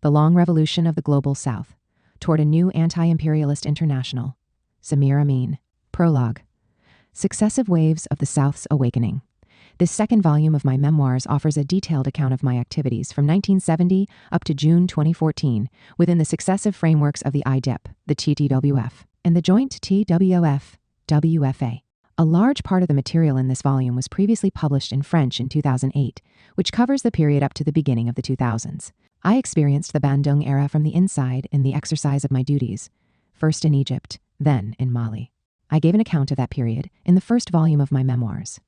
The Long Revolution of the Global South, Toward a New Anti-Imperialist International. Samir Amin. Prologue. Successive Waves of the South's Awakening. This second volume of my memoirs offers a detailed account of my activities from 1970 up to June 2014 within the successive frameworks of the IDIP, the TTWF, and the joint TWF-WFA. A large part of the material in this volume was previously published in French in 2008, which covers the period up to the beginning of the 2000s. I experienced the Bandung era from the inside in the exercise of my duties, first in Egypt, then in Mali. I gave an account of that period in the first volume of my memoirs.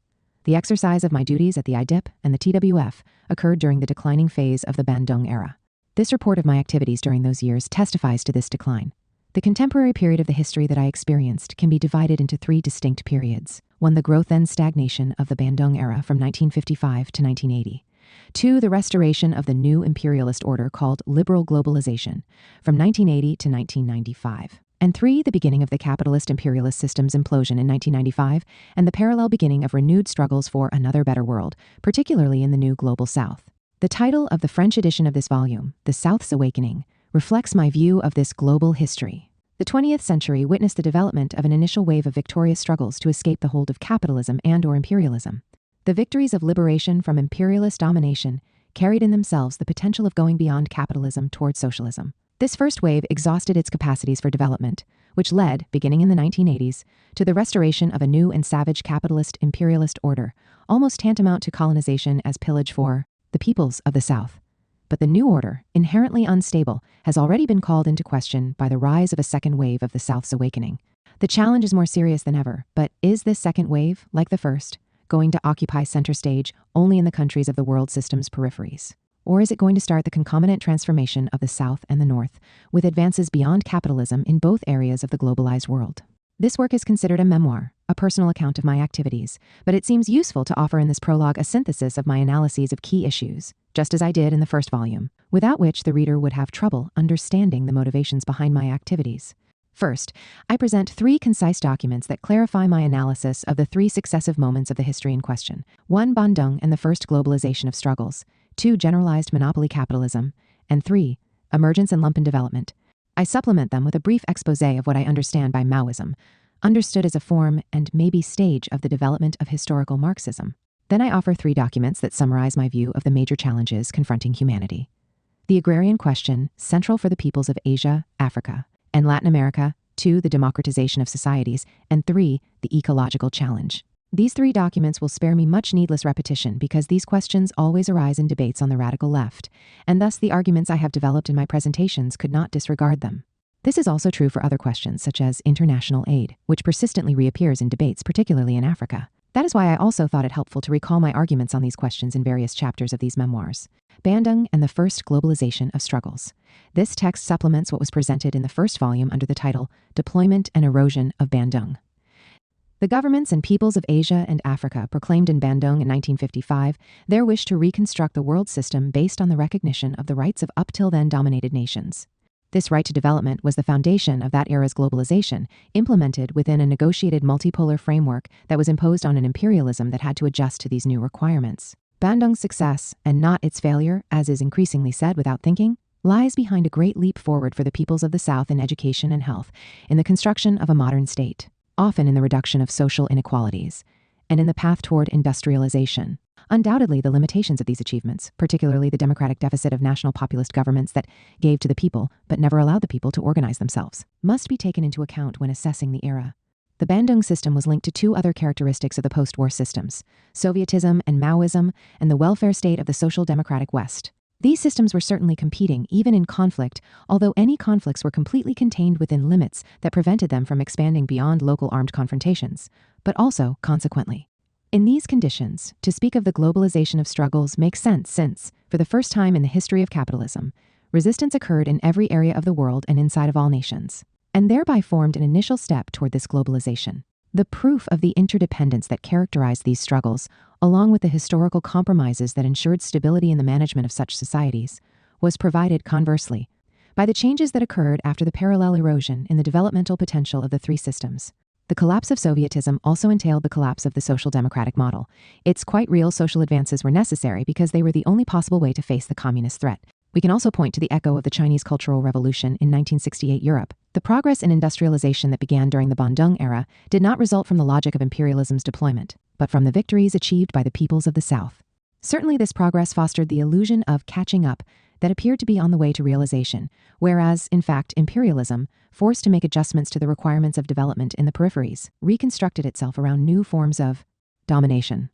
The exercise of my duties at the IDIP and the TWF occurred during the declining phase of the Bandung era. This report of my activities during those years testifies to this decline. The contemporary period of the history that I experienced can be divided into three distinct periods. 1. The growth and stagnation of the Bandung era from 1955 to 1980. 2. The restoration of the new imperialist order called liberal globalization from 1980 to 1995. And 3. The beginning of the capitalist imperialist system's implosion in 1995 and the parallel beginning of renewed struggles for another better world, particularly in the new global South. The title of the French edition of this volume, The South's Awakening, reflects my view of this global history. The 20th century witnessed the development of an initial wave of victorious struggles to escape the hold of capitalism and/or imperialism. The victories of liberation from imperialist domination carried in themselves the potential of going beyond capitalism toward socialism. This first wave exhausted its capacities for development, which led, beginning in the 1980s, to the restoration of a new and savage capitalist imperialist order, almost tantamount to colonization as pillage for the peoples of the South. But the new order, inherently unstable, has already been called into question by the rise of a second wave of the South's awakening. The challenge is more serious than ever, but is this second wave, like the first, going to occupy center stage only in the countries of the world system's peripheries? Or is it going to start the concomitant transformation of the South and the North, with advances beyond capitalism in both areas of the globalized world? This work is considered a memoir, a personal account of my activities, but it seems useful to offer in this prologue a synthesis of my analyses of key issues, just as I did in the first volume, without which the reader would have trouble understanding the motivations behind my activities. First, I present 3 concise documents that clarify my analysis of the 3 successive moments of the history in question. 1. Bandung and the first globalization of struggles. 2. Generalized monopoly capitalism. And 3. Emergence and lumpen development. I supplement them with a brief exposé of what I understand by Maoism, understood as a form and maybe stage of the development of historical Marxism. Then I offer 3 documents that summarize my view of the major challenges confronting humanity. The agrarian question, central for the peoples of Asia, Africa, and Latin America. 2. The democratization of societies. And 3. The ecological challenge. These 3 documents will spare me much needless repetition because these questions always arise in debates on the radical left, and thus the arguments I have developed in my presentations could not disregard them. This is also true for other questions such as international aid, which persistently reappears in debates, particularly in Africa. That is why I also thought it helpful to recall my arguments on these questions in various chapters of these memoirs. Bandung and the First Globalization of Struggles. This text supplements what was presented in the first volume under the title Deployment and Erosion of Bandung. The governments and peoples of Asia and Africa proclaimed in Bandung in 1955 their wish to reconstruct the world system based on the recognition of the rights of up till then dominated nations. This right to development was the foundation of that era's globalization, implemented within a negotiated multipolar framework that was imposed on an imperialism that had to adjust to these new requirements. Bandung's success, and not its failure, as is increasingly said without thinking, lies behind a great leap forward for the peoples of the South in education and health, in the construction of a modern state, often in the reduction of social inequalities, and in the path toward industrialization. Undoubtedly, the limitations of these achievements, particularly the democratic deficit of national-populist governments that gave to the people but never allowed the people to organize themselves, must be taken into account when assessing the era. The Bandung system was linked to 2 other characteristics of the post-war systems, Sovietism and Maoism, and the welfare state of the social democratic West. These systems were certainly competing, even in conflict, although any conflicts were completely contained within limits that prevented them from expanding beyond local armed confrontations, but also, consequently. In these conditions, to speak of the globalization of struggles makes sense since, for the first time in the history of capitalism, resistance occurred in every area of the world and inside of all nations, and thereby formed an initial step toward this globalization. The proof of the interdependence that characterized these struggles, along with the historical compromises that ensured stability in the management of such societies, was provided conversely by the changes that occurred after the parallel erosion in the developmental potential of the 3 systems. The collapse of Sovietism also entailed the collapse of the social democratic model. Its quite real social advances were necessary because they were the only possible way to face the communist threat. We can also point to the echo of the Chinese Cultural Revolution in 1968 Europe. The progress in industrialization that began during the Bandung era did not result from the logic of imperialism's deployment, but from the victories achieved by the peoples of the South. Certainly this progress fostered the illusion of catching up that appeared to be on the way to realization, whereas, in fact, imperialism, forced to make adjustments to the requirements of development in the peripheries, reconstructed itself around new forms of domination.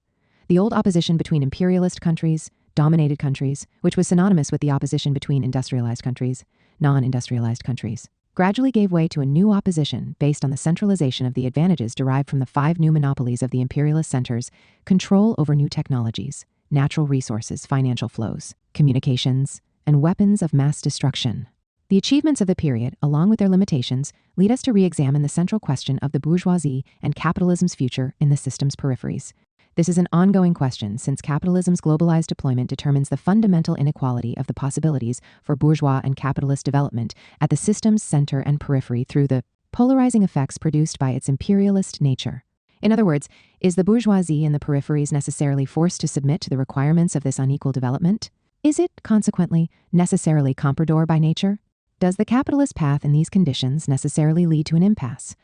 The old opposition between imperialist countries, dominated countries, which was synonymous with the opposition between industrialized countries, non-industrialized countries, gradually gave way to a new opposition based on the centralization of the advantages derived from the 5 new monopolies of the imperialist centers: control over new technologies, natural resources, financial flows, communications, and weapons of mass destruction. The achievements of the period, along with their limitations, lead us to re-examine the central question of the bourgeoisie and capitalism's future in the system's peripheries. This is an ongoing question since capitalism's globalized deployment determines the fundamental inequality of the possibilities for bourgeois and capitalist development at the system's center and periphery through the polarizing effects produced by its imperialist nature. In other words, is the bourgeoisie in the peripheries necessarily forced to submit to the requirements of this unequal development? Is it, consequently, necessarily comprador by nature? Does the capitalist path in these conditions necessarily lead to an impasse?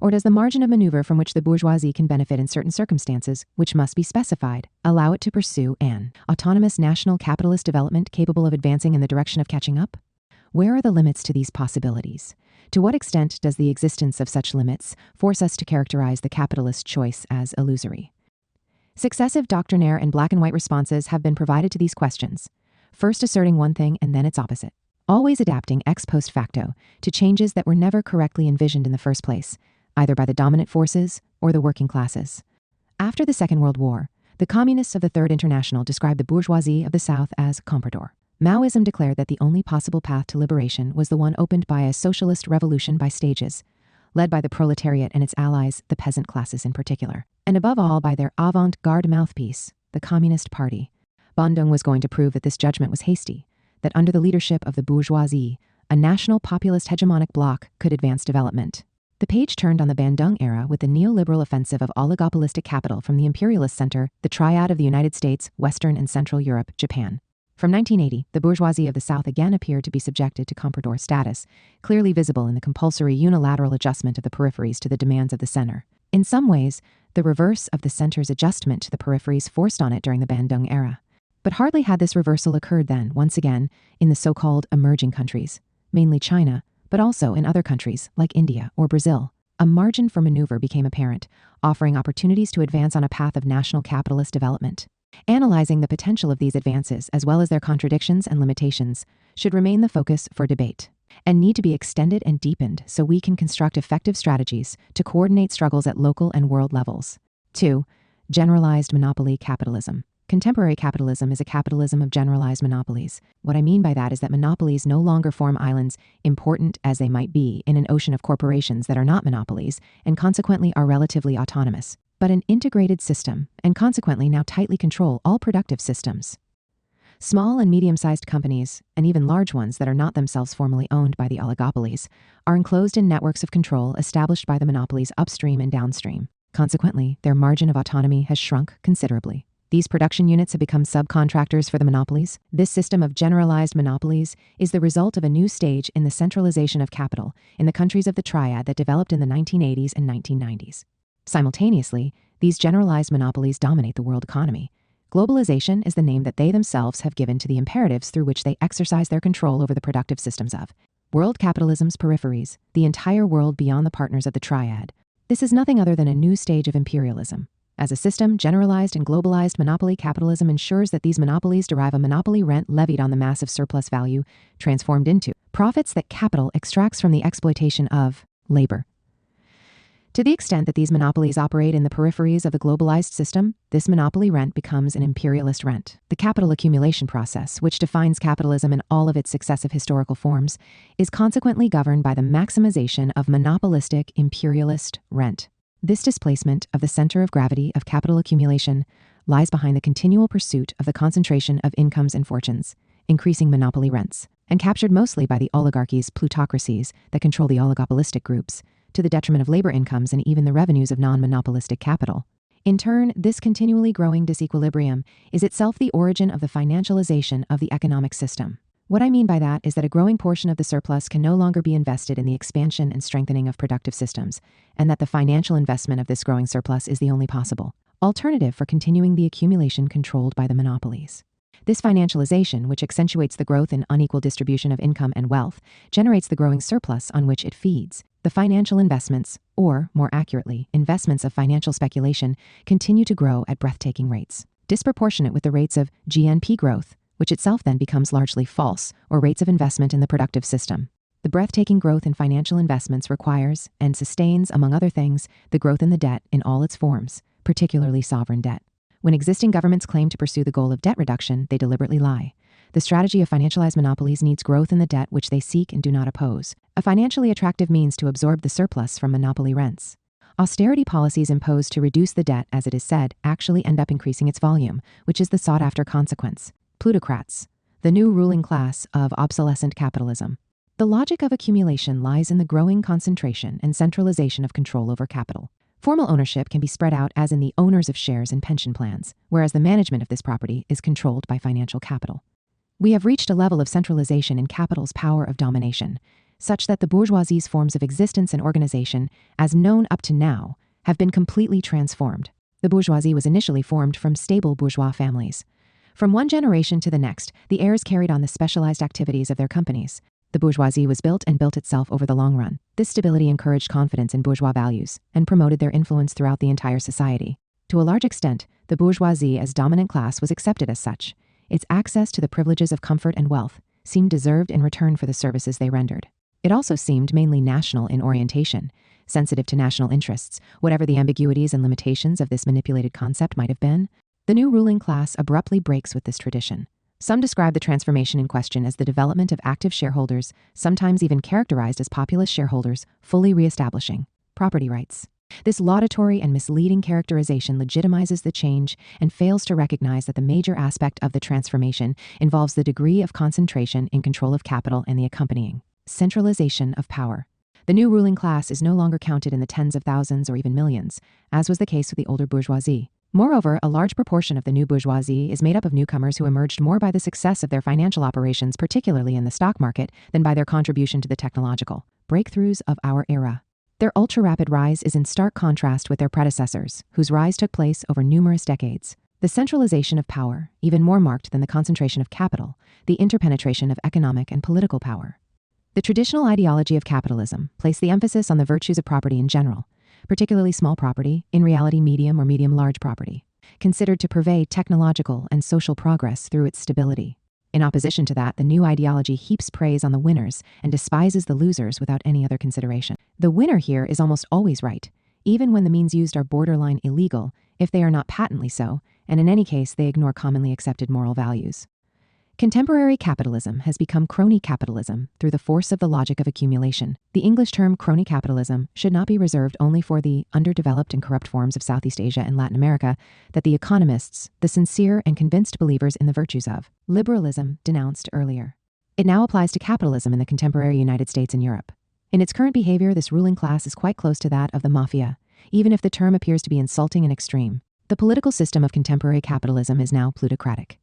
Or does the margin of maneuver from which the bourgeoisie can benefit in certain circumstances, which must be specified, allow it to pursue an autonomous national capitalist development capable of advancing in the direction of catching up? Where are the limits to these possibilities? To what extent does the existence of such limits force us to characterize the capitalist choice as illusory? Successive doctrinaire and black and white responses have been provided to these questions, first asserting one thing and then its opposite, always adapting ex post facto to changes that were never correctly envisioned in the first place, either by the dominant forces or the working classes. After the Second World War, the communists of the Third International described the bourgeoisie of the South as comprador. Maoism declared that the only possible path to liberation was the one opened by a socialist revolution by stages, led by the proletariat and its allies, the peasant classes in particular, and above all by their avant-garde mouthpiece, the Communist Party. Bandung was going to prove that this judgment was hasty, that under the leadership of the bourgeoisie, a national-populist hegemonic bloc could advance development. The page turned on the Bandung era with the neoliberal offensive of oligopolistic capital from the imperialist center, the triad of the United States, Western and Central Europe, Japan. From 1980, the bourgeoisie of the South again appeared to be subjected to comprador status, clearly visible in the compulsory unilateral adjustment of the peripheries to the demands of the center. In some ways, the reverse of the center's adjustment to the peripheries forced on it during the Bandung era. But hardly had this reversal occurred then, once again, in the so-called emerging countries, mainly China, but also in other countries like India or Brazil. A margin for maneuver became apparent, offering opportunities to advance on a path of national capitalist development. Analyzing the potential of these advances, as well as their contradictions and limitations, should remain the focus for debate, and need to be extended and deepened so we can construct effective strategies to coordinate struggles at local and world levels. 2. Generalized monopoly capitalism. Contemporary capitalism is a capitalism of generalized monopolies. What I mean by that is that monopolies no longer form islands, important as they might be, in an ocean of corporations that are not monopolies, and consequently are relatively autonomous, but an integrated system, and consequently now tightly control all productive systems. Small and medium-sized companies, and even large ones that are not themselves formally owned by the oligopolies, are enclosed in networks of control established by the monopolies upstream and downstream. Consequently, their margin of autonomy has shrunk considerably. These production units have become subcontractors for the monopolies. This system of generalized monopolies is the result of a new stage in the centralization of capital in the countries of the triad that developed in the 1980s and 1990s. Simultaneously, these generalized monopolies dominate the world economy. Globalization is the name that they themselves have given to the imperatives through which they exercise their control over the productive systems of world capitalism's peripheries, the entire world beyond the partners of the triad. This is nothing other than a new stage of imperialism. As a system, generalized and globalized monopoly capitalism ensures that these monopolies derive a monopoly rent levied on the massive surplus value, transformed into profits that capital extracts from the exploitation of labor. To the extent that these monopolies operate in the peripheries of the globalized system, this monopoly rent becomes an imperialist rent. The capital accumulation process, which defines capitalism in all of its successive historical forms, is consequently governed by the maximization of monopolistic imperialist rent. This displacement of the center of gravity of capital accumulation lies behind the continual pursuit of the concentration of incomes and fortunes, increasing monopoly rents, and captured mostly by the oligarchies, plutocracies that control the oligopolistic groups, to the detriment of labor incomes and even the revenues of non-monopolistic capital. In turn, this continually growing disequilibrium is itself the origin of the financialization of the economic system. What I mean by that is that a growing portion of the surplus can no longer be invested in the expansion and strengthening of productive systems, and that the financial investment of this growing surplus is the only possible alternative for continuing the accumulation controlled by the monopolies. This financialization, which accentuates the growth and unequal distribution of income and wealth, generates the growing surplus on which it feeds. The financial investments, or more accurately, investments of financial speculation, continue to grow at breathtaking rates, disproportionate with the rates of GNP growth, which itself then becomes largely false, or rates of investment in the productive system. The breathtaking growth in financial investments requires, and sustains, among other things, the growth in the debt in all its forms, particularly sovereign debt. When existing governments claim to pursue the goal of debt reduction, they deliberately lie. The strategy of financialized monopolies needs growth in the debt which they seek and do not oppose, a financially attractive means to absorb the surplus from monopoly rents. Austerity policies imposed to reduce the debt, as it is said, actually end up increasing its volume, which is the sought-after consequence. Plutocrats, the new ruling class of obsolescent capitalism. The logic of accumulation lies in the growing concentration and centralization of control over capital. Formal ownership can be spread out as in the owners of shares in pension plans, whereas the management of this property is controlled by financial capital. We have reached a level of centralization in capital's power of domination, such that the bourgeoisie's forms of existence and organization, as known up to now, have been completely transformed. The bourgeoisie was initially formed from stable bourgeois families. From one generation to the next, the heirs carried on the specialized activities of their companies. The bourgeoisie was built and built itself over the long run. This stability encouraged confidence in bourgeois values and promoted their influence throughout the entire society. To a large extent, the bourgeoisie as dominant class was accepted as such. Its access to the privileges of comfort and wealth seemed deserved in return for the services they rendered. It also seemed mainly national in orientation, sensitive to national interests, whatever the ambiguities and limitations of this manipulated concept might have been. The new ruling class abruptly breaks with this tradition. Some describe the transformation in question as the development of active shareholders, sometimes even characterized as populist shareholders, fully reestablishing property rights. This laudatory and misleading characterization legitimizes the change and fails to recognize that the major aspect of the transformation involves the degree of concentration in control of capital and the accompanying centralization of power. The new ruling class is no longer counted in the tens of thousands or even millions, as was the case with the older bourgeoisie. Moreover, a large proportion of the new bourgeoisie is made up of newcomers who emerged more by the success of their financial operations, particularly in the stock market, than by their contribution to the technological breakthroughs of our era. Their ultra-rapid rise is in stark contrast with their predecessors, whose rise took place over numerous decades. The centralization of power, even more marked than the concentration of capital, the interpenetration of economic and political power. The traditional ideology of capitalism placed the emphasis on the virtues of property in general, particularly small property, in reality medium or medium-large property, considered to pervade technological and social progress through its stability. In opposition to that, the new ideology heaps praise on the winners and despises the losers without any other consideration. The winner here is almost always right, even when the means used are borderline illegal, if they are not patently so, and in any case they ignore commonly accepted moral values. Contemporary capitalism has become crony capitalism through the force of the logic of accumulation. The English term crony capitalism should not be reserved only for the underdeveloped and corrupt forms of Southeast Asia and Latin America that the economists, the sincere and convinced believers in the virtues of liberalism, denounced earlier. It now applies to capitalism in the contemporary United States and Europe. In its current behavior, this ruling class is quite close to that of the mafia, even if the term appears to be insulting and extreme. The political system of contemporary capitalism is now plutocratic.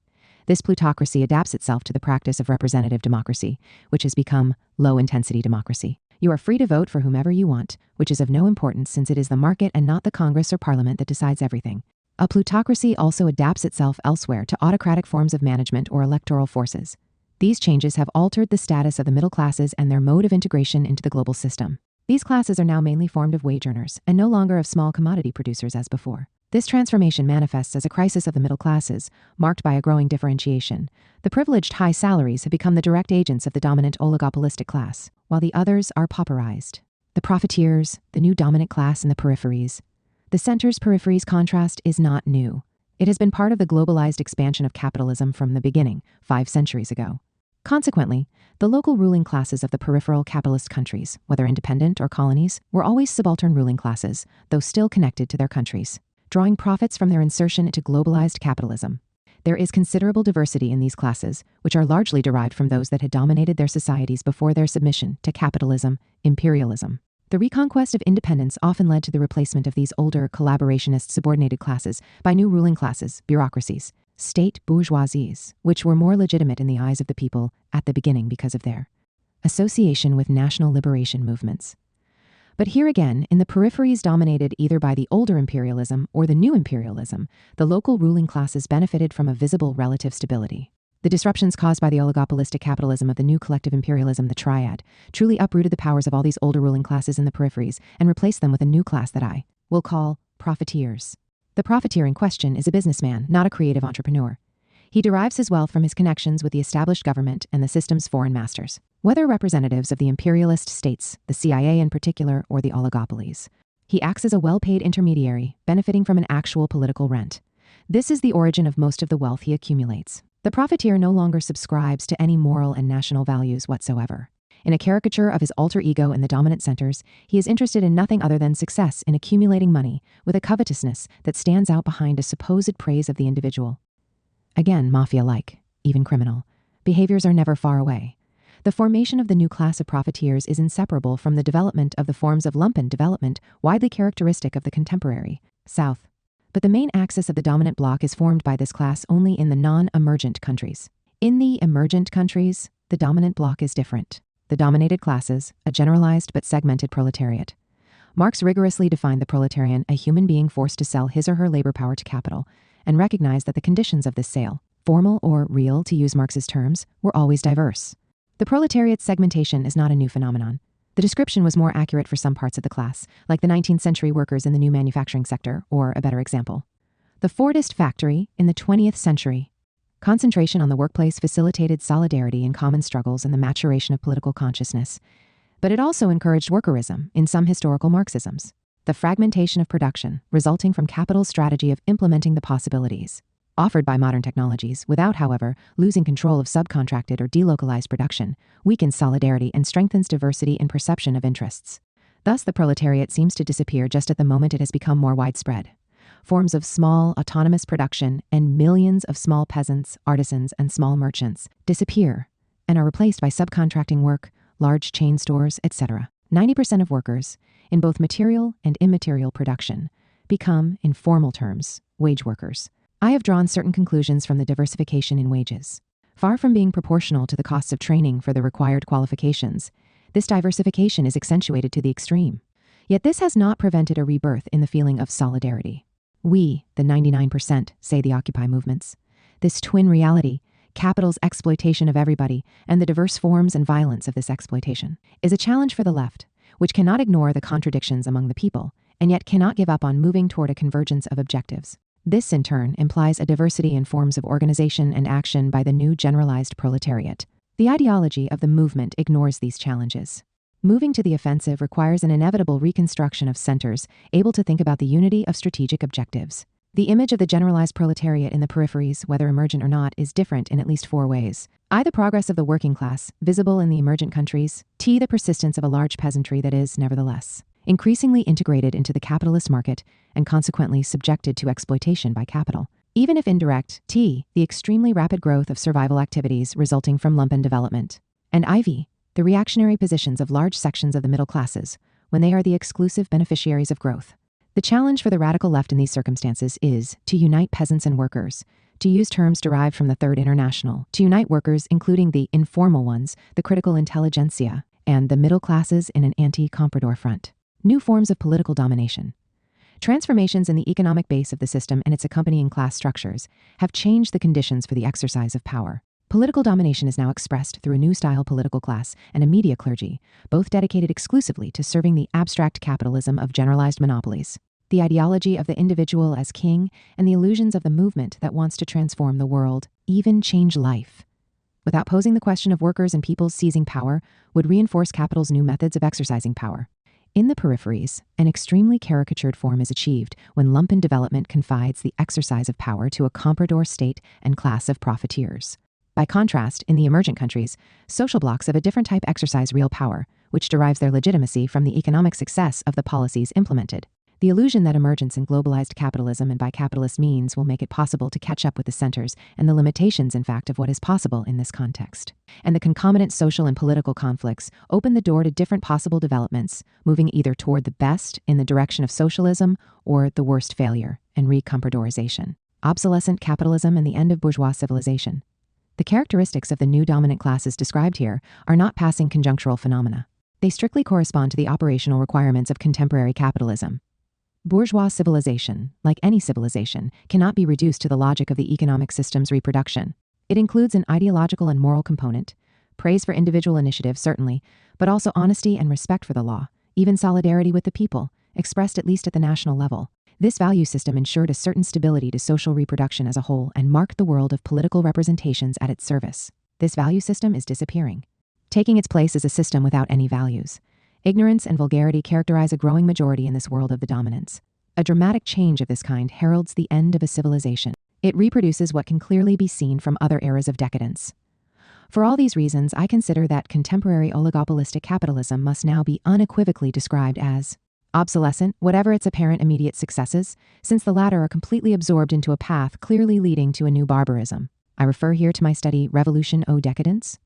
This plutocracy adapts itself to the practice of representative democracy, which has become low-intensity democracy. You are free to vote for whomever you want, which is of no importance since it is the market and not the Congress or Parliament that decides everything. A plutocracy also adapts itself elsewhere to autocratic forms of management or electoral forces. These changes have altered the status of the middle classes and their mode of integration into the global system. These classes are now mainly formed of wage earners and no longer of small commodity producers as before. This transformation manifests as a crisis of the middle classes, marked by a growing differentiation. The privileged high salaries have become the direct agents of the dominant oligopolistic class, while the others are pauperized. The profiteers, the new dominant class in the peripheries. The center's peripheries contrast is not new. It has been part of the globalized expansion of capitalism from the beginning, 5 centuries ago. Consequently, the local ruling classes of the peripheral capitalist countries, whether independent or colonies, were always subaltern ruling classes, though still connected to their countries, drawing profits from their insertion into globalized capitalism. There is considerable diversity in these classes, which are largely derived from those that had dominated their societies before their submission to capitalism, imperialism. The reconquest of independence often led to the replacement of these older collaborationist subordinated classes by new ruling classes, bureaucracies. state bourgeoisies, which were more legitimate in the eyes of the people at the beginning because of their association with national liberation movements. But here again, in the peripheries dominated either by the older imperialism or the new imperialism, the local ruling classes benefited from a visible relative stability. The disruptions caused by the oligopolistic capitalism of the new collective imperialism, the triad, truly uprooted the powers of all these older ruling classes in the peripheries and replaced them with a new class that I will call profiteers. The profiteer in question is a businessman, not a creative entrepreneur. He derives his wealth from his connections with the established government and the system's foreign masters, whether representatives of the imperialist states, the CIA in particular, or the oligopolies. He acts as a well-paid intermediary, benefiting from an actual political rent. This is the origin of most of the wealth he accumulates. The profiteer no longer subscribes to any moral and national values whatsoever. In a caricature of his alter ego in the dominant centers, he is interested in nothing other than success in accumulating money, with a covetousness that stands out behind a supposed praise of the individual. Again, mafia-like, even criminal. Behaviors are never far away. The formation of the new class of profiteers is inseparable from the development of the forms of lumpen development widely characteristic of the contemporary South. But the main axis of the dominant bloc is formed by this class only in the non-emergent countries. In the emergent countries, the dominant bloc is different. The dominated classes, a generalized but segmented proletariat. Marx rigorously defined the proletarian a human being forced to sell his or her labor power to capital, and recognized that the conditions of this sale, formal or real to use Marx's terms, were always diverse. The proletariat's segmentation is not a new phenomenon. The description was more accurate for some parts of the class, like the 19th century workers in the new manufacturing sector, or a better example, the Fordist factory in the 20th century. Concentration on the workplace facilitated solidarity in common struggles and the maturation of political consciousness, but it also encouraged workerism in some historical Marxisms. The fragmentation of production, resulting from capital's strategy of implementing the possibilities offered by modern technologies, without, however, losing control of subcontracted or delocalized production, weakens solidarity and strengthens diversity in perception of interests. Thus, the proletariat seems to disappear just at the moment it has become more widespread. Forms of small, autonomous production and millions of small peasants, artisans, and small merchants disappear and are replaced by subcontracting work, large chain stores, etc. 90% of workers, in both material and immaterial production, become, in formal terms, wage workers. I have drawn certain conclusions from the diversification in wages. Far from being proportional to the costs of training for the required qualifications, this diversification is accentuated to the extreme. Yet this has not prevented a rebirth in the feeling of solidarity. We, the 99%, say the Occupy movements. This twin reality, capital's exploitation of everybody, and the diverse forms and violence of this exploitation, is a challenge for the left, which cannot ignore the contradictions among the people, and yet cannot give up on moving toward a convergence of objectives. This, in turn, implies a diversity in forms of organization and action by the new generalized proletariat. The ideology of the movement ignores these challenges. Moving to the offensive requires an inevitable reconstruction of centers able to think about the unity of strategic objectives. The image of the generalized proletariat in the peripheries, whether emergent or not, is different in at least 4 ways. I, the progress of the working class, visible in the emergent countries. T, the persistence of a large peasantry that is, nevertheless, increasingly integrated into the capitalist market and consequently subjected to exploitation by capital. Even if indirect. T, the extremely rapid growth of survival activities resulting from lumpen development. And IV, the reactionary positions of large sections of the middle classes when they are the exclusive beneficiaries of growth. The challenge for the radical left in these circumstances is to unite peasants and workers, to use terms derived from the Third International, to unite workers, including the informal ones, the critical intelligentsia, and the middle classes in an anti-comprador front. New forms of political domination. Transformations in the economic base of the system and its accompanying class structures have changed the conditions for the exercise of power. Political domination is now expressed through a new style political class and a media clergy, both dedicated exclusively to serving the abstract capitalism of generalized monopolies. The ideology of the individual as king and the illusions of the movement that wants to transform the world, even change life, without posing the question of workers and peoples seizing power, would reinforce capital's new methods of exercising power. In the peripheries, an extremely caricatured form is achieved when lumpen development confides the exercise of power to a comprador state and class of profiteers. By contrast, in the emergent countries, social blocs of a different type exercise real power, which derives their legitimacy from the economic success of the policies implemented. The illusion that emergence in globalized capitalism and by capitalist means will make it possible to catch up with the centers and the limitations, in fact, of what is possible in this context. And the concomitant social and political conflicts open the door to different possible developments, moving either toward the best in the direction of socialism or the worst failure and recompradorization. obsolescent capitalism and the end of bourgeois civilization. The characteristics of the new dominant classes described here are not passing conjunctural phenomena. They strictly correspond to the operational requirements of contemporary capitalism. Bourgeois civilization, like any civilization, cannot be reduced to the logic of the economic system's reproduction. It includes an ideological and moral component, praise for individual initiative certainly, but also honesty and respect for the law, even solidarity with the people, expressed at least at the national level. This value system ensured a certain stability to social reproduction as a whole and marked the world of political representations at its service. This value system is disappearing. Taking its place is a system without any values. Ignorance and vulgarity characterize a growing majority in this world of the dominants. A dramatic change of this kind heralds the end of a civilization. It reproduces what can clearly be seen from other eras of decadence. For all these reasons, I consider that contemporary oligopolistic capitalism must now be unequivocally described as obsolescent, whatever its apparent immediate successes, since the latter are completely absorbed into a path clearly leading to a new barbarism. I refer here to my study Revolution or Decadence,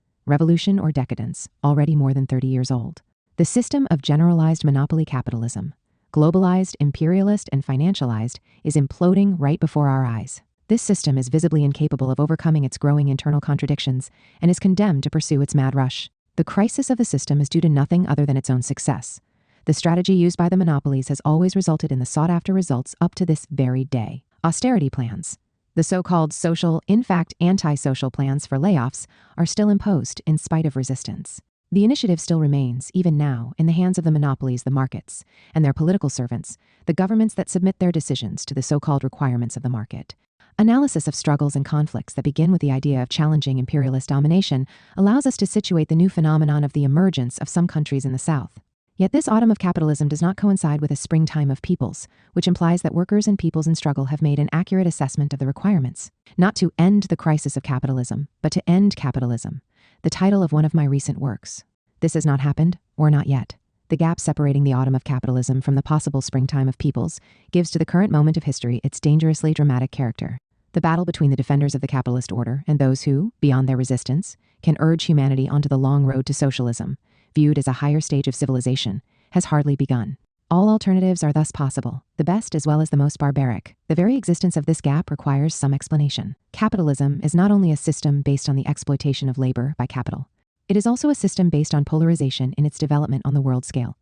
already more than 30 years old. The system of generalized monopoly capitalism, globalized, imperialist, and financialized, is imploding right before our eyes. This system is visibly incapable of overcoming its growing internal contradictions and is condemned to pursue its mad rush. The crisis of the system is due to nothing other than its own success. The strategy used by the monopolies has always resulted in the sought-after results up to this very day. Austerity plans, the so-called social, in fact anti-social plans for layoffs, are still imposed in spite of resistance. The initiative still remains, even now, in the hands of the monopolies, the markets, and their political servants, the governments that submit their decisions to the so-called requirements of the market. Analysis of struggles and conflicts that begin with the idea of challenging imperialist domination allows us to situate the new phenomenon of the emergence of some countries in the South. Yet this autumn of capitalism does not coincide with a springtime of peoples, which implies that workers and peoples in struggle have made an accurate assessment of the requirements, not to end the crisis of capitalism, but to end capitalism, the title of one of my recent works. This has not happened, or not yet. The gap separating the autumn of capitalism from the possible springtime of peoples gives to the current moment of history its dangerously dramatic character. The battle between the defenders of the capitalist order and those who, beyond their resistance, can urge humanity onto the long road to socialism, viewed as a higher stage of civilization, has hardly begun. All alternatives are thus possible, the best as well as the most barbaric. The very existence of this gap requires some explanation. Capitalism is not only a system based on the exploitation of labor by capital, it is also a system based on polarization in its development on the world scale.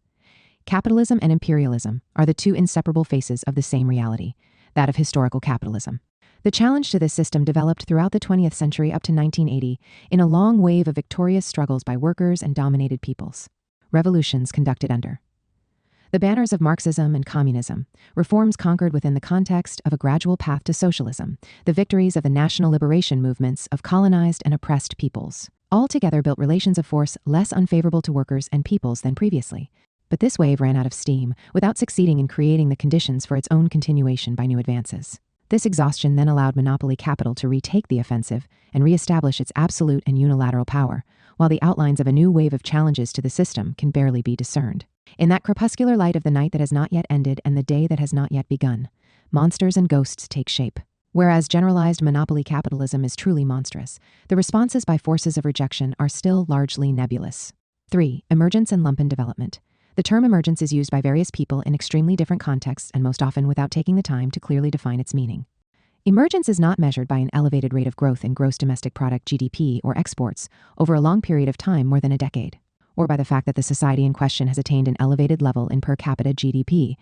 Capitalism and imperialism are the two inseparable faces of the same reality, that of historical capitalism. The challenge to this system developed throughout the 20th century up to 1980 in a long wave of victorious struggles by workers and dominated peoples. Revolutions conducted under the banners of Marxism and communism, reforms conquered within the context of a gradual path to socialism, the victories of the national liberation movements of colonized and oppressed peoples, all together built relations of force less unfavorable to workers and peoples than previously. But this wave ran out of steam without succeeding in creating the conditions for its own continuation by new advances. This exhaustion then allowed monopoly capital to retake the offensive and reestablish its absolute and unilateral power, while the outlines of a new wave of challenges to the system can barely be discerned. In that crepuscular light of the night that has not yet ended and the day that has not yet begun, monsters and ghosts take shape. Whereas generalized monopoly capitalism is truly monstrous, the responses by forces of rejection are still largely nebulous. 3. Emergence and lumpen development. The term emergence is used by various people in extremely different contexts and most often without taking the time to clearly define its meaning. Emergence is not measured by an elevated rate of growth in gross domestic product (GDP) or exports over a long period of time more than a decade, or by the fact that the society in question has attained an elevated level in per capita GDP,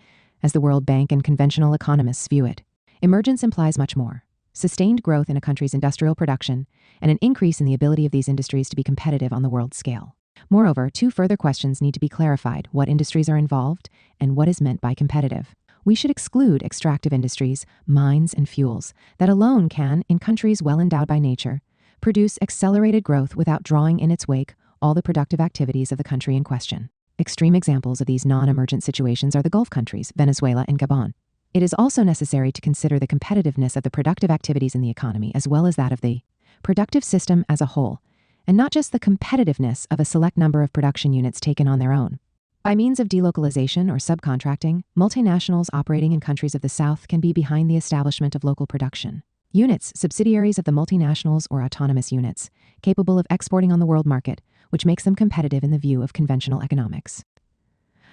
as the World Bank and conventional economists view it. Emergence implies much more: sustained growth in a country's industrial production and an increase in the ability of these industries to be competitive on the world scale. Moreover, two further questions need to be clarified: what industries are involved and what is meant by competitive. We should exclude extractive industries, mines, and fuels that alone can, in countries well endowed by nature, produce accelerated growth without drawing in its wake all the productive activities of the country in question. Extreme examples of these non-emergent situations are the Gulf countries, Venezuela and Gabon. It is also necessary to consider the competitiveness of the productive activities in the economy as well as that of the productive system as a whole, and not just the competitiveness of a select number of production units taken on their own. By means of delocalization or subcontracting, multinationals operating in countries of the South can be behind the establishment of local production units, subsidiaries of the multinationals or autonomous units, capable of exporting on the world market, which makes them competitive in the view of conventional economics.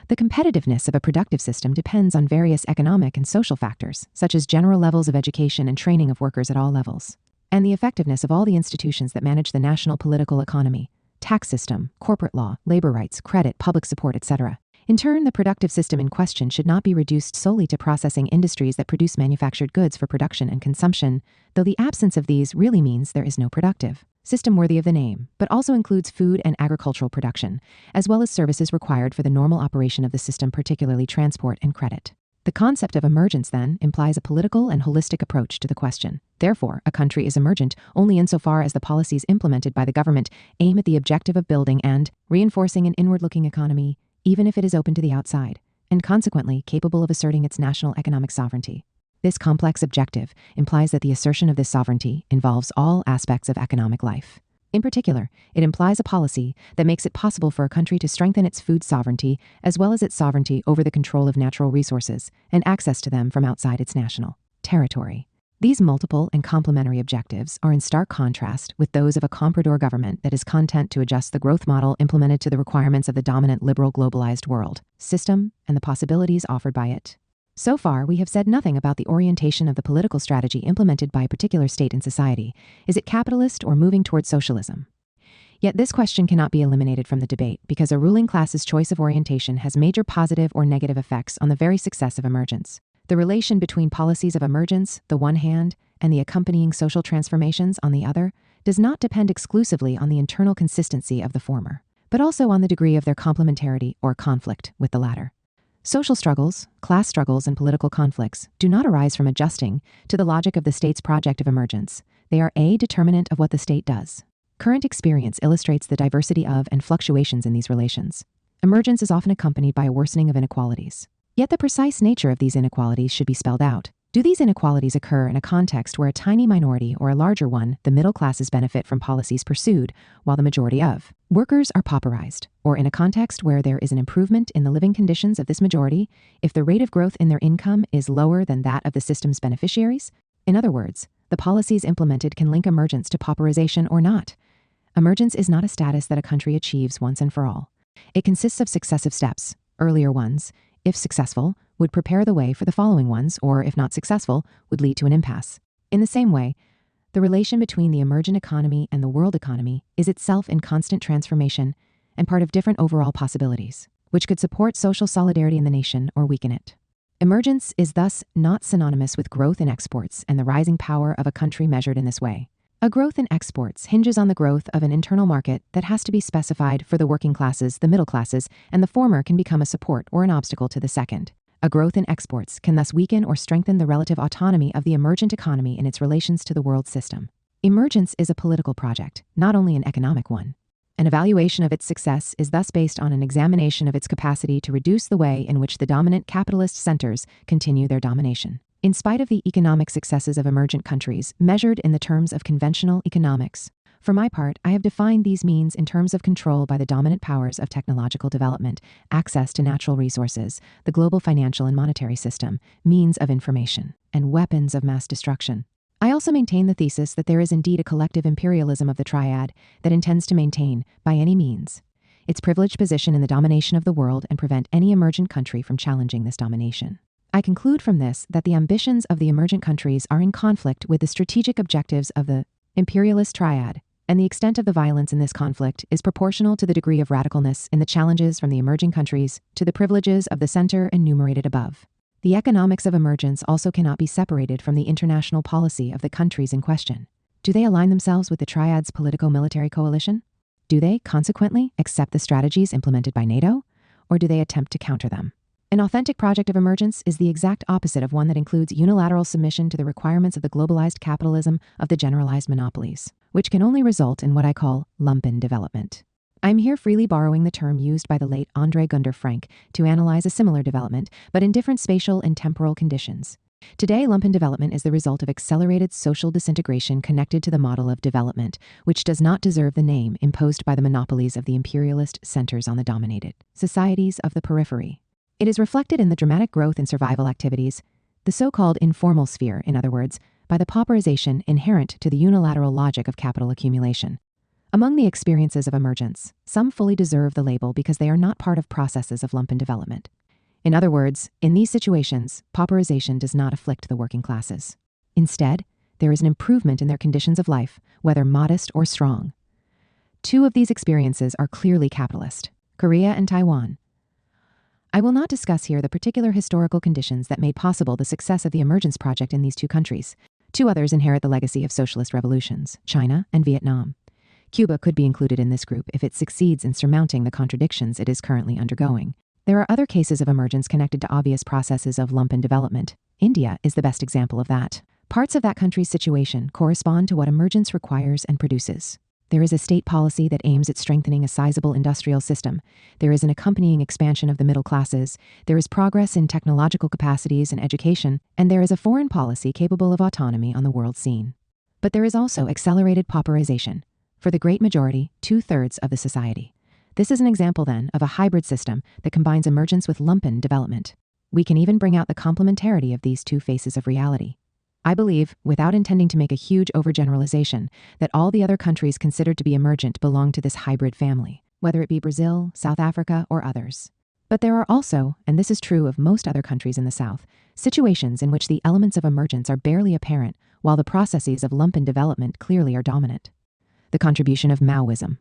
The competitiveness of a productive system depends on various economic and social factors, such as general levels of education and training of workers at all levels, and the effectiveness of all the institutions that manage the national political economy, tax system, corporate law, labor rights, credit, public support, etc. In turn, the productive system in question should not be reduced solely to processing industries that produce manufactured goods for production and consumption, though the absence of these really means there is no productive system worthy of the name, but also includes food and agricultural production, as well as services required for the normal operation of the system, particularly transport and credit. The concept of emergence, then, implies a political and holistic approach to the question. Therefore, a country is emergent only insofar as the policies implemented by the government aim at the objective of building and reinforcing an inward-looking economy, even if it is open to the outside, and consequently capable of asserting its national economic sovereignty. This complex objective implies that the assertion of this sovereignty involves all aspects of economic life. In particular, it implies a policy that makes it possible for a country to strengthen its food sovereignty as well as its sovereignty over the control of natural resources and access to them from outside its national territory. These multiple and complementary objectives are in stark contrast with those of a comprador government that is content to adjust the growth model implemented to the requirements of the dominant liberal globalized world system and the possibilities offered by it. So far, we have said nothing about the orientation of the political strategy implemented by a particular state and society. Is it capitalist or moving towards socialism? Yet this question cannot be eliminated from the debate because a ruling class's choice of orientation has major positive or negative effects on the very success of emergence. The relation between policies of emergence, the one hand, and the accompanying social transformations on the other, does not depend exclusively on the internal consistency of the former, but also on the degree of their complementarity or conflict with the latter. Social struggles, class struggles, and political conflicts do not arise from adjusting to the logic of the state's project of emergence. They are a determinant of what the state does. Current experience illustrates the diversity of and fluctuations in these relations. Emergence is often accompanied by a worsening of inequalities. Yet the precise nature of these inequalities should be spelled out. Do these inequalities occur in a context where a tiny minority or a larger one, the middle classes, benefit from policies pursued, while the majority of workers are pauperized, or in a context where there is an improvement in the living conditions of this majority, if the rate of growth in their income is lower than that of the system's beneficiaries? In other words, the policies implemented can link emergence to pauperization or not. Emergence is not a status that a country achieves once and for all. It consists of successive steps. Earlier ones, if successful, would prepare the way for the following ones, or if not successful, would lead to an impasse. In the same way, the relation between the emergent economy and the world economy is itself in constant transformation and part of different overall possibilities, which could support social solidarity in the nation or weaken it. Emergence is thus not synonymous with growth in exports and the rising power of a country measured in this way. A growth in exports hinges on the growth of an internal market that has to be specified for the working classes, the middle classes, and the former can become a support or an obstacle to the second. A growth in exports can thus weaken or strengthen the relative autonomy of the emergent economy in its relations to the world system. Emergence is a political project, not only an economic one. An evaluation of its success is thus based on an examination of its capacity to reduce the way in which the dominant capitalist centers continue their domination. In spite of the economic successes of emergent countries, measured in the terms of conventional economics, for my part, I have defined these means in terms of control by the dominant powers of technological development, access to natural resources, the global financial and monetary system, means of information, and weapons of mass destruction. I also maintain the thesis that there is indeed a collective imperialism of the triad that intends to maintain, by any means, its privileged position in the domination of the world and prevent any emergent country from challenging this domination. I conclude from this that the ambitions of the emergent countries are in conflict with the strategic objectives of the imperialist triad, and the extent of the violence in this conflict is proportional to the degree of radicalness in the challenges from the emerging countries to the privileges of the center enumerated above. The economics of emergence also cannot be separated from the international policy of the countries in question. Do they align themselves with the triad's politico-military coalition? Do they, consequently, accept the strategies implemented by NATO, or do they attempt to counter them? An authentic project of emergence is the exact opposite of one that includes unilateral submission to the requirements of the globalized capitalism of the generalized monopolies, which can only result in what I call lumpen development. I'm here freely borrowing the term used by the late André Gunder Frank to analyze a similar development, but in different spatial and temporal conditions. Today, lumpen development is the result of accelerated social disintegration connected to the model of development, which does not deserve the name imposed by the monopolies of the imperialist centers on the dominated societies of the periphery. It is reflected in the dramatic growth in survival activities, the so-called informal sphere, in other words, by the pauperization inherent to the unilateral logic of capital accumulation. Among the experiences of emergence, some fully deserve the label because they are not part of processes of lumpen development. In other words, in these situations, pauperization does not afflict the working classes. Instead, there is an improvement in their conditions of life, whether modest or strong. Two of these experiences are clearly capitalist: Korea and Taiwan. I will not discuss here the particular historical conditions that made possible the success of the emergence project in these two countries. Two others inherit the legacy of socialist revolutions: China and Vietnam. Cuba could be included in this group if it succeeds in surmounting the contradictions it is currently undergoing. There are other cases of emergence connected to obvious processes of lumpen development. India is the best example of that. Parts of that country's situation correspond to what emergence requires and produces. There is a state policy that aims at strengthening a sizable industrial system. There is an accompanying expansion of the middle classes. There is progress in technological capacities and education, and there is a foreign policy capable of autonomy on the world scene. But there is also accelerated pauperization. For the great majority, 2/3 of the society. This is an example, then, of a hybrid system that combines emergence with lumpen development. We can even bring out the complementarity of these two faces of reality. I believe, without intending to make a huge overgeneralization, that all the other countries considered to be emergent belong to this hybrid family, whether it be Brazil, South Africa, or others. But there are also, and this is true of most other countries in the South, situations in which the elements of emergence are barely apparent, while the processes of lumpen development clearly are dominant. The contribution of Maoism.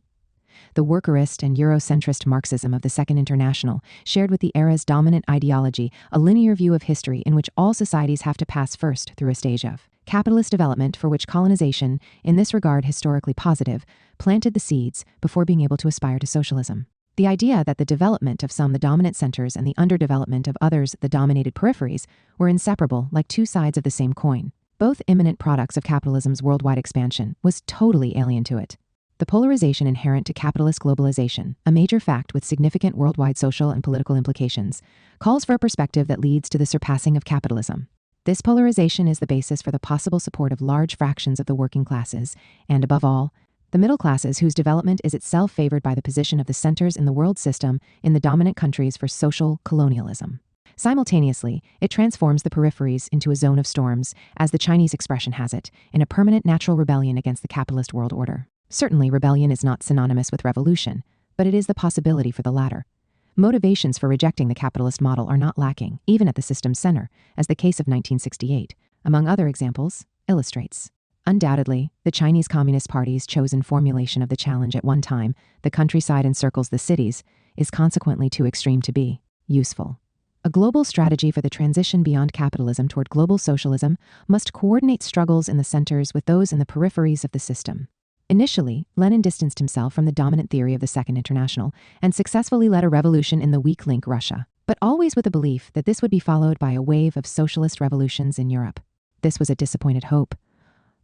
The workerist and Eurocentrist Marxism of the Second International shared with the era's dominant ideology a linear view of history in which all societies have to pass first through a stage of capitalist development, for which colonization, in this regard historically positive, planted the seeds before being able to aspire to socialism. The idea that the development of some the dominant centers and the underdevelopment of others the dominated peripheries were inseparable, like two sides of the same coin, both imminent products of capitalism's worldwide expansion, was totally alien to it. The polarization inherent to capitalist globalization, a major fact with significant worldwide social and political implications, calls for a perspective that leads to the surpassing of capitalism. This polarization is the basis for the possible support of large fractions of the working classes, and above all, the middle classes, whose development is itself favored by the position of the centers in the world system in the dominant countries for social colonialism. Simultaneously, it transforms the peripheries into a zone of storms, as the Chinese expression has it, in a permanent natural rebellion against the capitalist world order. Certainly, rebellion is not synonymous with revolution, but it is the possibility for the latter. Motivations for rejecting the capitalist model are not lacking, even at the system's center, as the case of 1968, among other examples, illustrates. Undoubtedly, the Chinese Communist Party's chosen formulation of the challenge at one time, the countryside encircles the cities, is consequently too extreme to be useful. A global strategy for the transition beyond capitalism toward global socialism must coordinate struggles in the centers with those in the peripheries of the system. Initially, Lenin distanced himself from the dominant theory of the Second International and successfully led a revolution in the weak link Russia, but always with the belief that this would be followed by a wave of socialist revolutions in Europe. This was a disappointed hope.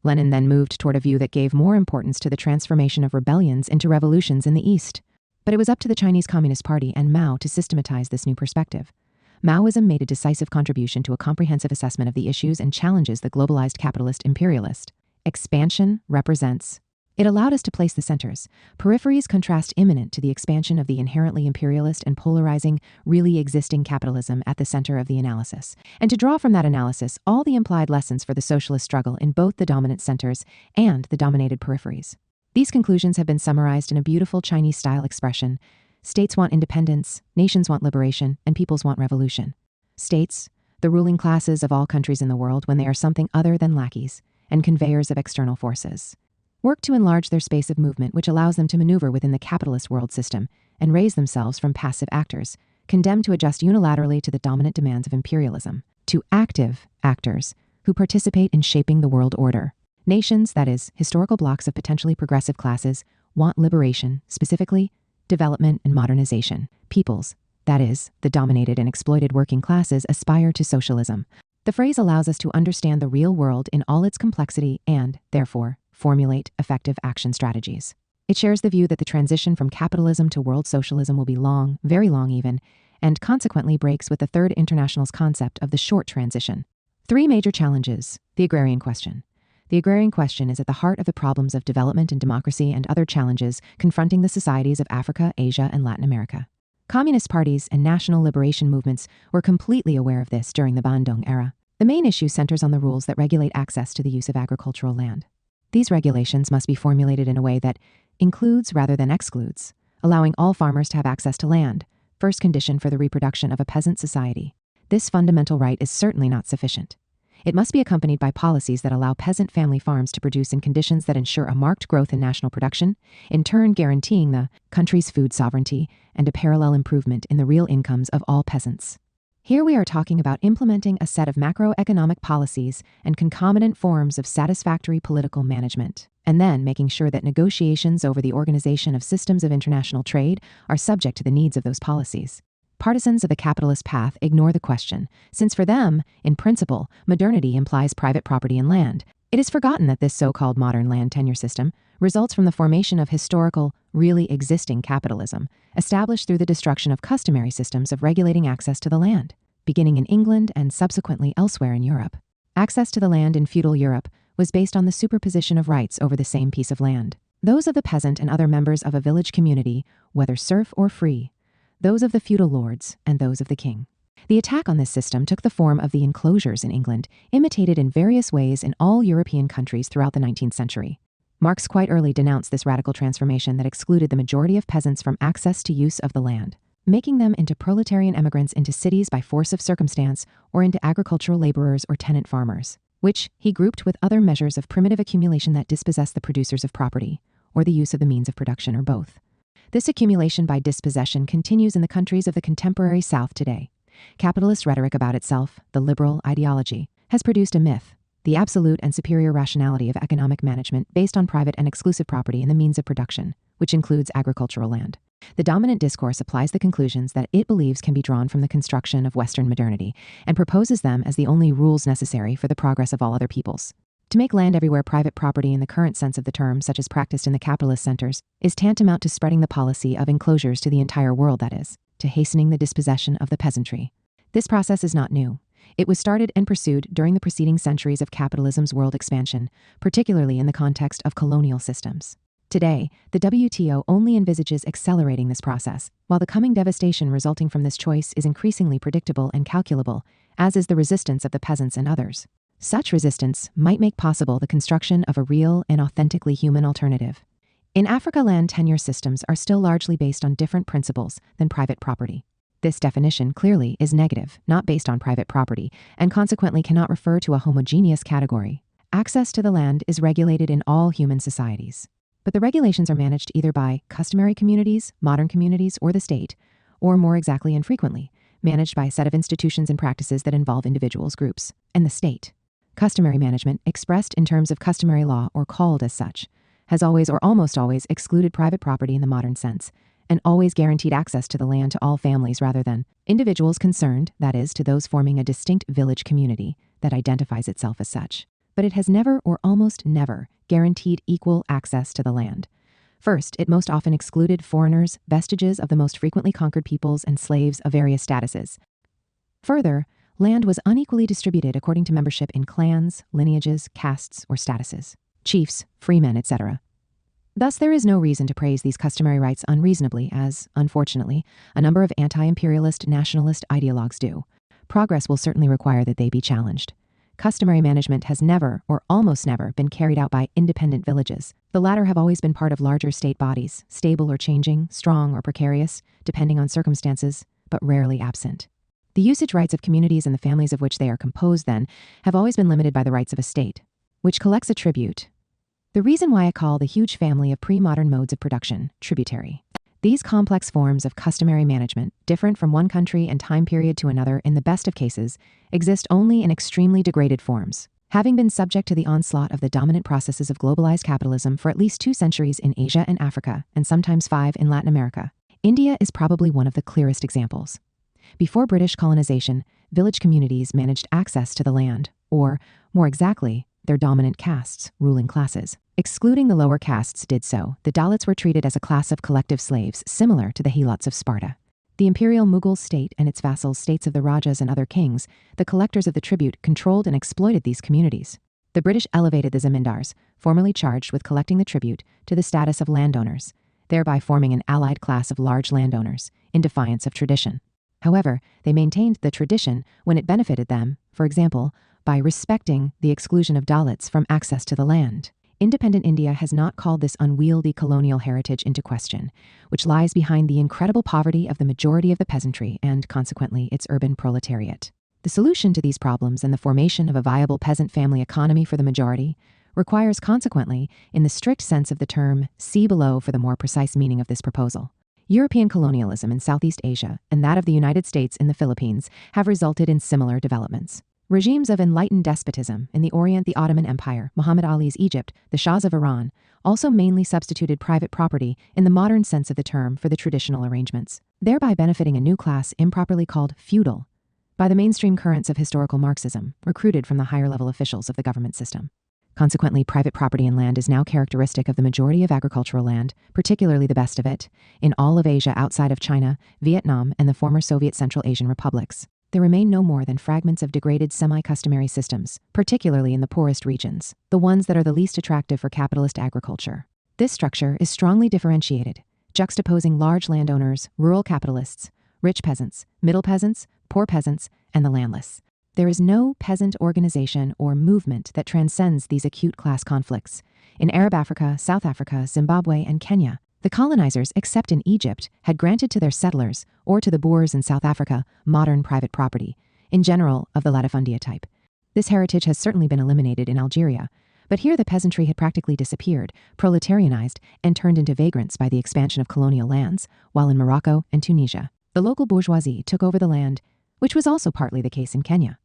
Lenin then moved toward a view that gave more importance to the transformation of rebellions into revolutions in the East. But it was up to the Chinese Communist Party and Mao to systematize this new perspective. Maoism made a decisive contribution to a comprehensive assessment of the issues and challenges the globalized capitalist imperialist expansion represents. It allowed us to place the centers. Peripheries contrast imminent to the expansion of the inherently imperialist and polarizing, really existing capitalism at the center of the analysis, and to draw from that analysis all the implied lessons for the socialist struggle in both the dominant centers and the dominated peripheries. These conclusions have been summarized in a beautiful Chinese-style expression: states want independence, nations want liberation, and peoples want revolution. States, the ruling classes of all countries in the world when they are something other than lackeys and conveyors of external forces, work to enlarge their space of movement, which allows them to maneuver within the capitalist world system and raise themselves from passive actors, condemned to adjust unilaterally to the dominant demands of imperialism, to active actors who participate in shaping the world order. Nations, that is, historical blocks of potentially progressive classes, want liberation, specifically development and modernization. Peoples, that is, the dominated and exploited working classes, aspire to socialism. The phrase allows us to understand the real world in all its complexity and, therefore, formulate effective action strategies. It shares the view that the transition from capitalism to world socialism will be long, very long even, and consequently breaks with the Third International's concept of the short transition. Three major challenges. The agrarian question. The agrarian question is at the heart of the problems of development and democracy and other challenges confronting the societies of Africa, Asia, and Latin America. Communist parties and national liberation movements were completely aware of this during the Bandung era. The main issue centers on the rules that regulate access to the use of agricultural land. These regulations must be formulated in a way that includes rather than excludes, allowing all farmers to have access to land, first condition for the reproduction of a peasant society. This fundamental right is certainly not sufficient. It must be accompanied by policies that allow peasant family farms to produce in conditions that ensure a marked growth in national production, in turn guaranteeing the country's food sovereignty and a parallel improvement in the real incomes of all peasants. Here we are talking about implementing a set of macroeconomic policies and concomitant forms of satisfactory political management, and then making sure that negotiations over the organization of systems of international trade are subject to the needs of those policies. Partisans of the capitalist path ignore the question, since for them, in principle, modernity implies private property in land. It is forgotten that this so-called modern land tenure system results from the formation of historical, really existing capitalism, established through the destruction of customary systems of regulating access to the land, beginning in England and subsequently elsewhere in Europe. Access to the land in feudal Europe was based on the superposition of rights over the same piece of land. Those of the peasant and other members of a village community, whether serf or free, those of the feudal lords, and those of the king. The attack on this system took the form of the enclosures in England, imitated in various ways in all European countries throughout the 19th century. Marx quite early denounced this radical transformation that excluded the majority of peasants from access to use of the land, making them into proletarian emigrants into cities by force of circumstance or into agricultural laborers or tenant farmers, which he grouped with other measures of primitive accumulation that dispossess the producers of property, or the use of the means of production, or both. This accumulation by dispossession continues in the countries of the contemporary South today. Capitalist rhetoric about itself, the liberal ideology, has produced a myth, the absolute and superior rationality of economic management based on private and exclusive property and the means of production, which includes agricultural land. The dominant discourse applies the conclusions that it believes can be drawn from the construction of Western modernity and proposes them as the only rules necessary for the progress of all other peoples. To make land everywhere private property in the current sense of the term, such as practiced in the capitalist centers, is tantamount to spreading the policy of enclosures to the entire world, that is, to hastening the dispossession of the peasantry. This process is not new. It was started and pursued during the preceding centuries of capitalism's world expansion, particularly in the context of colonial systems. Today, the WTO only envisages accelerating this process, while the coming devastation resulting from this choice is increasingly predictable and calculable, as is the resistance of the peasants and others. Such resistance might make possible the construction of a real and authentically human alternative. In Africa, land tenure systems are still largely based on different principles than private property. This definition clearly is negative, not based on private property, and consequently cannot refer to a homogeneous category. Access to the land is regulated in all human societies, but the regulations are managed either by customary communities, modern communities, or the state, or more exactly and frequently, managed by a set of institutions and practices that involve individuals, groups, and the state. Customary management, expressed in terms of customary law or called as such, has always or almost always excluded private property in the modern sense, and always guaranteed access to the land to all families rather than individuals concerned, that is, to those forming a distinct village community that identifies itself as such. But it has never or almost never guaranteed equal access to the land. First, it most often excluded foreigners, vestiges of the most frequently conquered peoples, and slaves of various statuses. Further, land was unequally distributed according to membership in clans, lineages, castes, or statuses, chiefs, freemen, etc. Thus, there is no reason to praise these customary rights unreasonably, as, unfortunately, a number of anti-imperialist nationalist ideologues do. Progress will certainly require that they be challenged. Customary management has never, or almost never, been carried out by independent villages. The latter have always been part of larger state bodies, stable or changing, strong or precarious, depending on circumstances, but rarely absent. The usage rights of communities and the families of which they are composed, then, have always been limited by the rights of a state, which collects a tribute. The reason why I call the huge family of pre-modern modes of production tributary. These complex forms of customary management, different from one country and time period to another in the best of cases, exist only in extremely degraded forms. Having been subject to the onslaught of the dominant processes of globalized capitalism for at least 2 centuries in Asia and Africa, and sometimes 5 in Latin America, India is probably one of the clearest examples. Before British colonization, village communities managed access to the land, or, more exactly, their dominant castes, ruling classes. Excluding the lower castes did so, the Dalits were treated as a class of collective slaves similar to the Helots of Sparta. The imperial Mughal state and its vassals, states of the Rajas and other kings, the collectors of the tribute, controlled and exploited these communities. The British elevated the zamindars, formerly charged with collecting the tribute, to the status of landowners, thereby forming an allied class of large landowners, in defiance of tradition. However, they maintained the tradition when it benefited them, for example, by respecting the exclusion of Dalits from access to the land. Independent India has not called this unwieldy colonial heritage into question, which lies behind the incredible poverty of the majority of the peasantry and, consequently, its urban proletariat. The solution to these problems and the formation of a viable peasant family economy for the majority requires, consequently, in the strict sense of the term, see below for the more precise meaning of this proposal. European colonialism in Southeast Asia and that of the United States in the Philippines have resulted in similar developments. Regimes of enlightened despotism in the Orient, the Ottoman Empire, Muhammad Ali's Egypt, the Shahs of Iran, also mainly substituted private property in the modern sense of the term for the traditional arrangements, thereby benefiting a new class improperly called feudal by the mainstream currents of historical Marxism, recruited from the higher-level officials of the government system. Consequently, private property in land is now characteristic of the majority of agricultural land, particularly the best of it, in all of Asia outside of China, Vietnam, and the former Soviet Central Asian republics. There remain no more than fragments of degraded semi-customary systems, particularly in the poorest regions, the ones that are the least attractive for capitalist agriculture. This structure is strongly differentiated, juxtaposing large landowners, rural capitalists, rich peasants, middle peasants, poor peasants, and the landless. There is no peasant organization or movement that transcends these acute class conflicts. In Arab Africa, South Africa, Zimbabwe, and Kenya, the colonizers, except in Egypt, had granted to their settlers, or to the Boers in South Africa, modern private property, in general of the latifundia type. This heritage has certainly been eliminated in Algeria, but here the peasantry had practically disappeared, proletarianized, and turned into vagrants by the expansion of colonial lands, while in Morocco and Tunisia, the local bourgeoisie took over the land, which was also partly the case in Kenya.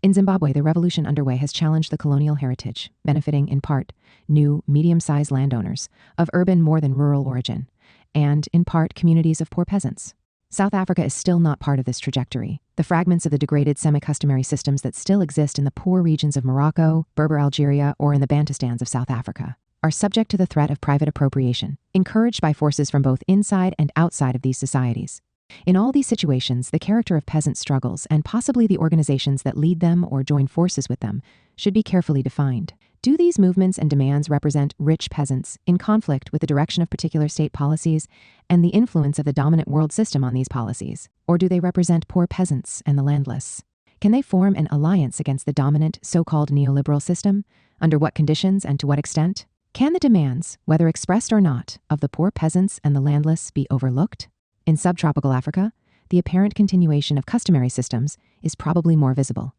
In Zimbabwe, the revolution underway has challenged the colonial heritage, benefiting, in part, new, medium-sized landowners of urban more than rural origin, and, in part, communities of poor peasants. South Africa is still not part of this trajectory. The fragments of the degraded semi-customary systems that still exist in the poor regions of Morocco, Berber Algeria, or in the Bantustans of South Africa are subject to the threat of private appropriation, encouraged by forces from both inside and outside of these societies. In all these situations, the character of peasant struggles, and possibly the organizations that lead them or join forces with them, should be carefully defined. Do these movements and demands represent rich peasants in conflict with the direction of particular state policies and the influence of the dominant world system on these policies? Or do they represent poor peasants and the landless? Can they form an alliance against the dominant so-called neoliberal system? Under what conditions and to what extent? Can the demands, whether expressed or not, of the poor peasants and the landless be overlooked? In subtropical Africa, the apparent continuation of customary systems is probably more visible.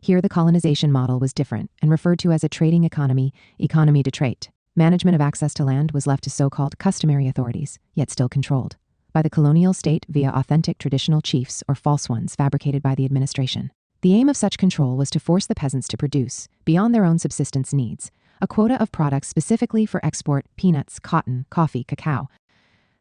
Here, the colonization model was different and referred to as a trading economy, economie de traite. Management of access to land was left to so-called customary authorities, yet still controlled by the colonial state via authentic traditional chiefs or false ones fabricated by the administration. The aim of such control was to force the peasants to produce, beyond their own subsistence needs, a quota of products specifically for export: peanuts, cotton, coffee, cacao.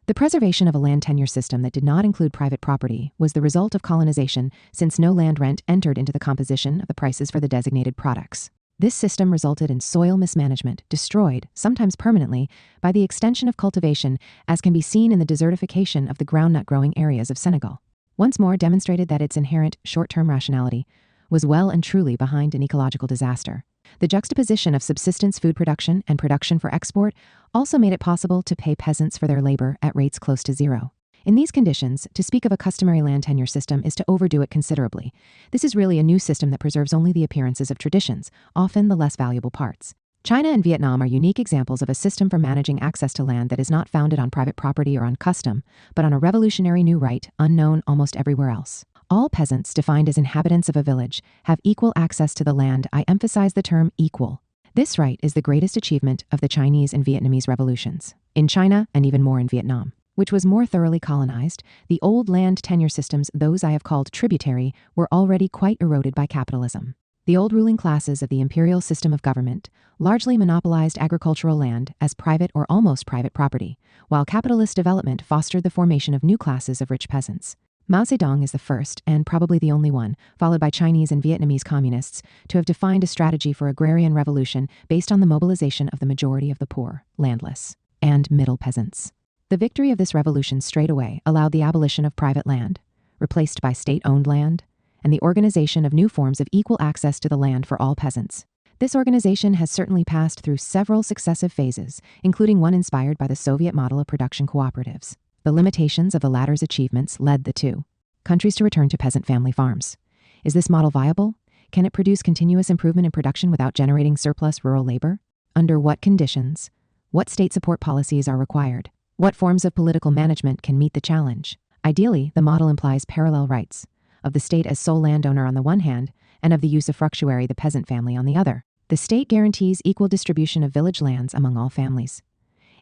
The preservation of a land tenure system that did not include private property was the result of colonization, since no land rent entered into the composition of the prices for the designated products. This system resulted in soil mismanagement, destroyed, sometimes permanently, by the extension of cultivation, as can be seen in the desertification of the groundnut growing areas of Senegal. Once more demonstrated that its inherent short-term rationality was well and truly behind an ecological disaster. The juxtaposition of subsistence food production and production for export also made it possible to pay peasants for their labor at rates close to zero. In these conditions, to speak of a customary land tenure system is to overdo it considerably. This is really a new system that preserves only the appearances of traditions, often the less valuable parts. China and Vietnam are unique examples of a system for managing access to land that is not founded on private property or on custom, but on a revolutionary new right unknown almost everywhere else. All peasants, defined as inhabitants of a village, have equal access to the land. I emphasize the term equal. This right is the greatest achievement of the Chinese and Vietnamese revolutions. In China, and even more in Vietnam, which was more thoroughly colonized, the old land tenure systems, those I have called tributary, were already quite eroded by capitalism. The old ruling classes of the imperial system of government largely monopolized agricultural land as private or almost private property, while capitalist development fostered the formation of new classes of rich peasants. Mao Zedong is the first, and probably the only one, followed by Chinese and Vietnamese communists, to have defined a strategy for agrarian revolution based on the mobilization of the majority of the poor, landless, and middle peasants. The victory of this revolution straightaway allowed the abolition of private land, replaced by state-owned land, and the organization of new forms of equal access to the land for all peasants. This organization has certainly passed through several successive phases, including one inspired by the Soviet model of production cooperatives. The limitations of the latter's achievements led the two countries to return to peasant family farms. Is this model viable? Can it produce continuous improvement in production without generating surplus rural labor? under what conditions, what state support policies are required, what forms of political management can meet the challenge. Ideally, the model implies parallel rights of the state as sole landowner on the one hand and of the usufructuary, the peasant family, on the other. The state guarantees equal distribution of village lands among all families.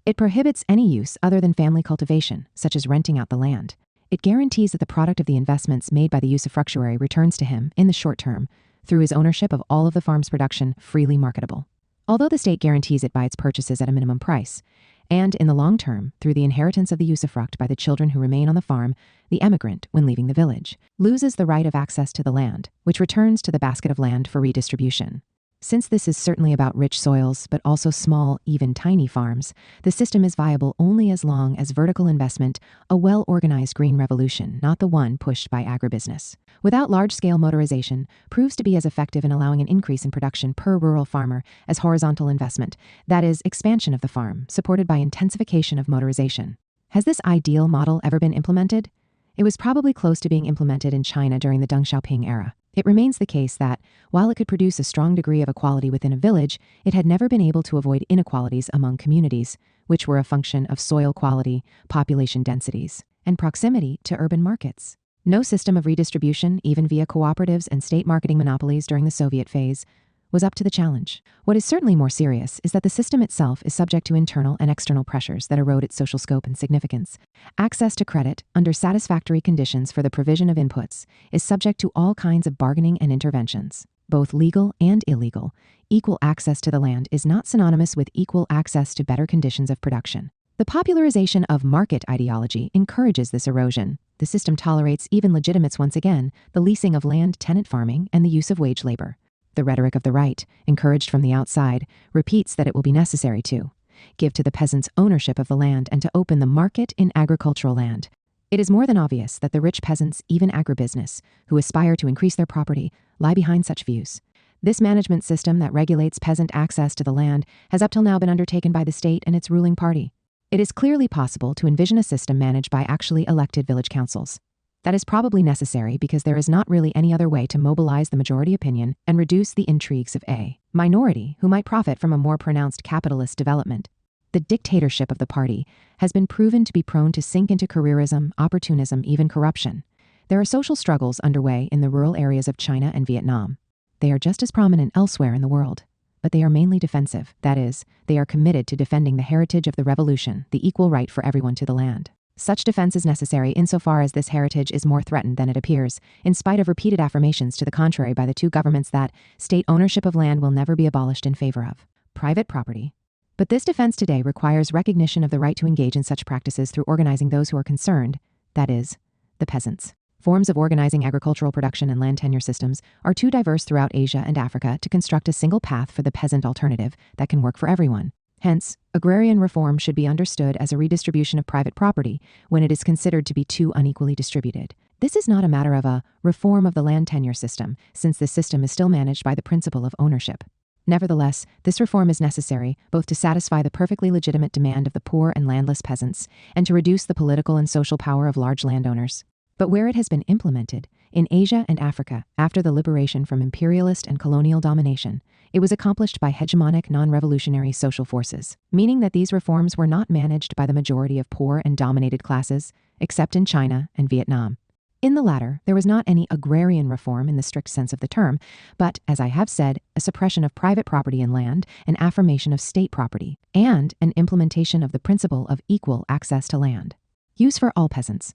It prohibits any use other than family cultivation, such as renting out the land. It guarantees that the product of the investments made by the usufructuary returns to him, in the short term, through his ownership of all of the farm's production, freely marketable. Although the state guarantees it by its purchases at a minimum price, and in the long term, through the inheritance of the usufruct by the children who remain on the farm, the emigrant, when leaving the village, loses the right of access to the land, which returns to the basket of land for redistribution. Since this is certainly about rich soils, but also small, even tiny farms, the system is viable only as long as vertical investment, a well-organized green revolution, not the one pushed by agribusiness, without large-scale motorization, proves to be as effective in allowing an increase in production per rural farmer as horizontal investment, that is, expansion of the farm, supported by intensification of motorization. Has this ideal model ever been implemented? It was probably close to being implemented in China during the Deng Xiaoping era. It remains the case that, while it could produce a strong degree of equality within a village, it had never been able to avoid inequalities among communities, which were a function of soil quality, population densities, and proximity to urban markets. No system of redistribution, even via cooperatives and state marketing monopolies during the Soviet phase, was up to the challenge. What is certainly more serious is that the system itself is subject to internal and external pressures that erode its social scope and significance. Access to credit, under satisfactory conditions for the provision of inputs, is subject to all kinds of bargaining and interventions, both legal and illegal. Equal access to the land is not synonymous with equal access to better conditions of production. The popularization of market ideology encourages this erosion. The system tolerates, even legitimates once again, the leasing of land, tenant farming, and the use of wage labor. The rhetoric of the right, encouraged from the outside, repeats that it will be necessary to give to the peasants ownership of the land and to open the market in agricultural land. It is more than obvious that the rich peasants, even agribusiness, who aspire to increase their property, lie behind such views. This management system that regulates peasant access to the land has up till now been undertaken by the state and its ruling party. It is clearly possible to envision a system managed by actually elected village councils. That is probably necessary because there is not really any other way to mobilize the majority opinion and reduce the intrigues of a minority who might profit from a more pronounced capitalist development. The dictatorship of the party has been proven to be prone to sink into careerism, opportunism, even corruption. There are social struggles underway in the rural areas of China and Vietnam. They are just as prominent elsewhere in the world, but they are mainly defensive. That is, they are committed to defending the heritage of the revolution, the equal right for everyone to the land. Such defense is necessary insofar as this heritage is more threatened than it appears, in spite of repeated affirmations to the contrary by the two governments that state ownership of land will never be abolished in favor of private property. But this defense today requires recognition of the right to engage in such practices through organizing those who are concerned, that is, the peasants. Forms of organizing agricultural production and land tenure systems are too diverse throughout Asia and Africa to construct a single path for the peasant alternative that can work for everyone. Hence, agrarian reform should be understood as a redistribution of private property when it is considered to be too unequally distributed. This is not a matter of a reform of the land tenure system, since this system is still managed by the principle of ownership. Nevertheless, this reform is necessary both to satisfy the perfectly legitimate demand of the poor and landless peasants and to reduce the political and social power of large landowners. But where it has been implemented, in Asia and Africa, after the liberation from imperialist and colonial domination, it was accomplished by hegemonic non-revolutionary social forces, meaning that these reforms were not managed by the majority of poor and dominated classes, except in China and Vietnam. In the latter, there was not any agrarian reform in the strict sense of the term, but, as I have said, a suppression of private property in land, an affirmation of state property, and an implementation of the principle of equal access to land. Use for all peasants.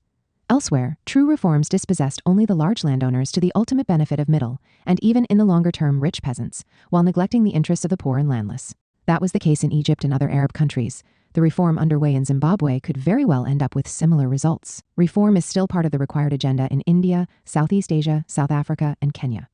Elsewhere, true reforms dispossessed only the large landowners to the ultimate benefit of middle, and even in the longer term rich peasants, while neglecting the interests of the poor and landless. That was the case in Egypt and other Arab countries. The reform underway in Zimbabwe could very well end up with similar results. Reform is still part of the required agenda in India, Southeast Asia, South Africa, and Kenya.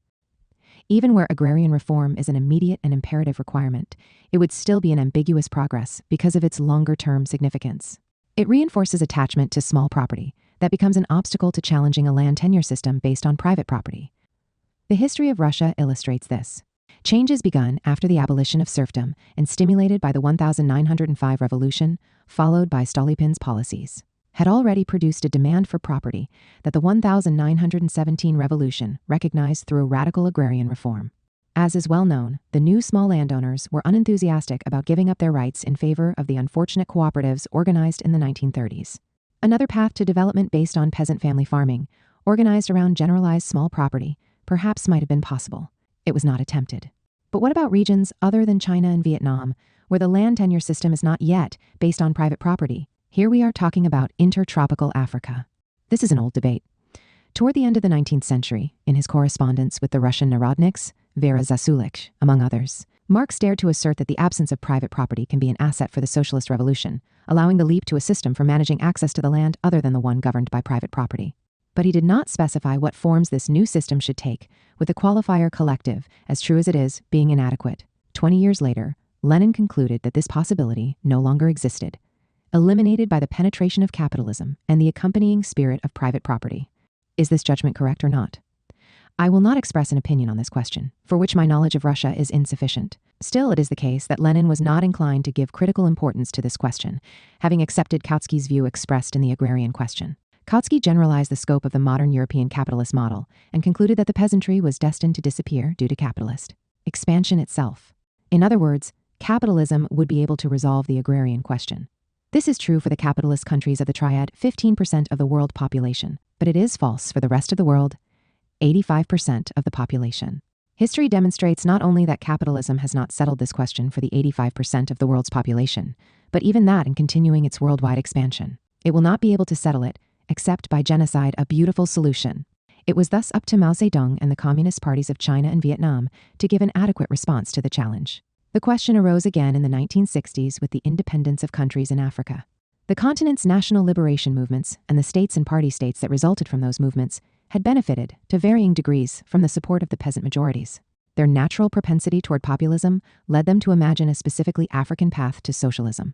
Even where agrarian reform is an immediate and imperative requirement, it would still be an ambiguous progress because of its longer-term significance. It reinforces attachment to small property that becomes an obstacle to challenging a land tenure system based on private property. The history of Russia illustrates this. Changes begun after the abolition of serfdom and stimulated by the 1905 revolution, followed by Stolypin's policies, had already produced a demand for property that the 1917 revolution recognized through a radical agrarian reform. As is well known, the new small landowners were unenthusiastic about giving up their rights in favor of the unfortunate cooperatives organized in the 1930s. Another path to development based on peasant family farming, organized around generalized small property, perhaps might have been possible. It was not attempted. But what about regions other than China and Vietnam, where the land tenure system is not yet based on private property? Here we are talking about intertropical Africa. This is an old debate. Toward the end of the 19th century, in his correspondence with the Russian Narodniks, Vera Zasulich, among others, Marx dared to assert that the absence of private property can be an asset for the socialist revolution, allowing the leap to a system for managing access to the land other than the one governed by private property. But he did not specify what forms this new system should take, with the qualifier collective, as true as it is, being inadequate. 20 years later, Lenin concluded that this possibility no longer existed, eliminated by the penetration of capitalism and the accompanying spirit of private property. Is this judgment correct or not? I will not express an opinion on this question, for which my knowledge of Russia is insufficient. Still, it is the case that Lenin was not inclined to give critical importance to this question, having accepted Kautsky's view expressed in the agrarian question. Kautsky generalized the scope of the modern European capitalist model and concluded that the peasantry was destined to disappear due to capitalist expansion itself. In other words, capitalism would be able to resolve the agrarian question. This is true for the capitalist countries of the triad, 15% of the world population, but it is false for the rest of the world, 85% of the population. History demonstrates not only that capitalism has not settled this question for the 85% of the world's population, but even that in continuing its worldwide expansion. It will not be able to settle it, except by genocide, a beautiful solution. It was thus up to Mao Zedong and the communist parties of China and Vietnam to give an adequate response to the challenge. The question arose again in the 1960s with the independence of countries in Africa. The continent's national liberation movements and the states and party states that resulted from those movements had benefited, to varying degrees, from the support of the peasant majorities. Their natural propensity toward populism led them to imagine a specifically African path to socialism.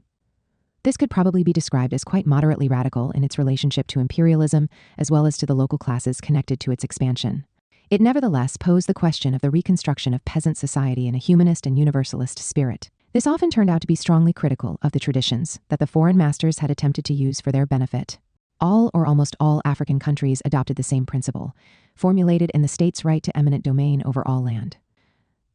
This could probably be described as quite moderately radical in its relationship to imperialism, as well as to the local classes connected to its expansion. It nevertheless posed the question of the reconstruction of peasant society in a humanist and universalist spirit. This often turned out to be strongly critical of the traditions that the foreign masters had attempted to use for their benefit. All or almost all African countries adopted the same principle, formulated in the state's right to eminent domain over all land.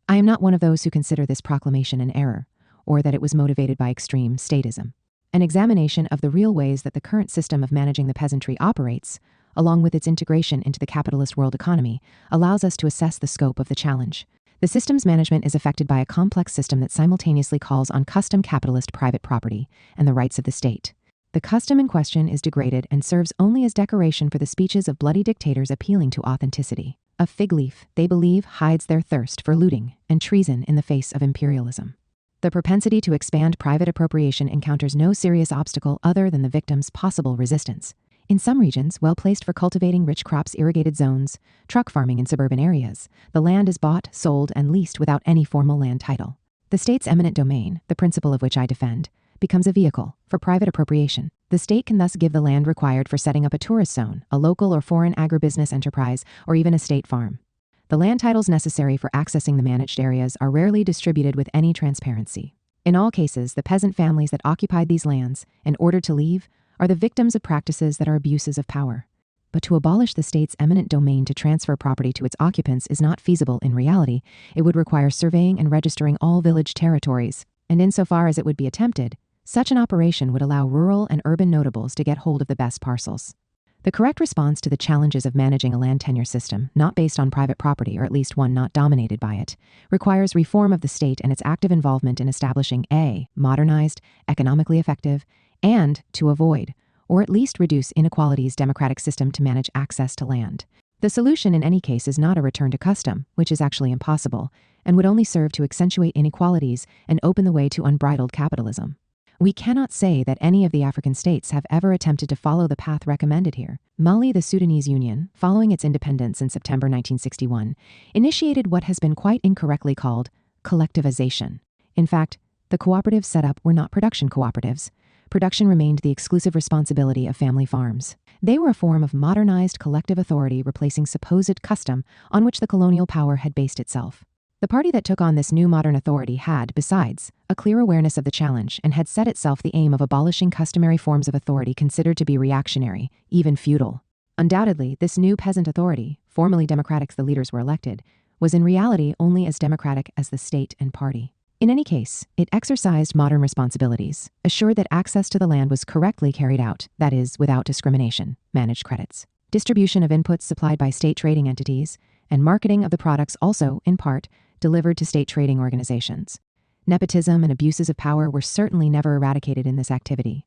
I am not one of those who consider this proclamation an error, or that it was motivated by extreme statism. An examination of the real ways that the current system of managing the peasantry operates, along with its integration into the capitalist world economy, allows us to assess the scope of the challenge. The system's management is affected by a complex system that simultaneously calls on custom capitalist private property and the rights of the state. The custom in question is degraded and serves only as decoration for the speeches of bloody dictators appealing to authenticity. A fig leaf, they believe, hides their thirst for looting and treason in the face of imperialism. The propensity to expand private appropriation encounters no serious obstacle other than the victim's possible resistance. In some regions, well placed for cultivating rich crops, irrigated zones, truck farming in suburban areas, the land is bought, sold, and leased without any formal land title. The state's eminent domain, the principle of which I defend, becomes a vehicle for private appropriation. The state can thus give the land required for setting up a tourist zone, a local or foreign agribusiness enterprise, or even a state farm. The land titles necessary for accessing the managed areas are rarely distributed with any transparency. In all cases, the peasant families that occupied these lands, in order to leave, are the victims of practices that are abuses of power. But to abolish the state's eminent domain to transfer property to its occupants is not feasible in reality. It would require surveying and registering all village territories, and insofar as it would be attempted, such an operation would allow rural and urban notables to get hold of the best parcels. The correct response to the challenges of managing a land tenure system, not based on private property or at least one not dominated by it, requires reform of the state and its active involvement in establishing a modernized, economically effective, and, to avoid, or at least reduce inequalities, democratic system to manage access to land. The solution in any case is not a return to custom, which is actually impossible, and would only serve to accentuate inequalities and open the way to unbridled capitalism. We cannot say that any of the African states have ever attempted to follow the path recommended here. Mali, the Sudanese Union, following its independence in September 1961, initiated what has been quite incorrectly called collectivization. In fact, the cooperatives set up were not production cooperatives. Production remained the exclusive responsibility of family farms. They were a form of modernized collective authority replacing supposed custom on which the colonial power had based itself. The party that took on this new modern authority had, besides, a clear awareness of the challenge and had set itself the aim of abolishing customary forms of authority considered to be reactionary, even feudal. Undoubtedly, this new peasant authority, formally democratic, the leaders were elected, was in reality only as democratic as the state and party. In any case, it exercised modern responsibilities, assured that access to the land was correctly carried out, that is, without discrimination, managed credits, distribution of inputs supplied by state trading entities, and marketing of the products also, in part, delivered to state trading organizations. Nepotism and abuses of power were certainly never eradicated in this activity.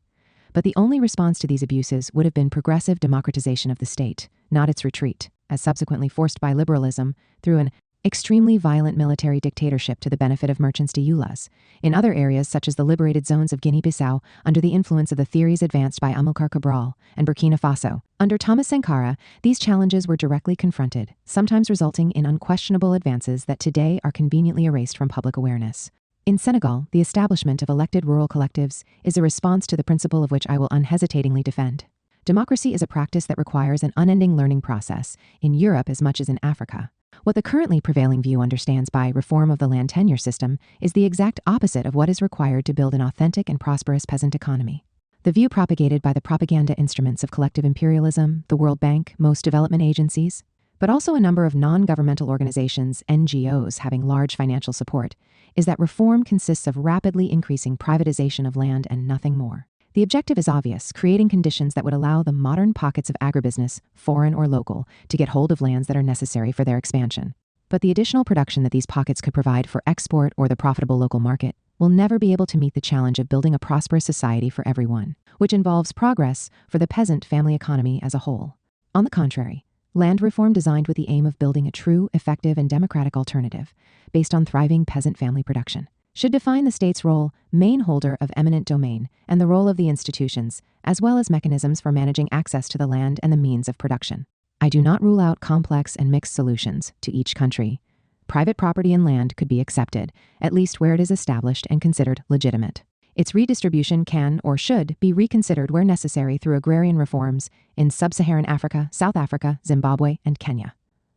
But the only response to these abuses would have been progressive democratization of the state, not its retreat, as subsequently forced by liberalism through an extremely violent military dictatorship to the benefit of merchants de Ulas, in other areas such as the liberated zones of Guinea-Bissau under the influence of the theories advanced by Amilcar Cabral, and Burkina Faso. Under Thomas Sankara, these challenges were directly confronted, sometimes resulting in unquestionable advances that today are conveniently erased from public awareness. In Senegal, the establishment of elected rural collectives is a response to the principle of which I will unhesitatingly defend. Democracy is a practice that requires an unending learning process, in Europe as much as in Africa. What the currently prevailing view understands by reform of the land tenure system is the exact opposite of what is required to build an authentic and prosperous peasant economy. The view propagated by the propaganda instruments of collective imperialism, the World Bank, most development agencies, but also a number of non-governmental organizations, NGOs, having large financial support, is that reform consists of rapidly increasing privatization of land and nothing more. The objective is obvious, creating conditions that would allow the modern pockets of agribusiness, foreign or local, to get hold of lands that are necessary for their expansion. But the additional production that these pockets could provide for export or the profitable local market will never be able to meet the challenge of building a prosperous society for everyone, which involves progress for the peasant family economy as a whole. On the contrary, land reform designed with the aim of building a true, effective, and democratic alternative based on thriving peasant family production should define the state's role, main holder of eminent domain, and the role of the institutions, as well as mechanisms for managing access to the land and the means of production. I do not rule out complex and mixed solutions to each country. Private property and land could be accepted, at least where it is established and considered legitimate. Its redistribution can or should be reconsidered where necessary through agrarian reforms in sub-Saharan Africa, South Africa, Zimbabwe, and Kenya.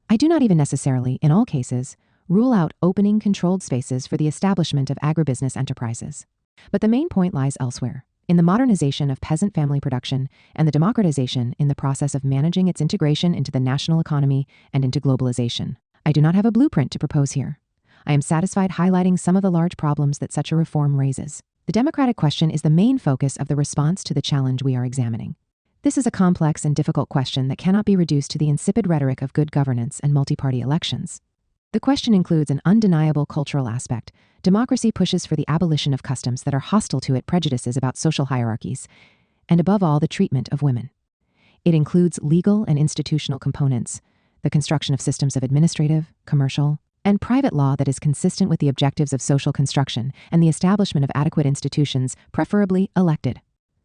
I do not even necessarily, in all cases, rule out opening controlled spaces for the establishment of agribusiness enterprises. But the main point lies elsewhere, in the modernization of peasant family production and the democratization in the process of managing its integration into the national economy and into globalization. I do not have a blueprint to propose here. I am satisfied highlighting some of the large problems that such a reform raises. The democratic question is the main focus of the response to the challenge we are examining. This is a complex and difficult question that cannot be reduced to the insipid rhetoric of good governance and multi-party elections. The question includes an undeniable cultural aspect. Democracy pushes for the abolition of customs that are hostile to it, prejudices about social hierarchies, and above all, the treatment of women. It includes legal and institutional components, the construction of systems of administrative, commercial, and private law that is consistent with the objectives of social construction and the establishment of adequate institutions, preferably elected.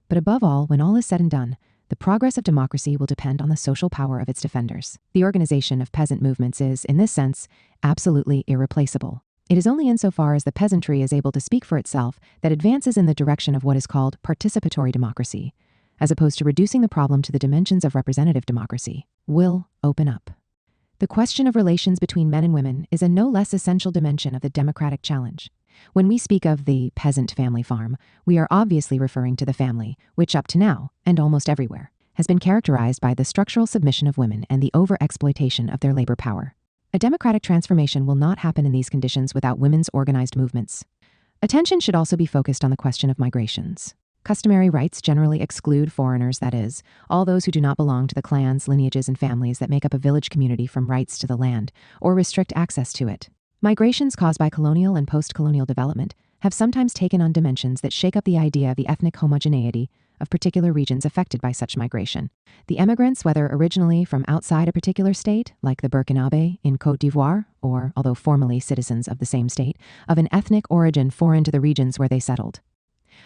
But above all, when all is said and done, the progress of democracy will depend on the social power of its defenders. The organization of peasant movements is, in this sense, absolutely irreplaceable. It is only insofar as the peasantry is able to speak for itself that advances in the direction of what is called participatory democracy, as opposed to reducing the problem to the dimensions of representative democracy, will open up. The question of relations between men and women is a no less essential dimension of the democratic challenge. When we speak of the peasant family farm, we are obviously referring to the family, which up to now, and almost everywhere, has been characterized by the structural submission of women and the over-exploitation of their labor power. A democratic transformation will not happen in these conditions without women's organized movements. Attention should also be focused on the question of migrations. Customary rights generally exclude foreigners, that is, all those who do not belong to the clans, lineages, and families that make up a village community from rights to the land, or restrict access to it. Migrations caused by colonial and post-colonial development have sometimes taken on dimensions that shake up the idea of the ethnic homogeneity of particular regions affected by such migration. The emigrants, whether originally from outside a particular state, like the Burkinabe in Côte d'Ivoire, or, although formally citizens of the same state, of an ethnic origin foreign to the regions where they settled.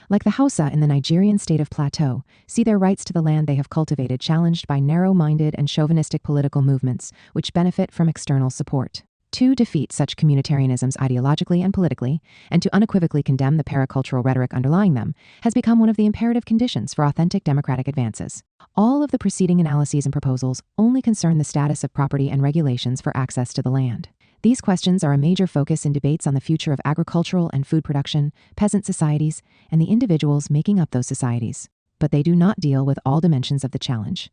Like the Hausa in the Nigerian state of Plateau, see their rights to the land they have cultivated challenged by narrow-minded and chauvinistic political movements which benefit from external support. To defeat such communitarianisms ideologically and politically, and to unequivocally condemn the paracultural rhetoric underlying them, has become one of the imperative conditions for authentic democratic advances. All of the preceding analyses and proposals only concern the status of property and regulations for access to the land. These questions are a major focus in debates on the future of agricultural and food production, peasant societies, and the individuals making up those societies. But they do not deal with all dimensions of the challenge.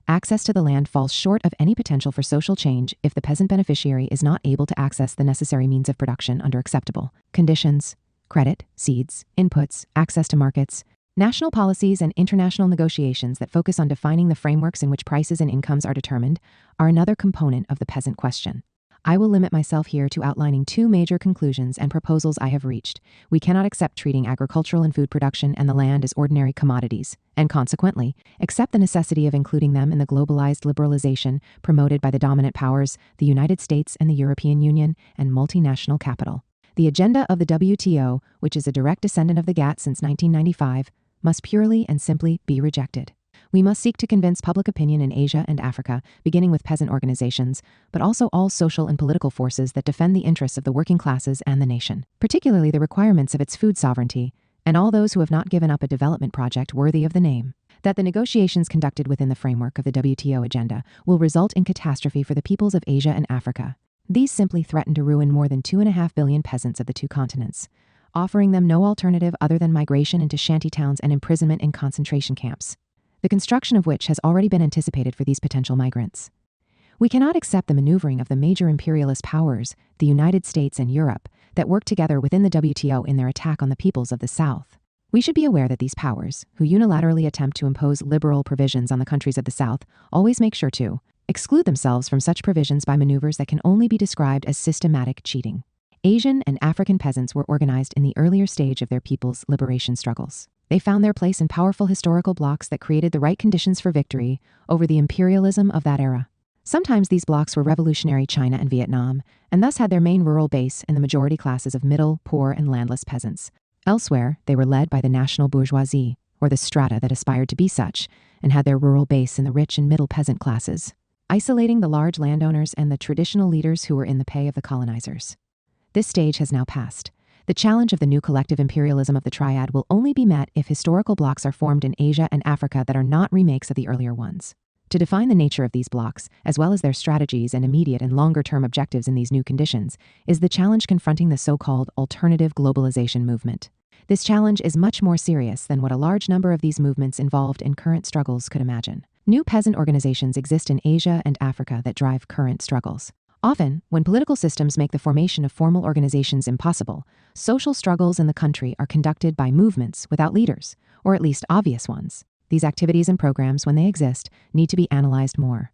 Access to the land falls short of any potential for social change if the peasant beneficiary is not able to access the necessary means of production under acceptable conditions: credit, seeds, inputs, access to markets. National policies and international negotiations that focus on defining the frameworks in which prices and incomes are determined are another component of the peasant question. I will limit myself here to outlining two major conclusions and proposals I have reached. We cannot accept treating agricultural and food production and the land as ordinary commodities, and consequently, accept the necessity of including them in the globalized liberalization promoted by the dominant powers, the United States and the European Union, and multinational capital. The agenda of the WTO, which is a direct descendant of the GATT since 1995, must purely and simply be rejected. We must seek to convince public opinion in Asia and Africa, beginning with peasant organizations, but also all social and political forces that defend the interests of the working classes and the nation, particularly the requirements of its food sovereignty, and all those who have not given up a development project worthy of the name. That the negotiations conducted within the framework of the WTO agenda will result in catastrophe for the peoples of Asia and Africa. These simply threaten to ruin more than 2.5 billion peasants of the two continents, offering them no alternative other than migration into shantytowns and imprisonment in concentration camps, the construction of which has already been anticipated for these potential migrants. We cannot accept the maneuvering of the major imperialist powers, the United States and Europe, that work together within the WTO in their attack on the peoples of the South. We should be aware that these powers, who unilaterally attempt to impose liberal provisions on the countries of the South, always make sure to exclude themselves from such provisions by maneuvers that can only be described as systematic cheating. Asian and African peasants were organized in the earlier stage of their people's liberation struggles. They found their place in powerful historical blocs that created the right conditions for victory over the imperialism of that era. Sometimes these blocs were revolutionary China and Vietnam, and thus had their main rural base in the majority classes of middle, poor, and landless peasants. Elsewhere, they were led by the national bourgeoisie, or the strata that aspired to be such, and had their rural base in the rich and middle peasant classes, isolating the large landowners and the traditional leaders who were in the pay of the colonizers. This stage has now passed. The challenge of the new collective imperialism of the triad will only be met if historical blocs are formed in Asia and Africa that are not remakes of the earlier ones. To define the nature of these blocs, as well as their strategies and immediate and longer-term objectives in these new conditions, is the challenge confronting the so-called alternative globalization movement. This challenge is much more serious than what a large number of these movements involved in current struggles could imagine. New peasant organizations exist in Asia and Africa that drive current struggles. Often, when political systems make the formation of formal organizations impossible, social struggles in the country are conducted by movements without leaders, or at least obvious ones. These activities and programs, when they exist, need to be analyzed more.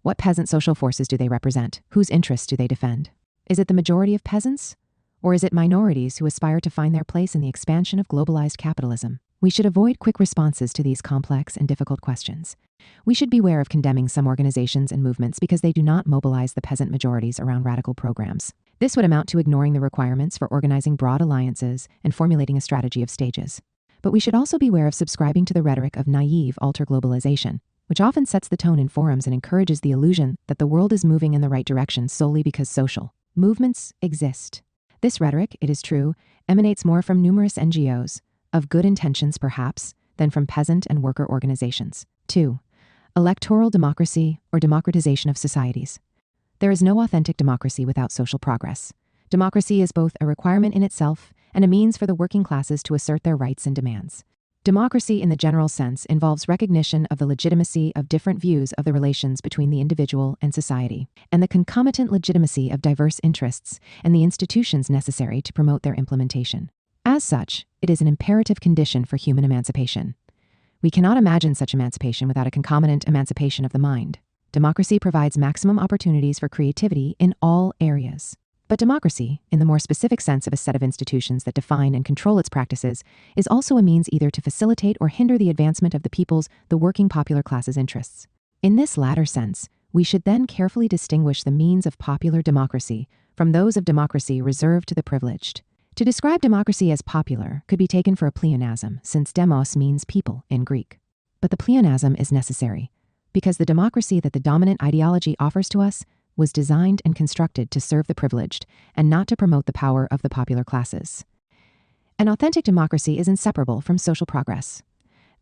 What peasant social forces do they represent? Whose interests do they defend? Is it the majority of peasants? Or is it minorities who aspire to find their place in the expansion of globalized capitalism? We should avoid quick responses to these complex and difficult questions. We should beware of condemning some organizations and movements because they do not mobilize the peasant majorities around radical programs. This would amount to ignoring the requirements for organizing broad alliances and formulating a strategy of stages. But we should also beware of subscribing to the rhetoric of naive alter-globalization, which often sets the tone in forums and encourages the illusion that the world is moving in the right direction solely because social movements exist. This rhetoric, it is true, emanates more from numerous NGOs, of good intentions perhaps, than from peasant and worker organizations. 2. Electoral democracy or democratization of societies. There is no authentic democracy without social progress. Democracy is both a requirement in itself and a means for the working classes to assert their rights and demands. Democracy in the general sense involves recognition of the legitimacy of different views of the relations between the individual and society, and the concomitant legitimacy of diverse interests and the institutions necessary to promote their implementation. As such, it is an imperative condition for human emancipation. We cannot imagine such emancipation without a concomitant emancipation of the mind. Democracy provides maximum opportunities for creativity in all areas. But democracy, in the more specific sense of a set of institutions that define and control its practices, is also a means either to facilitate or hinder the advancement of the people's, the working popular class's interests. In this latter sense, we should then carefully distinguish the means of popular democracy from those of democracy reserved to the privileged. To describe democracy as popular could be taken for a pleonasm, since demos means people in Greek. But the pleonasm is necessary, because the democracy that the dominant ideology offers to us was designed and constructed to serve the privileged and not to promote the power of the popular classes. An authentic democracy is inseparable from social progress.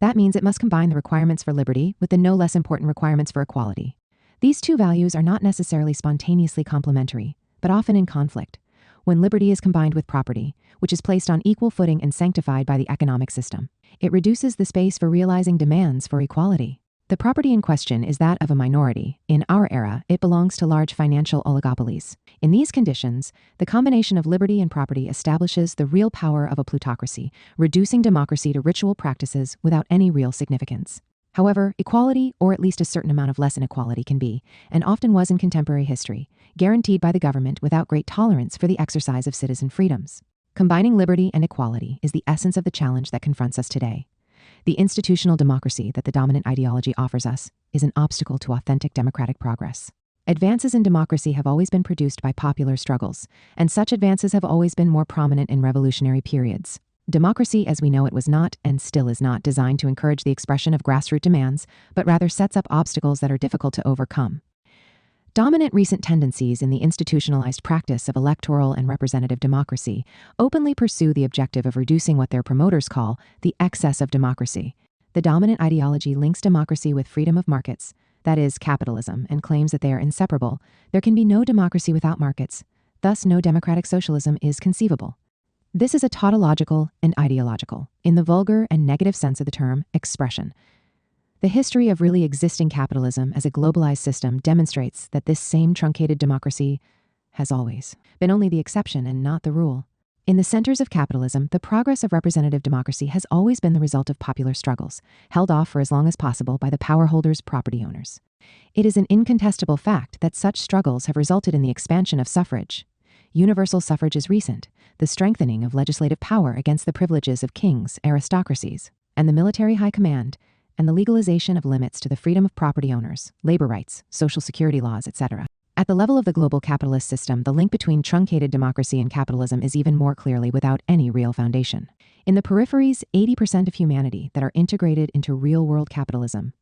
That means it must combine the requirements for liberty with the no less important requirements for equality. These two values are not necessarily spontaneously complementary, but often in conflict, when liberty is combined with property, which is placed on equal footing and sanctified by the economic system. It reduces the space for realizing demands for equality. The property in question is that of a minority. In our era, it belongs to large financial oligopolies. In these conditions, the combination of liberty and property establishes the real power of a plutocracy, reducing democracy to ritual practices without any real significance. However, equality, or at least a certain amount of less inequality, can be, and often was in contemporary history, guaranteed by the government without great tolerance for the exercise of citizen freedoms. Combining liberty and equality is the essence of the challenge that confronts us today. The institutional democracy that the dominant ideology offers us is an obstacle to authentic democratic progress. Advances in democracy have always been produced by popular struggles, and such advances have always been more prominent in revolutionary periods. Democracy as we know it was not, and still is not, designed to encourage the expression of grassroots demands, but rather sets up obstacles that are difficult to overcome. Dominant recent tendencies in the institutionalized practice of electoral and representative democracy openly pursue the objective of reducing what their promoters call the excess of democracy. The dominant ideology links democracy with freedom of markets, that is, capitalism, and claims that they are inseparable. There can be no democracy without markets, thus no democratic socialism is conceivable. This is a tautological and ideological, in the vulgar and negative sense of the term, expression. The history of really existing capitalism as a globalized system demonstrates that this same truncated democracy has always been only the exception and not the rule. In the centers of capitalism, the progress of representative democracy has always been the result of popular struggles, held off for as long as possible by the power holders, property owners. It is an incontestable fact that such struggles have resulted in the expansion of suffrage. Universal suffrage is recent, the strengthening of legislative power against the privileges of kings, aristocracies, and the military high command, and the legalization of limits to the freedom of property owners, labor rights, social security laws, etc. At the level of the global capitalist system, the link between truncated democracy and capitalism is even more clearly without any real foundation. In the peripheries, 80% of humanity that are integrated into real-world capitalism,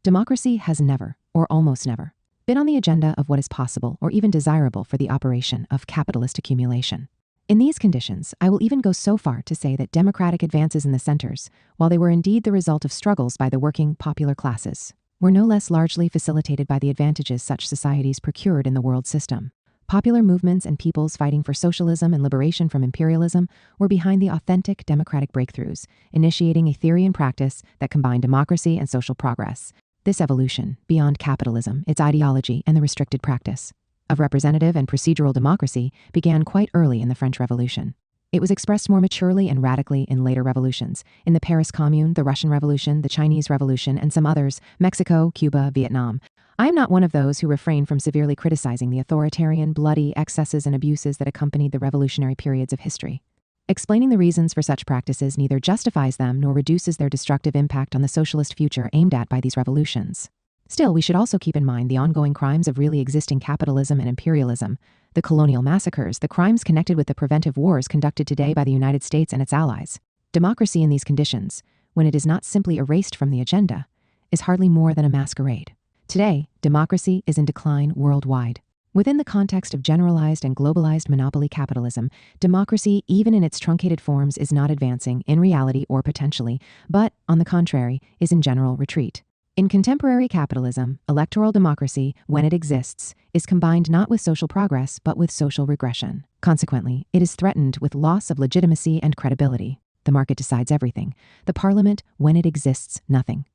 democracy has never, or almost never, been on the agenda of what is possible or even desirable for the operation of capitalist accumulation. In these conditions, I will even go so far to say that democratic advances in the centers, while they were indeed the result of struggles by the working popular classes, were no less largely facilitated by the advantages such societies procured in the world system. Popular movements and peoples fighting for socialism and liberation from imperialism were behind the authentic democratic breakthroughs, initiating a theory and practice that combined democracy and social progress. This evolution, beyond capitalism, its ideology, and the restricted practice of representative and procedural democracy began quite early in the French Revolution. It was expressed more maturely and radically in later revolutions, in the Paris Commune, the Russian Revolution, the Chinese Revolution, and some others, Mexico, Cuba, Vietnam. I am not one of those who refrain from severely criticizing the authoritarian, bloody excesses and abuses that accompanied the revolutionary periods of history. Explaining the reasons for such practices neither justifies them nor reduces their destructive impact on the socialist future aimed at by these revolutions. Still, we should also keep in mind the ongoing crimes of really existing capitalism and imperialism, the colonial massacres, the crimes connected with the preventive wars conducted today by the United States and its allies. Democracy in these conditions, when it is not simply erased from the agenda, is hardly more than a masquerade. Today, democracy is in decline worldwide. Within the context of generalized and globalized monopoly capitalism, democracy, even in its truncated forms, is not advancing in reality or potentially, but, on the contrary, is in general retreat. In contemporary capitalism, electoral democracy, when it exists, is combined not with social progress, but with social regression. Consequently, it is threatened with loss of legitimacy and credibility. The market decides everything. The parliament, when it exists, nothing.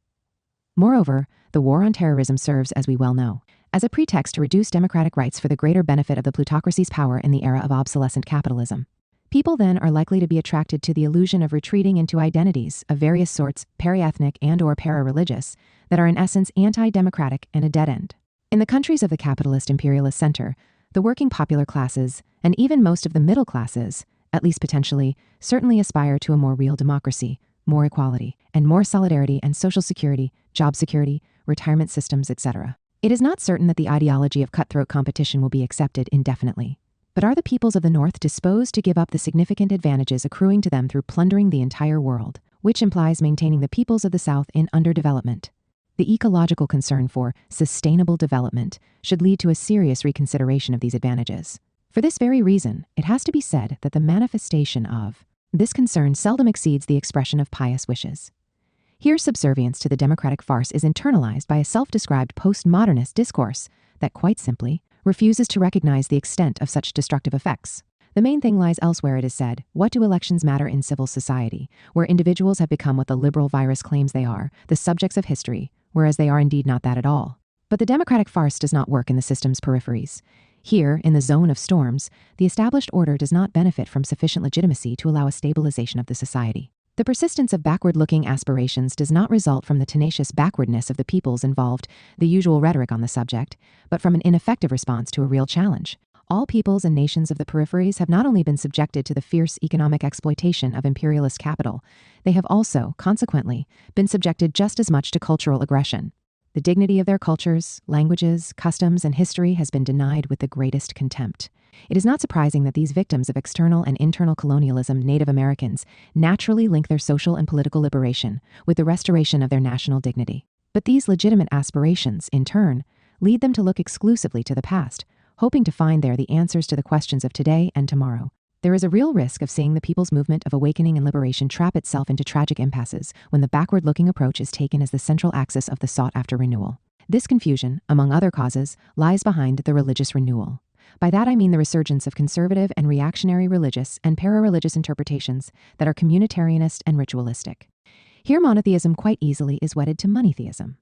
Moreover, the war on terrorism serves, as we well know, as a pretext to reduce democratic rights for the greater benefit of the plutocracy's power in the era of obsolescent capitalism. People then are likely to be attracted to the illusion of retreating into identities of various sorts, periethnic and or para-religious, that are in essence anti-democratic and a dead end. In the countries of the capitalist imperialist center, the working popular classes, and even most of the middle classes, at least potentially, certainly aspire to a more real democracy, more equality, and more solidarity and social security, job security, retirement systems, etc. It is not certain that the ideology of cutthroat competition will be accepted indefinitely. But are the peoples of the North disposed to give up the significant advantages accruing to them through plundering the entire world, which implies maintaining the peoples of the South in underdevelopment? The ecological concern for sustainable development should lead to a serious reconsideration of these advantages. For this very reason, it has to be said that the manifestation of this concern seldom exceeds the expression of pious wishes. Here, subservience to the democratic farce is internalized by a self-described postmodernist discourse that, quite simply, refuses to recognize the extent of such destructive effects. The main thing lies elsewhere, it is said. What do elections matter in civil society, where individuals have become what the liberal virus claims they are, the subjects of history, whereas they are indeed not that at all. But the democratic farce does not work in the system's peripheries. Here, in the zone of storms, the established order does not benefit from sufficient legitimacy to allow a stabilization of the society. The persistence of backward-looking aspirations does not result from the tenacious backwardness of the peoples involved, the usual rhetoric on the subject, but from an ineffective response to a real challenge. All peoples and nations of the peripheries have not only been subjected to the fierce economic exploitation of imperialist capital, they have also, consequently, been subjected just as much to cultural aggression. The dignity of their cultures, languages, customs, and history has been denied with the greatest contempt. It is not surprising that these victims of external and internal colonialism, Native Americans, naturally link their social and political liberation with the restoration of their national dignity. But these legitimate aspirations, in turn, lead them to look exclusively to the past, hoping to find there the answers to the questions of today and tomorrow. There is a real risk of seeing the people's movement of awakening and liberation trap itself into tragic impasses when the backward-looking approach is taken as the central axis of the sought-after renewal. This confusion, among other causes, lies behind the religious renewal. By that I mean the resurgence of conservative and reactionary religious and para-religious interpretations that are communitarianist and ritualistic. Here monotheism quite easily is wedded to moneytheism.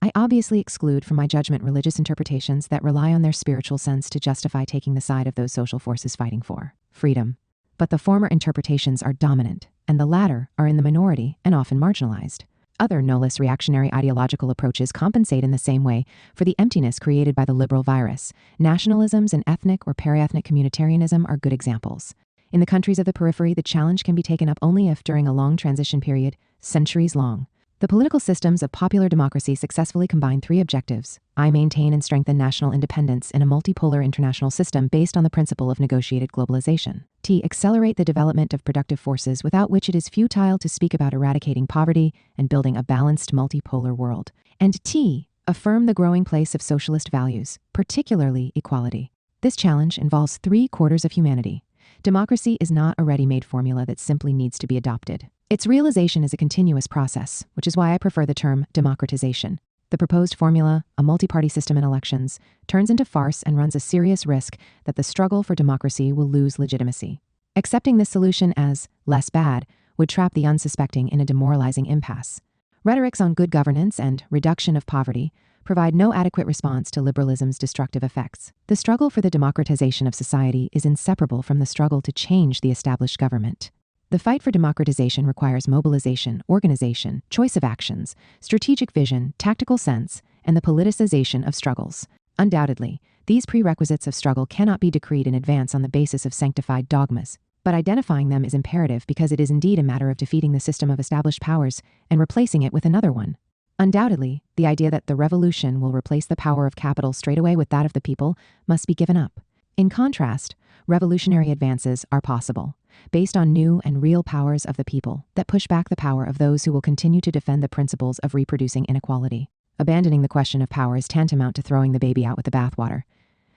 I obviously exclude from my judgment religious interpretations that rely on their spiritual sense to justify taking the side of those social forces fighting for freedom. But the former interpretations are dominant, and the latter are in the minority and often marginalized. Other no less reactionary ideological approaches compensate in the same way for the emptiness created by the liberal virus. Nationalisms and ethnic or para-ethnic communitarianism are good examples. In the countries of the periphery, the challenge can be taken up only if, during a long transition period, centuries long, the political systems of popular democracy successfully combine three objectives. I maintain and strengthen national independence in a multipolar international system based on the principle of negotiated globalization. T. Accelerate the development of productive forces without which it is futile to speak about eradicating poverty and building a balanced multipolar world. And T. Affirm the growing place of socialist values, particularly equality. This challenge involves 3/4 of humanity. Democracy is not a ready-made formula that simply needs to be adopted. Its realization is a continuous process, which is why I prefer the term democratization. The proposed formula, a multi-party system in elections, turns into farce and runs a serious risk that the struggle for democracy will lose legitimacy. Accepting this solution as less bad would trap the unsuspecting in a demoralizing impasse. Rhetorics on good governance and reduction of poverty provide no adequate response to liberalism's destructive effects. The struggle for the democratization of society is inseparable from the struggle to change the established government. The fight for democratization requires mobilization, organization, choice of actions, strategic vision, tactical sense, and the politicization of struggles. Undoubtedly, these prerequisites of struggle cannot be decreed in advance on the basis of sanctified dogmas, but identifying them is imperative because it is indeed a matter of defeating the system of established powers and replacing it with another one. Undoubtedly, the idea that the revolution will replace the power of capital straightaway with that of the people must be given up. In contrast, revolutionary advances are possible, based on new and real powers of the people that push back the power of those who will continue to defend the principles of reproducing inequality. Abandoning the question of power is tantamount to throwing the baby out with the bathwater.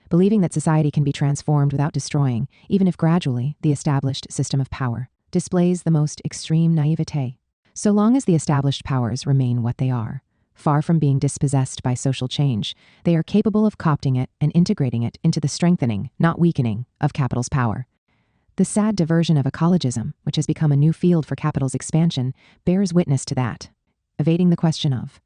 Believing that society can be transformed without destroying, even if gradually, the established system of power displays the most extreme naivete. So long as the established powers remain what they are, far from being dispossessed by social change, they are capable of co-opting it and integrating it into the strengthening, not weakening, of capital's power. The sad diversion of ecologism, which has become a new field for capital's expansion, bears witness to that. Evading the question of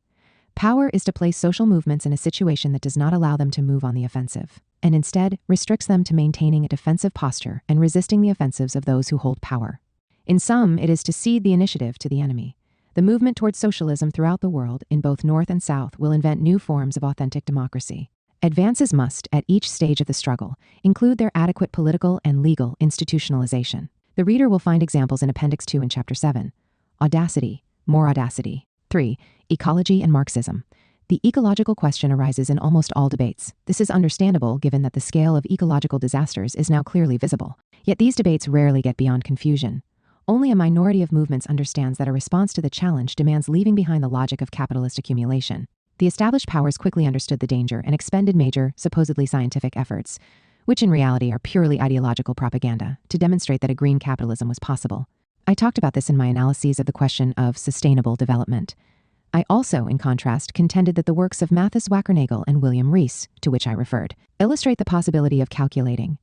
power is to place social movements in a situation that does not allow them to move on the offensive, and instead restricts them to maintaining a defensive posture and resisting the offensives of those who hold power. In sum, it is to cede the initiative to the enemy. The movement towards socialism throughout the world, in both North and South, will invent new forms of authentic democracy. Advances must, at each stage of the struggle, include their adequate political and legal institutionalization. The reader will find examples in Appendix 2 and Chapter 7. Audacity, more audacity. 3. Ecology and Marxism. The ecological question arises in almost all debates. This is understandable given that the scale of ecological disasters is now clearly visible. Yet these debates rarely get beyond confusion. Only a minority of movements understands that a response to the challenge demands leaving behind the logic of capitalist accumulation. The established powers quickly understood the danger and expended major, supposedly scientific efforts, which in reality are purely ideological propaganda, to demonstrate that a green capitalism was possible. I talked about this in my analyses of the question of sustainable development. I also, in contrast, contended that the works of Mathis Wackernagel and William Rees, to which I referred, illustrate the possibility of calculating.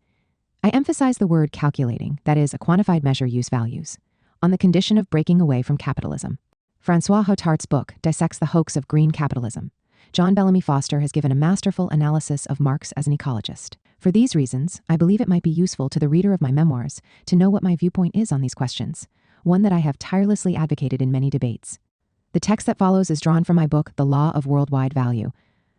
I emphasize the word calculating, that is, a quantified measure use values, on the condition of breaking away from capitalism. Francois Hautart's book dissects the hoax of green capitalism. John Bellamy Foster has given a masterful analysis of Marx as an ecologist. For these reasons, I believe it might be useful to the reader of my memoirs to know what my viewpoint is on these questions, one that I have tirelessly advocated in many debates. The text that follows is drawn from my book, The Law of Worldwide Value.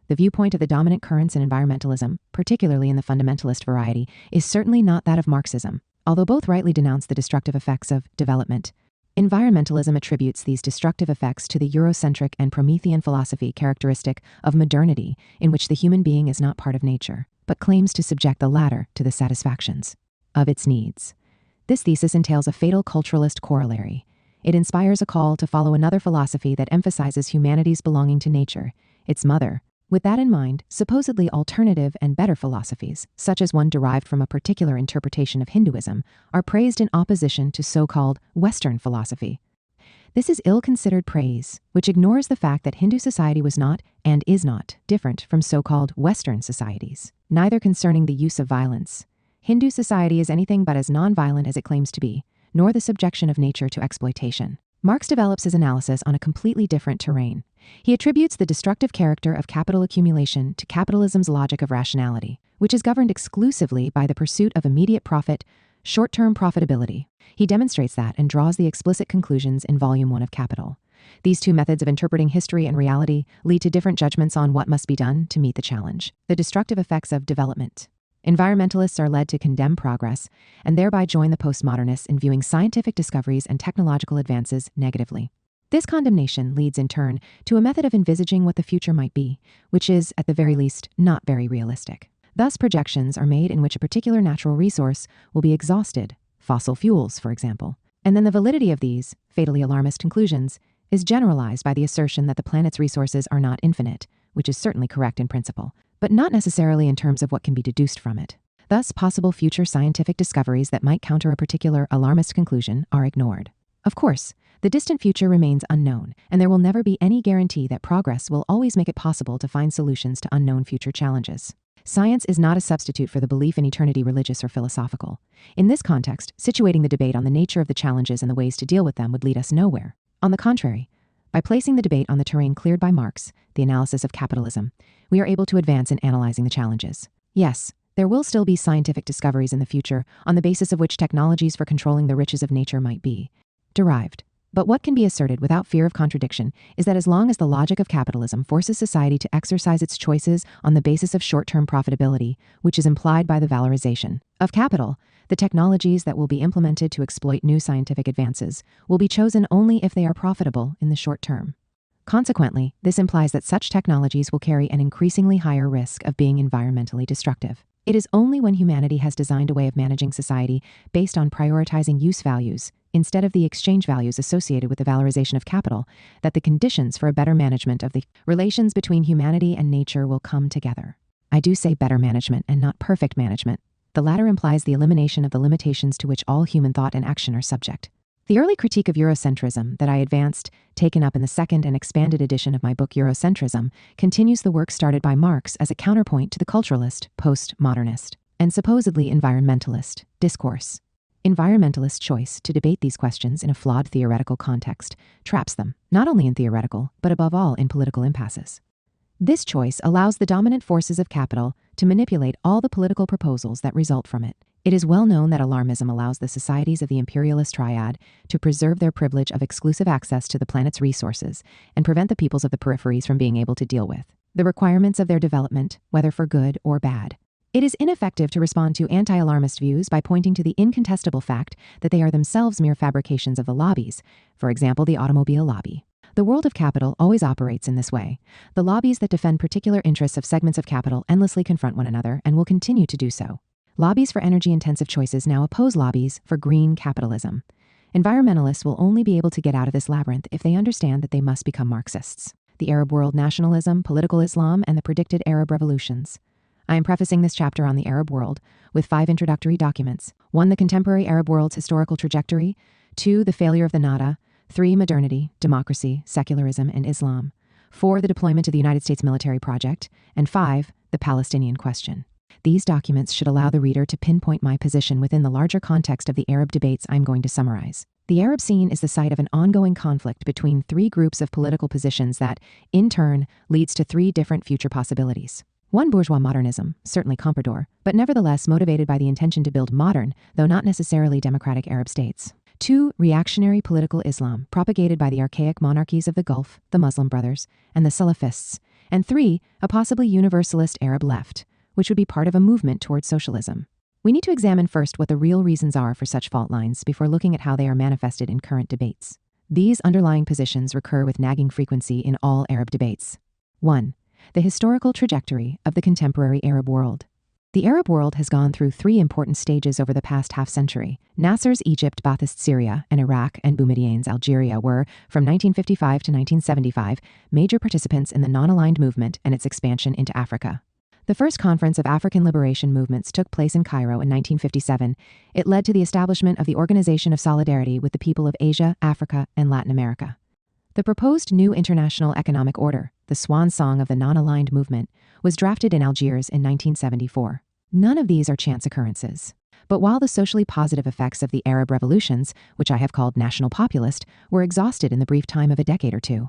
The viewpoint of the dominant currents in environmentalism, particularly in the fundamentalist variety, is certainly not that of Marxism, although both rightly denounce the destructive effects of development. Environmentalism attributes these destructive effects to the Eurocentric and Promethean philosophy characteristic of modernity, in which the human being is not part of nature, but claims to subject the latter to the satisfactions of its needs. This thesis entails a fatal culturalist corollary. It inspires a call to follow another philosophy that emphasizes humanity's belonging to nature, its mother. With that in mind, supposedly alternative and better philosophies, such as one derived from a particular interpretation of Hinduism, are praised in opposition to so-called Western philosophy. This is ill-considered praise, which ignores the fact that Hindu society was not, and is not, different from so-called Western societies, neither concerning the use of violence. Hindu society is anything but as non-violent as it claims to be, nor the subjection of nature to exploitation. Marx develops his analysis on a completely different terrain. He attributes the destructive character of capital accumulation to capitalism's logic of rationality, which is governed exclusively by the pursuit of immediate profit, short-term profitability. He demonstrates that and draws the explicit conclusions in Volume 1 of Capital. These two methods of interpreting history and reality lead to different judgments on what must be done to meet the challenge. The destructive effects of development. Environmentalists are led to condemn progress and thereby join the postmodernists in viewing scientific discoveries and technological advances negatively. This condemnation leads in turn to a method of envisaging what the future might be, which is, at the very least, not very realistic. Thus, projections are made in which a particular natural resource will be exhausted, fossil fuels, for example, and then the validity of these, fatally alarmist conclusions, is generalized by the assertion that the planet's resources are not infinite, which is certainly correct in principle, but not necessarily in terms of what can be deduced from it. Thus, possible future scientific discoveries that might counter a particular alarmist conclusion are ignored. Of course, the distant future remains unknown, and there will never be any guarantee that progress will always make it possible to find solutions to unknown future challenges. Science is not a substitute for the belief in eternity, religious or philosophical. In this context, situating the debate on the nature of the challenges and the ways to deal with them would lead us nowhere. On the contrary, by placing the debate on the terrain cleared by Marx, the analysis of capitalism, we are able to advance in analyzing the challenges. Yes, there will still be scientific discoveries in the future on the basis of which technologies for controlling the riches of nature might be derived. But what can be asserted without fear of contradiction is that as long as the logic of capitalism forces society to exercise its choices on the basis of short-term profitability, which is implied by the valorization of capital, the technologies that will be implemented to exploit new scientific advances will be chosen only if they are profitable in the short term. Consequently, this implies that such technologies will carry an increasingly higher risk of being environmentally destructive. It is only when humanity has designed a way of managing society based on prioritizing use values instead of the exchange values associated with the valorization of capital that the conditions for a better management of the relations between humanity and nature will come together. I do say better management and not perfect management. The latter implies the elimination of the limitations to which all human thought and action are subject. The early critique of Eurocentrism that I advanced, taken up in the second and expanded edition of my book Eurocentrism, continues the work started by Marx as a counterpoint to the culturalist, postmodernist, and supposedly environmentalist discourse. Environmentalist choice to debate these questions in a flawed theoretical context traps them, not only in theoretical, but above all in political impasses. This choice allows the dominant forces of capital to manipulate all the political proposals that result from it. It is well known that alarmism allows the societies of the imperialist triad to preserve their privilege of exclusive access to the planet's resources and prevent the peoples of the peripheries from being able to deal with the requirements of their development, whether for good or bad. It is ineffective to respond to anti-alarmist views by pointing to the incontestable fact that they are themselves mere fabrications of the lobbies, for example, the automobile lobby. The world of capital always operates in this way. The lobbies that defend particular interests of segments of capital endlessly confront one another and will continue to do so. Lobbies for energy-intensive choices now oppose lobbies for green capitalism. Environmentalists will only be able to get out of this labyrinth if they understand that they must become Marxists. The Arab world, nationalism, political Islam, and the predicted Arab revolutions. I am prefacing this chapter on the Arab world with 5 introductory documents. 1. The contemporary Arab world's historical trajectory. 2. The failure of the Nahda. 3. Modernity, democracy, secularism, and Islam. 4. The deployment of the United States military project. And 5. The Palestinian question. These documents should allow the reader to pinpoint my position within the larger context of the Arab debates I'm going to summarize. The Arab scene is the site of an ongoing conflict between three groups of political positions that, in turn, leads to three different future possibilities. One, bourgeois modernism, certainly comprador, but nevertheless motivated by the intention to build modern, though not necessarily democratic Arab states. Two, reactionary political Islam, propagated by the archaic monarchies of the Gulf, the Muslim Brothers, and the Salafists. And three, a possibly universalist Arab left, which would be part of a movement towards socialism. We need to examine first what the real reasons are for such fault lines before looking at how they are manifested in current debates. These underlying positions recur with nagging frequency in all Arab debates. 1. The historical trajectory of the contemporary Arab world. The Arab world has gone through three important stages over the past half-century. Nasser's Egypt, Ba'athist Syria, and Iraq and Boumediene's Algeria were, from 1955 to 1975, major participants in the non-aligned movement and its expansion into Africa. The first conference of African liberation movements took place in Cairo in 1957. It led to the establishment of the Organization of Solidarity with the people of Asia, Africa, and Latin America. The proposed new international economic order, the swan song of the non-aligned movement, was drafted in Algiers in 1974. None of these are chance occurrences. But while the socially positive effects of the Arab revolutions, which I have called national-populist, were exhausted in the brief time of a decade or two,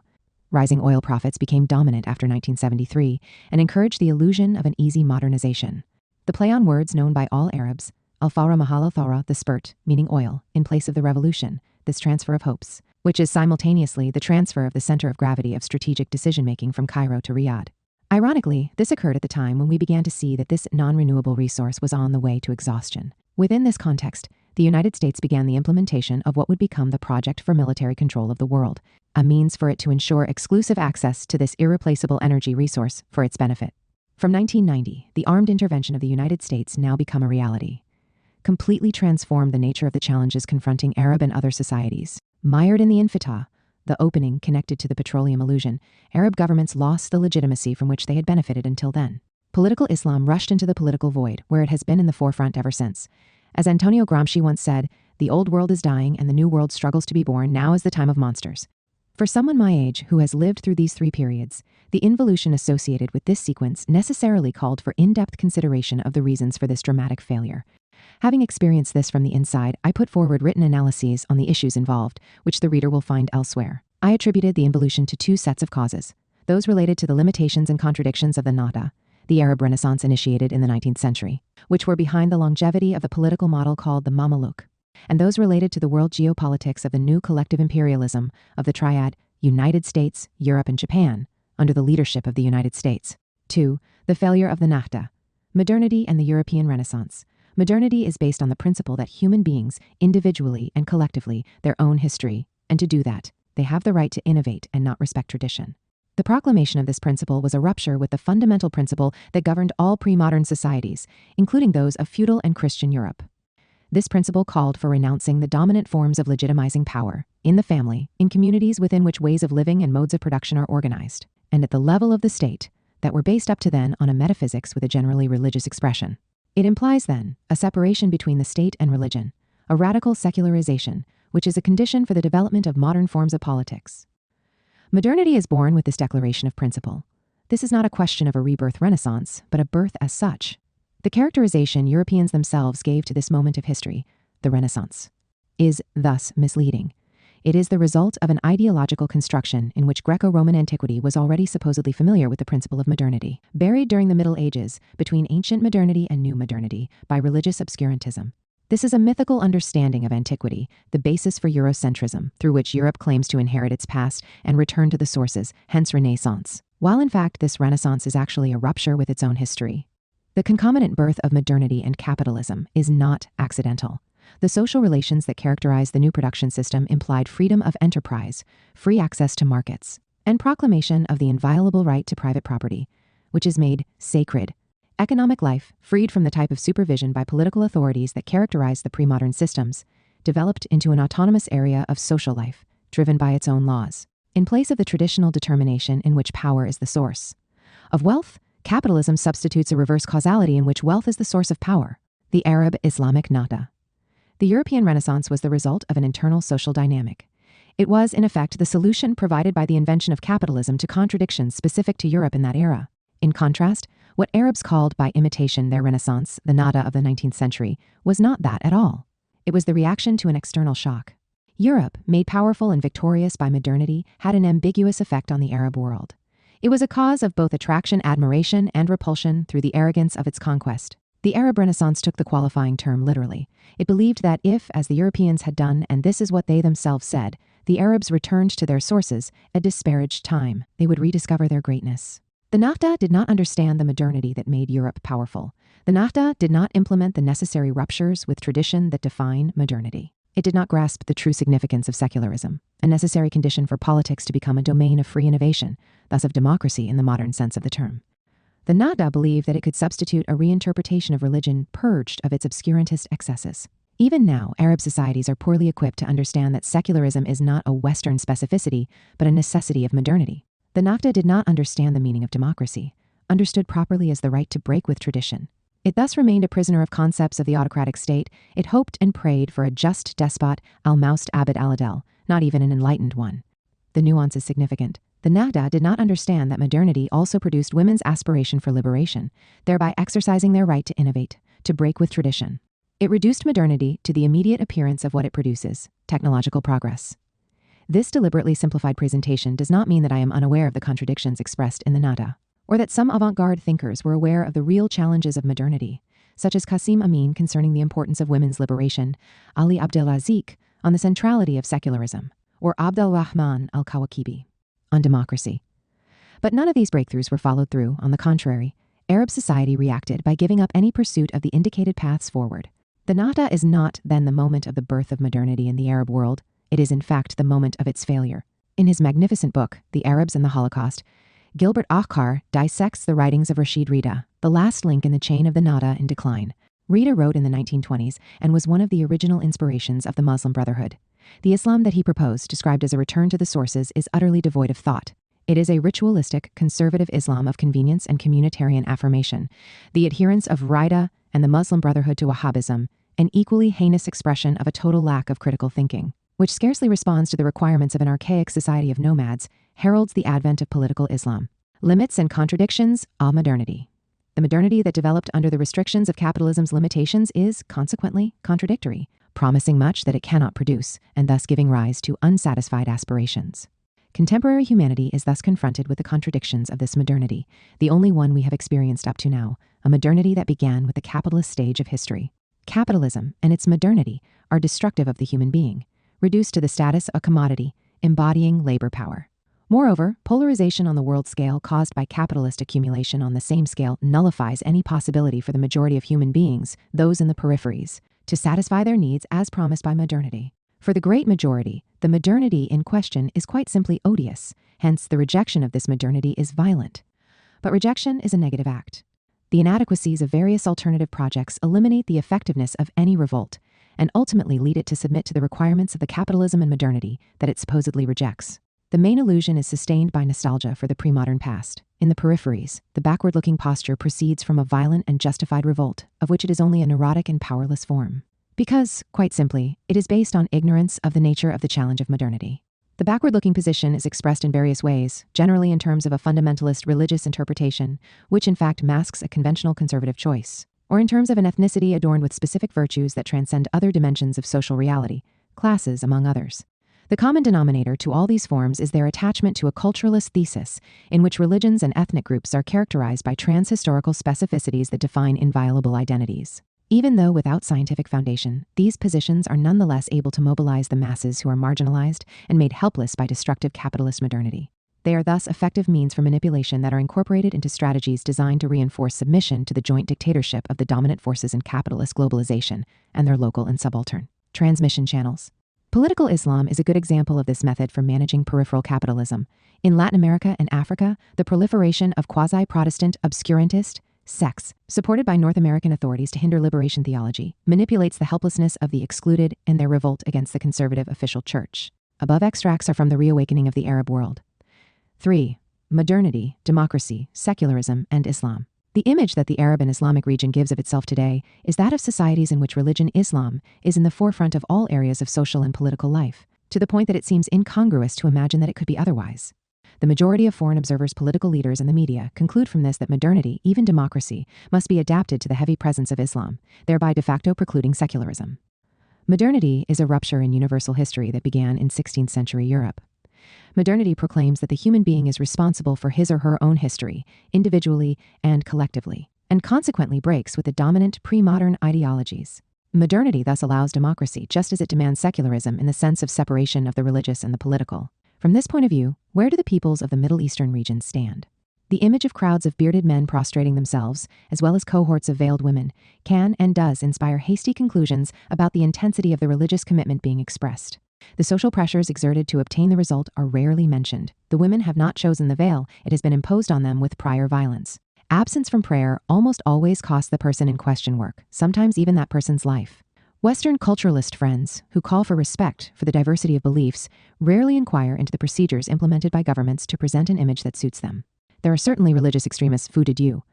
rising oil profits became dominant after 1973 and encouraged the illusion of an easy modernization. The play on words known by all Arabs, al-Fawra mahal al-Thawra, the spurt, meaning oil, in place of the revolution, this transfer of hopes, which is simultaneously the transfer of the center of gravity of strategic decision-making from Cairo to Riyadh. Ironically, this occurred at the time when we began to see that this non-renewable resource was on the way to exhaustion. Within this context, the United States began the implementation of what would become the Project for Military Control of the World, a means for it to ensure exclusive access to this irreplaceable energy resource for its benefit. From 1990, the armed intervention of the United States now become a reality, completely transformed the nature of the challenges confronting Arab and other societies. Mired in the infitah, the opening connected to the petroleum illusion, Arab governments lost the legitimacy from which they had benefited until then. Political Islam rushed into the political void, where it has been in the forefront ever since. As Antonio Gramsci once said, the old world is dying and the new world struggles to be born. Now is the time of monsters. For someone my age who has lived through these three periods, the involution associated with this sequence necessarily called for in-depth consideration of the reasons for this dramatic failure. Having experienced this from the inside, I put forward written analyses on the issues involved, which the reader will find elsewhere. I attributed the involution to two sets of causes, those related to the limitations and contradictions of the Nahda, the Arab Renaissance initiated in the 19th century, which were behind the longevity of the political model called the Mameluke, and those related to the world geopolitics of the new collective imperialism of the triad United States, Europe, and Japan, under the leadership of the United States. 2. The failure of the Nahda, modernity and the European Renaissance. Modernity is based on the principle that human beings, individually and collectively, their own history, and to do that, they have the right to innovate and not respect tradition. The proclamation of this principle was a rupture with the fundamental principle that governed all pre-modern societies, including those of feudal and Christian Europe. This principle called for renouncing the dominant forms of legitimizing power, in the family, in communities within which ways of living and modes of production are organized, and at the level of the state, that were based up to then on a metaphysics with a generally religious expression. It implies, then, a separation between the state and religion, a radical secularization, which is a condition for the development of modern forms of politics. Modernity is born with this declaration of principle. This is not a question of a rebirth renaissance, but a birth as such. The characterization Europeans themselves gave to this moment of history, the Renaissance, is thus misleading. It is the result of an ideological construction in which Greco-Roman antiquity was already supposedly familiar with the principle of modernity, buried during the Middle Ages between ancient modernity and new modernity by religious obscurantism. This is a mythical understanding of antiquity, the basis for Eurocentrism, through which Europe claims to inherit its past and return to the sources, hence Renaissance, while in fact this Renaissance is actually a rupture with its own history. The concomitant birth of modernity and capitalism is not accidental. The social relations that characterize the new production system implied freedom of enterprise, free access to markets, and proclamation of the inviolable right to private property, which is made sacred. Economic life, freed from the type of supervision by political authorities that characterized the pre-modern systems, developed into an autonomous area of social life, driven by its own laws, in place of the traditional determination in which power is the source. Of wealth, capitalism substitutes a reverse causality in which wealth is the source of power, the Arab Islamic Nahda. The European Renaissance was the result of an internal social dynamic. It was, in effect, the solution provided by the invention of capitalism to contradictions specific to Europe in that era. In contrast, what Arabs called by imitation their Renaissance, the Nahda of the 19th century, was not that at all. It was the reaction to an external shock. Europe, made powerful and victorious by modernity, had an ambiguous effect on the Arab world. It was a cause of both attraction, admiration, and repulsion through the arrogance of its conquest. The Arab Renaissance took the qualifying term literally. It believed that if, as the Europeans had done, and this is what they themselves said, the Arabs returned to their sources, a disparaged time, they would rediscover their greatness. The Nahda did not understand the modernity that made Europe powerful. The Nahda did not implement the necessary ruptures with tradition that define modernity. It did not grasp the true significance of secularism, a necessary condition for politics to become a domain of free innovation, thus of democracy in the modern sense of the term. The Nahda believed that it could substitute a reinterpretation of religion purged of its obscurantist excesses. Even now, Arab societies are poorly equipped to understand that secularism is not a Western specificity, but a necessity of modernity. The Nahda did not understand the meaning of democracy, understood properly as the right to break with tradition. It thus remained a prisoner of concepts of the autocratic state. It hoped and prayed for a just despot, al-Maust Abd al-Adel, not even an enlightened one. The nuance is significant. The Nahda did not understand that modernity also produced women's aspiration for liberation, thereby exercising their right to innovate, to break with tradition. It reduced modernity to the immediate appearance of what it produces, technological progress. This deliberately simplified presentation does not mean that I am unaware of the contradictions expressed in the Nahda, or that some avant-garde thinkers were aware of the real challenges of modernity, such as Qasim Amin concerning the importance of women's liberation, Ali Abdelaziz on the centrality of secularism, or Abdel Rahman al-Kawakibi on democracy. But none of these breakthroughs were followed through. On the contrary, Arab society reacted by giving up any pursuit of the indicated paths forward. The Nahda is not then the moment of the birth of modernity in the Arab world. It is in fact the moment of its failure. In his magnificent book, The Arabs and the Holocaust, Gilbert Achcar dissects the writings of Rashid Rida, the last link in the chain of the Nahda in decline. Rida wrote in the 1920s and was one of the original inspirations of the Muslim Brotherhood. The Islam that he proposed, described as a return to the sources, is utterly devoid of thought. It is a ritualistic, conservative Islam of convenience and communitarian affirmation. The adherence of Rida and the Muslim Brotherhood to Wahhabism, an equally heinous expression of a total lack of critical thinking, which scarcely responds to the requirements of an archaic society of nomads, heralds the advent of political Islam. Limits and contradictions of modernity. The modernity that developed under the restrictions of capitalism's limitations is, consequently, contradictory, promising much that it cannot produce, and thus giving rise to unsatisfied aspirations. Contemporary humanity is thus confronted with the contradictions of this modernity, the only one we have experienced up to now, a modernity that began with the capitalist stage of history. Capitalism and its modernity are destructive of the human being, reduced to the status of a commodity, embodying labor power. Moreover, polarization on the world scale caused by capitalist accumulation on the same scale nullifies any possibility for the majority of human beings, those in the peripheries, to satisfy their needs as promised by modernity. For the great majority, the modernity in question is quite simply odious, hence the rejection of this modernity is violent. But rejection is a negative act. The inadequacies of various alternative projects eliminate the effectiveness of any revolt, and ultimately lead it to submit to the requirements of the capitalism and modernity that it supposedly rejects. The main illusion is sustained by nostalgia for the pre-modern past. In the peripheries, the backward-looking posture proceeds from a violent and justified revolt, of which it is only a neurotic and powerless form. Because, quite simply, it is based on ignorance of the nature of the challenge of modernity. The backward-looking position is expressed in various ways, generally in terms of a fundamentalist religious interpretation, which in fact masks a conventional conservative choice, or in terms of an ethnicity adorned with specific virtues that transcend other dimensions of social reality, classes among others. The common denominator to all these forms is their attachment to a culturalist thesis, in which religions and ethnic groups are characterized by transhistorical specificities that define inviolable identities. Even though without scientific foundation, these positions are nonetheless able to mobilize the masses who are marginalized and made helpless by destructive capitalist modernity. They are thus effective means for manipulation that are incorporated into strategies designed to reinforce submission to the joint dictatorship of the dominant forces in capitalist globalization and their local and subaltern transmission channels. Political Islam is a good example of this method for managing peripheral capitalism. In Latin America and Africa, the proliferation of quasi-Protestant obscurantist sects, supported by North American authorities to hinder liberation theology, manipulates the helplessness of the excluded and their revolt against the conservative official church. Above extracts are from the reawakening of the Arab world. 3. Modernity, democracy, secularism, and Islam. The image that the Arab and Islamic region gives of itself today is that of societies in which religion Islam is in the forefront of all areas of social and political life, to the point that it seems incongruous to imagine that it could be otherwise. The majority of foreign observers, political leaders, and the media conclude from this that modernity, even democracy, must be adapted to the heavy presence of Islam, thereby de facto precluding secularism. Modernity is a rupture in universal history that began in 16th century Europe. Modernity proclaims that the human being is responsible for his or her own history, individually and collectively, and consequently breaks with the dominant pre-modern ideologies. Modernity thus allows democracy, just as it demands secularism in the sense of separation of the religious and the political. From this point of view, where do the peoples of the Middle Eastern region stand? The image of crowds of bearded men prostrating themselves, as well as cohorts of veiled women, can and does inspire hasty conclusions about the intensity of the religious commitment being expressed. The social pressures exerted to obtain the result are rarely mentioned. The women have not chosen the veil, it has been imposed on them with prior violence. Absence from prayer almost always costs the person in question work, sometimes even that person's life. Western culturalist friends, who call for respect for the diversity of beliefs, rarely inquire into the procedures implemented by governments to present an image that suits them. There are certainly religious extremists fou de Dieu.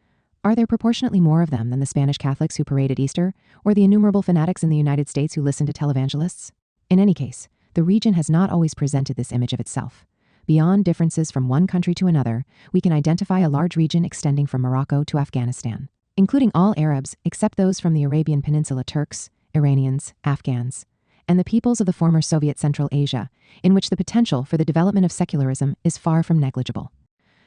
Are there proportionately more of them than the Spanish Catholics who paraded Easter, or the innumerable fanatics in the United States who listen to televangelists? In any case, the region has not always presented this image of itself. Beyond differences from one country to another, we can identify a large region extending from Morocco to Afghanistan, including all Arabs except those from the Arabian Peninsula, Turks, Iranians, Afghans, and the peoples of the former Soviet Central Asia, in which the potential for the development of secularism is far from negligible.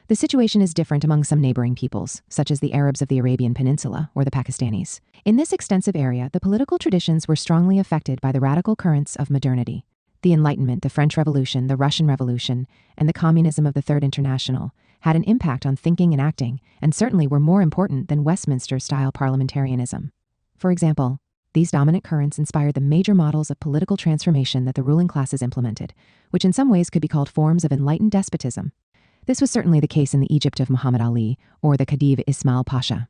The situation is different among some neighboring peoples, such as the Arabs of the Arabian Peninsula or the Pakistanis. In this extensive area, the political traditions were strongly affected by the radical currents of modernity. The Enlightenment, the French Revolution, the Russian Revolution, and the communism of the Third International had an impact on thinking and acting, and certainly were more important than Westminster-style parliamentarianism. For example, these dominant currents inspired the major models of political transformation that the ruling classes implemented, which in some ways could be called forms of enlightened despotism. This was certainly the case in the Egypt of Muhammad Ali or the Khedive Ismail Pasha.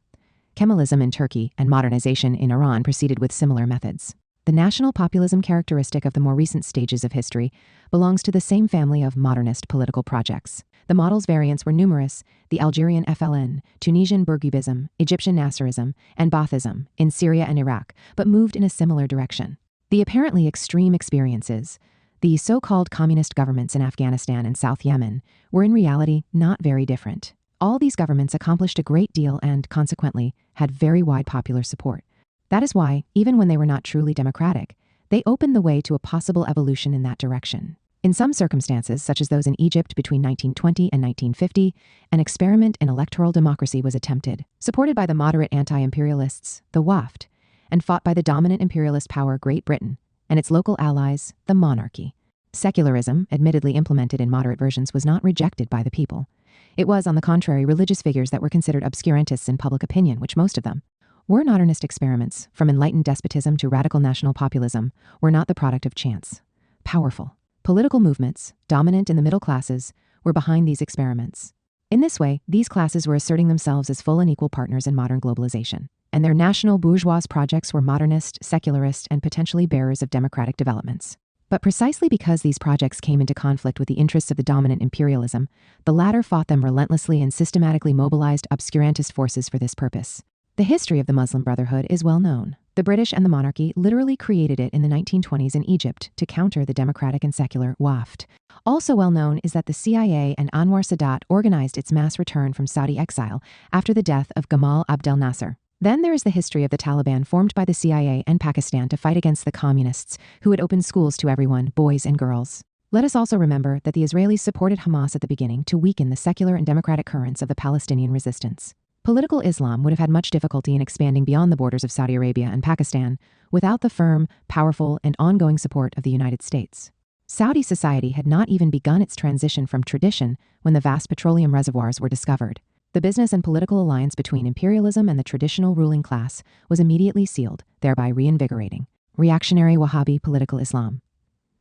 Kemalism in Turkey and modernization in Iran proceeded with similar methods. The national populism characteristic of the more recent stages of history belongs to the same family of modernist political projects. The model's variants were numerous: the Algerian FLN, Tunisian Bourguibism, Egyptian Nasserism, and Baathism in Syria and Iraq, but moved in a similar direction. The apparently extreme experiences, the so-called communist governments in Afghanistan and South Yemen, were in reality not very different. All these governments accomplished a great deal and, consequently, had very wide popular support. That is why, even when they were not truly democratic, they opened the way to a possible evolution in that direction. In some circumstances, such as those in Egypt between 1920 and 1950, an experiment in electoral democracy was attempted, supported by the moderate anti-imperialists, the Waft, and fought by the dominant imperialist power Great Britain, and its local allies, the monarchy. Secularism, admittedly implemented in moderate versions, was not rejected by the people. It was, on the contrary, religious figures that were considered obscurantists in public opinion, which most of them were. Modernist experiments, from enlightened despotism to radical national populism, were not the product of chance. Powerful political movements, dominant in the middle classes, were behind these experiments. In this way, these classes were asserting themselves as full and equal partners in modern globalization, and their national bourgeois projects were modernist, secularist, and potentially bearers of democratic developments. But precisely because these projects came into conflict with the interests of the dominant imperialism, the latter fought them relentlessly and systematically mobilized obscurantist forces for this purpose. The history of the Muslim Brotherhood is well known. The British and the monarchy literally created it in the 1920s in Egypt to counter the democratic and secular Waft. Also well known is that the CIA and Anwar Sadat organized its mass return from Saudi exile after the death of Gamal Abdel Nasser. Then there is the history of the Taliban, formed by the CIA and Pakistan to fight against the communists, who had opened schools to everyone, boys and girls. Let us also remember that the Israelis supported Hamas at the beginning to weaken the secular and democratic currents of the Palestinian resistance. Political Islam would have had much difficulty in expanding beyond the borders of Saudi Arabia and Pakistan without the firm, powerful, and ongoing support of the United States. Saudi society had not even begun its transition from tradition when the vast petroleum reservoirs were discovered. The business and political alliance between imperialism and the traditional ruling class was immediately sealed, thereby reinvigorating reactionary Wahhabi political Islam.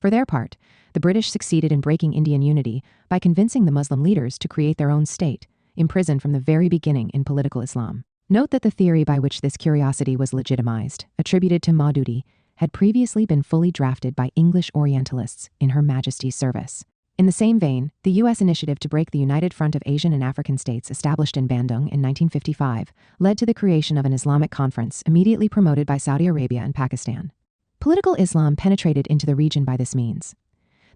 For their part, the British succeeded in breaking Indian unity by convincing the Muslim leaders to create their own state, imprisoned from the very beginning in political Islam. Note that the theory by which this curiosity was legitimized, attributed to Maududi, had previously been fully drafted by English Orientalists in Her Majesty's service. In the same vein, the U.S. initiative to break the United Front of Asian and African States established in Bandung in 1955 led to the creation of an Islamic conference immediately promoted by Saudi Arabia and Pakistan. Political Islam penetrated into the region by this means.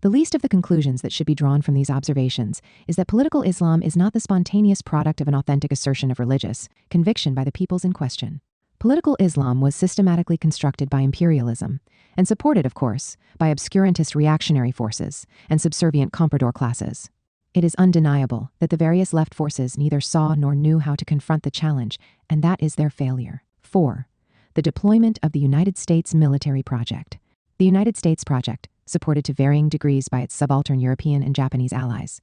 The least of the conclusions that should be drawn from these observations is that political Islam is not the spontaneous product of an authentic assertion of religious conviction by the peoples in question. Political Islam was systematically constructed by imperialism, and supported, of course, by obscurantist reactionary forces and subservient comprador classes. It is undeniable that the various left forces neither saw nor knew how to confront the challenge, and that is their failure. 4. The deployment of the United States military project. The United States project, supported to varying degrees by its subaltern European and Japanese allies,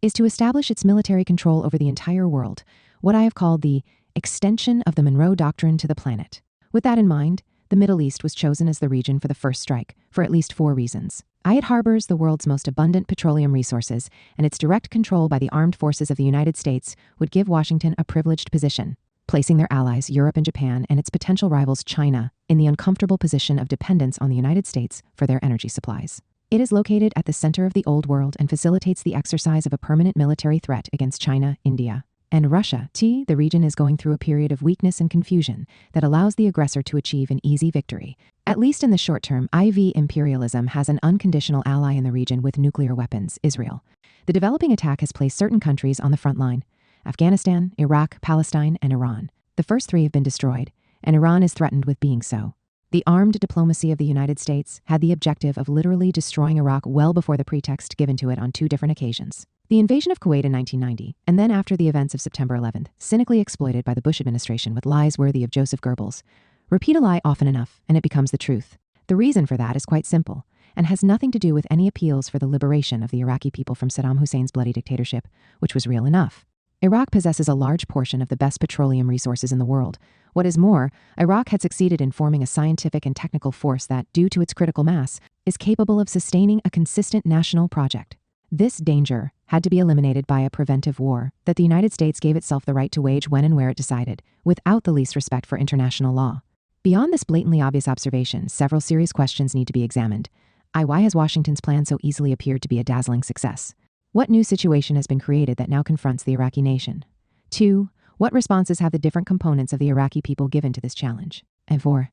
is to establish its military control over the entire world, what I have called the extension of the Monroe Doctrine to the planet. With that in mind, the Middle East was chosen as the region for the first strike, for at least 4 reasons. It harbors the world's most abundant petroleum resources, and its direct control by the armed forces of the United States would give Washington a privileged position, placing their allies, Europe and Japan, and its potential rivals, China, in the uncomfortable position of dependence on the United States for their energy supplies. It is located at the center of the Old World and facilitates the exercise of a permanent military threat against China, India, and Russia. The region is going through a period of weakness and confusion that allows the aggressor to achieve an easy victory. At least in the short term, imperialism has an unconditional ally in the region with nuclear weapons, Israel. The developing attack has placed certain countries on the front line: Afghanistan, Iraq, Palestine, and Iran. The first 3 have been destroyed, and Iran is threatened with being so. The armed diplomacy of the United States had the objective of literally destroying Iraq well before the pretext given to it on 2 different occasions. The invasion of Kuwait in 1990, and then after the events of September 11th, cynically exploited by the Bush administration with lies worthy of Joseph Goebbels. Repeat a lie often enough, and it becomes the truth. The reason for that is quite simple, and has nothing to do with any appeals for the liberation of the Iraqi people from Saddam Hussein's bloody dictatorship, which was real enough. Iraq possesses a large portion of the best petroleum resources in the world. What is more, Iraq had succeeded in forming a scientific and technical force that, due to its critical mass, is capable of sustaining a consistent national project. This danger had to be eliminated by a preventive war that the United States gave itself the right to wage when and where it decided, without the least respect for international law. Beyond this blatantly obvious observation, several serious questions need to be examined. Why has Washington's plan so easily appeared to be a dazzling success? What new situation has been created that now confronts the Iraqi nation? 2. What responses have the different components of the Iraqi people given to this challenge? And 4.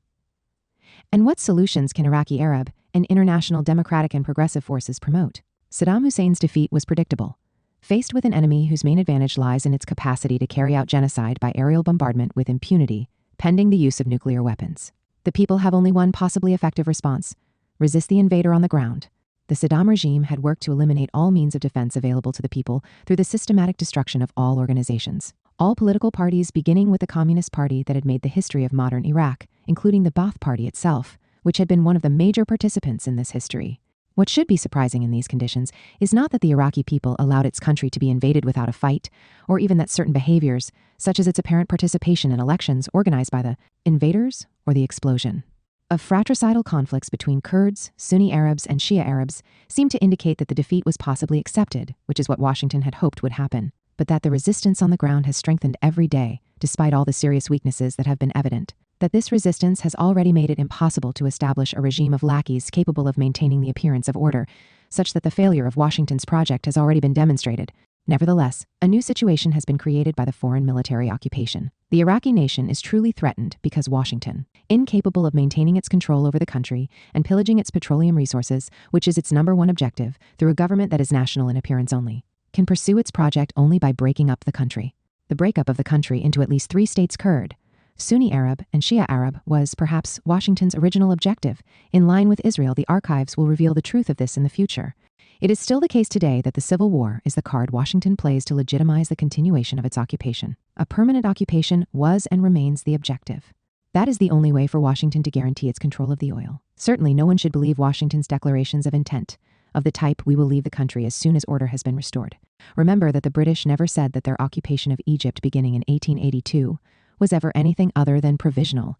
And what solutions can Iraqi Arab and international democratic and progressive forces promote? Saddam Hussein's defeat was predictable. Faced with an enemy whose main advantage lies in its capacity to carry out genocide by aerial bombardment with impunity, pending the use of nuclear weapons, the people have only one possibly effective response: resist the invader on the ground. The Saddam regime had worked to eliminate all means of defense available to the people through the systematic destruction of all organizations. All political parties, beginning with the Communist Party that had made the history of modern Iraq, including the Ba'ath Party itself, which had been one of the major participants in this history. What should be surprising in these conditions is not that the Iraqi people allowed its country to be invaded without a fight, or even that certain behaviors, such as its apparent participation in elections organized by the invaders or the explosion of fratricidal conflicts between Kurds, Sunni Arabs, and Shia Arabs, seem to indicate that the defeat was possibly accepted, which is what Washington had hoped would happen, but that the resistance on the ground has strengthened every day, despite all the serious weaknesses that have been evident. That this resistance has already made it impossible to establish a regime of lackeys capable of maintaining the appearance of order, such that the failure of Washington's project has already been demonstrated. Nevertheless, a new situation has been created by the foreign military occupation. The Iraqi nation is truly threatened because Washington, incapable of maintaining its control over the country and pillaging its petroleum resources, which is its #1 objective, through a government that is national in appearance only, can pursue its project only by breaking up the country. The breakup of the country into at least 3 states: Kurd, Sunni Arab, and Shia Arab, was perhaps Washington's original objective. In line with Israel, the archives will reveal the truth of this in the future. It is still the case today that the Civil War is the card Washington plays to legitimize the continuation of its occupation. A permanent occupation was and remains the objective. That is the only way for Washington to guarantee its control of the oil. Certainly, no one should believe Washington's declarations of intent, of the type, "We will leave the country as soon as order has been restored." Remember that the British never said that their occupation of Egypt beginning in 1882 was ever anything other than provisional.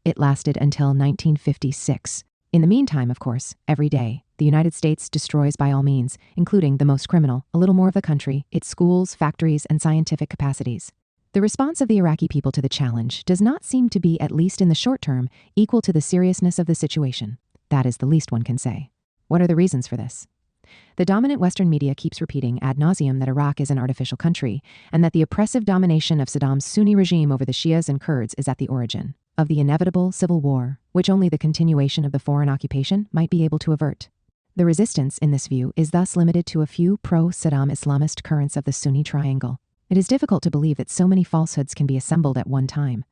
It lasted until 1956. In the meantime, of course, every day, the United States destroys by all means, including the most criminal, a little more of the country, its schools, factories, and scientific capacities. The response of the Iraqi people to the challenge does not seem to be, at least in the short term, equal to the seriousness of the situation. That is the least one can say. What are the reasons for this? The dominant Western media keeps repeating ad nauseum that Iraq is an artificial country, and that the oppressive domination of Saddam's Sunni regime over the Shias and Kurds is at the origin of the inevitable civil war, which only the continuation of the foreign occupation might be able to avert. The resistance, in this view, is thus limited to a few pro-Saddam Islamist currents of the Sunni triangle. It is difficult to believe that so many falsehoods can be assembled at one time.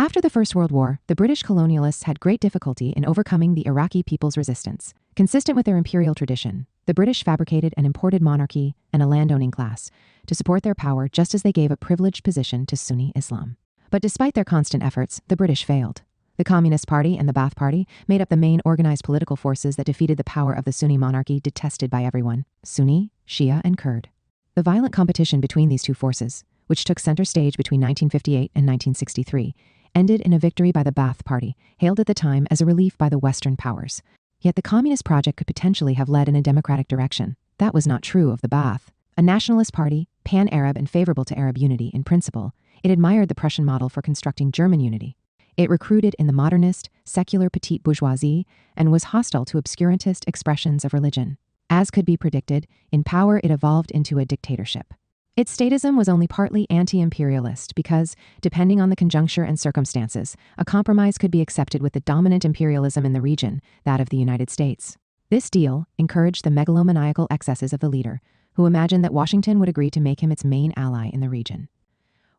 After the First World War, the British colonialists had great difficulty in overcoming the Iraqi people's resistance. Consistent with their imperial tradition, the British fabricated an imported monarchy and a landowning class to support their power, just as they gave a privileged position to Sunni Islam. But despite their constant efforts, the British failed. The Communist Party and the Ba'ath Party made up the main organized political forces that defeated the power of the Sunni monarchy, detested by everyone: Sunni, Shia, and Kurd. The violent competition between these two forces, which took center stage between 1958 and 1963, ended in a victory by the Ba'ath Party, hailed at the time as a relief by the Western powers. Yet the communist project could potentially have led in a democratic direction. That was not true of the Ba'ath. A nationalist party, pan-Arab and favorable to Arab unity in principle, it admired the Prussian model for constructing German unity. It recruited in the modernist, secular petite bourgeoisie and was hostile to obscurantist expressions of religion. As could be predicted, in power it evolved into a dictatorship. Its statism was only partly anti-imperialist because, depending on the conjuncture and circumstances, a compromise could be accepted with the dominant imperialism in the region, that of the United States. This deal encouraged the megalomaniacal excesses of the leader, who imagined that Washington would agree to make him its main ally in the region.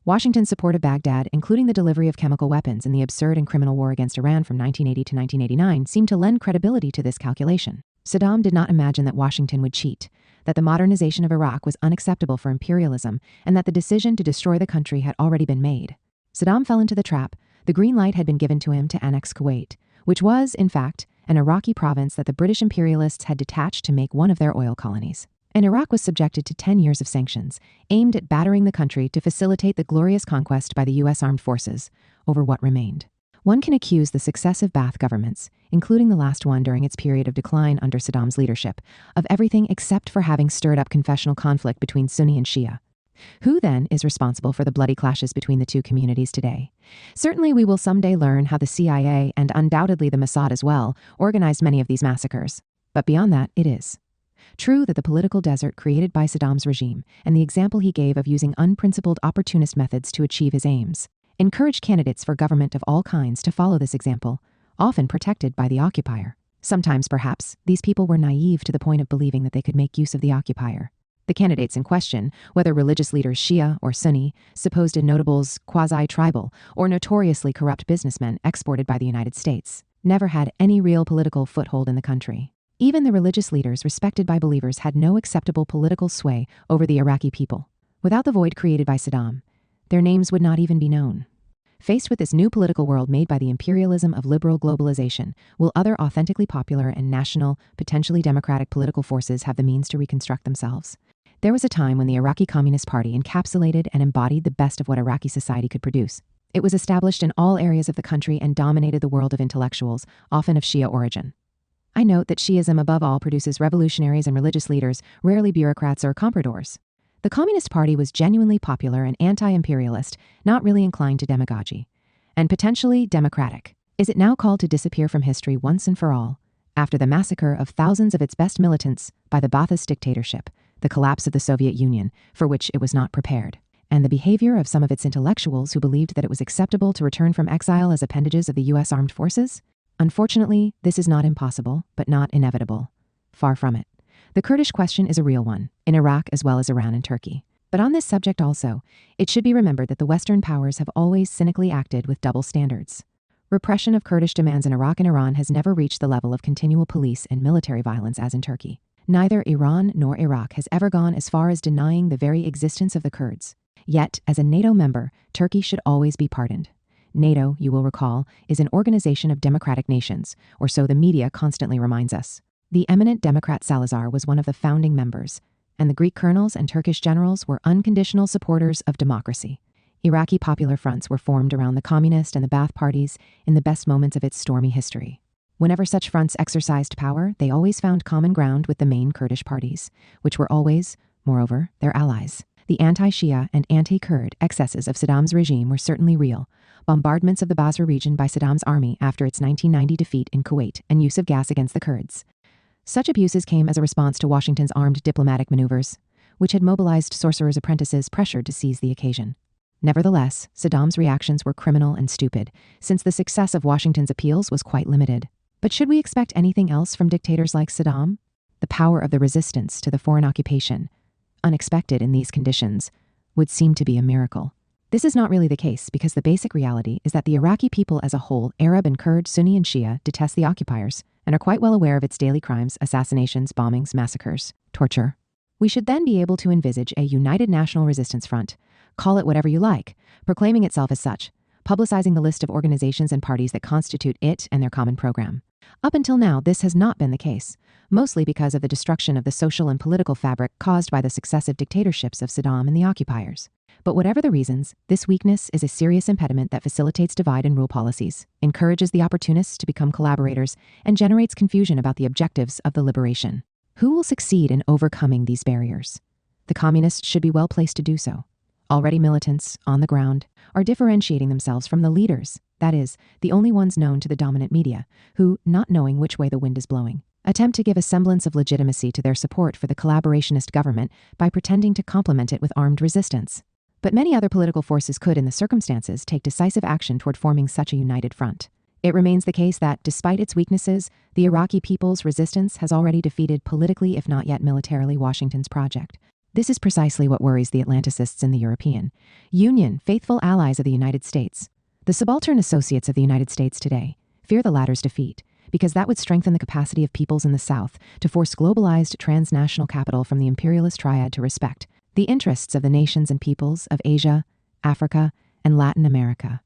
Washington's support of Baghdad, including the delivery of chemical weapons in the absurd and criminal war against Iran from 1980 to 1989, seemed to lend credibility to this calculation. Saddam did not imagine that Washington would cheat, that the modernization of Iraq was unacceptable for imperialism, and that the decision to destroy the country had already been made. Saddam fell into the trap. The green light had been given to him to annex Kuwait, which was, in fact, an Iraqi province that the British imperialists had detached to make one of their oil colonies. And Iraq was subjected to 10 years of sanctions, aimed at battering the country to facilitate the glorious conquest by the U.S. armed forces over what remained. One can accuse the successive Ba'ath governments, including the last one during its period of decline under Saddam's leadership, of everything except for having stirred up confessional conflict between Sunni and Shia. Who, then, is responsible for the bloody clashes between the two communities today? Certainly we will someday learn how the CIA, and undoubtedly the Mossad as well, organized many of these massacres. But beyond that, it is true that the political desert created by Saddam's regime, and the example he gave of using unprincipled opportunist methods to achieve his aims, encouraged candidates for government of all kinds to follow this example, often protected by the occupier. Sometimes, perhaps, these people were naive to the point of believing that they could make use of the occupier. The candidates in question, whether religious leaders Shia or Sunni, supposed notables quasi-tribal, or notoriously corrupt businessmen exported by the United States, never had any real political foothold in the country. Even the religious leaders respected by believers had no acceptable political sway over the Iraqi people. Without the void created by Saddam, their names would not even be known. Faced with this new political world made by the imperialism of liberal globalization, will other authentically popular and national, potentially democratic political forces have the means to reconstruct themselves? There was a time when the Iraqi Communist Party encapsulated and embodied the best of what Iraqi society could produce. It was established in all areas of the country and dominated the world of intellectuals, often of Shia origin. I note that Shiism above all produces revolutionaries and religious leaders, rarely bureaucrats or compradors. The Communist Party was genuinely popular and anti-imperialist, not really inclined to demagogy, and potentially democratic. Is it now called to disappear from history once and for all, after the massacre of thousands of its best militants by the Ba'athist dictatorship, the collapse of the Soviet Union, for which it was not prepared, and the behavior of some of its intellectuals who believed that it was acceptable to return from exile as appendages of the U.S. armed forces? Unfortunately, this is not impossible, but not inevitable. Far from it. The Kurdish question is a real one, in Iraq as well as Iran and Turkey. But on this subject also, it should be remembered that the Western powers have always cynically acted with double standards. Repression of Kurdish demands in Iraq and Iran has never reached the level of continual police and military violence as in Turkey. Neither Iran nor Iraq has ever gone as far as denying the very existence of the Kurds. Yet, as a NATO member, Turkey should always be pardoned. NATO, you will recall, is an organization of democratic nations, or so the media constantly reminds us. The eminent Democrat Salazar was one of the founding members, and the Greek colonels and Turkish generals were unconditional supporters of democracy. Iraqi popular fronts were formed around the communist and the Ba'ath parties in the best moments of its stormy history. Whenever such fronts exercised power, they always found common ground with the main Kurdish parties, which were always, moreover, their allies. The anti-Shia and anti-Kurd excesses of Saddam's regime were certainly real. Bombardments of the Basra region by Saddam's army after its 1990 defeat in Kuwait and use of gas against the Kurds. Such abuses came as a response to Washington's armed diplomatic maneuvers, which had mobilized sorcerers' apprentices pressured to seize the occasion. Nevertheless, Saddam's reactions were criminal and stupid, since the success of Washington's appeals was quite limited. But should we expect anything else from dictators like Saddam? The power of the resistance to the foreign occupation, unexpected in these conditions, would seem to be a miracle. This is not really the case because the basic reality is that the Iraqi people as a whole, Arab and Kurd, Sunni and Shia, detest the occupiers and are quite well aware of its daily crimes, assassinations, bombings, massacres, torture. We should then be able to envisage a united national resistance front, call it whatever you like, proclaiming itself as such, publicizing the list of organizations and parties that constitute it and their common program. Up until now, this has not been the case, mostly because of the destruction of the social and political fabric caused by the successive dictatorships of Saddam and the occupiers. But whatever the reasons, this weakness is a serious impediment that facilitates divide and rule policies, encourages the opportunists to become collaborators, and generates confusion about the objectives of the liberation. Who will succeed in overcoming these barriers? The communists should be well placed to do so. Already militants, on the ground, are differentiating themselves from the leaders, that is, the only ones known to the dominant media, who, not knowing which way the wind is blowing, attempt to give a semblance of legitimacy to their support for the collaborationist government by pretending to complement it with armed resistance. But many other political forces could, in the circumstances, take decisive action toward forming such a united front. It remains the case that, despite its weaknesses, the Iraqi people's resistance has already defeated politically, if not yet militarily, Washington's project. This is precisely what worries the Atlanticists in the European Union, faithful allies of the United States. The subaltern associates of the United States today fear the latter's defeat, because that would strengthen the capacity of peoples in the South to force globalized transnational capital from the imperialist triad to respect the interests of the nations and peoples of Asia, Africa, and Latin America.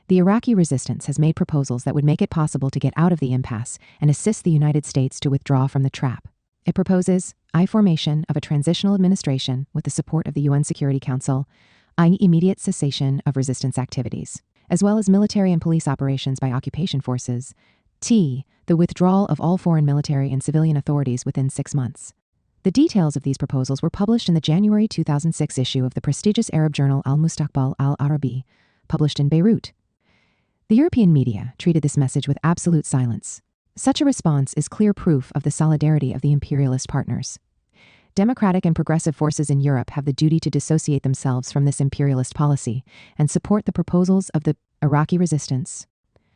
The Iraqi resistance has made proposals that would make it possible to get out of the impasse and assist the United States to withdraw from the trap. It proposes formation of a transitional administration with the support of the UN Security Council, i.e. immediate cessation of resistance activities, as well as military and police operations by occupation forces, the withdrawal of all foreign military and civilian authorities within 6 months. The details of these proposals were published in the January 2006 issue of the prestigious Arab journal Al-Mustaqbal Al-Arabi, published in Beirut. The European media treated this message with absolute silence. Such a response is clear proof of the solidarity of the imperialist partners. Democratic and progressive forces in Europe have the duty to dissociate themselves from this imperialist policy and support the proposals of the Iraqi resistance.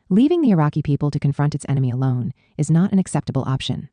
Leaving the Iraqi people to confront its enemy alone is not an acceptable option.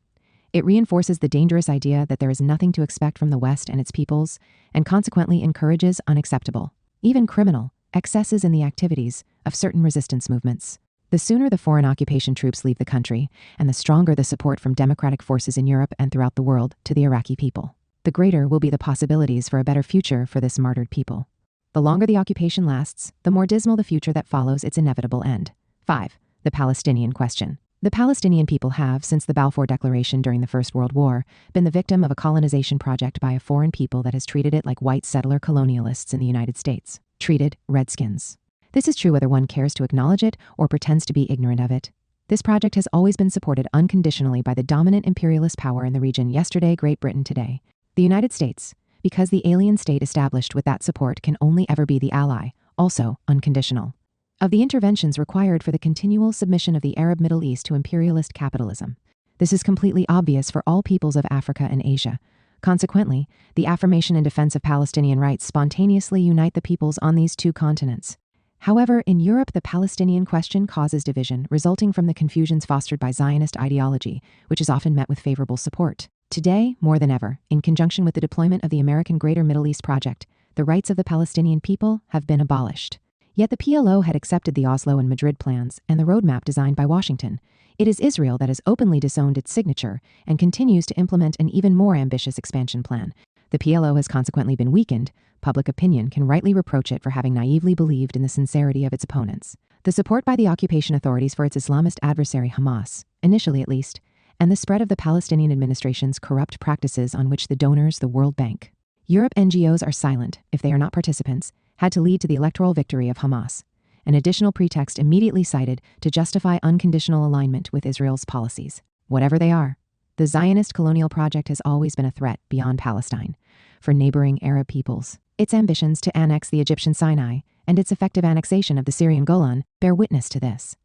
It reinforces the dangerous idea that there is nothing to expect from the West and its peoples, and consequently encourages unacceptable, even criminal, excesses in the activities of certain resistance movements. The sooner the foreign occupation troops leave the country, and the stronger the support from democratic forces in Europe and throughout the world to the Iraqi people, the greater will be the possibilities for a better future for this martyred people. The longer the occupation lasts, the more dismal the future that follows its inevitable end. 5. The Palestinian question. The Palestinian people have, since the Balfour Declaration during the First World War, been the victim of a colonization project by a foreign people that has treated it like white settler colonialists in the United States, treated Redskins. This is true whether one cares to acknowledge it or pretends to be ignorant of it. This project has always been supported unconditionally by the dominant imperialist power in the region, yesterday Great Britain, today the United States, because the alien state established with that support can only ever be the ally, also unconditional, of the interventions required for the continual submission of the Arab Middle East to imperialist capitalism. This is completely obvious for all peoples of Africa and Asia. Consequently, the affirmation and defense of Palestinian rights spontaneously unite the peoples on these two continents. However, in Europe, the Palestinian question causes division, resulting from the confusions fostered by Zionist ideology, which is often met with favorable support. Today, more than ever, in conjunction with the deployment of the American Greater Middle East Project, the rights of the Palestinian people have been abolished. Yet the PLO had accepted the Oslo and Madrid plans and the roadmap designed by Washington. It is Israel that has openly disowned its signature and continues to implement an even more ambitious expansion plan. The PLO has consequently been weakened. Public opinion can rightly reproach it for having naively believed in the sincerity of its opponents. The support by the occupation authorities for its Islamist adversary Hamas, initially at least, and the spread of the Palestinian administration's corrupt practices on which the donors, the World Bank, Europe NGOs are silent, if they are not participants, had to lead to the electoral victory of Hamas, an additional pretext immediately cited to justify unconditional alignment with Israel's policies. Whatever they are, the Zionist colonial project has always been a threat beyond Palestine for neighboring Arab peoples. Its ambitions to annex the Egyptian Sinai and its effective annexation of the Syrian Golan bear witness to this.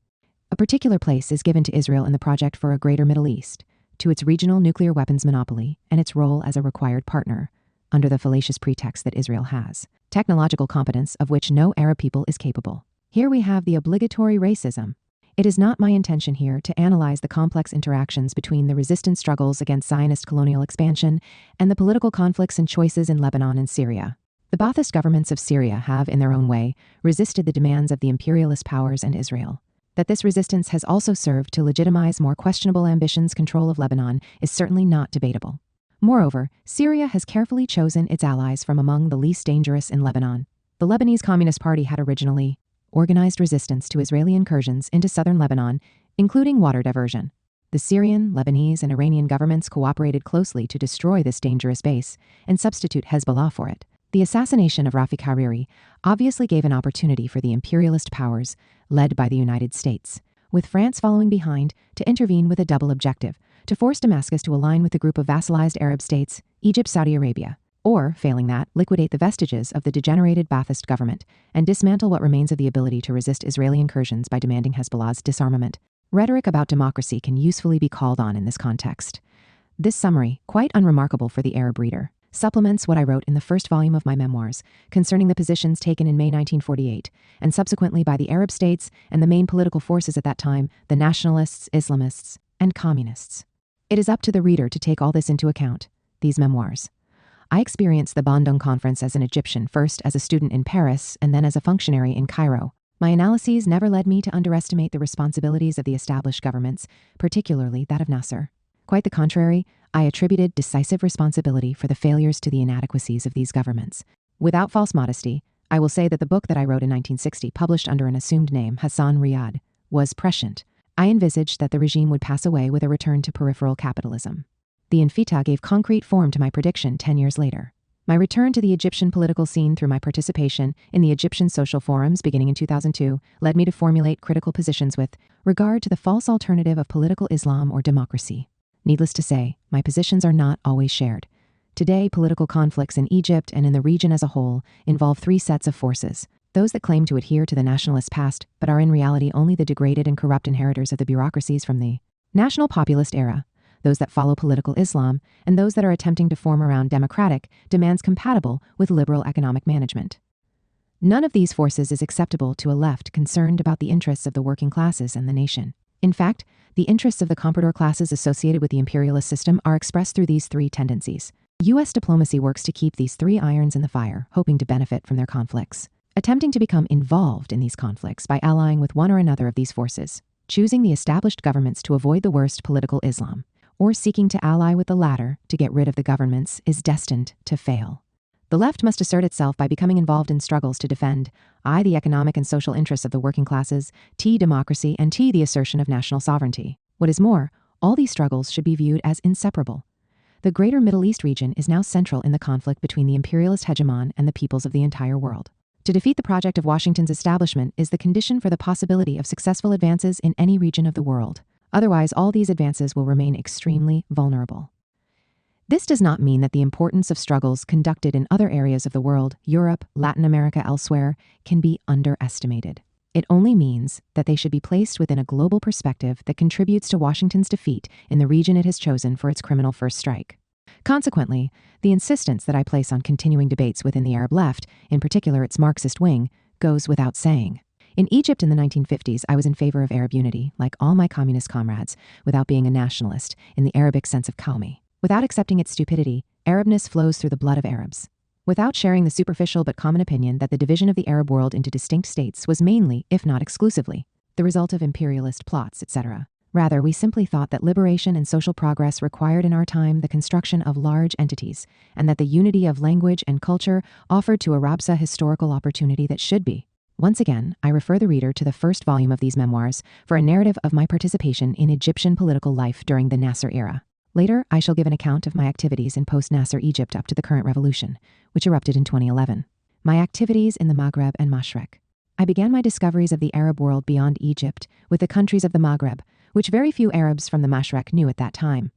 A particular place is given to Israel in the project for a Greater Middle East, to its regional nuclear weapons monopoly and its role as a required partner, under the fallacious pretext that Israel has technological competence of which no Arab people is capable. Here we have the obligatory racism. It is not my intention here to analyze the complex interactions between the resistance struggles against Zionist colonial expansion and the political conflicts and choices in Lebanon and Syria. The Ba'athist governments of Syria have, in their own way, resisted the demands of the imperialist powers and Israel. That this resistance has also served to legitimize more questionable ambitions' control of Lebanon is certainly not debatable. Moreover, Syria has carefully chosen its allies from among the least dangerous in Lebanon. The Lebanese Communist Party had originally organized resistance to Israeli incursions into southern Lebanon, including water diversion. The Syrian, Lebanese, and Iranian governments cooperated closely to destroy this dangerous base and substitute Hezbollah for it. The assassination of Rafik Hariri obviously gave an opportunity for the imperialist powers, led by the United States, with France following behind, to intervene with a double objective: to force Damascus to align with the group of vassalized Arab states, Egypt, Saudi Arabia, or, failing that, liquidate the vestiges of the degenerated Ba'athist government and dismantle what remains of the ability to resist Israeli incursions by demanding Hezbollah's disarmament. Rhetoric about democracy can usefully be called on in this context. This summary, quite unremarkable for the Arab reader, supplements what I wrote in the first volume of my memoirs concerning the positions taken in May 1948 and subsequently by the Arab states and the main political forces at that time, the nationalists, Islamists, and communists. It is up to the reader to take all this into account, these memoirs. I experienced the Bandung Conference as an Egyptian, first as a student in Paris and then as a functionary in Cairo. My analyses never led me to underestimate the responsibilities of the established governments, particularly that of Nasser. Quite the contrary, I attributed decisive responsibility for the failures to the inadequacies of these governments. Without false modesty, I will say that the book that I wrote in 1960, published under an assumed name, Hassan Riyad, was prescient. I envisaged that the regime would pass away with a return to peripheral capitalism. The Infita gave concrete form to my prediction 10 years later. My return to the Egyptian political scene through my participation in the Egyptian social forums beginning in 2002 led me to formulate critical positions with regard to the false alternative of political Islam or democracy. Needless to say, my positions are not always shared. Today, political conflicts in Egypt and in the region as a whole involve three sets of forces: those that claim to adhere to the nationalist past but are in reality only the degraded and corrupt inheritors of the bureaucracies from the national-populist era, those that follow political Islam, and those that are attempting to form around democratic demands compatible with liberal economic management. None of these forces is acceptable to a left concerned about the interests of the working classes and the nation. In fact, the interests of the comprador classes associated with the imperialist system are expressed through these three tendencies. U.S. diplomacy works to keep these three irons in the fire, hoping to benefit from their conflicts, attempting to become involved in these conflicts by allying with one or another of these forces, choosing the established governments to avoid the worst political Islam, or seeking to ally with the latter to get rid of the governments, is destined to fail. The left must assert itself by becoming involved in struggles to defend I, the economic and social interests of the working classes, T, democracy, and T, the assertion of national sovereignty. What is more, all these struggles should be viewed as inseparable. The greater Middle East region is now central in the conflict between the imperialist hegemon and the peoples of the entire world. To defeat the project of Washington's establishment is the condition for the possibility of successful advances in any region of the world. Otherwise, all these advances will remain extremely vulnerable. This does not mean that the importance of struggles conducted in other areas of the world, Europe, Latin America, elsewhere, can be underestimated. It only means that they should be placed within a global perspective that contributes to Washington's defeat in the region it has chosen for its criminal first strike. Consequently, the insistence that I place on continuing debates within the Arab left, in particular its Marxist wing, goes without saying. In Egypt in the 1950s, I was in favor of Arab unity, like all my communist comrades, without being a nationalist, in the Arabic sense of Qaumi. Without accepting its stupidity, Arabness flows through the blood of Arabs. Without sharing the superficial but common opinion that the division of the Arab world into distinct states was mainly, if not exclusively, the result of imperialist plots, etc. Rather, we simply thought that liberation and social progress required in our time the construction of large entities, and that the unity of language and culture offered to Arabs a historical opportunity that should be. Once again, I refer the reader to the first volume of these memoirs for a narrative of my participation in Egyptian political life during the Nasser era. Later, I shall give an account of my activities in post-Nasser Egypt up to the current revolution, which erupted in 2011. My activities in the Maghreb and Mashreq. I began my discoveries of the Arab world beyond Egypt with the countries of the Maghreb, which very few Arabs from the Mashreq knew at that time.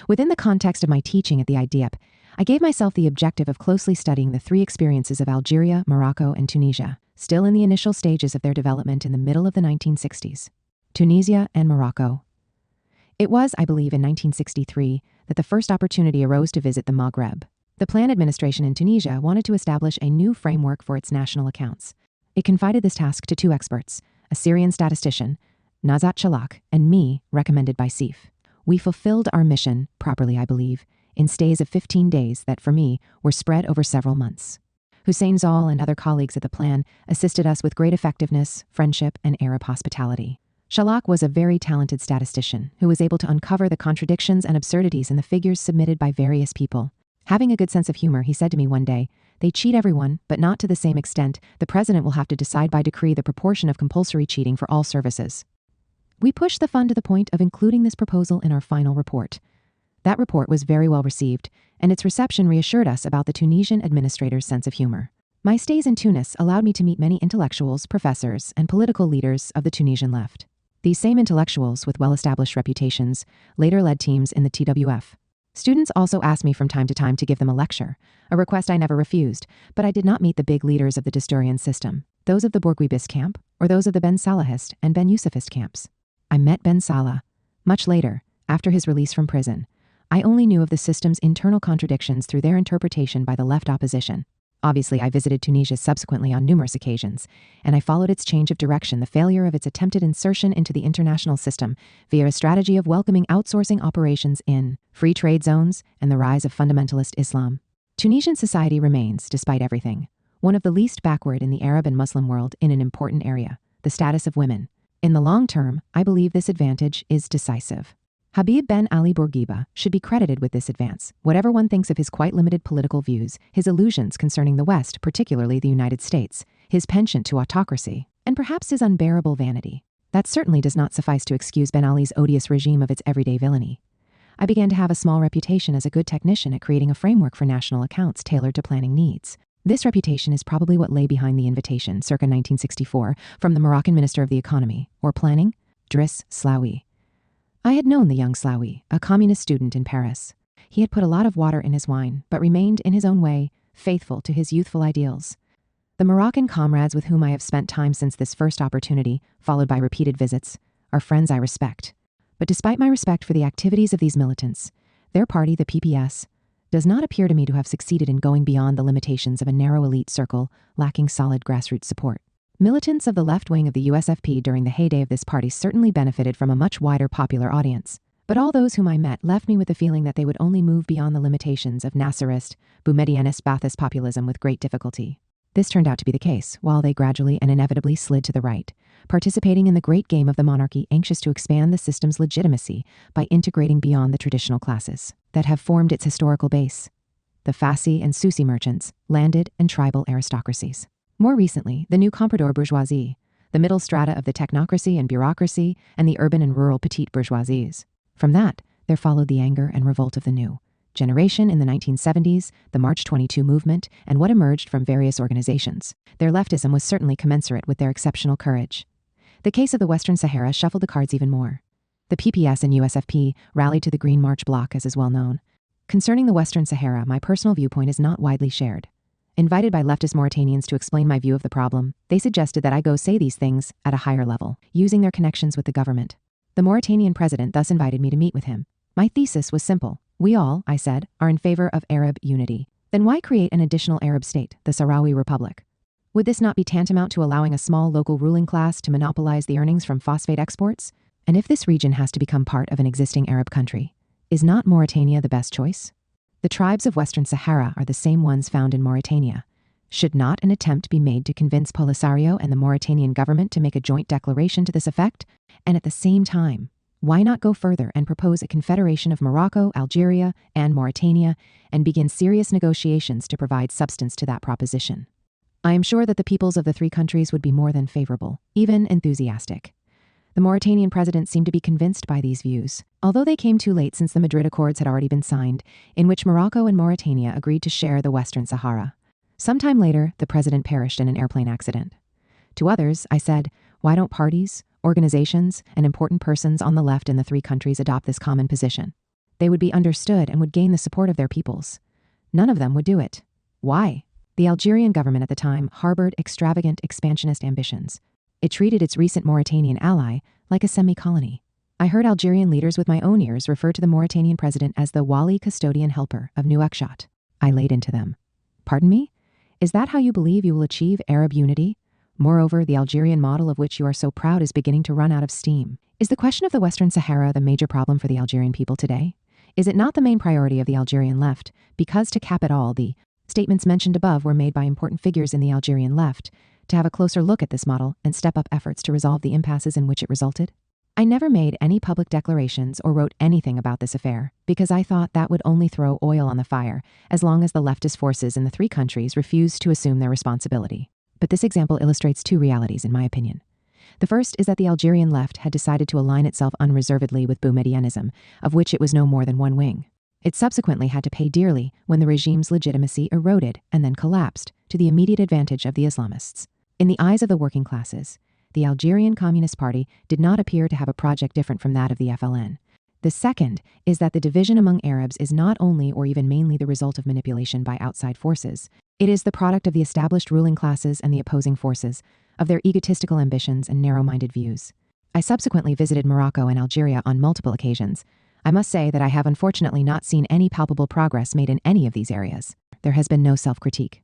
Within the context of my teaching at the IDEP, I gave myself the objective of closely studying the three experiences of Algeria, Morocco, and Tunisia, still in the initial stages of their development in the middle of the 1960s. Tunisia and Morocco. It was, I believe, in 1963 that the first opportunity arose to visit the Maghreb. The Plan administration in Tunisia wanted to establish a new framework for its national accounts. It confided this task to two experts, a Syrian statistician, Nazat Chalak, and me, recommended by Sif. We fulfilled our mission, properly I believe, in stays of 15 days that, for me, were spread over several months. Hussein Zal and other colleagues at the plan assisted us with great effectiveness, friendship, and Arab hospitality. Shalak was a very talented statistician who was able to uncover the contradictions and absurdities in the figures submitted by various people. Having a good sense of humor, he said to me one day, "They cheat everyone, but not to the same extent. The president will have to decide by decree the proportion of compulsory cheating for all services." We pushed the fund to the point of including this proposal in our final report. That report was very well received, and its reception reassured us about the Tunisian administrator's sense of humor. My stays in Tunis allowed me to meet many intellectuals, professors, and political leaders of the Tunisian left. These same intellectuals with well-established reputations later led teams in the TWF. Students also asked me from time to time to give them a lecture, a request I never refused, but I did not meet the big leaders of the Desturian system, those of the Bourguibist camp, or those of the Ben Salahist and Ben Yusufist camps. I met Ben Salah much later, after his release from prison. I only knew of the system's internal contradictions through their interpretation by the left opposition. Obviously, I visited Tunisia subsequently on numerous occasions, and I followed its change of direction, the failure of its attempted insertion into the international system via a strategy of welcoming outsourcing operations in free trade zones and the rise of fundamentalist Islam. Tunisian society remains, despite everything, one of the least backward in the Arab and Muslim world in an important area, the status of women. In the long term, I believe this advantage is decisive. Habib Ben Ali Bourguiba should be credited with this advance. Whatever one thinks of his quite limited political views, his illusions concerning the West, particularly the United States, his penchant to autocracy, and perhaps his unbearable vanity, that certainly does not suffice to excuse Ben Ali's odious regime of its everyday villainy. I began to have a small reputation as a good technician at creating a framework for national accounts tailored to planning needs. This reputation is probably what lay behind the invitation, circa 1964, from the Moroccan Minister of the Economy, or Planning, Driss Slaoui. I had known the young Slaoui, a communist student in Paris. He had put a lot of water in his wine, but remained in his own way, faithful to his youthful ideals. The Moroccan comrades with whom I have spent time since this first opportunity, followed by repeated visits, are friends I respect. But despite my respect for the activities of these militants, their party, the PPS, does not appear to me to have succeeded in going beyond the limitations of a narrow elite circle lacking solid grassroots support. Militants of the left wing of the USFP during the heyday of this party certainly benefited from a much wider popular audience. But all those whom I met left me with the feeling that they would only move beyond the limitations of Nasserist, Boumedienist Ba'athist populism with great difficulty. This turned out to be the case, while they gradually and inevitably slid to the right, participating in the great game of the monarchy, anxious to expand the system's legitimacy by integrating beyond the traditional classes that have formed its historical base, the Fassi and Susi merchants, landed and tribal aristocracies. More recently, the new comprador bourgeoisie, the middle strata of the technocracy and bureaucracy, and the urban and rural petite bourgeoisies. From that, there followed the anger and revolt of the new generation in the 1970s, the March 22 movement, and what emerged from various organizations. Their leftism was certainly commensurate with their exceptional courage. The case of the Western Sahara shuffled the cards even more. The PPS and USFP rallied to the Green March bloc, as is well known. Concerning the Western Sahara, my personal viewpoint is not widely shared. Invited by leftist Mauritanians to explain my view of the problem, they suggested that I go say these things at a higher level, using their connections with the government. The Mauritanian president thus invited me to meet with him. My thesis was simple. We all, I said, are in favor of Arab unity. Then why create an additional Arab state, the Sahrawi Republic? Would this not be tantamount to allowing a small local ruling class to monopolize the earnings from phosphate exports? And if this region has to become part of an existing Arab country, is not Mauritania the best choice? The tribes of Western Sahara are the same ones found in Mauritania. Should not an attempt be made to convince Polisario and the Mauritanian government to make a joint declaration to this effect? And at the same time, why not go further and propose a confederation of Morocco, Algeria, and Mauritania, and begin serious negotiations to provide substance to that proposition? I am sure that the peoples of the three countries would be more than favorable, even enthusiastic. The Mauritanian president seemed to be convinced by these views, although they came too late since the Madrid Accords had already been signed, in which Morocco and Mauritania agreed to share the Western Sahara. Sometime later, the president perished in an airplane accident. To others, I said, why don't parties, organizations, and important persons on the left in the three countries adopt this common position? They would be understood and would gain the support of their peoples. None of them would do it. Why? The Algerian government at the time harbored extravagant expansionist ambitions. It treated its recent Mauritanian ally like a semi-colony. I heard Algerian leaders with my own ears refer to the Mauritanian president as the Wali custodian helper of Nouakchott. I laid into them. Pardon me? Is that how you believe you will achieve Arab unity? Moreover, the Algerian model of which you are so proud is beginning to run out of steam. Is the question of the Western Sahara the major problem for the Algerian people today? Is it not the main priority of the Algerian left? Because to cap it all, the Statements mentioned above were made by important figures in the Algerian left to have a closer look at this model and step up efforts to resolve the impasses in which it resulted. I never made any public declarations or wrote anything about this affair because I thought that would only throw oil on the fire as long as the leftist forces in the three countries refused to assume their responsibility. But this example illustrates two realities, in my opinion. The first is that the Algerian left had decided to align itself unreservedly with Boumedienism, of which it was no more than one wing. It subsequently had to pay dearly when the regime's legitimacy eroded and then collapsed to the immediate advantage of the Islamists. In the eyes of the working classes, the Algerian Communist Party did not appear to have a project different from that of the FLN. The second is that the division among Arabs is not only or even mainly the result of manipulation by outside forces. It is the product of the established ruling classes and the opposing forces, of their egotistical ambitions and narrow-minded views. I subsequently visited Morocco and Algeria on multiple occasions. I must say that I have unfortunately not seen any palpable progress made in any of these areas. There has been no self-critique.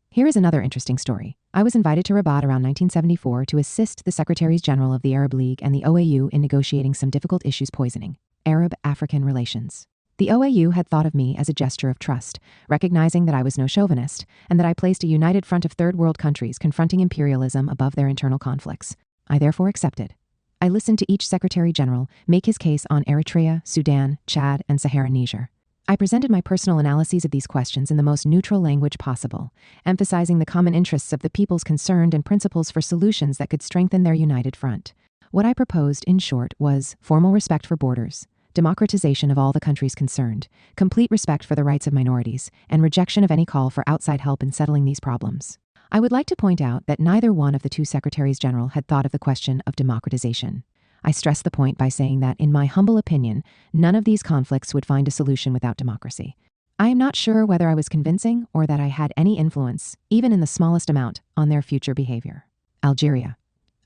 Here is another interesting story. I was invited to Rabat around 1974 to assist the Secretaries General of the Arab League and the OAU in negotiating some difficult issues poisoning Arab-African relations. The OAU had thought of me as a gesture of trust, recognizing that I was no chauvinist and that I placed a united front of third world countries confronting imperialism above their internal conflicts. I therefore accepted. I listened to each Secretary General make his case on Eritrea, Sudan, Chad, and Saharan Niger. I presented my personal analyses of these questions in the most neutral language possible, emphasizing the common interests of the peoples concerned and principles for solutions that could strengthen their united front. What I proposed, in short, was formal respect for borders, democratization of all the countries concerned, complete respect for the rights of minorities, and rejection of any call for outside help in settling these problems. I would like to point out that neither one of the two Secretaries General had thought of the question of democratization. I stress the point by saying that, in my humble opinion, none of these conflicts would find a solution without democracy. I am not sure whether I was convincing or that I had any influence, even in the smallest amount, on their future behavior. Algeria.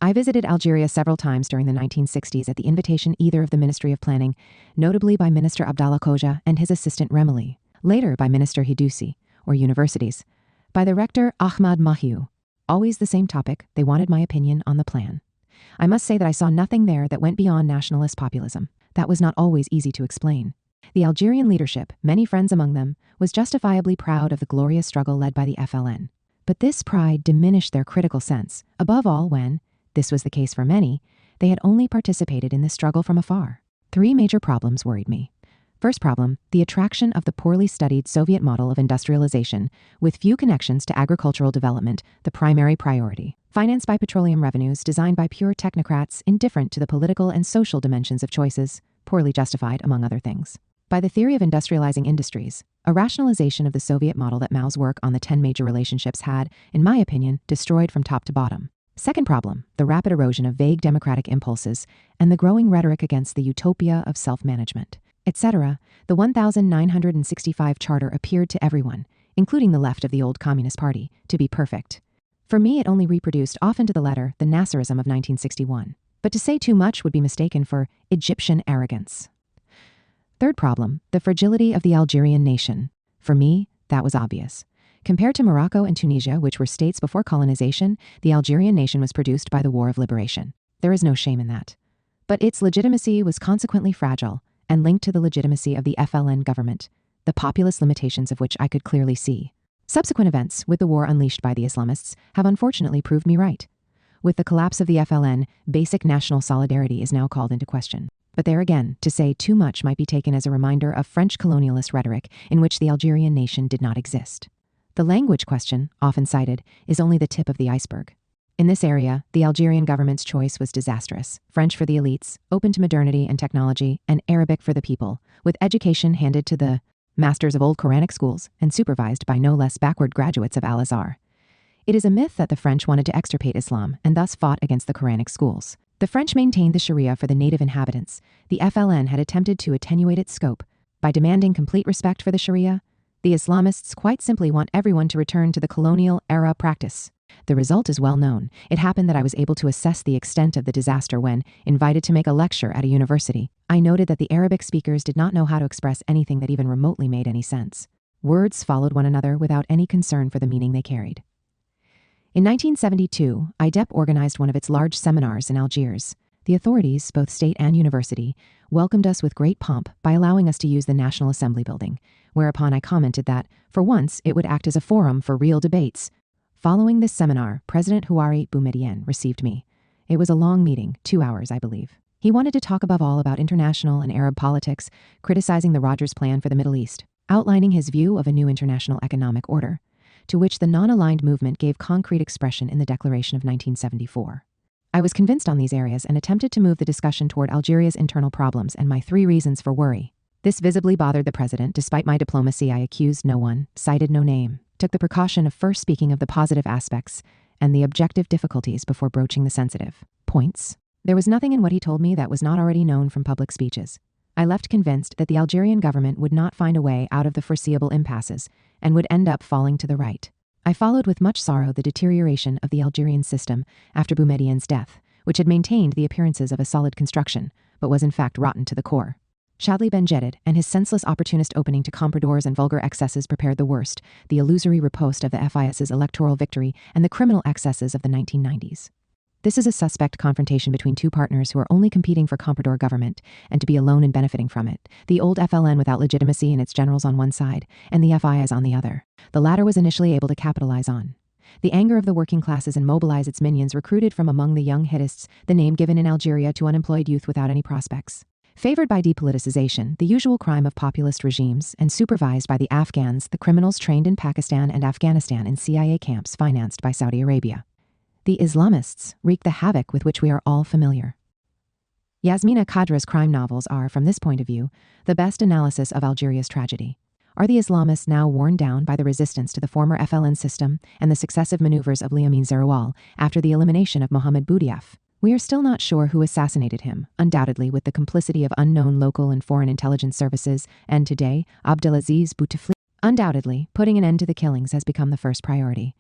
I visited Algeria several times during the 1960s at the invitation either of the Ministry of Planning, notably by Minister Abdallah Koja and his assistant Remeli, later by Minister Hidusi, or universities, by the rector Ahmad Mahiou. Always the same topic, they wanted my opinion on the plan. I must say that I saw nothing there that went beyond nationalist populism. That was not always easy to explain. The Algerian leadership, many friends among them, was justifiably proud of the glorious struggle led by the FLN. But this pride diminished their critical sense, above all when, this was the case for many, they had only participated in this struggle from afar. Three major problems worried me. First problem, the attraction of the poorly studied Soviet model of industrialization, with few connections to agricultural development, the primary priority. Financed by petroleum revenues, designed by pure technocrats, indifferent to the political and social dimensions of choices, poorly justified, among other things. By the theory of industrializing industries, a rationalization of the Soviet model that Mao's work on the 10 major relationships had, in my opinion, destroyed from top to bottom. Second problem, the rapid erosion of vague democratic impulses and the growing rhetoric against the utopia of self-management, etc. The 1965 charter appeared to everyone, including the left of the old Communist Party, to be perfect. For me, it only reproduced, often to the letter, the Nasserism of 1961. But to say too much would be mistaken for Egyptian arrogance. Third problem, the fragility of the Algerian nation. For me, that was obvious. Compared to Morocco and Tunisia, which were states before colonization, the Algerian nation was produced by the War of Liberation. There is no shame in that. But its legitimacy was consequently fragile and linked to the legitimacy of the FLN government, the populist limitations of which I could clearly see. Subsequent events, with the war unleashed by the Islamists, have unfortunately proved me right. With the collapse of the FLN, basic national solidarity is now called into question. But there again, to say too much might be taken as a reminder of French colonialist rhetoric in which the Algerian nation did not exist. The language question, often cited, is only the tip of the iceberg. In this area, the Algerian government's choice was disastrous. French for the elites, open to modernity and technology, and Arabic for the people, with education handed to the masters of old Quranic schools and supervised by no less backward graduates of Al-Azhar. It is a myth that the French wanted to extirpate Islam and thus fought against the Quranic schools. The French maintained the Sharia for the native inhabitants. The FLN had attempted to attenuate its scope. By demanding complete respect for the Sharia, the Islamists quite simply want everyone to return to the colonial era practice. The result is well known. It happened that I was able to assess the extent of the disaster when, invited to make a lecture at a university, I noted that the Arabic speakers did not know how to express anything that even remotely made any sense. Words followed one another without any concern for the meaning they carried. In 1972, IDEP organized one of its large seminars in Algiers. The authorities, both state and university, welcomed us with great pomp by allowing us to use the National Assembly building, whereupon I commented that, for once, it would act as a forum for real debates. Following this seminar, President Houari Boumediene received me. It was a long meeting, 2 hours, I believe. He wanted to talk above all about international and Arab politics, criticizing the Rogers Plan for the Middle East, outlining his view of a new international economic order, to which the non-aligned movement gave concrete expression in the Declaration of 1974. I was convinced on these areas and attempted to move the discussion toward Algeria's internal problems and my 3 reasons for worry. This visibly bothered the president. Despite my diplomacy, I accused no one, cited no name, took the precaution of first speaking of the positive aspects and the objective difficulties before broaching the sensitive points. There was nothing in what he told me that was not already known from public speeches. I left convinced that the Algerian government would not find a way out of the foreseeable impasses and would end up falling to the right. I followed with much sorrow the deterioration of the Algerian system after Boumediene's death, which had maintained the appearances of a solid construction, but was in fact rotten to the core. Chadli Benjedid and his senseless opportunist opening to compradors and vulgar excesses prepared the worst, the illusory riposte of the FIS's electoral victory and the criminal excesses of the 1990s. This is a suspect confrontation between 2 partners who are only competing for comprador government and to be alone in benefiting from it. The old FLN without legitimacy and its generals on one side, and the FIS on the other. The latter was initially able to capitalize on the anger of the working classes and mobilize its minions recruited from among the young Hittists, the name given in Algeria to unemployed youth without any prospects. Favored by depoliticization, the usual crime of populist regimes, and supervised by the Afghans, the criminals trained in Pakistan and Afghanistan in CIA camps financed by Saudi Arabia. The Islamists wreak the havoc with which we are all familiar. Yasmina Khadra's crime novels are, from this point of view, the best analysis of Algeria's tragedy. Are the Islamists now worn down by the resistance to the former FLN system and the successive maneuvers of Amin Zeroual after the elimination of Mohamed Boudiaf? We are still not sure who assassinated him, undoubtedly with the complicity of unknown local and foreign intelligence services, and today, Abdelaziz Bouteflika. Undoubtedly, putting an end to the killings has become the first priority.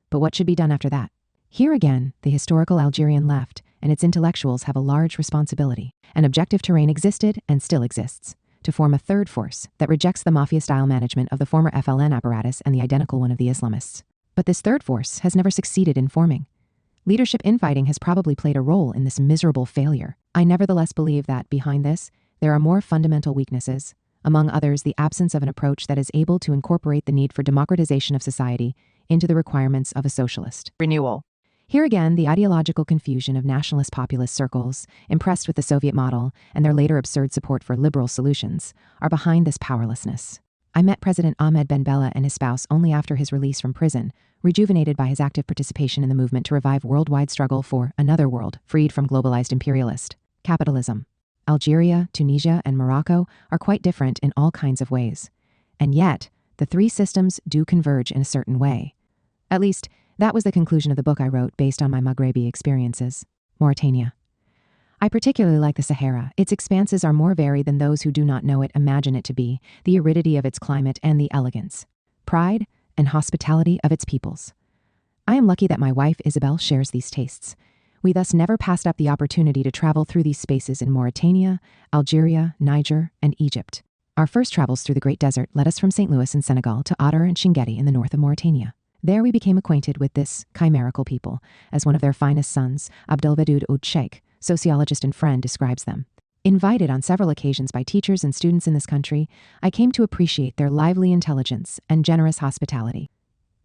But what should be done after that? Here again, the historical Algerian left and its intellectuals have a large responsibility. An objective terrain existed and still exists, to form a third force that rejects the mafia-style management of the former FLN apparatus and the identical one of the Islamists. But this third force has never succeeded in forming. Leadership infighting has probably played a role in this miserable failure. I nevertheless believe that, behind this, there are more fundamental weaknesses, among others the absence of an approach that is able to incorporate the need for democratization of society into the requirements of a socialist renewal. Here again, the ideological confusion of nationalist-populist circles, impressed with the Soviet model and their later absurd support for liberal solutions, are behind this powerlessness. I met President Ahmed Ben Bella and his spouse only after his release from prison, rejuvenated by his active participation in the movement to revive worldwide struggle for another world freed from globalized imperialist capitalism. Algeria, Tunisia, and Morocco are quite different in all kinds of ways. And yet, the 3 systems do converge in a certain way. At least, that was the conclusion of the book I wrote based on my Maghrebi experiences. Mauritania. I particularly like the Sahara. Its expanses are more varied than those who do not know it imagine it to be, the aridity of its climate and the elegance, pride, and hospitality of its peoples. I am lucky that my wife Isabel shares these tastes. We thus never passed up the opportunity to travel through these spaces in Mauritania, Algeria, Niger, and Egypt. Our first travels through the Great Desert led us from St. Louis in Senegal to Otter and Chinguetti in the north of Mauritania. There we became acquainted with this chimerical people, as one of their finest sons, Abdelvedud Oud Sheikh, sociologist and friend, describes them. Invited on several occasions by teachers and students in this country, I came to appreciate their lively intelligence and generous hospitality.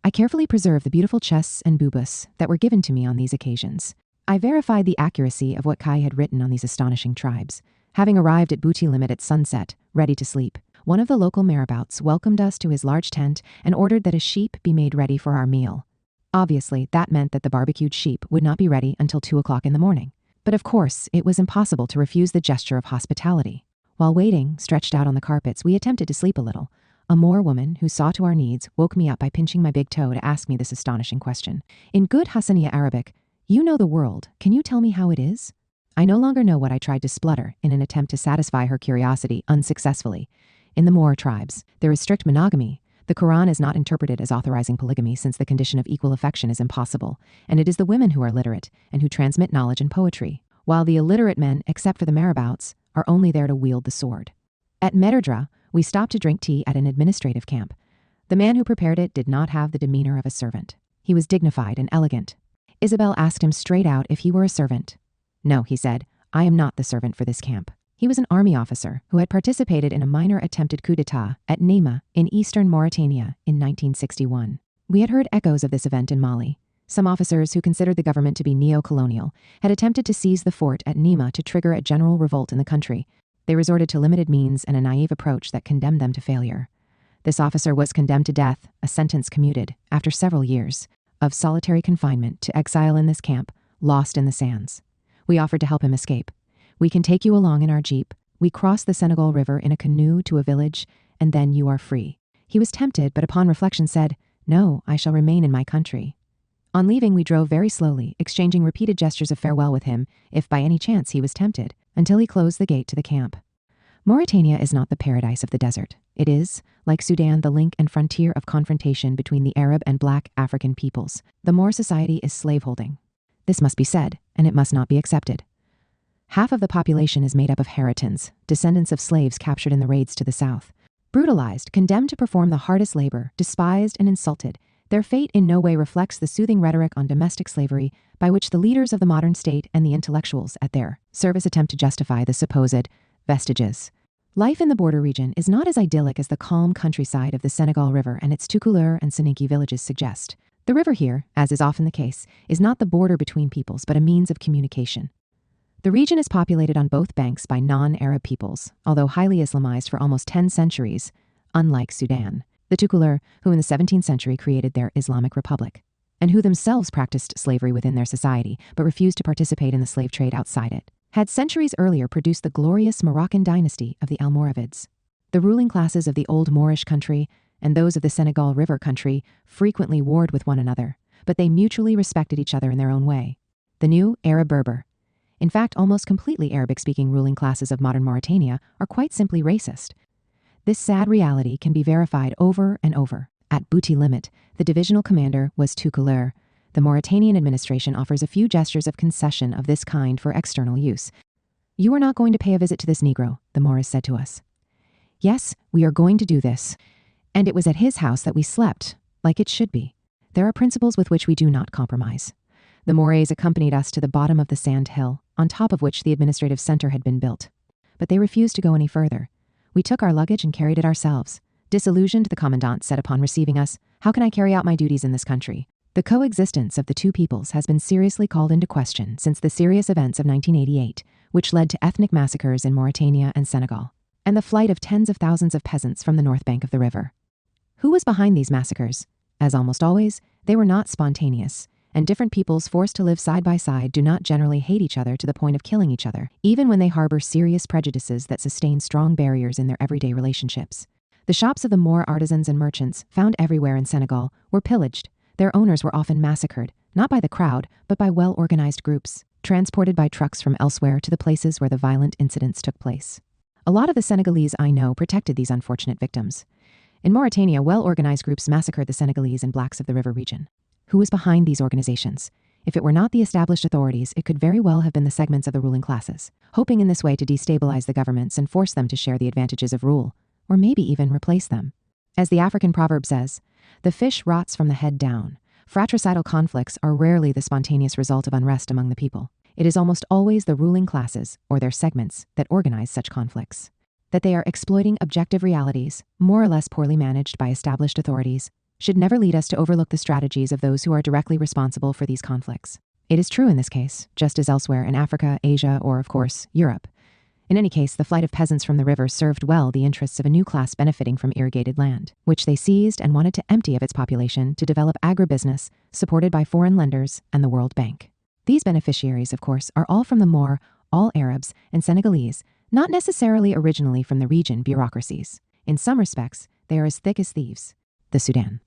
I carefully preserved the beautiful chests and boubous that were given to me on these occasions. I verified the accuracy of what Kai had written on these astonishing tribes. Having arrived at Bouti Limit at sunset, ready to sleep, one of the local marabouts welcomed us to his large tent and ordered that a sheep be made ready for our meal. Obviously, that meant that the barbecued sheep would not be ready until 2 o'clock in the morning. But of course, it was impossible to refuse the gesture of hospitality. While waiting, stretched out on the carpets, we attempted to sleep a little. A Moor woman, who saw to our needs, woke me up by pinching my big toe to ask me this astonishing question. In good Hassaniya Arabic, "You know the world, can you tell me how it is?" I no longer know what I tried to splutter in an attempt to satisfy her curiosity unsuccessfully. In the Moor tribes, there is strict monogamy. The Quran is not interpreted as authorizing polygamy since the condition of equal affection is impossible, and it is the women who are literate and who transmit knowledge and poetry, while the illiterate men, except for the marabouts, are only there to wield the sword. At Mederdra, we stopped to drink tea at an administrative camp. The man who prepared it did not have the demeanor of a servant. He was dignified and elegant. Isabel asked him straight out if he were a servant. "No," he said, "I am not the servant for this camp." He was an army officer who had participated in a minor attempted coup d'etat at Nema in eastern Mauritania in 1961. We had heard echoes of this event in Mali. Some officers who considered the government to be neo-colonial had attempted to seize the fort at Nema to trigger a general revolt in the country. They resorted to limited means and a naive approach that condemned them to failure. This officer was condemned to death, a sentence commuted, after several years, of solitary confinement to exile in this camp, lost in the sands. We offered to help him escape. We can take you along in our jeep. We cross the Senegal River in a canoe to a village, and then you are free. He was tempted, but upon reflection said, "No, I shall remain in my country." On leaving, we drove very slowly, exchanging repeated gestures of farewell with him, if by any chance he was tempted, until he closed the gate to the camp. Mauritania is not the paradise of the desert. It is, like Sudan, the link and frontier of confrontation between the Arab and Black African peoples. The Moor society is slaveholding. This must be said, and it must not be accepted. Half of the population is made up of Haritans, descendants of slaves captured in the raids to the south. Brutalized, condemned to perform the hardest labor, despised and insulted, their fate in no way reflects the soothing rhetoric on domestic slavery by which the leaders of the modern state and the intellectuals at their service attempt to justify the supposed vestiges. Life in the border region is not as idyllic as the calm countryside of the Senegal River and its Tukulur and Soninke villages suggest. The river here, as is often the case, is not the border between peoples but a means of communication. The region is populated on both banks by non-Arab peoples, although highly Islamized for almost 10 centuries, unlike Sudan, the Tukulur, who in the 17th century created their Islamic Republic, and who themselves practiced slavery within their society but refused to participate in the slave trade outside it, had centuries earlier produced the glorious Moroccan dynasty of the Almoravids. The ruling classes of the old Moorish country and those of the Senegal River country frequently warred with one another, but they mutually respected each other in their own way. The new Arab Berber, in fact almost completely Arabic-speaking ruling classes of modern Mauritania, are quite simply racist. This sad reality can be verified over and over. At Bouti Limit, the divisional commander was Tukulur. The Mauritanian administration offers a few gestures of concession of this kind for external use. "You are not going to pay a visit to this Negro," the Moors said to us. "Yes, we are going to do this. And it was at his house that we slept, like it should be. There are principles with which we do not compromise." The Moors accompanied us to the bottom of the sand hill, on top of which the administrative center had been built. But they refused to go any further. We took our luggage and carried it ourselves. Disillusioned, the commandant said upon receiving us, "How can I carry out my duties in this country?" The coexistence of the two peoples has been seriously called into question since the serious events of 1988, which led to ethnic massacres in Mauritania and Senegal, and the flight of tens of thousands of peasants from the north bank of the river. Who was behind these massacres? As almost always, they were not spontaneous, and different peoples forced to live side by side do not generally hate each other to the point of killing each other, even when they harbor serious prejudices that sustain strong barriers in their everyday relationships. The shops of the Moor artisans and merchants, found everywhere in Senegal, were pillaged. Their owners were often massacred, not by the crowd, but by well-organized groups, transported by trucks from elsewhere to the places where the violent incidents took place. A lot of the Senegalese I know protected these unfortunate victims. In Mauritania, well-organized groups massacred the Senegalese and blacks of the river region. Who was behind these organizations? If it were not the established authorities, it could very well have been the segments of the ruling classes, hoping in this way to destabilize the governments and force them to share the advantages of rule, or maybe even replace them. As the African proverb says, "The fish rots from the head down." Fratricidal conflicts are rarely the spontaneous result of unrest among the people. It is almost always the ruling classes, or their segments, that organize such conflicts. That they are exploiting objective realities, more or less poorly managed by established authorities, should never lead us to overlook the strategies of those who are directly responsible for these conflicts. It is true in this case, just as elsewhere in Africa, Asia, or, of course, Europe. In any case, the flight of peasants from the river served well the interests of a new class benefiting from irrigated land, which they seized and wanted to empty of its population to develop agribusiness supported by foreign lenders and the World Bank. These beneficiaries, of course, are all from the Moor, all Arabs, and Senegalese, not necessarily originally from the region bureaucracies. In some respects, they are as thick as thieves. The Sudan.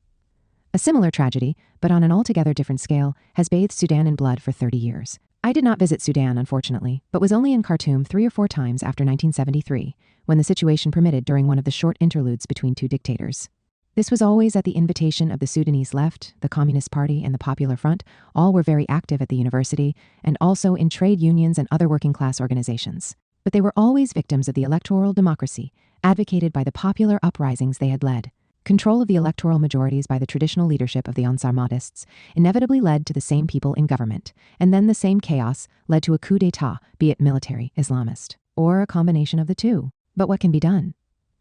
A similar tragedy, but on an altogether different scale, has bathed Sudan in blood for 30 years. I did not visit Sudan, unfortunately, but was only in Khartoum 3 or 4 times after 1973, when the situation permitted during one of the short interludes between two dictators. This was always at the invitation of the Sudanese left, the Communist Party, and the Popular Front. All were very active at the university, and also in trade unions and other working-class organizations. But they were always victims of the electoral democracy, advocated by the popular uprisings they had led. Control of the electoral majorities by the traditional leadership of the Ansar Mahdists inevitably led to the same people in government, and then the same chaos led to a coup d'etat, be it military, Islamist, or a combination of the two. But what can be done?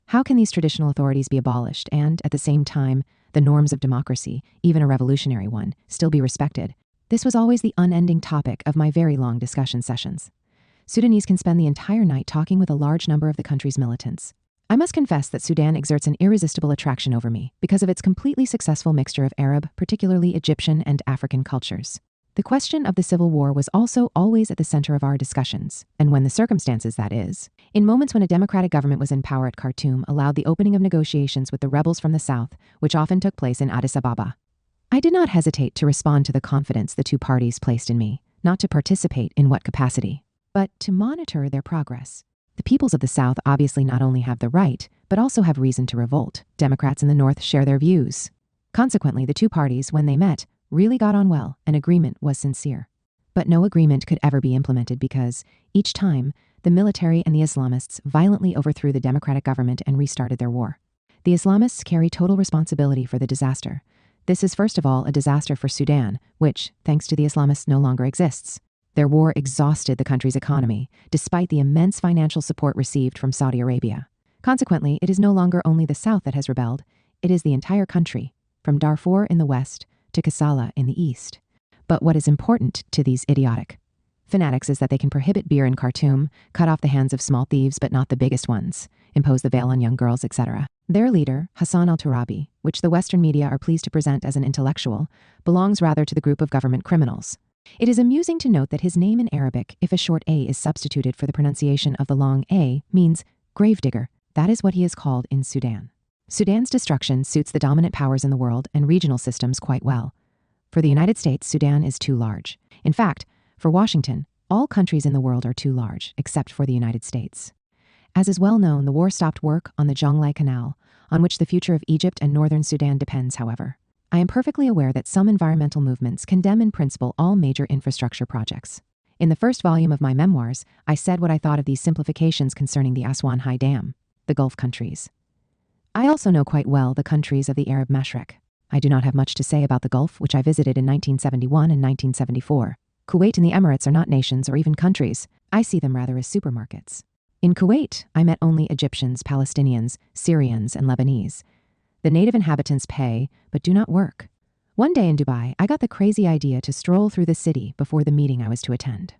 How can these traditional authorities be abolished and, at the same time, the norms of democracy, even a revolutionary one, still be respected? This was always the unending topic of my very long discussion sessions. Sudanese can spend the entire night talking with a large number of the country's militants. I must confess that Sudan exerts an irresistible attraction over me because of its completely successful mixture of Arab, particularly Egyptian and African cultures. The question of the civil war was also always at the center of our discussions, and when the circumstances, that is, in moments when a democratic government was in power at Khartoum, allowed the opening of negotiations with the rebels from the south, which often took place in Addis Ababa. I did not hesitate to respond to the confidence the two parties placed in me, not to participate in what capacity, but to monitor their progress. The peoples of the South obviously not only have the right, but also have reason to revolt. Democrats in the North share their views. Consequently, the two parties, when they met, really got on well, and agreement was sincere. But no agreement could ever be implemented because, each time, the military and the Islamists violently overthrew the democratic government and restarted their war. The Islamists carry total responsibility for the disaster. This is first of all a disaster for Sudan, which, thanks to the Islamists, no longer exists. Their war exhausted the country's economy, despite the immense financial support received from Saudi Arabia. Consequently, it is no longer only the South that has rebelled, it is the entire country, from Darfur in the west to Kassala in the east. But what is important to these idiotic fanatics is that they can prohibit beer in Khartoum, cut off the hands of small thieves but not the biggest ones, impose the veil on young girls, etc. Their leader, Hassan al-Turabi, which the Western media are pleased to present as an intellectual, belongs rather to the group of government criminals. It is amusing to note that his name in Arabic, if a short a is substituted for the pronunciation of the long a, means gravedigger. That is what he is called in Sudan. Sudan's destruction suits the dominant powers in the world and regional systems quite well. For the United States, Sudan is too large. In fact, for Washington, all countries in the world are too large, except for the United States. As is well known, the war stopped work on the Jonglei Canal, on which the future of Egypt and northern Sudan depends, however. I am perfectly aware that some environmental movements condemn in principle all major infrastructure projects. In the first volume of my memoirs, I said what I thought of these simplifications concerning the Aswan High Dam, the Gulf countries. I also know quite well the countries of the Arab Mashriq. I do not have much to say about the Gulf, which I visited in 1971 and 1974. Kuwait and the Emirates are not nations or even countries. I see them rather as supermarkets. In Kuwait, I met only Egyptians, Palestinians, Syrians, and Lebanese. The native inhabitants pay, but do not work. One day in Dubai, I got the crazy idea to stroll through the city before the meeting I was to attend.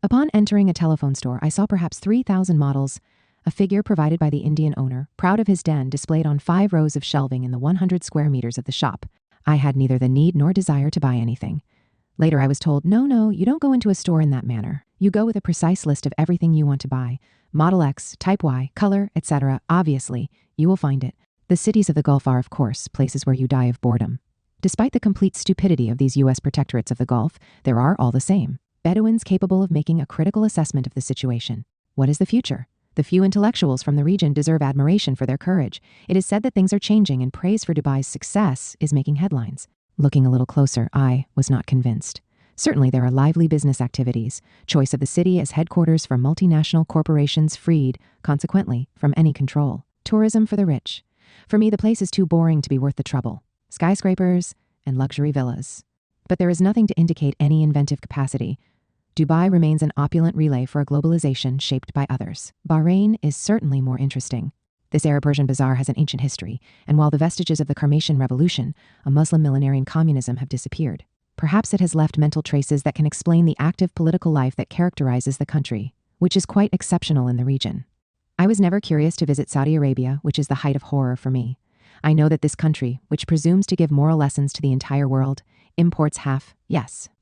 Upon entering a telephone store, I saw perhaps 3,000 models, a figure provided by the Indian owner, proud of his den, displayed on 5 rows of shelving in the 100 square meters of the shop. I had neither the need nor desire to buy anything. Later I was told, no, you don't go into a store in that manner. You go with a precise list of everything you want to buy. Model X, Type Y, color, etc. Obviously, you will find it. The cities of the Gulf are, of course, places where you die of boredom. Despite the complete stupidity of these U.S. protectorates of the Gulf, there are, all the same, Bedouins capable of making a critical assessment of the situation. What is the future? The few intellectuals from the region deserve admiration for their courage. It is said that things are changing and praise for Dubai's success is making headlines. Looking a little closer, I was not convinced. Certainly there are lively business activities, choice of the city as headquarters for multinational corporations freed, consequently, from any control. Tourism for the rich. For me, the place is too boring to be worth the trouble. Skyscrapers and luxury villas. But there is nothing to indicate any inventive capacity. Dubai remains an opulent relay for a globalization shaped by others. Bahrain is certainly more interesting. This Arab-Persian bazaar has an ancient history, and while the vestiges of the Carmatian Revolution, a Muslim millenarian communism, have disappeared, perhaps it has left mental traces that can explain the active political life that characterizes the country, which is quite exceptional in the region. I was never curious to visit Saudi Arabia, which is the height of horror for me. I know that this country, which presumes to give moral lessons to the entire world, imports half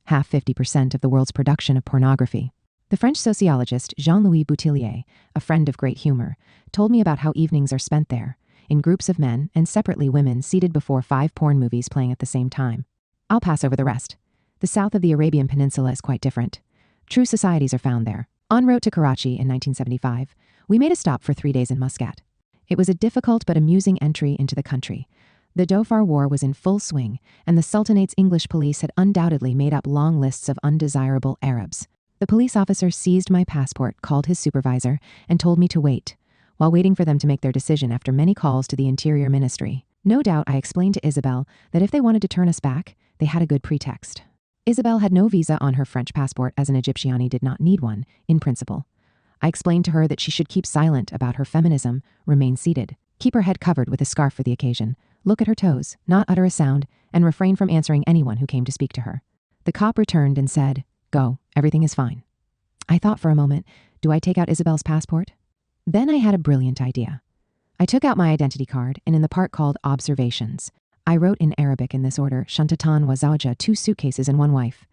50% of the world's production of pornography. The French sociologist Jean-Louis Boutillier, a friend of great humor, told me about how evenings are spent there, in groups of men and separately women seated before 5 porn movies playing at the same time. I'll pass over the rest. The south of the Arabian Peninsula is quite different. True societies are found there. En route to Karachi in 1975, we made a stop for 3 days in Muscat. It was a difficult but amusing entry into the country. The Dhofar War was in full swing, and the Sultanate's English police had undoubtedly made up long lists of undesirable Arabs. The police officer seized my passport, called his supervisor, and told me to wait, while waiting for them to make their decision after many calls to the Interior Ministry. No doubt I explained to Isabel that if they wanted to turn us back, they had a good pretext. Isabel had no visa on her French passport, as an Egyptiani did not need one, in principle. I explained to her that she should keep silent about her feminism, remain seated, keep her head covered with a scarf for the occasion, look at her toes, not utter a sound, and refrain from answering anyone who came to speak to her. The cop returned and said, "Go, everything is fine." I thought for a moment, do I take out Isabel's passport? Then I had a brilliant idea. I took out my identity card, and in the part called Observations, I wrote in Arabic in this order, Shantatan wa zawja, 2 suitcases and 1 wife.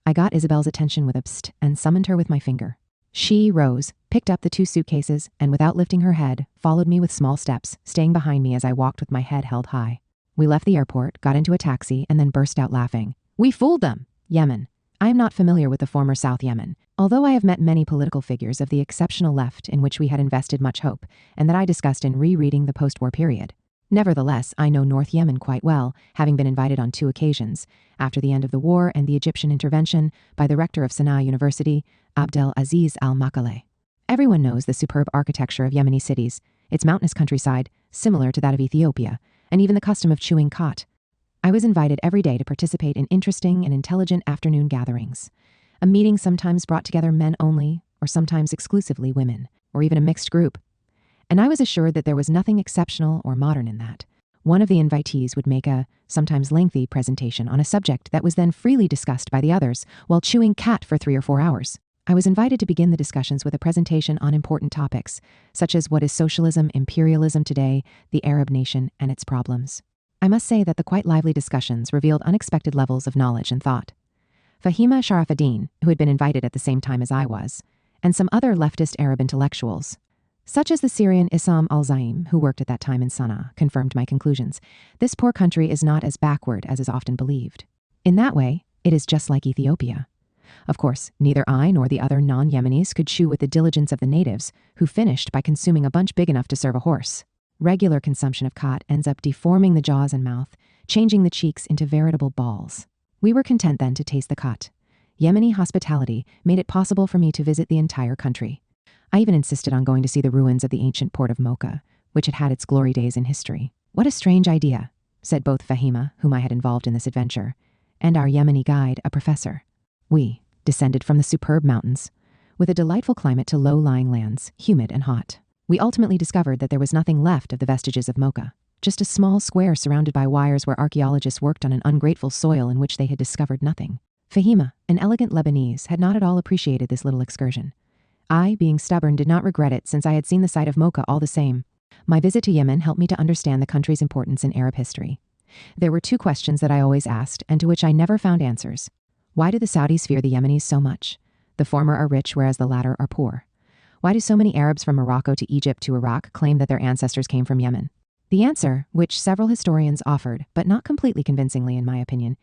I got Isabel's attention with a psst and summoned her with my finger. She rose, picked up the 2 suitcases, and without lifting her head, followed me with small steps, staying behind me as I walked with my head held high. We left the airport, got into a taxi, and then burst out laughing. We fooled them! Yemen. I am not familiar with the former South Yemen, although I have met many political figures of the exceptional left in which we had invested much hope, and that I discussed in rereading the post-war period. Nevertheless, I know North Yemen quite well, having been invited on 2 occasions, after the end of the war and the Egyptian intervention, by the rector of Sana'a University, Abdel Aziz al-Makaleh. Everyone knows the superb architecture of Yemeni cities, its mountainous countryside, similar to that of Ethiopia, and even the custom of chewing khat. I was invited every day to participate in interesting and intelligent afternoon gatherings. A meeting sometimes brought together men only, or sometimes exclusively women, or even a mixed group. And I was assured that there was nothing exceptional or modern in that. One of the invitees would make a, sometimes lengthy, presentation on a subject that was then freely discussed by the others while chewing khat for 3 or 4 hours. I was invited to begin the discussions with a presentation on important topics, such as what is socialism, imperialism today, the Arab nation, and its problems. I must say that the quite lively discussions revealed unexpected levels of knowledge and thought. Fahima Sharafuddin, who had been invited at the same time as I was, and some other leftist Arab intellectuals, such as the Syrian Issam al-Zaim, who worked at that time in Sana'a, confirmed my conclusions. This poor country is not as backward as is often believed. In that way, it is just like Ethiopia. Of course, neither I nor the other non-Yemenis could chew with the diligence of the natives, who finished by consuming a bunch big enough to serve a horse. Regular consumption of khat ends up deforming the jaws and mouth, changing the cheeks into veritable balls. We were content then to taste the khat. Yemeni hospitality made it possible for me to visit the entire country. I even insisted on going to see the ruins of the ancient port of Mocha, which had had its glory days in history. What a strange idea, said both Fahima, whom I had involved in this adventure, and our Yemeni guide, a professor. We descended from the superb mountains, with a delightful climate to low-lying lands, humid and hot. We ultimately discovered that there was nothing left of the vestiges of Mocha, just a small square surrounded by wires where archaeologists worked on an ungrateful soil in which they had discovered nothing. Fahima, an elegant Lebanese, had not at all appreciated this little excursion. I, being stubborn, did not regret it since I had seen the site of Mocha all the same. My visit to Yemen helped me to understand the country's importance in Arab history. There were 2 questions that I always asked and to which I never found answers. Why do the Saudis fear the Yemenis so much? The former are rich, whereas the latter are poor. Why do so many Arabs from Morocco to Egypt to Iraq claim that their ancestors came from Yemen? The answer, which several historians offered, but not completely convincingly in my opinion,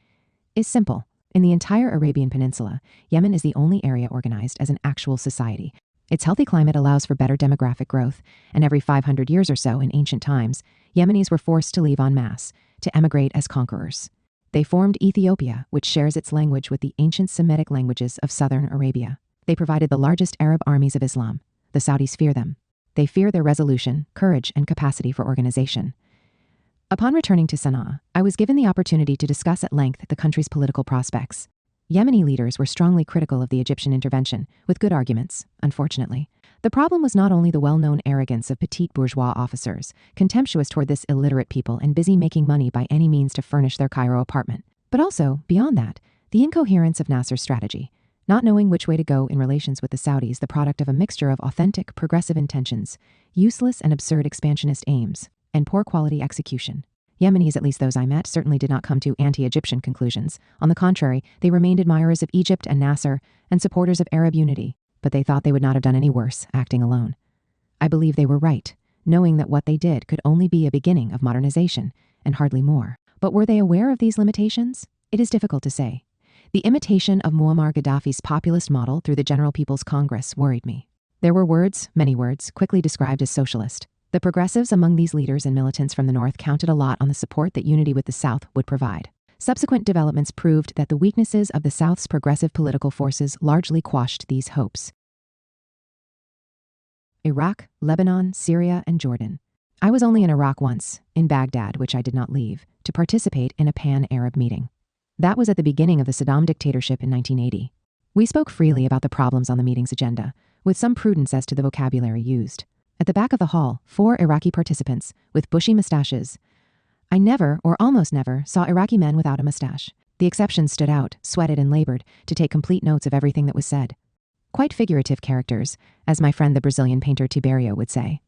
is simple. In the entire Arabian Peninsula, Yemen is the only area organized as an actual society. Its healthy climate allows for better demographic growth, and every 500 years or so in ancient times, Yemenis were forced to leave en masse, to emigrate as conquerors. They formed Ethiopia, which shares its language with the ancient Semitic languages of southern Arabia. They provided the largest Arab armies of Islam. The Saudis fear them. They fear their resolution, courage, and capacity for organization. Upon returning to Sana'a, I was given the opportunity to discuss at length the country's political prospects. Yemeni leaders were strongly critical of the Egyptian intervention, with good arguments, unfortunately. The problem was not only the well-known arrogance of petite bourgeois officers, contemptuous toward this illiterate people and busy making money by any means to furnish their Cairo apartment, but also, beyond that, the incoherence of Nasser's strategy. Not knowing which way to go in relations with the Saudis, the product of a mixture of authentic, progressive intentions, useless and absurd expansionist aims, and poor quality execution. Yemenis, at least those I met, certainly did not come to anti-Egyptian conclusions. On the contrary, they remained admirers of Egypt and Nasser and supporters of Arab unity, but they thought they would not have done any worse, acting alone. I believe they were right, knowing that what they did could only be a beginning of modernization, and hardly more. But were they aware of these limitations? It is difficult to say. The imitation of Muammar Gaddafi's populist model through the General People's Congress worried me. There were words, many words, quickly described as socialist. The progressives among these leaders and militants from the North counted a lot on the support that unity with the South would provide. Subsequent developments proved that the weaknesses of the South's progressive political forces largely quashed these hopes. Iraq, Lebanon, Syria, and Jordan. I was only in Iraq once, in Baghdad, which I did not leave, to participate in a pan-Arab meeting. That was at the beginning of the Saddam dictatorship in 1980. We spoke freely about the problems on the meeting's agenda, with some prudence as to the vocabulary used. At the back of the hall, 4 Iraqi participants with bushy mustaches. I never, or almost never, saw Iraqi men without a mustache. The exceptions stood out, sweated and labored, to take complete notes of everything that was said. Quite figurative characters, as my friend the Brazilian painter Tiberio would say.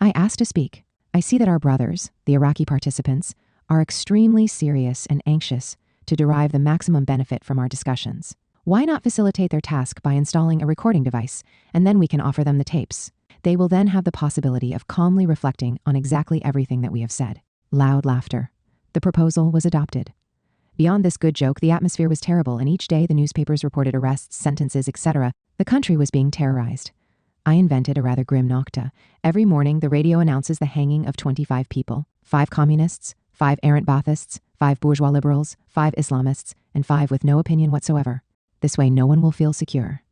I asked to speak. I see that our brothers, the Iraqi participants, are extremely serious and anxious to derive the maximum benefit from our discussions. Why not facilitate their task by installing a recording device, and then we can offer them the tapes? They will then have the possibility of calmly reflecting on exactly everything that we have said. Loud laughter. The proposal was adopted. Beyond this good joke, the atmosphere was terrible, and each day the newspapers reported arrests, sentences, etc. The country was being terrorized. I invented a rather grim nocta. Every morning, the radio announces the hanging of 25 people, 5 communists, 5 errant Baathists, 5 bourgeois liberals, 5 Islamists, and 5 with no opinion whatsoever. This way, no one will feel secure.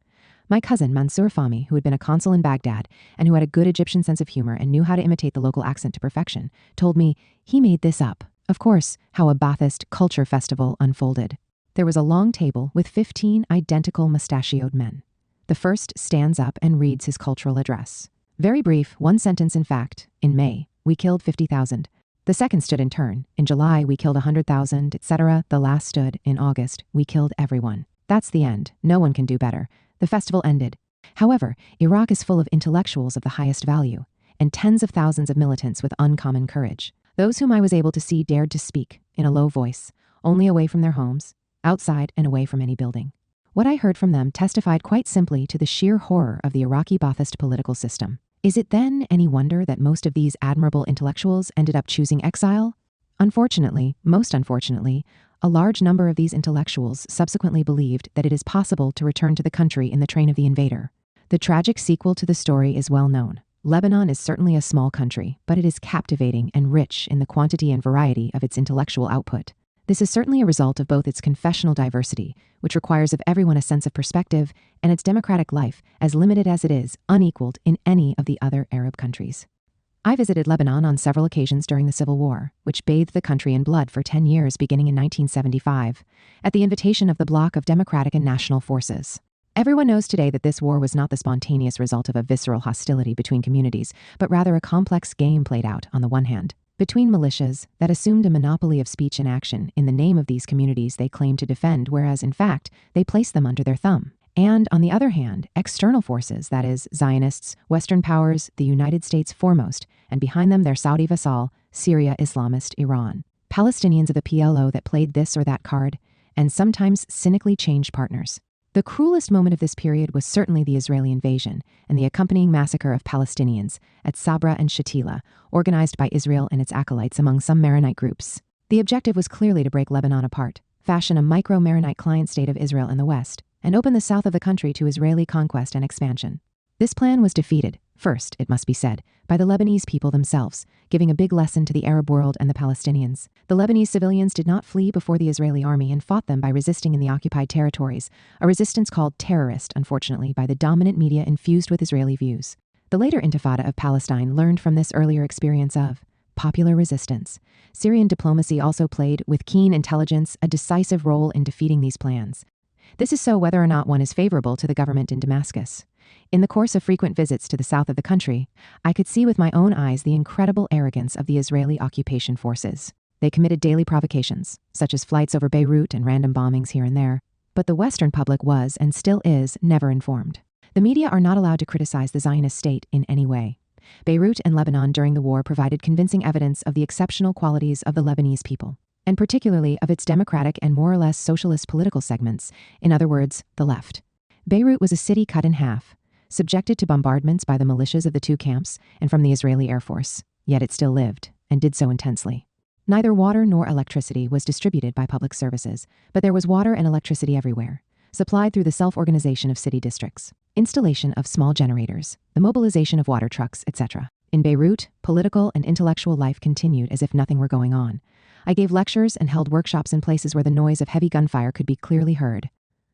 My cousin, Mansour Fahmy, who had been a consul in Baghdad and who had a good Egyptian sense of humor and knew how to imitate the local accent to perfection, told me he made this up. Of course, how a Baathist culture festival unfolded. There was a long table with 15 identical mustachioed men. The first stands up and reads his cultural address. Very brief, one sentence in fact. In May, we killed 50,000. The second stood in turn. In July, we killed 100,000, etc. The last stood, in August, we killed everyone. That's the end. No one can do better. The festival ended. However, Iraq is full of intellectuals of the highest value, and tens of thousands of militants with uncommon courage. Those whom I was able to see dared to speak, in a low voice, only away from their homes, outside and away from any building. What I heard from them testified quite simply to the sheer horror of the Iraqi Baathist political system. Is it then any wonder that most of these admirable intellectuals ended up choosing exile? Unfortunately, most unfortunately, a large number of these intellectuals subsequently believed that it is possible to return to the country in the train of the invader. The tragic sequel to the story is well known. Lebanon is certainly a small country, but it is captivating and rich in the quantity and variety of its intellectual output. This is certainly a result of both its confessional diversity, which requires of everyone a sense of perspective, and its democratic life, as limited as it is, unequaled in any of the other Arab countries. I visited Lebanon on several occasions during the Civil War, which bathed the country in blood for 10 years beginning in 1975, at the invitation of the bloc of democratic and national forces. Everyone knows today that this war was not the spontaneous result of a visceral hostility between communities, but rather a complex game played out, on the one hand, between militias that assumed a monopoly of speech and action in the name of these communities they claimed to defend, whereas, in fact, they placed them under their thumb. And, on the other hand, external forces, that is, Zionists, Western powers, the United States foremost, and behind them their Saudi vassal, Syria, Islamist, Iran. Palestinians of the PLO that played this or that card, and sometimes cynically changed partners. The cruelest moment of this period was certainly the Israeli invasion and the accompanying massacre of Palestinians at Sabra and Shatila, organized by Israel and its acolytes among some Maronite groups. The objective was clearly to break Lebanon apart, fashion a micro-Maronite client state of Israel in the west, and open the south of the country to Israeli conquest and expansion. This plan was defeated, first, it must be said, by the Lebanese people themselves, giving a big lesson to the Arab world and the Palestinians. The Lebanese civilians did not flee before the Israeli army and fought them by resisting in the occupied territories, a resistance called terrorist, unfortunately, by the dominant media infused with Israeli views. The later Intifada of Palestine learned from this earlier experience of popular resistance. Syrian diplomacy also played, with keen intelligence, a decisive role in defeating these plans. This is so whether or not one is favorable to the government in Damascus. In the course of frequent visits to the south of the country, I could see with my own eyes the incredible arrogance of the Israeli occupation forces. They committed daily provocations, such as flights over Beirut and random bombings here and there, but the Western public was, and still is, never informed. The media are not allowed to criticize the Zionist state in any way. Beirut and Lebanon during the war provided convincing evidence of the exceptional qualities of the Lebanese people, and particularly of its democratic and more or less socialist political segments, in other words, the left. Beirut was a city cut in half, subjected to bombardments by the militias of the two camps and from the Israeli Air Force, yet it still lived, and did so intensely. Neither water nor electricity was distributed by public services, but there was water and electricity everywhere, supplied through the self-organization of city districts, installation of small generators, the mobilization of water trucks, etc. In Beirut, political and intellectual life continued as if nothing were going on. I gave lectures and held workshops in places where the noise of heavy gunfire could be clearly heard.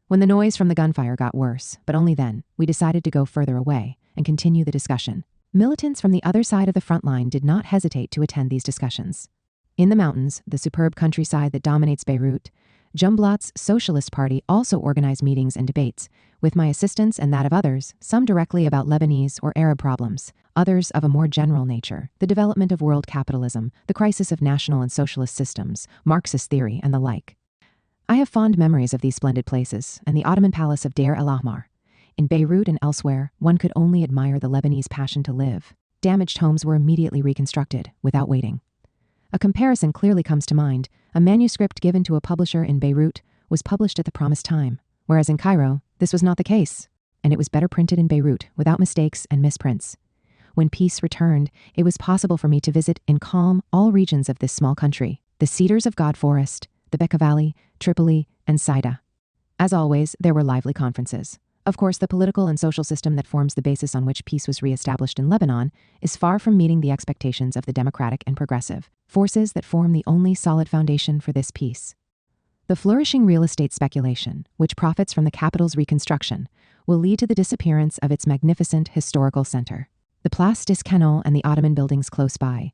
When the noise from the gunfire got worse, but only then, we decided to go further away and continue the discussion. Militants from the other side of the front line did not hesitate to attend these discussions. In the mountains, the superb countryside that dominates Beirut, Jumblatt's Socialist Party also organized meetings and debates, with my assistance and that of others, some directly about Lebanese or Arab problems, others of a more general nature, the development of world capitalism, the crisis of national and socialist systems, Marxist theory, and the like. I have fond memories of these splendid places, and the Ottoman palace of Deir el-Ahmar. In Beirut and elsewhere, one could only admire the Lebanese passion to live. Damaged homes were immediately reconstructed, without waiting. A comparison clearly comes to mind. A manuscript given to a publisher in Beirut was published at the promised time, whereas in Cairo, this was not the case, and it was better printed in Beirut, without mistakes and misprints. When peace returned, it was possible for me to visit in calm all regions of this small country, the Cedars of God Forest, the Bekaa Valley, Tripoli, and Saida. As always, there were lively conferences. Of course, the political and social system that forms the basis on which peace was reestablished in Lebanon is far from meeting the expectations of the democratic and progressive forces that form the only solid foundation for this peace. The flourishing real estate speculation, which profits from the capital's reconstruction, will lead to the disappearance of its magnificent historical center, the Place des Canons and the Ottoman buildings close by,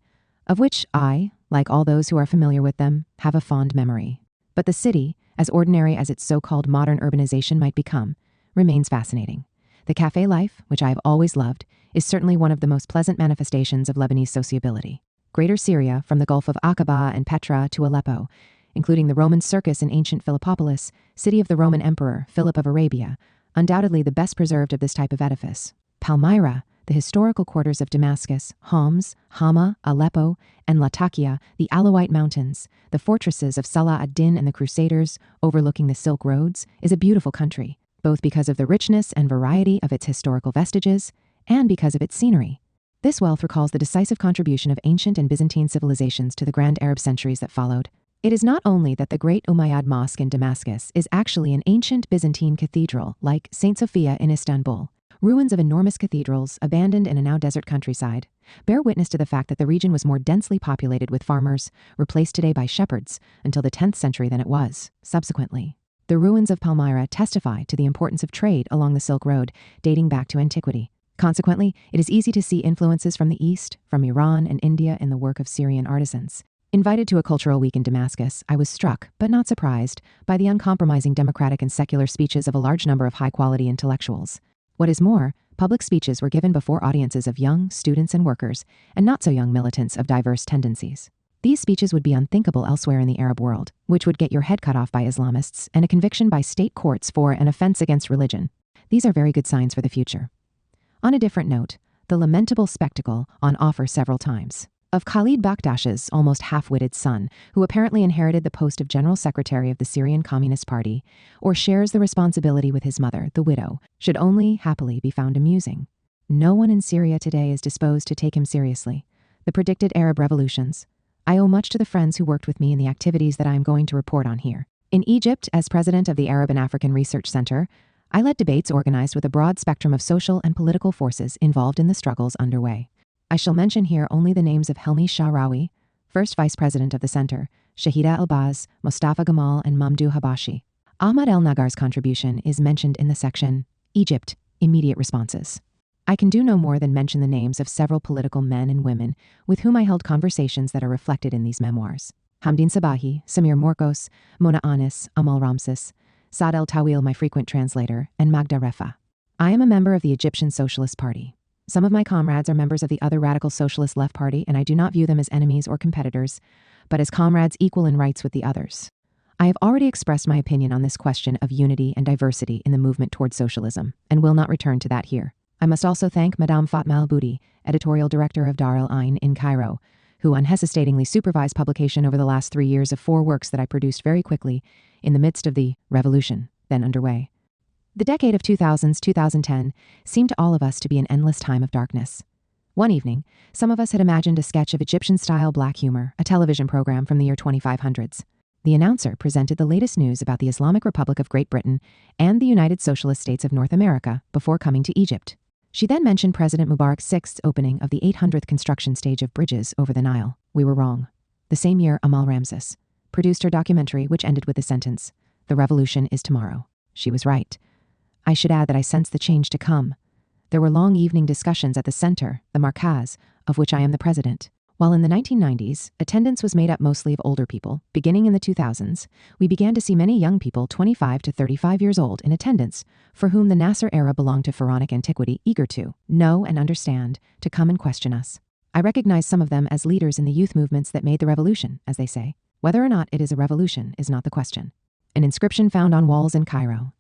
of which I, like all those who are familiar with them, have a fond memory. But the city, as ordinary as its so-called modern urbanization might become, remains fascinating. The cafe life, which I have always loved, is certainly one of the most pleasant manifestations of Lebanese sociability. Greater Syria, from the Gulf of Aqaba and Petra to Aleppo, including the Roman circus in ancient Philippopolis, city of the Roman Emperor Philip of Arabia, undoubtedly the best preserved of this type of edifice. Palmyra, the historical quarters of Damascus, Homs, Hama, Aleppo, and Latakia, the Alawite Mountains, the fortresses of Salah ad-Din and the Crusaders, overlooking the Silk Roads, is a beautiful country, both because of the richness and variety of its historical vestiges and because of its scenery. This wealth recalls the decisive contribution of ancient and Byzantine civilizations to the grand Arab centuries that followed. It is not only that the great Umayyad Mosque in Damascus is actually an ancient Byzantine cathedral, like St. Sophia in Istanbul. Ruins of enormous cathedrals, abandoned in a now desert countryside, bear witness to the fact that the region was more densely populated with farmers, replaced today by shepherds, until the 10th century than it was, subsequently. The ruins of Palmyra testify to the importance of trade along the Silk Road, dating back to antiquity. Consequently, it is easy to see influences from the East, from Iran and India in the work of Syrian artisans. Invited to a cultural week in Damascus, I was struck, but not surprised, by the uncompromising democratic and secular speeches of a large number of high-quality intellectuals. What is more, public speeches were given before audiences of young students and workers, and not so young militants of diverse tendencies. These speeches would be unthinkable elsewhere in the Arab world, which would get your head cut off by Islamists and a conviction by state courts for an offense against religion. These are very good signs for the future. On a different note, the lamentable spectacle on offer several times of Khalid Bakdash's almost half-witted son, who apparently inherited the post of General Secretary of the Syrian Communist Party, or shares the responsibility with his mother, the widow, should only, happily, be found amusing. No one in Syria today is disposed to take him seriously. The predicted Arab revolutions. I owe much to the friends who worked with me in the activities that I am going to report on here. In Egypt, as president of the Arab and African Research Center, I led debates organized with a broad spectrum of social and political forces involved in the struggles underway. I shall mention here only the names of Helmi Shahrawi, first vice president of the center, Shahida Elbaz, Mustafa Gamal, and Mamdouh Habashi. Ahmad El-Nagar's contribution is mentioned in the section, Egypt, Immediate Responses. I can do no more than mention the names of several political men and women with whom I held conversations that are reflected in these memoirs. Hamdin Sabahi, Samir Morkos, Mona Anis, Amal Ramses, Saad El-Tawil, my frequent translator, and Magda Refa. I am a member of the Egyptian Socialist Party. Some of my comrades are members of the other radical socialist left party, and I do not view them as enemies or competitors, but as comrades equal in rights with the others. I have already expressed my opinion on this question of unity and diversity in the movement toward socialism, and will not return to that here. I must also thank Madame Fatma Al-Boudi, editorial director of Dar el-Ain in Cairo, who unhesitatingly supervised publication over the last 3 years of 4 works that I produced very quickly in the midst of the revolution then underway. The decade of 2000s-2010 seemed to all of us to be an endless time of darkness. One evening, some of us had imagined a sketch of Egyptian-style black humor, a television program from the year 2500s. The announcer presented the latest news about the Islamic Republic of Great Britain and the United Socialist States of North America before coming to Egypt. She then mentioned President Mubarak's 6th opening of the 800th construction stage of bridges over the Nile. We were wrong. The same year, Amal Ramses produced her documentary, which ended with the sentence, "The revolution is tomorrow." She was right. I should add that I sensed the change to come. There were long evening discussions at the center, the Markaz, of which I am the president. While in the 1990s, attendance was made up mostly of older people, beginning in the 2000s, we began to see many young people 25 to 35 years old in attendance, for whom the Nasser era belonged to pharaonic antiquity, eager to know and understand, to come and question us. I recognize some of them as leaders in the youth movements that made the revolution, as they say. Whether or not it is a revolution is not the question. An inscription found on walls in Cairo.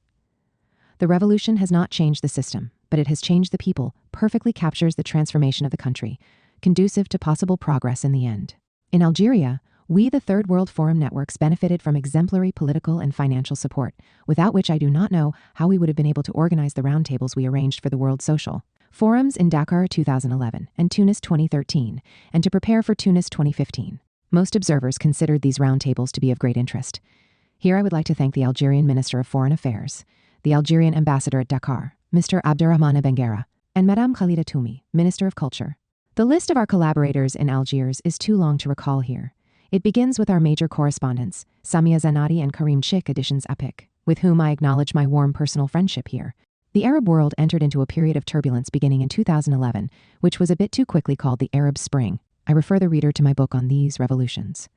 The revolution has not changed the system, but it has changed the people, perfectly captures the transformation of the country, conducive to possible progress in the end. In Algeria, we, the Third World Forum networks, benefited from exemplary political and financial support, without which I do not know how we would have been able to organize the roundtables we arranged for the World Social Forums in Dakar 2011 and Tunis 2013, and to prepare for Tunis 2015. Most observers considered these roundtables to be of great interest. Here I would like to thank the Algerian Minister of Foreign Affairs, the Algerian Ambassador at Dakar, Mr. Abderrahmane Benguera, and Madame Khalida Toumi, Minister of Culture. The list of our collaborators in Algiers is too long to recall here. It begins with our major correspondents, Samia Zanati and Karim Chik, editions Epic, with whom I acknowledge my warm personal friendship here. The Arab world entered into a period of turbulence beginning in 2011, which was a bit too quickly called the Arab Spring. I refer the reader to my book on these revolutions.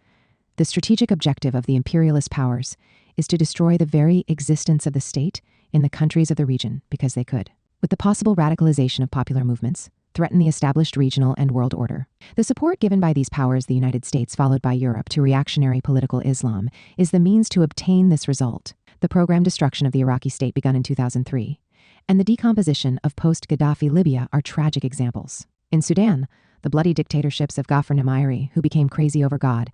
The strategic objective of the imperialist powers is to destroy the very existence of the state in the countries of the region because they could, with the possible radicalization of popular movements, threaten the established regional and world order. The support given by these powers, the United States followed by Europe, to reactionary political Islam is the means to obtain this result. The programmed destruction of the Iraqi state begun in 2003, and the decomposition of post-Gaddafi Libya are tragic examples. In Sudan, the bloody dictatorships of Ghaffar Nimeiri, who became crazy over God,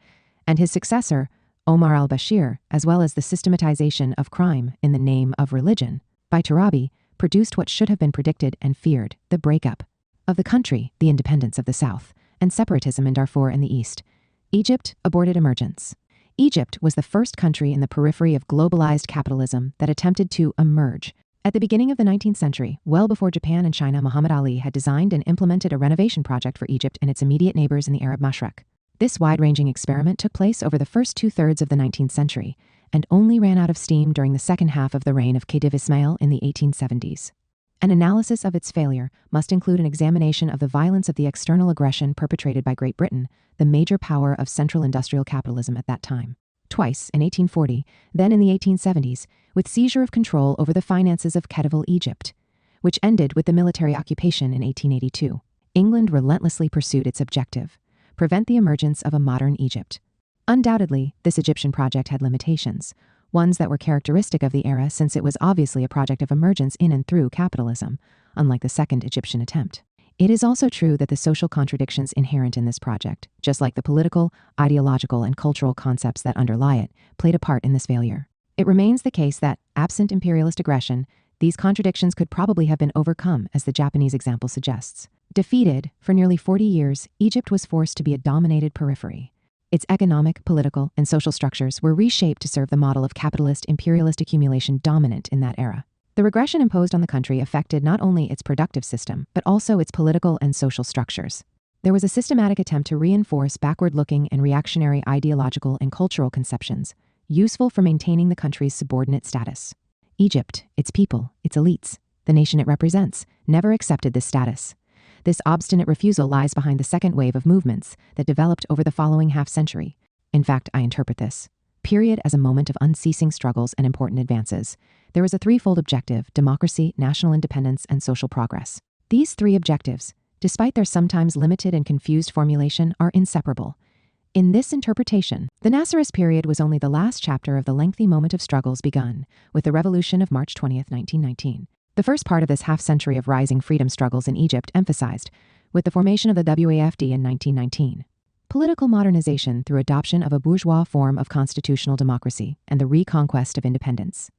and his successor, Omar al-Bashir, as well as the systematization of crime in the name of religion by Tarabi, produced what should have been predicted and feared, the breakup of the country, the independence of the South, and separatism in Darfur and the East. Egypt aborted emergence. Egypt was the first country in the periphery of globalized capitalism that attempted to emerge. At the beginning of the 19th century, well before Japan and China, Muhammad Ali had designed and implemented a renovation project for Egypt and its immediate neighbors in the Arab Mashriq. This wide-ranging experiment took place over the first two-thirds of the 19th century and only ran out of steam during the second half of the reign of Khedive Ismail in the 1870s. An analysis of its failure must include an examination of the violence of the external aggression perpetrated by Great Britain, the major power of central industrial capitalism at that time. Twice, in 1840, then in the 1870s, with seizure of control over the finances of Khedive Egypt, which ended with the military occupation in 1882. England relentlessly pursued its objective: prevent the emergence of a modern Egypt. Undoubtedly, this Egyptian project had limitations, ones that were characteristic of the era since it was obviously a project of emergence in and through capitalism, unlike the second Egyptian attempt. It is also true that the social contradictions inherent in this project, just like the political, ideological, and cultural concepts that underlie it, played a part in this failure. It remains the case that, absent imperialist aggression, these contradictions could probably have been overcome, as the Japanese example suggests. Defeated, for nearly 40 years, Egypt was forced to be a dominated periphery. Its economic, political, and social structures were reshaped to serve the model of capitalist imperialist accumulation dominant in that era. The regression imposed on the country affected not only its productive system, but also its political and social structures. There was a systematic attempt to reinforce backward-looking and reactionary ideological and cultural conceptions, useful for maintaining the country's subordinate status. Egypt, its people, its elites, the nation it represents, never accepted this status. This obstinate refusal lies behind the second wave of movements that developed over the following half-century. In fact, I interpret this period as a moment of unceasing struggles and important advances. There was a threefold objective: democracy, national independence, and social progress. These three objectives, despite their sometimes limited and confused formulation, are inseparable. In this interpretation, the Nasserist period was only the last chapter of the lengthy moment of struggles begun with the revolution of March 20th, 1919. The first part of this half-century of rising freedom struggles in Egypt emphasized, with the formation of the WAFD in 1919, political modernization through adoption of a bourgeois form of constitutional democracy and the reconquest of independence.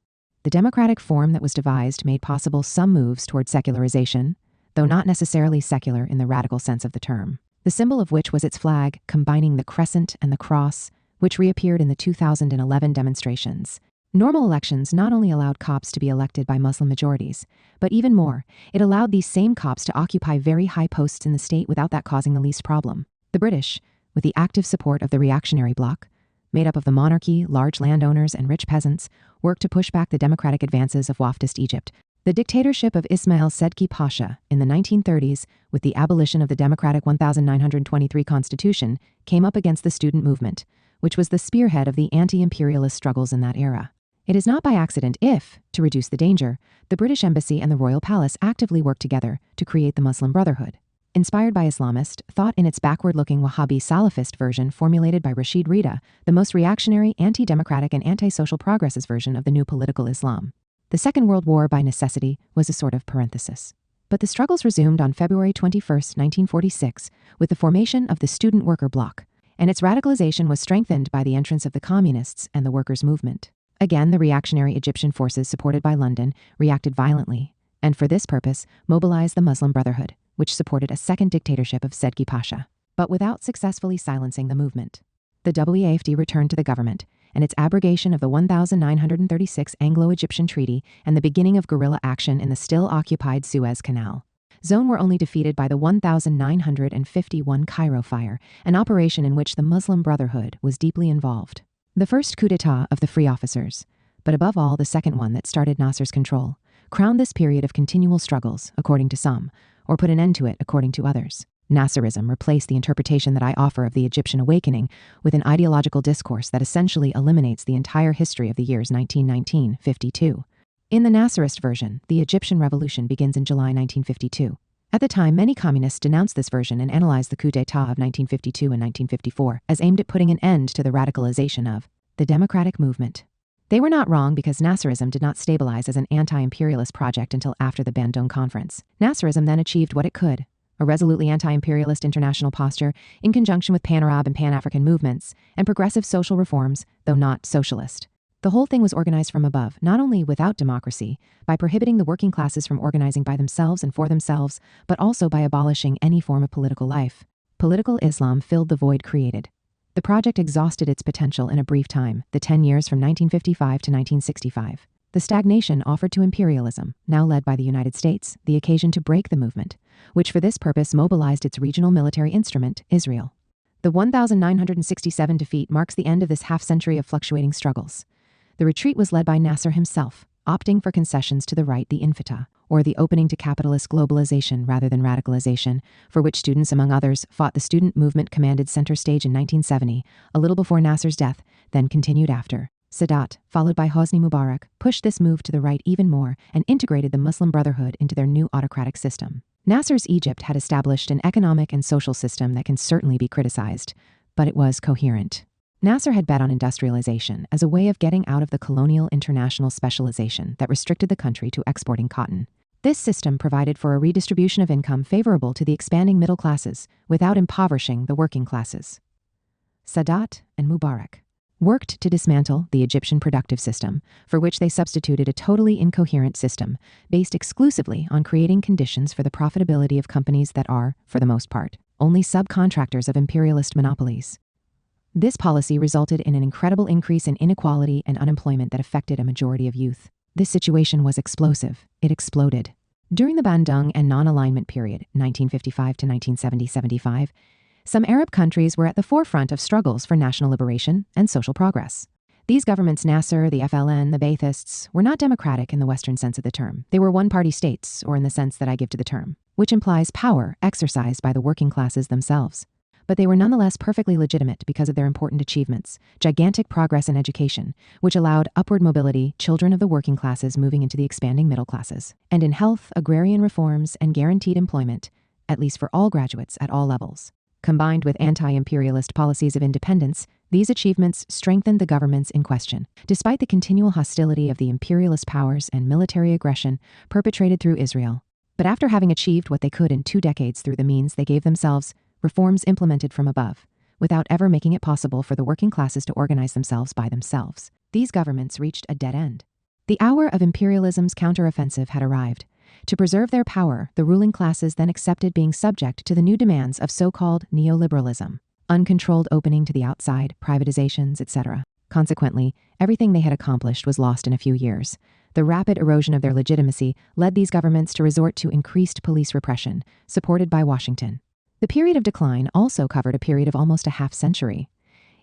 The democratic form that was devised made possible some moves toward secularization, though not necessarily secular in the radical sense of the term, the symbol of which was its flag combining the crescent and the cross, which reappeared in the 2011 demonstrations. Normal elections not only allowed Copts to be elected by Muslim majorities, but even more, it allowed these same Copts to occupy very high posts in the state without that causing the least problem. The British, with the active support of the reactionary bloc, made up of the monarchy, large landowners, and rich peasants, worked to push back the democratic advances of Waftist Egypt. The dictatorship of Ismail Sedki Pasha in the 1930s, with the abolition of the democratic 1923 constitution, came up against the student movement, which was the spearhead of the anti-imperialist struggles in that era. It is not by accident if, to reduce the danger, the British Embassy and the Royal Palace actively worked together to create the Muslim Brotherhood. Inspired by Islamist thought in its backward-looking Wahhabi Salafist version formulated by Rashid Rida, the most reactionary, anti-democratic and anti-social progressist version of the new political Islam. The Second World War, by necessity, was a sort of parenthesis. But the struggles resumed on February 21, 1946, with the formation of the Student Worker Bloc, and its radicalization was strengthened by the entrance of the Communists and the Workers' Movement. Again, the reactionary Egyptian forces supported by London reacted violently, and for this purpose mobilized the Muslim Brotherhood, which supported a second dictatorship of Sedki Pasha, but without successfully silencing the movement. The WAFD returned to the government, and its abrogation of the 1936 Anglo-Egyptian Treaty and the beginning of guerrilla action in the still-occupied Suez Canal zone were only defeated by the 1951 Cairo Fire, an operation in which the Muslim Brotherhood was deeply involved. The first coup d'etat of the Free Officers, but above all the second one that started Nasser's control, crowned this period of continual struggles, according to some, or put an end to it, according to others. Nasserism replaced the interpretation that I offer of the Egyptian awakening with an ideological discourse that essentially eliminates the entire history of the years 1919-52. In the Nasserist version, the Egyptian revolution begins in July 1952. At the time, many communists denounced this version and analyzed the coup d'etat of 1952 and 1954 as aimed at putting an end to the radicalization of the democratic movement. They were not wrong, because Nasserism did not stabilize as an anti-imperialist project until after the Bandung Conference. Nasserism then achieved what it could: a resolutely anti-imperialist international posture in conjunction with pan-Arab and pan-African movements, and progressive social reforms, though not socialist. The whole thing was organized from above, not only without democracy, by prohibiting the working classes from organizing by themselves and for themselves, but also by abolishing any form of political life. Political Islam filled the void created. The project exhausted its potential in a brief time, the 10 years from 1955 to 1965. The stagnation offered to imperialism, now led by the United States, the occasion to break the movement, which for this purpose mobilized its regional military instrument, Israel. The 1967 defeat marks the end of this half-century of fluctuating struggles. The retreat was led by Nasser himself, opting for concessions to the right, the Infitah, or the opening to capitalist globalization rather than radicalization, for which students, among others, fought. The student movement commanded center stage in 1970, a little before Nasser's death, then continued after. Sadat, followed by Hosni Mubarak, pushed this move to the right even more and integrated the Muslim Brotherhood into their new autocratic system. Nasser's Egypt had established an economic and social system that can certainly be criticized, but it was coherent. Nasser had bet on industrialization as a way of getting out of the colonial international specialization that restricted the country to exporting cotton. This system provided for a redistribution of income favorable to the expanding middle classes without impoverishing the working classes. Sadat and Mubarak worked to dismantle the Egyptian productive system, for which they substituted a totally incoherent system based exclusively on creating conditions for the profitability of companies that are, for the most part, only subcontractors of imperialist monopolies. This policy resulted in an incredible increase in inequality and unemployment that affected a majority of youth. This situation was explosive. It exploded. During the Bandung and non-alignment period, 1955 to 1970-75, some Arab countries were at the forefront of struggles for national liberation and social progress. These governments, Nasser, the FLN, the Baathists, were not democratic in the Western sense of the term. They were one-party states, or in the sense that I give to the term, which implies power exercised by the working classes themselves. But they were nonetheless perfectly legitimate because of their important achievements, gigantic progress in education, which allowed upward mobility, children of the working classes moving into the expanding middle classes, and in health, agrarian reforms, and guaranteed employment, at least for all graduates at all levels. Combined with anti-imperialist policies of independence, these achievements strengthened the governments in question, despite the continual hostility of the imperialist powers and military aggression perpetrated through Israel. But after having achieved what they could in 2 decades through the means they gave themselves, reforms implemented from above, without ever making it possible for the working classes to organize themselves by themselves, these governments reached a dead end. The hour of imperialism's counteroffensive had arrived. To preserve their power, the ruling classes then accepted being subject to the new demands of so-called neoliberalism, uncontrolled opening to the outside, privatizations, etc. Consequently, everything they had accomplished was lost in a few years. The rapid erosion of their legitimacy led these governments to resort to increased police repression, supported by Washington. The period of decline also covered a period of almost a half-century.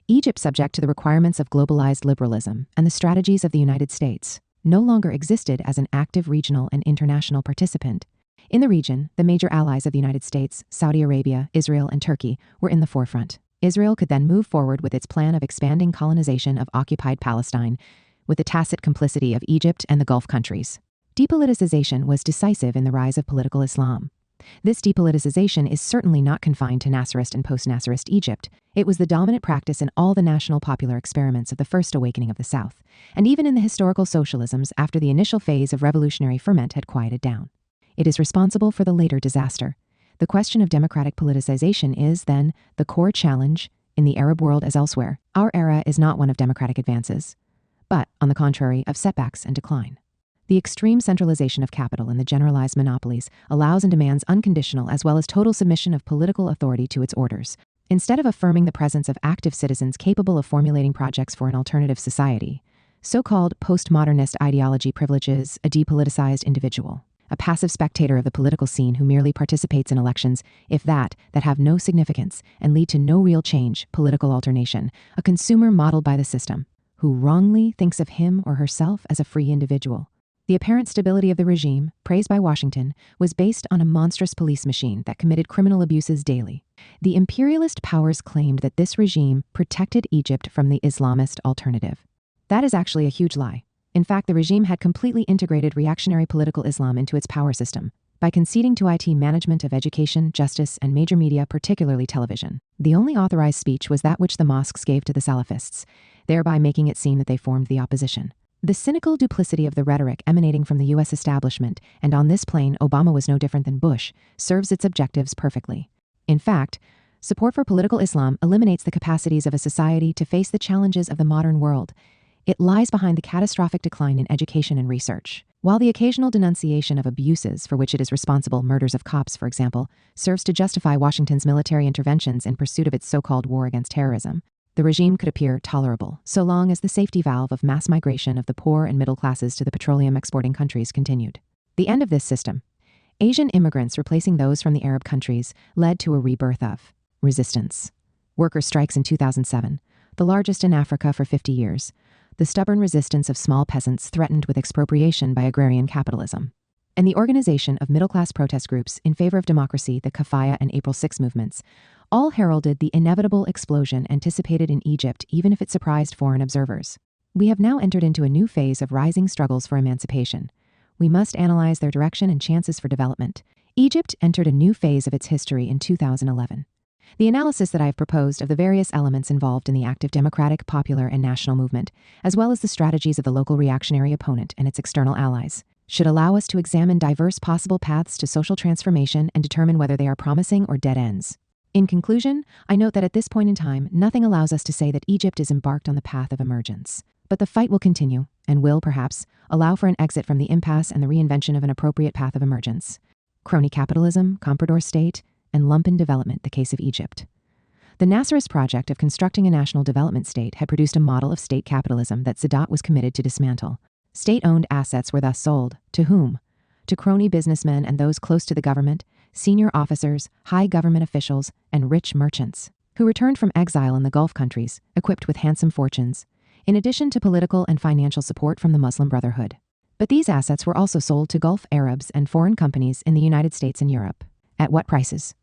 Egypt, subject to the requirements of globalized liberalism and the strategies of the United States, no longer existed as an active regional and international participant. In the region, the major allies of the United States, Saudi Arabia, Israel, and Turkey, were in the forefront. Israel could then move forward with its plan of expanding colonization of occupied Palestine, with the tacit complicity of Egypt and the Gulf countries. Depoliticization was decisive in the rise of political Islam. This depoliticization is certainly not confined to Nasserist and post-Nasserist Egypt. It was the dominant practice in all the national popular experiments of the First Awakening of the South, and even in the historical socialisms after the initial phase of revolutionary ferment had quieted down. It is responsible for the later disaster. The question of democratic politicization is, then, the core challenge in the Arab world as elsewhere. Our era is not one of democratic advances, but, on the contrary, of setbacks and decline. The extreme centralization of capital and the generalized monopolies allows and demands unconditional as well as total submission of political authority to its orders. Instead of affirming the presence of active citizens capable of formulating projects for an alternative society, so-called postmodernist ideology privileges a depoliticized individual, a passive spectator of the political scene who merely participates in elections, if that have no significance and lead to no real change, political alternation, a consumer modeled by the system, who wrongly thinks of him or herself as a free individual. The apparent stability of the regime, praised by Washington, was based on a monstrous police machine that committed criminal abuses daily. The imperialist powers claimed that this regime protected Egypt from the Islamist alternative. That is actually a huge lie. In fact, the regime had completely integrated reactionary political Islam into its power system by conceding to it management of education, justice, and major media, particularly television. The only authorized speech was that which the mosques gave to the Salafists, thereby making it seem that they formed the opposition. The cynical duplicity of the rhetoric emanating from the U.S. establishment, and on this plane Obama was no different than Bush, serves its objectives perfectly. In fact, support for political Islam eliminates the capacities of a society to face the challenges of the modern world. It lies behind the catastrophic decline in education and research. While the occasional denunciation of abuses for which it is responsible, murders of cops, for example, serves to justify Washington's military interventions in pursuit of its so-called war against terrorism, the regime could appear tolerable, so long as the safety valve of mass migration of the poor and middle classes to the petroleum-exporting countries continued. The end of this system, Asian immigrants replacing those from the Arab countries, led to a rebirth of resistance. Worker strikes in 2007, the largest in Africa for 50 years, the stubborn resistance of small peasants threatened with expropriation by agrarian capitalism, and the organization of middle-class protest groups in favor of democracy, the Kafaya and April 6 movements, all heralded the inevitable explosion anticipated in Egypt, even if it surprised foreign observers. We have now entered into a new phase of rising struggles for emancipation. We must analyze their direction and chances for development. Egypt entered a new phase of its history in 2011. The analysis that I have proposed of the various elements involved in the active democratic, popular, and national movement, as well as the strategies of the local reactionary opponent and its external allies, should allow us to examine diverse possible paths to social transformation and determine whether they are promising or dead ends. In conclusion, I note that at this point in time, nothing allows us to say that Egypt is embarked on the path of emergence. But the fight will continue, and will, perhaps, allow for an exit from the impasse and the reinvention of an appropriate path of emergence. Crony capitalism, comprador state, and lumpen development, the case of Egypt. The Nasserist project of constructing a national development state had produced a model of state capitalism that Sadat was committed to dismantle. State-owned assets were thus sold. To whom? To crony businessmen and those close to the government, senior officers, high government officials, and rich merchants, who returned from exile in the Gulf countries, equipped with handsome fortunes, in addition to political and financial support from the Muslim Brotherhood. But these assets were also sold to Gulf Arabs and foreign companies in the United States and Europe. At what prices?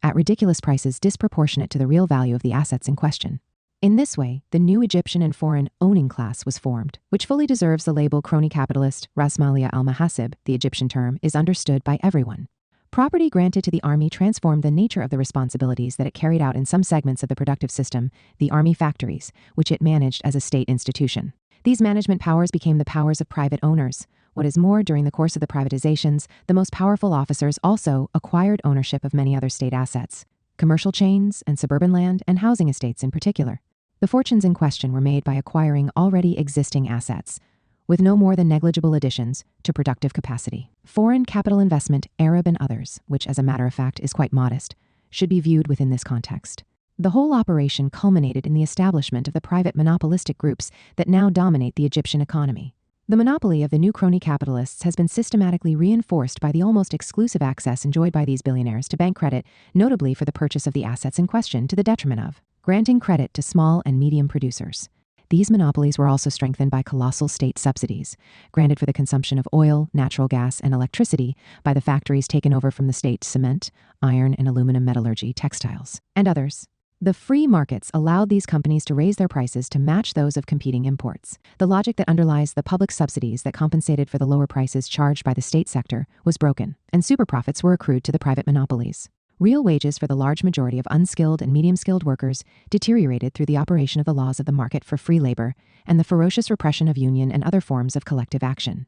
At ridiculous prices disproportionate to the real value of the assets in question. In this way, the new Egyptian and foreign owning class was formed, which fully deserves the label crony capitalist. Rasmalia al-Mahasib, the Egyptian term, is understood by everyone. Property granted to the army transformed the nature of the responsibilities that it carried out in some segments of the productive system, the army factories, which it managed as a state institution. These management powers became the powers of private owners. What is more, during the course of the privatizations, the most powerful officers also acquired ownership of many other state assets, commercial chains and suburban land and housing estates in particular. The fortunes in question were made by acquiring already existing assets, with no more than negligible additions to productive capacity. Foreign capital investment, Arab and others, which as a matter of fact is quite modest, should be viewed within this context. The whole operation culminated in the establishment of the private monopolistic groups that now dominate the Egyptian economy. The monopoly of the new crony capitalists has been systematically reinforced by the almost exclusive access enjoyed by these billionaires to bank credit, notably for the purchase of the assets in question, to the detriment of granting credit to small and medium producers. These monopolies were also strengthened by colossal state subsidies, granted for the consumption of oil, natural gas, and electricity by the factories taken over from the state's cement, iron and aluminum metallurgy, textiles, and others. The free markets allowed these companies to raise their prices to match those of competing imports. The logic that underlies the public subsidies that compensated for the lower prices charged by the state sector was broken, and super profits were accrued to the private monopolies. Real wages for the large majority of unskilled and medium-skilled workers deteriorated through the operation of the laws of the market for free labor and the ferocious repression of union and other forms of collective action.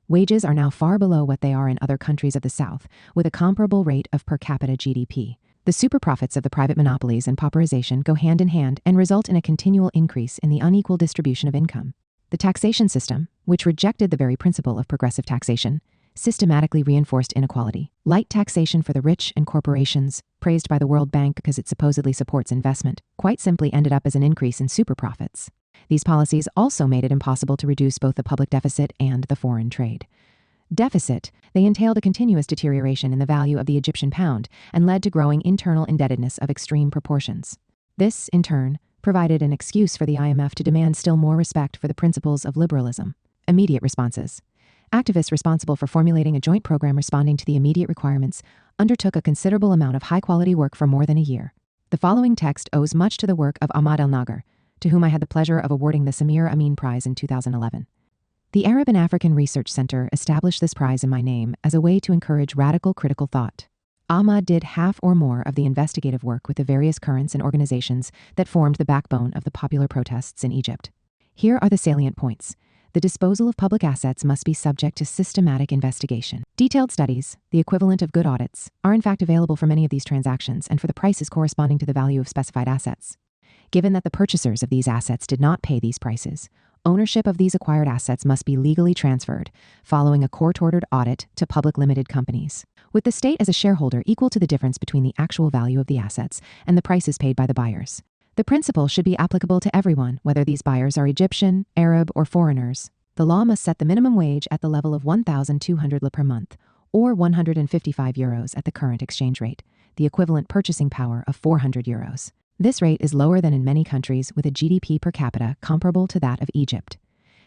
Wages are now far below what they are in other countries of the South, with a comparable rate of per capita GDP. The super profits of the private monopolies and pauperization go hand in hand and result in a continual increase in the unequal distribution of income. The taxation system, which rejected the very principle of progressive taxation, systematically reinforced inequality. Light taxation for the rich and corporations, praised by the World Bank because it supposedly supports investment, quite simply ended up as an increase in super profits. These policies also made it impossible to reduce both the public deficit and the foreign trade. Deficit, they entailed a continuous deterioration in the value of the Egyptian pound and led to growing internal indebtedness of extreme proportions. This, in turn, provided an excuse for the IMF to demand still more respect for the principles of liberalism. Immediate responses. Activists responsible for formulating a joint program responding to the immediate requirements undertook a considerable amount of high-quality work for more than a year. The following text owes much to the work of Ahmad El-Nagar, to whom I had the pleasure of awarding the Samir Amin Prize in 2011. The Arab and African Research Center established this prize in my name as a way to encourage radical critical thought. Ahmad did half or more of the investigative work with the various currents and organizations that formed the backbone of the popular protests in Egypt. Here are the salient points. The disposal of public assets must be subject to systematic investigation. Detailed studies, the equivalent of good audits, are in fact available for many of these transactions and for the prices corresponding to the value of specified assets. Given that the purchasers of these assets did not pay these prices, ownership of these acquired assets must be legally transferred, following a court-ordered audit to public limited companies, with the state as a shareholder equal to the difference between the actual value of the assets and the prices paid by the buyers. The principle should be applicable to everyone, whether these buyers are Egyptian, Arab, or foreigners. The law must set the minimum wage at the level of 1,200 lira per month, or 155 euros at the current exchange rate, the equivalent purchasing power of 400 euros. This rate is lower than in many countries with a GDP per capita comparable to that of Egypt.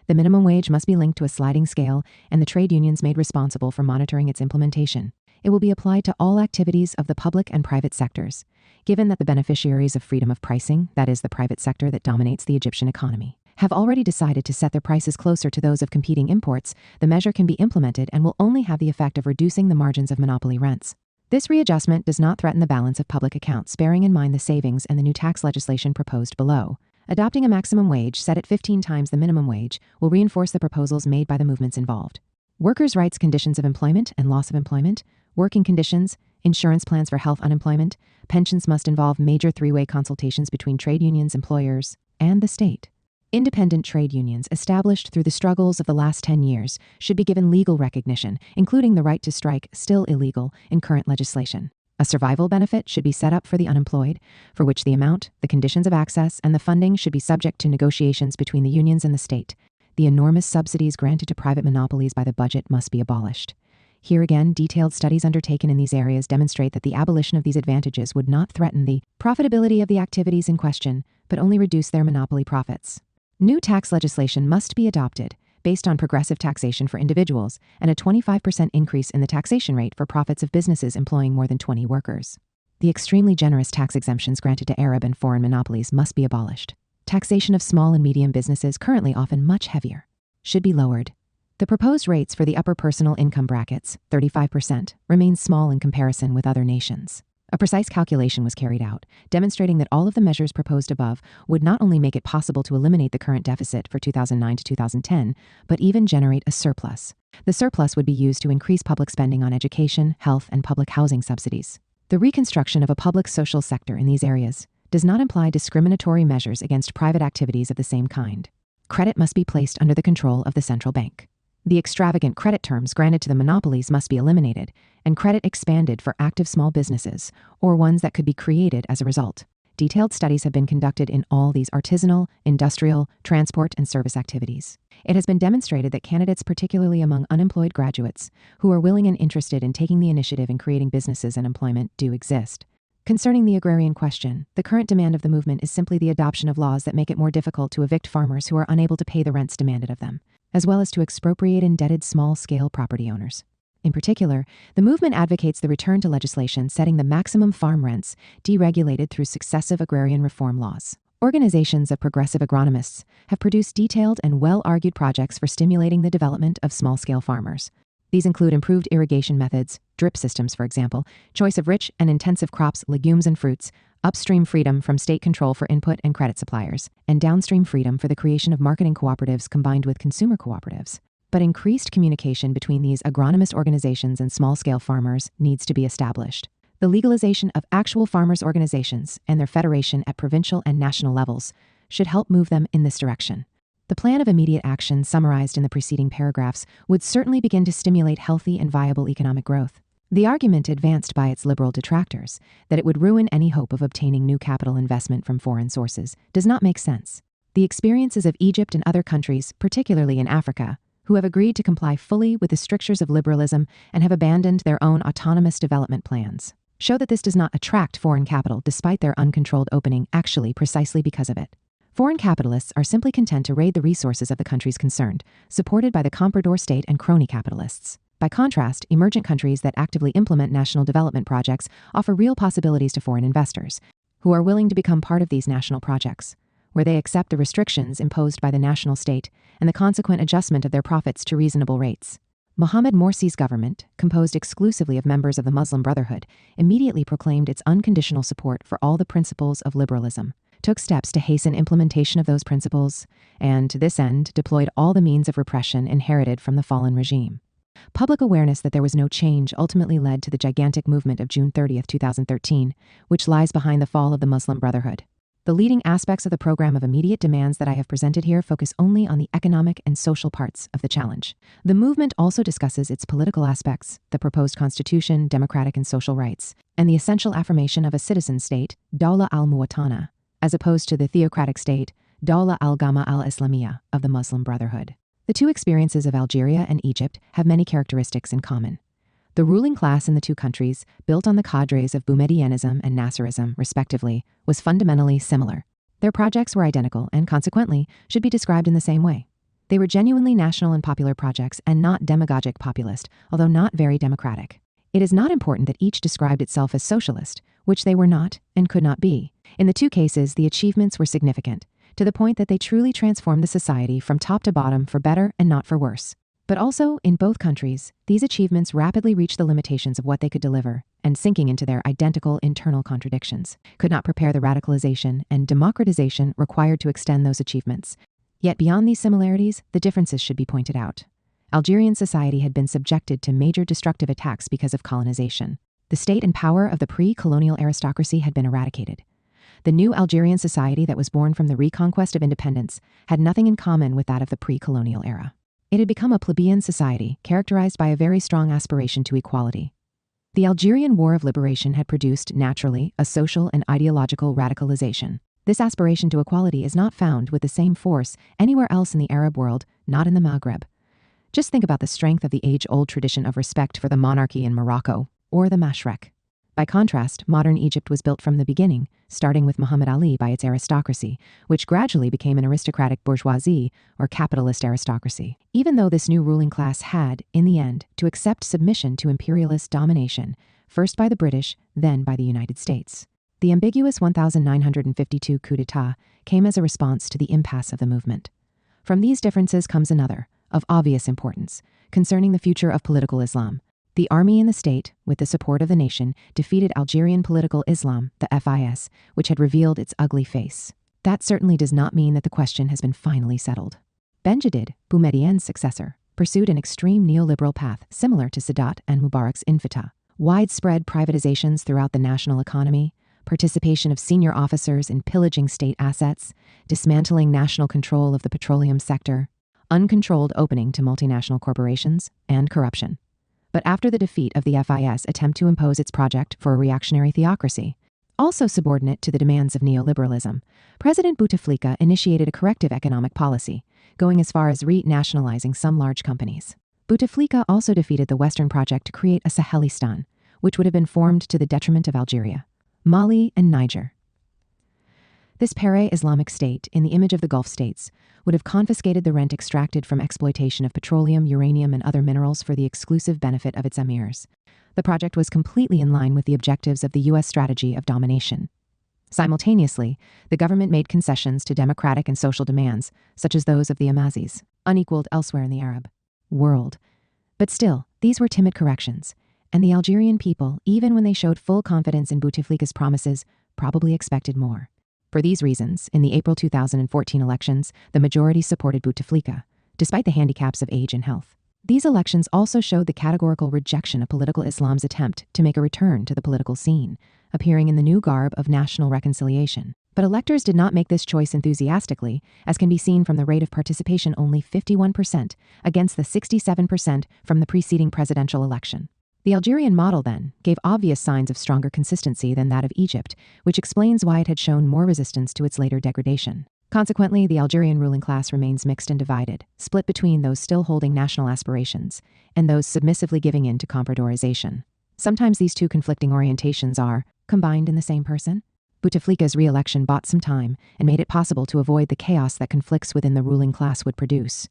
The minimum wage must be linked to a sliding scale, and the trade unions made responsible for monitoring its implementation. It will be applied to all activities of the public and private sectors, given that the beneficiaries of freedom of pricing, that is, the private sector that dominates the Egyptian economy, have already decided to set their prices closer to those of competing imports. The measure can be implemented and will only have the effect of reducing the margins of monopoly rents. This readjustment does not threaten the balance of public accounts, bearing in mind the savings and the new tax legislation proposed below. Adopting a maximum wage set at 15 times the minimum wage will reinforce the proposals made by the movements involved. Workers' rights, conditions of employment and loss of employment, working conditions, insurance plans for health unemployment, pensions must involve major three-way consultations between trade unions, employers, and the state. Independent trade unions established through the struggles of the last 10 years should be given legal recognition, including the right to strike, still illegal in current legislation. A survival benefit should be set up for the unemployed, for which the amount, the conditions of access, and the funding should be subject to negotiations between the unions and the state. The enormous subsidies granted to private monopolies by the budget must be abolished. Here again, detailed studies undertaken in these areas demonstrate that the abolition of these advantages would not threaten the profitability of the activities in question, but only reduce their monopoly profits. New tax legislation must be adopted, based on progressive taxation for individuals and a 25% increase in the taxation rate for profits of businesses employing more than 20 workers. The extremely generous tax exemptions granted to Arab and foreign monopolies must be abolished. Taxation of small and medium businesses, currently often much heavier, should be lowered. The proposed rates for the upper personal income brackets, 35%, remain small in comparison with other nations. A precise calculation was carried out, demonstrating that all of the measures proposed above would not only make it possible to eliminate the current deficit for 2009 to 2010, but even generate a surplus. The surplus would be used to increase public spending on education, health, and public housing subsidies. The reconstruction of a public social sector in these areas does not imply discriminatory measures against private activities of the same kind. Credit must be placed under the control of the central bank. The extravagant credit terms granted to the monopolies must be eliminated, and credit expanded for active small businesses, or ones that could be created as a result. Detailed studies have been conducted in all these artisanal, industrial, transport, and service activities. It has been demonstrated that candidates, particularly among unemployed graduates, who are willing and interested in taking the initiative in creating businesses and employment, do exist. Concerning the agrarian question, the current demand of the movement is simply the adoption of laws that make it more difficult to evict farmers who are unable to pay the rents demanded of them, as well as to expropriate indebted small-scale property owners. In particular, the movement advocates the return to legislation setting the maximum farm rents deregulated through successive agrarian reform laws. Organizations of progressive agronomists have produced detailed and well-argued projects for stimulating the development of small-scale farmers. These include improved irrigation methods, drip systems, for example, choice of rich and intensive crops, legumes and fruits, upstream freedom from state control for input and credit suppliers, and downstream freedom for the creation of marketing cooperatives combined with consumer cooperatives. But increased communication between these agronomist organizations and small-scale farmers needs to be established. The legalization of actual farmers' organizations and their federation at provincial and national levels should help move them in this direction. The plan of immediate action summarized in the preceding paragraphs would certainly begin to stimulate healthy and viable economic growth. The argument advanced by its liberal detractors, that it would ruin any hope of obtaining new capital investment from foreign sources, does not make sense. The experiences of Egypt and other countries, particularly in Africa, who have agreed to comply fully with the strictures of liberalism and have abandoned their own autonomous development plans, show that this does not attract foreign capital despite their uncontrolled opening, actually precisely because of it. Foreign capitalists are simply content to raid the resources of the countries concerned, supported by the comprador state and crony capitalists. By contrast, emergent countries that actively implement national development projects offer real possibilities to foreign investors, who are willing to become part of these national projects, where they accept the restrictions imposed by the national state and the consequent adjustment of their profits to reasonable rates. Mohamed Morsi's government, composed exclusively of members of the Muslim Brotherhood, immediately proclaimed its unconditional support for all the principles of liberalism, took steps to hasten implementation of those principles, and, to this end, deployed all the means of repression inherited from the fallen regime. Public awareness that there was no change ultimately led to the gigantic movement of June 30, 2013, which lies behind the fall of the Muslim Brotherhood. The leading aspects of the program of immediate demands that I have presented here focus only on the economic and social parts of the challenge. The movement also discusses its political aspects, the proposed constitution, democratic and social rights, and the essential affirmation of a citizen state, Dawla al-Muwatana, as opposed to the theocratic state, Dawla al-Gama al-Islamiyya, of the Muslim Brotherhood. The two experiences of Algeria and Egypt have many characteristics in common. The ruling class in the two countries, built on the cadres of Boumedienism and Nasserism, respectively, was fundamentally similar. Their projects were identical and, consequently, should be described in the same way. They were genuinely national and popular projects and not demagogic populist, although not very democratic. It is not important that each described itself as socialist, which they were not and could not be. In the two cases, the achievements were significant, to the point that they truly transformed the society from top to bottom for better and not for worse. But also, in both countries, these achievements rapidly reached the limitations of what they could deliver, and sinking into their identical internal contradictions, could not prepare the radicalization and democratization required to extend those achievements. Yet beyond these similarities, the differences should be pointed out. Algerian society had been subjected to major destructive attacks because of colonization. The state and power of the pre-colonial aristocracy had been eradicated. The new Algerian society that was born from the reconquest of independence had nothing in common with that of the pre-colonial era. It had become a plebeian society characterized by a very strong aspiration to equality. The Algerian War of Liberation had produced, naturally, a social and ideological radicalization. This aspiration to equality is not found with the same force anywhere else in the Arab world, not in the Maghreb. Just think about the strength of the age-old tradition of respect for the monarchy in Morocco, or the Mashrek. By contrast, modern Egypt was built from the beginning, starting with Muhammad Ali by its aristocracy, which gradually became an aristocratic bourgeoisie or capitalist aristocracy. Even though this new ruling class had, in the end, to accept submission to imperialist domination, first by the British, then by the United States. The ambiguous 1952 coup d'etat came as a response to the impasse of the movement. From these differences comes another, of obvious importance, concerning the future of political Islam. The army and the state, with the support of the nation, defeated Algerian political Islam, the FIS, which had revealed its ugly face. That certainly does not mean that the question has been finally settled. Benjedid, Boumedienne's successor, pursued an extreme neoliberal path similar to Sadat and Mubarak's Infitah. Widespread privatizations throughout the national economy, participation of senior officers in pillaging state assets, dismantling national control of the petroleum sector, uncontrolled opening to multinational corporations, and corruption. But after the defeat of the FIS attempt to impose its project for a reactionary theocracy, also subordinate to the demands of neoliberalism, President Bouteflika initiated a corrective economic policy, going as far as re-nationalizing some large companies. Bouteflika also defeated the Western project to create a Sahelistan, which would have been formed to the detriment of Algeria. Mali and Niger. This para-Islamic state, in the image of the Gulf states, would have confiscated the rent extracted from exploitation of petroleum, uranium, and other minerals for the exclusive benefit of its emirs. The project was completely in line with the objectives of the U.S. strategy of domination. Simultaneously, the government made concessions to democratic and social demands, such as those of the Amazigh, unequaled elsewhere in the Arab world. But still, these were timid corrections, and the Algerian people, even when they showed full confidence in Bouteflika's promises, probably expected more. For these reasons, in the April 2014 elections, the majority supported Bouteflika, despite the handicaps of age and health. These elections also showed the categorical rejection of political Islam's attempt to make a return to the political scene, appearing in the new garb of national reconciliation. But electors did not make this choice enthusiastically, as can be seen from the rate of participation, only 51% against the 67% from the preceding presidential election. The Algerian model, then, gave obvious signs of stronger consistency than that of Egypt, which explains why it had shown more resistance to its later degradation. Consequently, the Algerian ruling class remains mixed and divided, split between those still holding national aspirations and those submissively giving in to comprodorization. Sometimes these two conflicting orientations are combined in the same person. Bouteflika's re-election bought some time and made it possible to avoid the chaos that conflicts within the ruling class would produce.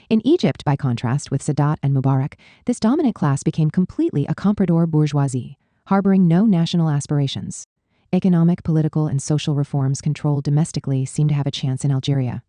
In Egypt, by contrast with Sadat and Mubarak, this dominant class became completely a comprador bourgeoisie, harboring no national aspirations. Economic, political, and social reforms controlled domestically seem to have a chance in Algeria.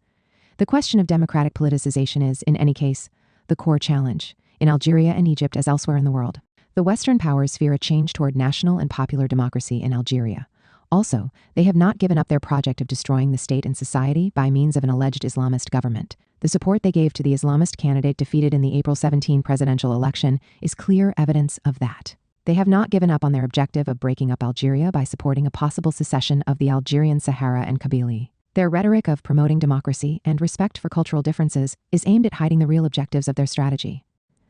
The question of democratic politicization is, in any case, the core challenge, in Algeria and Egypt as elsewhere in the world. The Western powers fear a change toward national and popular democracy in Algeria. Also, they have not given up their project of destroying the state and society by means of an alleged Islamist government. The support they gave to the Islamist candidate defeated in the April 17 presidential election is clear evidence of that. They have not given up on their objective of breaking up Algeria by supporting a possible secession of the Algerian Sahara and Kabylie. Their rhetoric of promoting democracy and respect for cultural differences is aimed at hiding the real objectives of their strategy.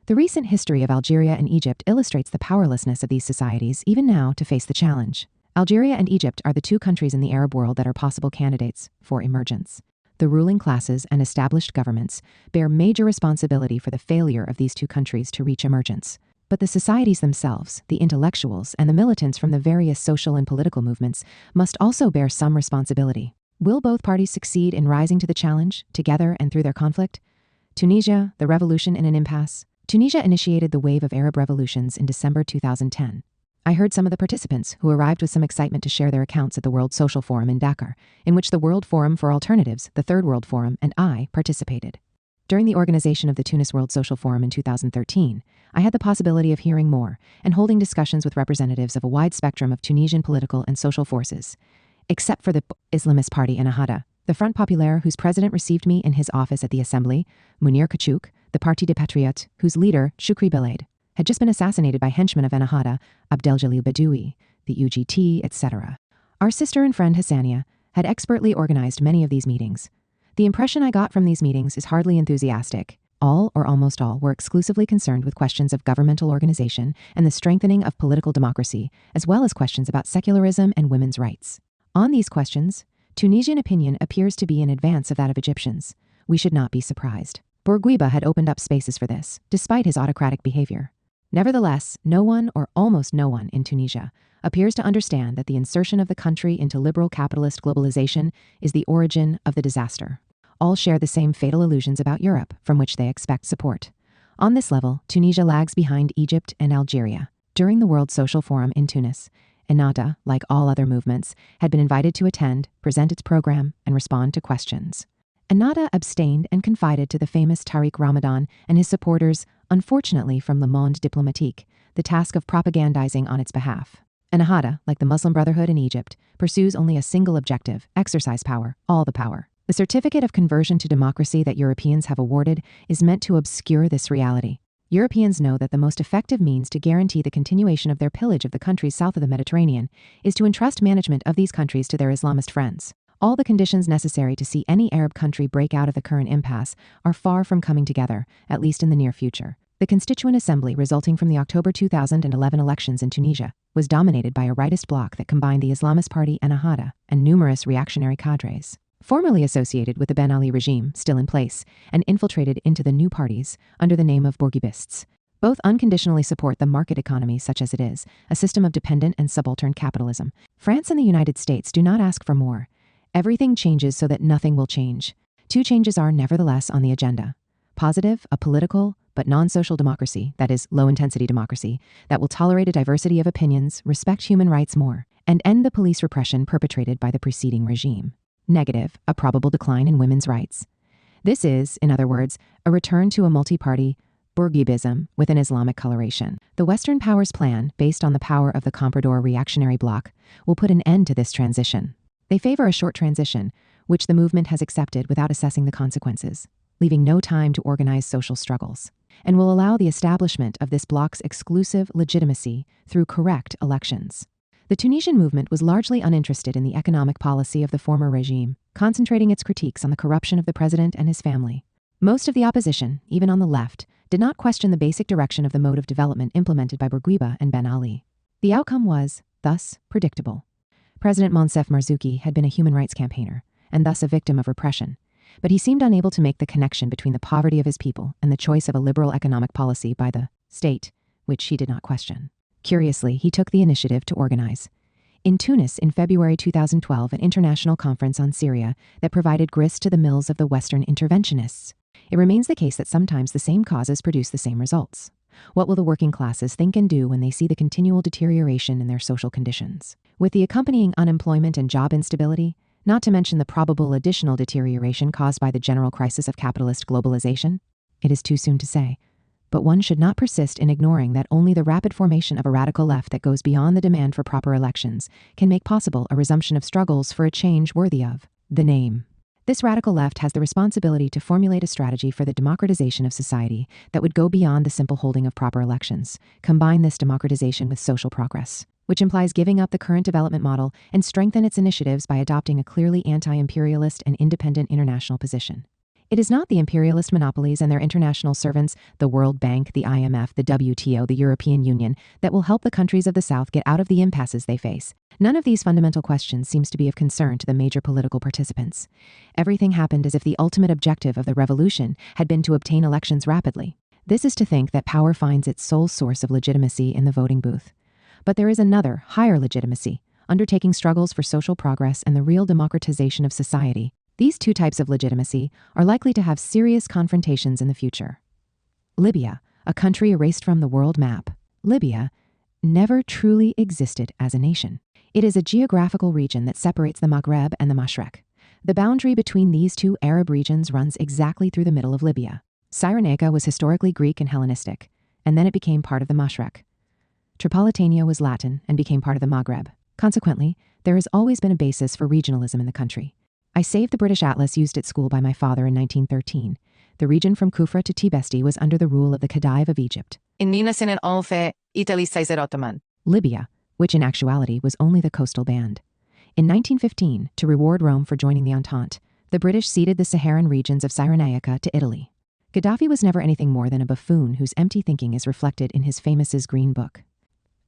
The recent history of Algeria and Egypt illustrates the powerlessness of these societies even now to face the challenge. Algeria and Egypt are the two countries in the Arab world that are possible candidates for emergence. The ruling classes and established governments bear major responsibility for the failure of these two countries to reach emergence. But the societies themselves, the intellectuals, and the militants from the various social and political movements must also bear some responsibility. Will both parties succeed in rising to the challenge, together and through their conflict? Tunisia, the revolution in an impasse. Tunisia initiated the wave of Arab revolutions in December 2010. I heard some of the participants who arrived with some excitement to share their accounts at the World Social Forum in Dakar, in which the World Forum for Alternatives, the Third World Forum, and I participated. During the organization of the Tunis World Social Forum in 2013, I had the possibility of hearing more and holding discussions with representatives of a wide spectrum of Tunisian political and social forces, except for the Islamist party Ennahda, the Front Populaire, whose president received me in his office at the Assembly, Mounir Kachouk, the Parti des Patriotes, whose leader, Choukri Belaid, had just been assassinated by henchmen of Ennahda, Abdeljalil Badoui, the UGT, etc. Our sister and friend Hassania had expertly organized many of these meetings. The impression I got from these meetings is hardly enthusiastic. All, or almost all, were exclusively concerned with questions of governmental organization and the strengthening of political democracy, as well as questions about secularism and women's rights. On these questions, Tunisian opinion appears to be in advance of that of Egyptians. We should not be surprised. Bourguiba had opened up spaces for this, despite his autocratic behavior. Nevertheless, no one, or almost no one, in Tunisia appears to understand that the insertion of the country into liberal capitalist globalization is the origin of the disaster. All share the same fatal illusions about Europe, from which they expect support. On this level, Tunisia lags behind Egypt and Algeria. During the World Social Forum in Tunis, Ennahda, like all other movements, had been invited to attend, present its program, and respond to questions. Ennahda abstained and confided to the famous Tariq Ramadan and his supporters, unfortunately from Le Monde Diplomatique, the task of propagandizing on its behalf. Ennahda, like the Muslim Brotherhood in Egypt, pursues only a single objective: exercise power, all the power. The certificate of conversion to democracy that Europeans have awarded is meant to obscure this reality. Europeans know that the most effective means to guarantee the continuation of their pillage of the countries south of the Mediterranean is to entrust management of these countries to their Islamist friends. All the conditions necessary to see any Arab country break out of the current impasse are far from coming together, at least in the near future. The Constituent Assembly resulting from the October 2011 elections in Tunisia was dominated by a rightist bloc that combined the Islamist party Ennahda and numerous reactionary cadres. Formerly associated with the Ben Ali regime, still in place, and infiltrated into the new parties under the name of Bourguibists. Both unconditionally support the market economy such as it is, a system of dependent and subaltern capitalism. France and the United States do not ask for more. Everything changes so that nothing will change. Two changes are nevertheless on the agenda. Positive, a political but non-social democracy, that is, low-intensity democracy, that will tolerate a diversity of opinions, respect human rights more, and end the police repression perpetrated by the preceding regime. Negative, a probable decline in women's rights. This is, in other words, a return to a multi-party bourguibism with an Islamic coloration. The Western powers' plan, based on the power of the comprador reactionary bloc, will put an end to this transition. They favor a short transition, which the movement has accepted without assessing the consequences, leaving no time to organize social struggles, and will allow the establishment of this bloc's exclusive legitimacy through correct elections. The Tunisian movement was largely uninterested in the economic policy of the former regime, concentrating its critiques on the corruption of the president and his family. Most of the opposition, even on the left, did not question the basic direction of the mode of development implemented by Bourguiba and Ben Ali. The outcome was, thus, predictable. President Monsef Marzouki had been a human rights campaigner, and thus a victim of repression, but he seemed unable to make the connection between the poverty of his people and the choice of a liberal economic policy by the state, which he did not question. Curiously, he took the initiative to organize. In Tunis, in February 2012, an international conference on Syria that provided grist to the mills of the Western interventionists. It remains the case that sometimes the same causes produce the same results. What will the working classes think and do when they see the continual deterioration in their social conditions? With the accompanying unemployment and job instability, not to mention the probable additional deterioration caused by the general crisis of capitalist globalization? It is too soon to say. But one should not persist in ignoring that only the rapid formation of a radical left that goes beyond the demand for proper elections can make possible a resumption of struggles for a change worthy of the name. This radical left has the responsibility to formulate a strategy for the democratization of society that would go beyond the simple holding of proper elections, combine this democratization with social progress, which implies giving up the current development model and strengthen its initiatives by adopting a clearly anti-imperialist and independent international position. It is not the imperialist monopolies and their international servants, the World Bank, the IMF, the WTO, the European Union, that will help the countries of the South get out of the impasses they face. None of these fundamental questions seems to be of concern to the major political participants. Everything happened as if the ultimate objective of the revolution had been to obtain elections rapidly. This is to think that power finds its sole source of legitimacy in the voting booth. But there is another, higher legitimacy, undertaking struggles for social progress and the real democratization of society. These two types of legitimacy are likely to have serious confrontations in the future. Libya, a country erased from the world map. Libya never truly existed as a nation. It is a geographical region that separates the Maghreb and the Mashreq. The boundary between these two Arab regions runs exactly through the middle of Libya. Cyrenaica was historically Greek and Hellenistic, and then it became part of the Mashreq. Tripolitania was Latin and became part of the Maghreb. Consequently, there has always been a basis for regionalism in the country. I saved the British atlas used at school by my father in 1913. The region from Kufra to Tibesti was under the rule of the Khedive of Egypt. In 1911, Italy seized Ottoman. Libya, which in actuality was only the coastal band. In 1915, to reward Rome for joining the Entente, the British ceded the Saharan regions of Cyrenaica to Italy. Gaddafi was never anything more than a buffoon whose empty thinking is reflected in his famous Green Book.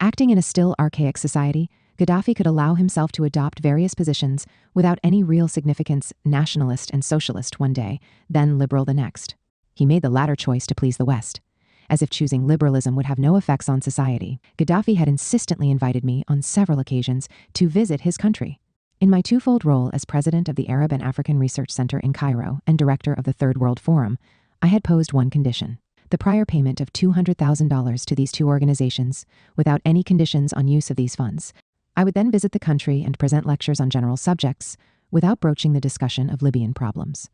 Acting in a still archaic society, Gaddafi could allow himself to adopt various positions without any real significance, nationalist and socialist one day, then liberal the next. He made the latter choice to please the West. As if choosing liberalism would have no effects on society, Gaddafi had insistently invited me on several occasions to visit his country. In my twofold role as president of the Arab and African Research Center in Cairo and director of the Third World Forum, I had posed one condition: the prior payment of $200,000 to these two organizations, without any conditions on use of these funds. I would then visit the country and present lectures on general subjects, without broaching the discussion of Libyan problems.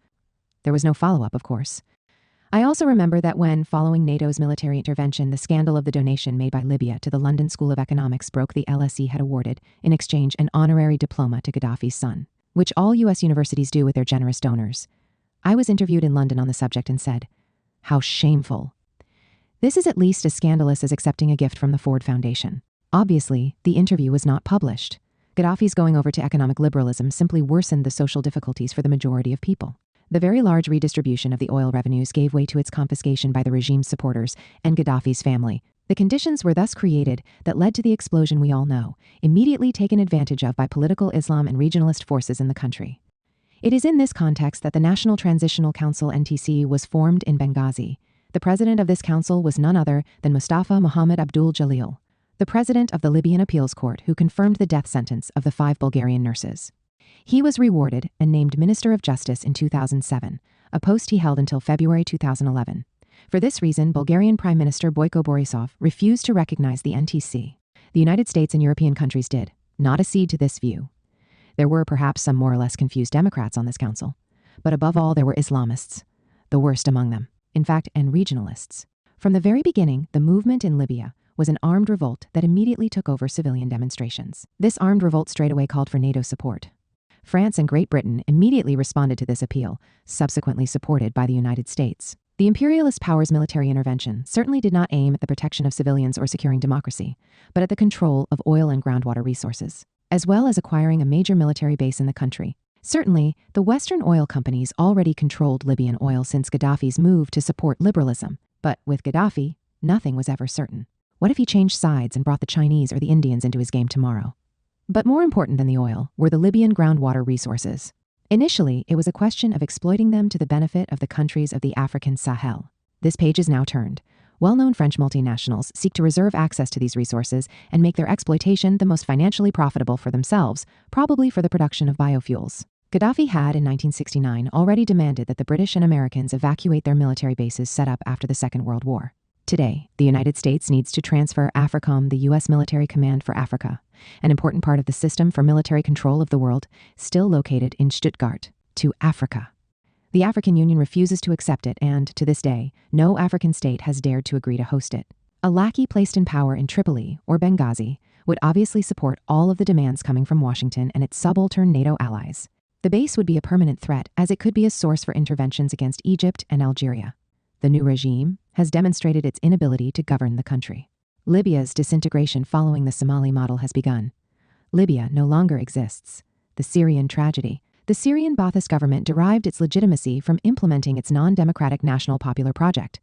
There was no follow-up, of course. I also remember that when, following NATO's military intervention, the scandal of the donation made by Libya to the London School of Economics broke, the LSE had awarded, in exchange, an honorary diploma to Gaddafi's son, which all U.S. universities do with their generous donors. I was interviewed in London on the subject and said, "How shameful." This is at least as scandalous as accepting a gift from the Ford Foundation. Obviously, the interview was not published. Gaddafi's going over to economic liberalism simply worsened the social difficulties for the majority of people. The very large redistribution of the oil revenues gave way to its confiscation by the regime's supporters and Gaddafi's family. The conditions were thus created that led to the explosion we all know, immediately taken advantage of by political Islam and regionalist forces in the country. It is in this context that the National Transitional Council (NTC) was formed in Benghazi. The president of this council was none other than Mustafa Mohammed Abdul Jalil, the president of the Libyan Appeals Court who confirmed the death sentence of the 5 Bulgarian nurses. He was rewarded and named Minister of Justice in 2007, a post he held until February 2011. For this reason, Bulgarian Prime Minister Boyko Borisov refused to recognize the NTC. The United States and European countries did not accede to this view. There were perhaps some more or less confused Democrats on this council, but above all there were Islamists, the worst among them, in fact, and regionalists. From the very beginning, the movement in Libya was an armed revolt that immediately took over civilian demonstrations. This armed revolt straightaway called for NATO support. France and Great Britain immediately responded to this appeal, subsequently supported by the United States. The imperialist powers' military intervention certainly did not aim at the protection of civilians or securing democracy, but at the control of oil and groundwater resources, as well as acquiring a major military base in the country. Certainly, the Western oil companies already controlled Libyan oil since Gaddafi's move to support liberalism, but with Gaddafi, nothing was ever certain. What if he changed sides and brought the Chinese or the Indians into his game tomorrow? But more important than the oil were the Libyan groundwater resources. Initially, it was a question of exploiting them to the benefit of the countries of the African Sahel. This page is now turned. Well-known French multinationals seek to reserve access to these resources and make their exploitation the most financially profitable for themselves, probably for the production of biofuels. Gaddafi had, in 1969, already demanded that the British and Americans evacuate their military bases set up after the Second World War. Today, the United States needs to transfer AFRICOM, the U.S. Military Command for Africa, an important part of the system for military control of the world, still located in Stuttgart, to Africa. The African Union refuses to accept it, and, to this day, no African state has dared to agree to host it. A lackey placed in power in Tripoli, or Benghazi, would obviously support all of the demands coming from Washington and its subaltern NATO allies. The base would be a permanent threat, as it could be a source for interventions against Egypt and Algeria. The new regime has demonstrated its inability to govern the country. Libya's disintegration following the Somali model has begun. Libya no longer exists. The Syrian tragedy. The Syrian Ba'athist government derived its legitimacy from implementing its non-democratic national popular project.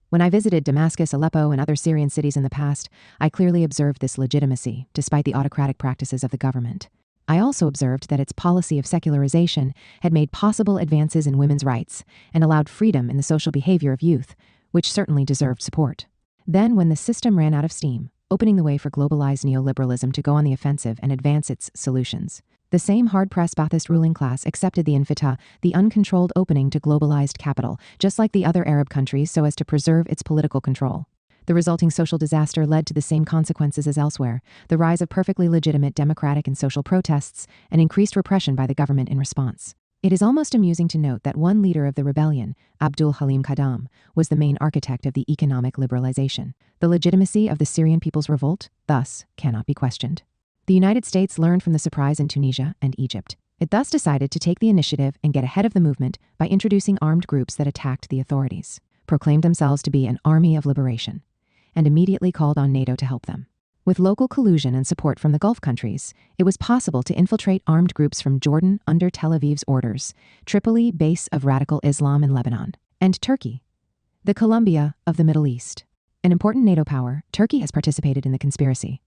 When I visited Damascus, Aleppo, and other Syrian cities in the past, I clearly observed this legitimacy, despite the autocratic practices of the government. I also observed that its policy of secularization had made possible advances in women's rights and allowed freedom in the social behavior of youth, which certainly deserved support. Then, when the system ran out of steam, opening the way for globalized neoliberalism to go on the offensive and advance its solutions, the same hard-pressed Ba'athist ruling class accepted the infitah, the uncontrolled opening to globalized capital, just like the other Arab countries, so as to preserve its political control. The resulting social disaster led to the same consequences as elsewhere: the rise of perfectly legitimate democratic and social protests, and increased repression by the government in response. It is almost amusing to note that one leader of the rebellion, Abdul Halim Kadam, was the main architect of the economic liberalization. The legitimacy of the Syrian people's revolt, thus, cannot be questioned. The United States learned from the surprise in Tunisia and Egypt. It thus decided to take the initiative and get ahead of the movement by introducing armed groups that attacked the authorities, proclaimed themselves to be an army of liberation, and immediately called on NATO to help them. With local collusion and support from the Gulf countries, it was possible to infiltrate armed groups from Jordan under Tel Aviv's orders, Tripoli, base of radical Islam in Lebanon, and Turkey, the Columbia of the Middle East. An important NATO power, Turkey has participated in the conspiracy.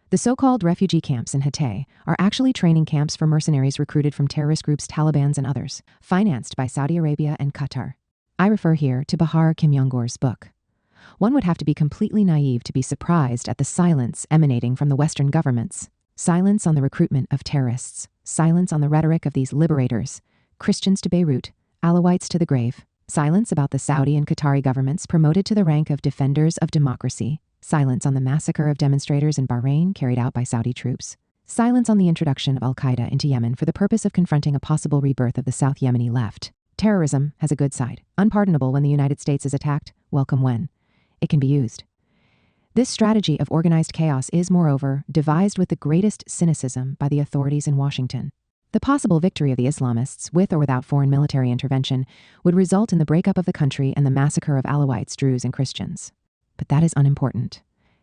The so-called refugee camps in Hatay are actually training camps for mercenaries recruited from terrorist groups Taliban and others, financed by Saudi Arabia and Qatar. I refer here to Bahar Kimyongor's book. One would have to be completely naive to be surprised at the silence emanating from the Western governments. Silence on the recruitment of terrorists. Silence on the rhetoric of these liberators. Christians to Beirut, Alawites to the grave. Silence about the Saudi and Qatari governments promoted to the rank of defenders of democracy. Silence on the massacre of demonstrators in Bahrain carried out by Saudi troops. Silence on the introduction of Al-Qaeda into Yemen for the purpose of confronting a possible rebirth of the South Yemeni left. Terrorism has a good side. Unpardonable when the United States is attacked, welcome when it can be used. This strategy of organized chaos is, moreover, devised with the greatest cynicism by the authorities in Washington. The possible victory of the Islamists, with or without foreign military intervention, would result in the breakup of the country and the massacre of Alawites, Druze, and Christians. But that is unimportant.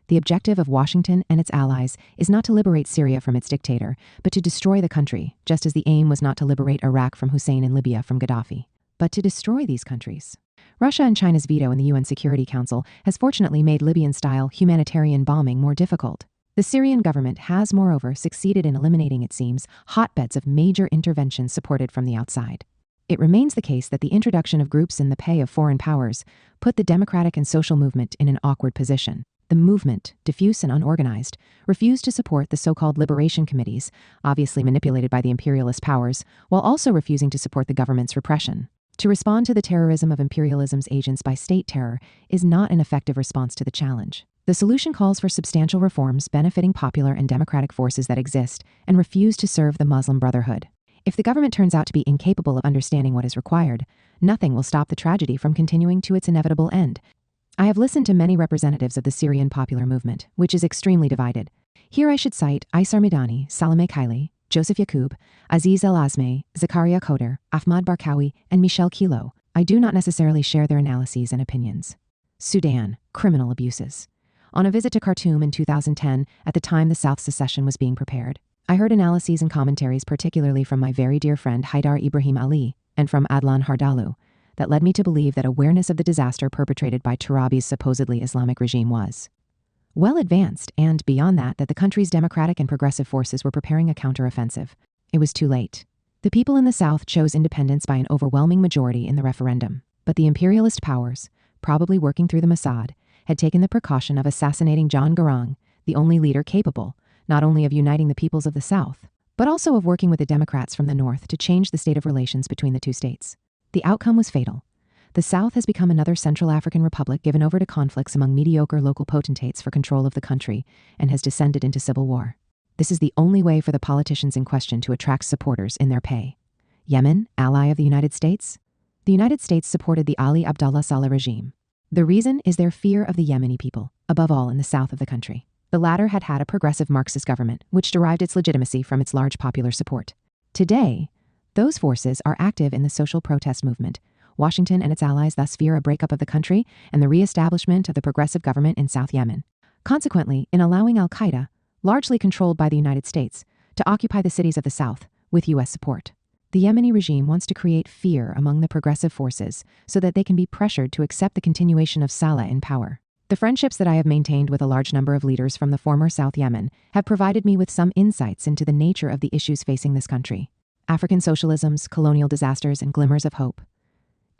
The objective of Washington and its allies is not to liberate Syria from its dictator, but to destroy the country, just as the aim was not to liberate Iraq from Hussein and Libya from Gaddafi, but to destroy these countries. Russia and China's veto in the UN Security Council has fortunately made Libyan-style humanitarian bombing more difficult. The Syrian government has, moreover, succeeded in eliminating, it seems, hotbeds of major interventions supported from the outside. It remains the case that the introduction of groups in the pay of foreign powers put the democratic and social movement in an awkward position. The movement, diffuse and unorganized, refused to support the so-called liberation committees, obviously manipulated by the imperialist powers, while also refusing to support the government's repression. To respond to the terrorism of imperialism's agents by state terror is not an effective response to the challenge. The solution calls for substantial reforms benefiting popular and democratic forces that exist and refuse to serve the Muslim Brotherhood. If the government turns out to be incapable of understanding what is required, nothing will stop the tragedy from continuing to its inevitable end. I have listened to many representatives of the Syrian popular movement, which is extremely divided. Here I should cite Aysar Midani, Salameh Kaili, Joseph Yacoub, Aziz El-Azmeh, Zakaria Khoder, Ahmad Barkawi, and Michel Kilo. I do not necessarily share their analyses and opinions. Sudan, criminal abuses. On a visit to Khartoum in 2010, at the time the South secession was being prepared, I heard analyses and commentaries particularly from my very dear friend Haidar Ibrahim Ali and from Adlan Hardalu that led me to believe that awareness of the disaster perpetrated by Turabi's supposedly Islamic regime was well advanced, and beyond that the country's democratic and progressive forces were preparing a counteroffensive. It was too late. The people in the South chose independence by an overwhelming majority in the referendum, but the imperialist powers, probably working through the Mossad, had taken the precaution of assassinating John Garang, the only leader capable not only of uniting the peoples of the South, but also of working with the Democrats from the North to change the state of relations between the two states. The outcome was fatal. The South has become another Central African republic given over to conflicts among mediocre local potentates for control of the country and has descended into civil war. This is the only way for the politicians in question to attract supporters in their pay. Yemen, ally of the United States? The United States supported the Ali Abdullah Saleh regime. The reason is their fear of the Yemeni people, above all in the south of the country. The latter had had a progressive Marxist government, which derived its legitimacy from its large popular support. Today, those forces are active in the social protest movement. Washington and its allies thus fear a breakup of the country and the re-establishment of the progressive government in South Yemen. Consequently, in allowing al-Qaeda, largely controlled by the United States, to occupy the cities of the South with U.S. support, the Yemeni regime wants to create fear among the progressive forces so that they can be pressured to accept the continuation of Saleh in power. The friendships that I have maintained with a large number of leaders from the former South Yemen have provided me with some insights into the nature of the issues facing this country. African socialisms, colonial disasters, and glimmers of hope.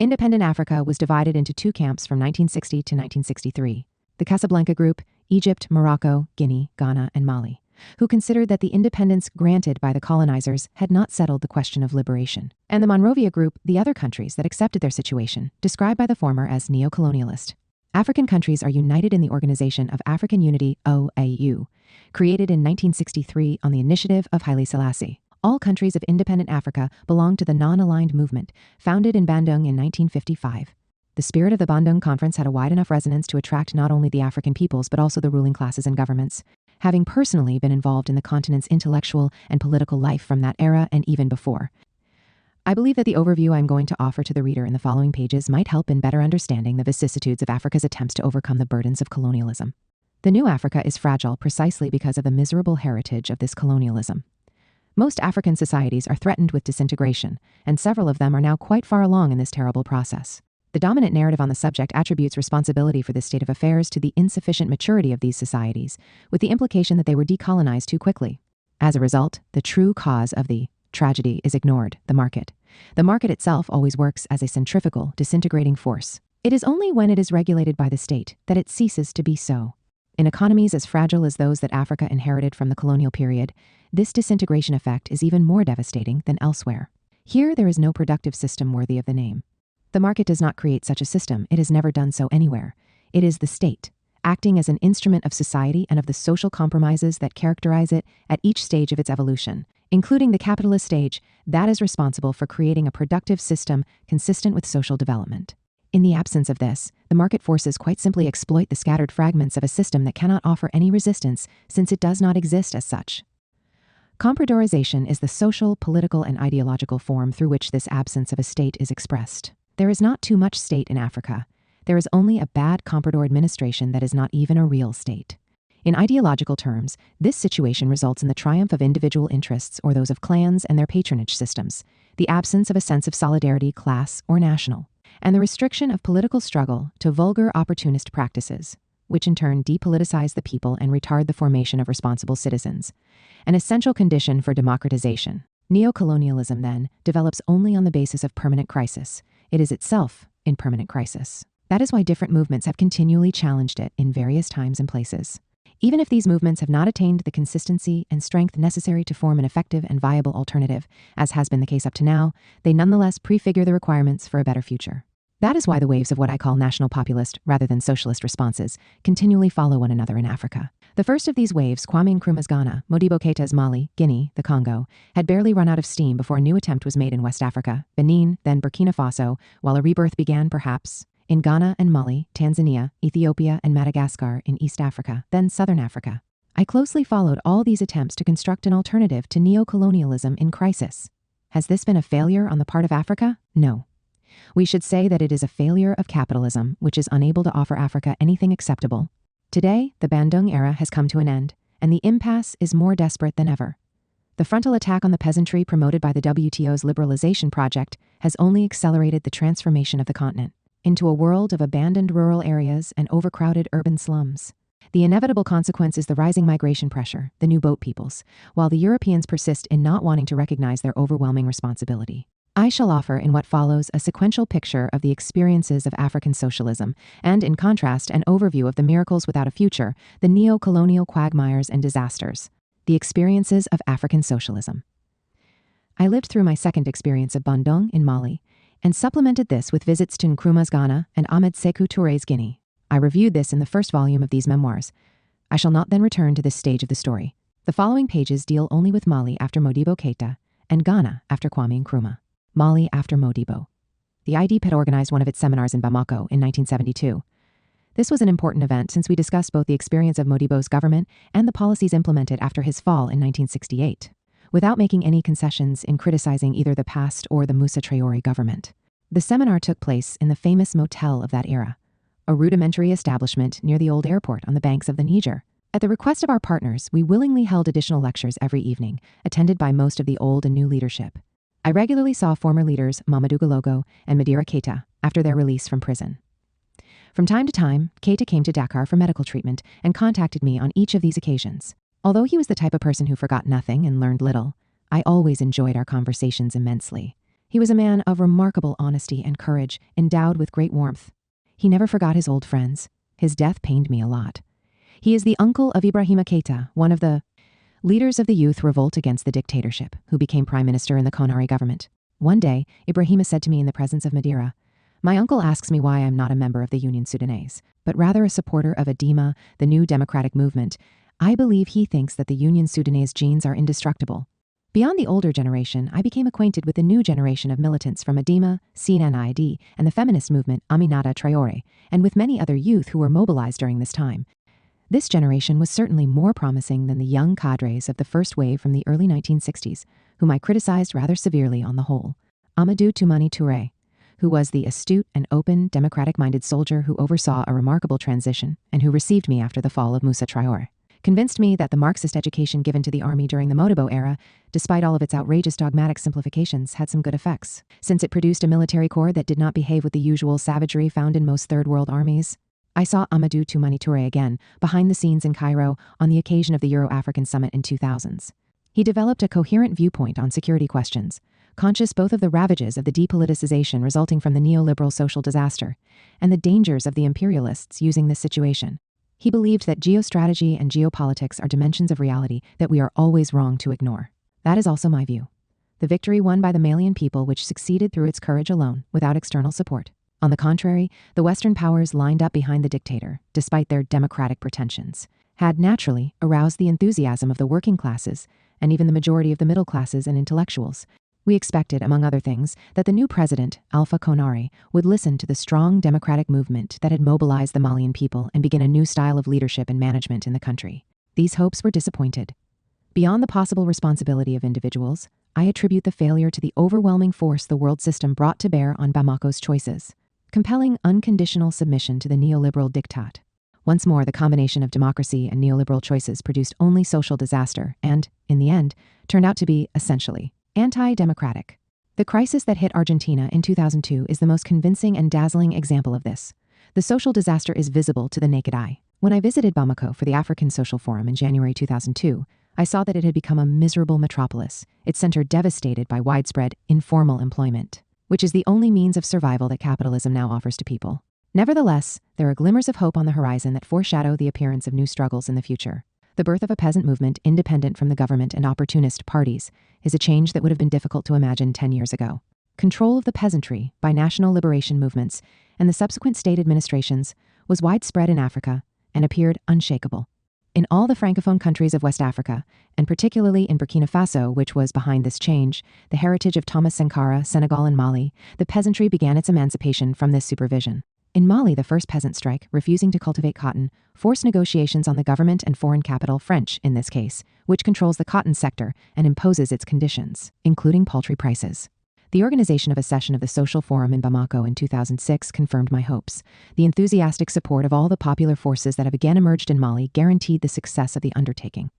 Independent Africa was divided into two camps from 1960 to 1963. The Casablanca Group, Egypt, Morocco, Guinea, Ghana, and Mali, who considered that the independence granted by the colonizers had not settled the question of liberation. And the Monrovia Group, the other countries that accepted their situation, described by the former as neo-colonialist. African countries are united in the Organization of African Unity, OAU, created in 1963 on the initiative of Haile Selassie. All countries of independent Africa belong to the non-aligned movement, founded in Bandung in 1955. The spirit of the Bandung Conference had a wide enough resonance to attract not only the African peoples but also the ruling classes and governments. Having personally been involved in the continent's intellectual and political life from that era and even before, I believe that the overview I'm going to offer to the reader in the following pages might help in better understanding the vicissitudes of Africa's attempts to overcome the burdens of colonialism. The new Africa is fragile precisely because of the miserable heritage of this colonialism. Most African societies are threatened with disintegration, and several of them are now quite far along in this terrible process. The dominant narrative on the subject attributes responsibility for this state of affairs to the insufficient maturity of these societies, with the implication that they were decolonized too quickly. As a result, the true cause of the tragedy is ignored: the market. The market itself always works as a centrifugal, disintegrating force. It is only when it is regulated by the state that it ceases to be so. In economies as fragile as those that Africa inherited from the colonial period, this disintegration effect is even more devastating than elsewhere. Here there is no productive system worthy of the name. The market does not create such a system. It has never done so anywhere. It is the state, acting as an instrument of society and of the social compromises that characterize it at each stage of its evolution, including the capitalist stage, that is responsible for creating a productive system consistent with social development. In the absence of this, the market forces quite simply exploit the scattered fragments of a system that cannot offer any resistance since it does not exist as such. Comprodorization is the social, political, and ideological form through which this absence of a state is expressed. There is not too much state in Africa. There is only a bad comprador administration that is not even a real state. In ideological terms, this situation results in the triumph of individual interests or those of clans and their patronage systems, the absence of a sense of solidarity, class, or national, and the restriction of political struggle to vulgar opportunist practices, which in turn depoliticize the people and retard the formation of responsible citizens, an essential condition for democratization. Neocolonialism, then, develops only on the basis of permanent crisis. It is itself in permanent crisis. That is why different movements have continually challenged it in various times and places. Even if these movements have not attained the consistency and strength necessary to form an effective and viable alternative, as has been the case up to now, they nonetheless prefigure the requirements for a better future. That is why the waves of what I call national-populist rather than socialist responses continually follow one another in Africa. The first of these waves, Kwame Nkrumah's Ghana, Modibo Keita's Mali, Guinea, the Congo, had barely run out of steam before a new attempt was made in West Africa, Benin, then Burkina Faso, while a rebirth began, perhaps, in Ghana and Mali, Tanzania, Ethiopia, and Madagascar in East Africa, then Southern Africa. I closely followed all these attempts to construct an alternative to neocolonialism in crisis. Has this been a failure on the part of Africa? No. We should say that it is a failure of capitalism, which is unable to offer Africa anything acceptable. Today, the Bandung era has come to an end, and the impasse is more desperate than ever. The frontal attack on the peasantry promoted by the WTO's liberalization project has only accelerated the transformation of the continent into a world of abandoned rural areas and overcrowded urban slums. The inevitable consequence is the rising migration pressure, the new boat peoples, while the Europeans persist in not wanting to recognize their overwhelming responsibility. I shall offer in what follows a sequential picture of the experiences of African socialism, and in contrast an overview of the miracles without a future, the neo-colonial quagmires and disasters, the experiences of African socialism. I lived through my second experience of Bandung in Mali, and supplemented this with visits to Nkrumah's Ghana and Ahmed Sékou Touré's Guinea. I reviewed this in the first volume of these memoirs. I shall not then return to this stage of the story. The following pages deal only with Mali after Modibo Keita, and Ghana after Kwame Nkrumah. Mali after Modibo. The IDP had organized one of its seminars in Bamako in 1972. This was an important event since we discussed both the experience of Modibo's government and the policies implemented after his fall in 1968, without making any concessions in criticizing either the past or the Moussa Traoré government. The seminar took place in the famous motel of that era, a rudimentary establishment near the old airport on the banks of the Niger. At the request of our partners, we willingly held additional lectures every evening, attended by most of the old and new leadership. I regularly saw former leaders Mamadou Galogo and Madira Keita after their release from prison. From time to time, Keita came to Dakar for medical treatment and contacted me on each of these occasions. Although he was the type of person who forgot nothing and learned little, I always enjoyed our conversations immensely. He was a man of remarkable honesty and courage, endowed with great warmth. He never forgot his old friends. His death pained me a lot. He is the uncle of Ibrahima Keita, one of the leaders of the youth revolt against the dictatorship, who became prime minister in the Conakry government. One day, Ibrahima said to me in the presence of Madira, "My uncle asks me why I'm not a member of the Union Sudanese, but rather a supporter of Adima, the new democratic movement. I believe he thinks that the Union Sudanese genes are indestructible." Beyond the older generation, I became acquainted with the new generation of militants from Adima, CNID, and the feminist movement Aminata Traoré, and with many other youth who were mobilized during this time. This generation was certainly more promising than the young cadres of the first wave from the early 1960s, whom I criticized rather severely on the whole. Amadou Toumani Touré, who was the astute and open, democratic-minded soldier who oversaw a remarkable transition and who received me after the fall of Moussa Traoré, convinced me that the Marxist education given to the army during the Modibo era, despite all of its outrageous dogmatic simplifications, had some good effects, since it produced a military corps that did not behave with the usual savagery found in most Third World armies. I saw Amadou Toumani Touré again, behind the scenes in Cairo, on the occasion of the Euro-African Summit in 2000s. He developed a coherent viewpoint on security questions, conscious both of the ravages of the depoliticization resulting from the neoliberal social disaster, and the dangers of the imperialists using this situation. He believed that geostrategy and geopolitics are dimensions of reality that we are always wrong to ignore. That is also my view. The victory won by the Malian people which succeeded through its courage alone, without external support. On the contrary, the Western powers lined up behind the dictator, despite their democratic pretensions, had naturally aroused the enthusiasm of the working classes and even the majority of the middle classes and intellectuals. We expected, among other things, that the new president, Alpha Conakry, would listen to the strong democratic movement that had mobilized the Malian people and begin a new style of leadership and management in the country. These hopes were disappointed. Beyond the possible responsibility of individuals, I attribute the failure to the overwhelming force the world system brought to bear on Bamako's choices, compelling unconditional submission to the neoliberal diktat. Once more, the combination of democracy and neoliberal choices produced only social disaster and, in the end, turned out to be, essentially, anti-democratic. The crisis that hit Argentina in 2002 is the most convincing and dazzling example of this. The social disaster is visible to the naked eye. When I visited Bamako for the African Social Forum in January 2002, I saw that it had become a miserable metropolis, its center devastated by widespread informal employment, which is the only means of survival that capitalism now offers to people. Nevertheless, there are glimmers of hope on the horizon that foreshadow the appearance of new struggles in the future. The birth of a peasant movement independent from the government and opportunist parties is a change that would have been difficult to imagine 10 years ago. Control of the peasantry by national liberation movements and the subsequent state administrations was widespread in Africa and appeared unshakable. In all the Francophone countries of West Africa, and particularly in Burkina Faso, which was behind this change, the heritage of Thomas Sankara, Senegal, and Mali, the peasantry began its emancipation from this supervision. In Mali, the first peasant strike, refusing to cultivate cotton, forced negotiations on the government and foreign capital, French in this case, which controls the cotton sector and imposes its conditions, including paltry prices. The organization of a session of the Social Forum in Bamako in 2006 confirmed my hopes. The enthusiastic support of all the popular forces that have again emerged in Mali guaranteed the success of the undertaking.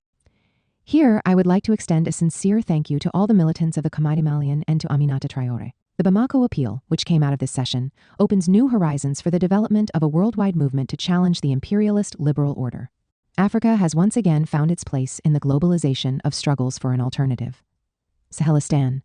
Here, I would like to extend a sincere thank you to all the militants of the Comité Malien and to Aminata Traoré. The Bamako Appeal, which came out of this session, opens new horizons for the development of a worldwide movement to challenge the imperialist liberal order. Africa has once again found its place in the globalization of struggles for an alternative. Sahelistan.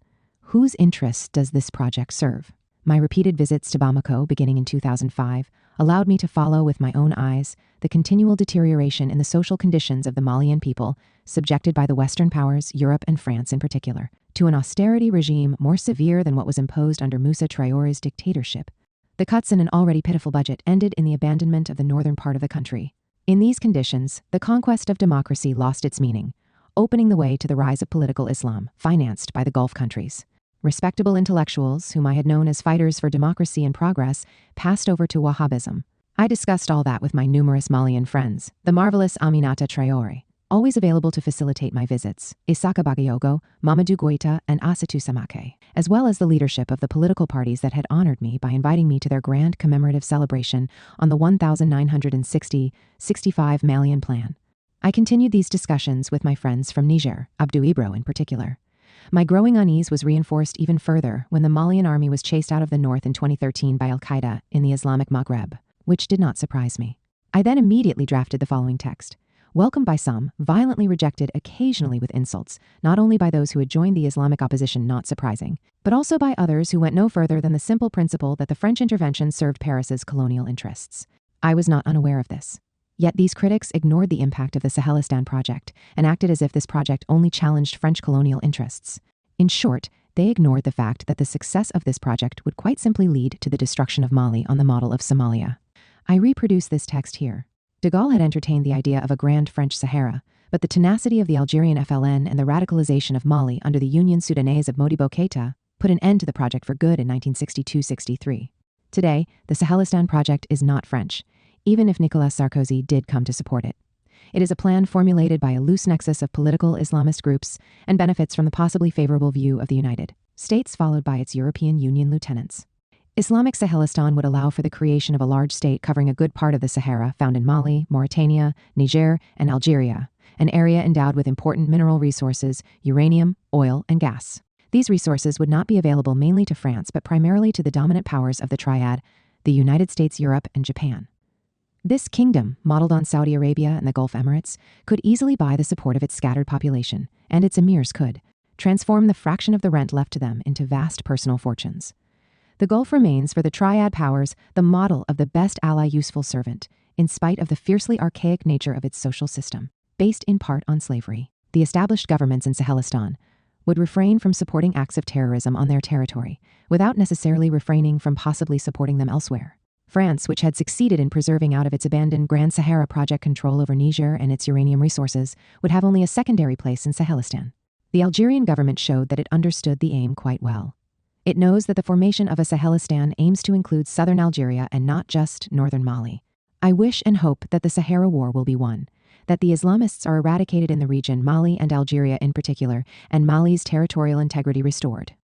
Whose interests does this project serve? My repeated visits to Bamako beginning in 2005 allowed me to follow with my own eyes the continual deterioration in the social conditions of the Malian people, subjected by the Western powers, Europe and France in particular, to an austerity regime more severe than what was imposed under Moussa Traoré's dictatorship. The cuts in an already pitiful budget ended in the abandonment of the northern part of the country. In these conditions, the conquest of democracy lost its meaning, opening the way to the rise of political Islam, financed by the Gulf countries. Respectable intellectuals, whom I had known as fighters for democracy and progress, passed over to Wahhabism. I discussed all that with my numerous Malian friends, the marvelous Aminata Traoré, always available to facilitate my visits, Isaka Bagayogo, Mamadou Goïta, and Assatou Samake, as well as the leadership of the political parties that had honored me by inviting me to their grand commemorative celebration on the 1965 Malian Plan. I continued these discussions with my friends from Niger, Abdou Ibro in particular. My growing unease was reinforced even further when the Malian army was chased out of the north in 2013 by al-Qaeda in the Islamic Maghreb, which did not surprise me. I then immediately drafted the following text. Welcomed by some, violently rejected occasionally with insults, not only by those who had joined the Islamic opposition, not surprising, but also by others who went no further than the simple principle that the French intervention served Paris's colonial interests. I was not unaware of this. Yet these critics ignored the impact of the Sahelistan project and acted as if this project only challenged French colonial interests. In short, they ignored the fact that the success of this project would quite simply lead to the destruction of Mali on the model of Somalia. I reproduce this text here. De Gaulle had entertained the idea of a grand French Sahara, but the tenacity of the Algerian FLN and the radicalization of Mali under the Union Soudanaise of Modibo Keïta put an end to the project for good in 1962-63. Today, the Sahelistan project is not French, even if Nicolas Sarkozy did come to support it. It is a plan formulated by a loose nexus of political Islamist groups and benefits from the possibly favorable view of the United States followed by its European Union lieutenants. Islamic Sahelistan would allow for the creation of a large state covering a good part of the Sahara found in Mali, Mauritania, Niger, and Algeria, an area endowed with important mineral resources, uranium, oil, and gas. These resources would not be available mainly to France but primarily to the dominant powers of the Triad, the United States, Europe, and Japan. This kingdom, modeled on Saudi Arabia and the Gulf Emirates, could easily buy the support of its scattered population, and its emirs could transform the fraction of the rent left to them into vast personal fortunes. The Gulf remains for the Triad powers the model of the best ally useful servant, in spite of the fiercely archaic nature of its social system, based in part on slavery. The established governments in Sahelistan would refrain from supporting acts of terrorism on their territory, without necessarily refraining from possibly supporting them elsewhere. France, which had succeeded in preserving out of its abandoned Grand Sahara project control over Niger and its uranium resources, would have only a secondary place in Sahelistan. The Algerian government showed that it understood the aim quite well. It knows that the formation of a Sahelistan aims to include southern Algeria and not just northern Mali. I wish and hope that the Sahara War will be won, that the Islamists are eradicated in the region, Mali and Algeria in particular, and Mali's territorial integrity restored.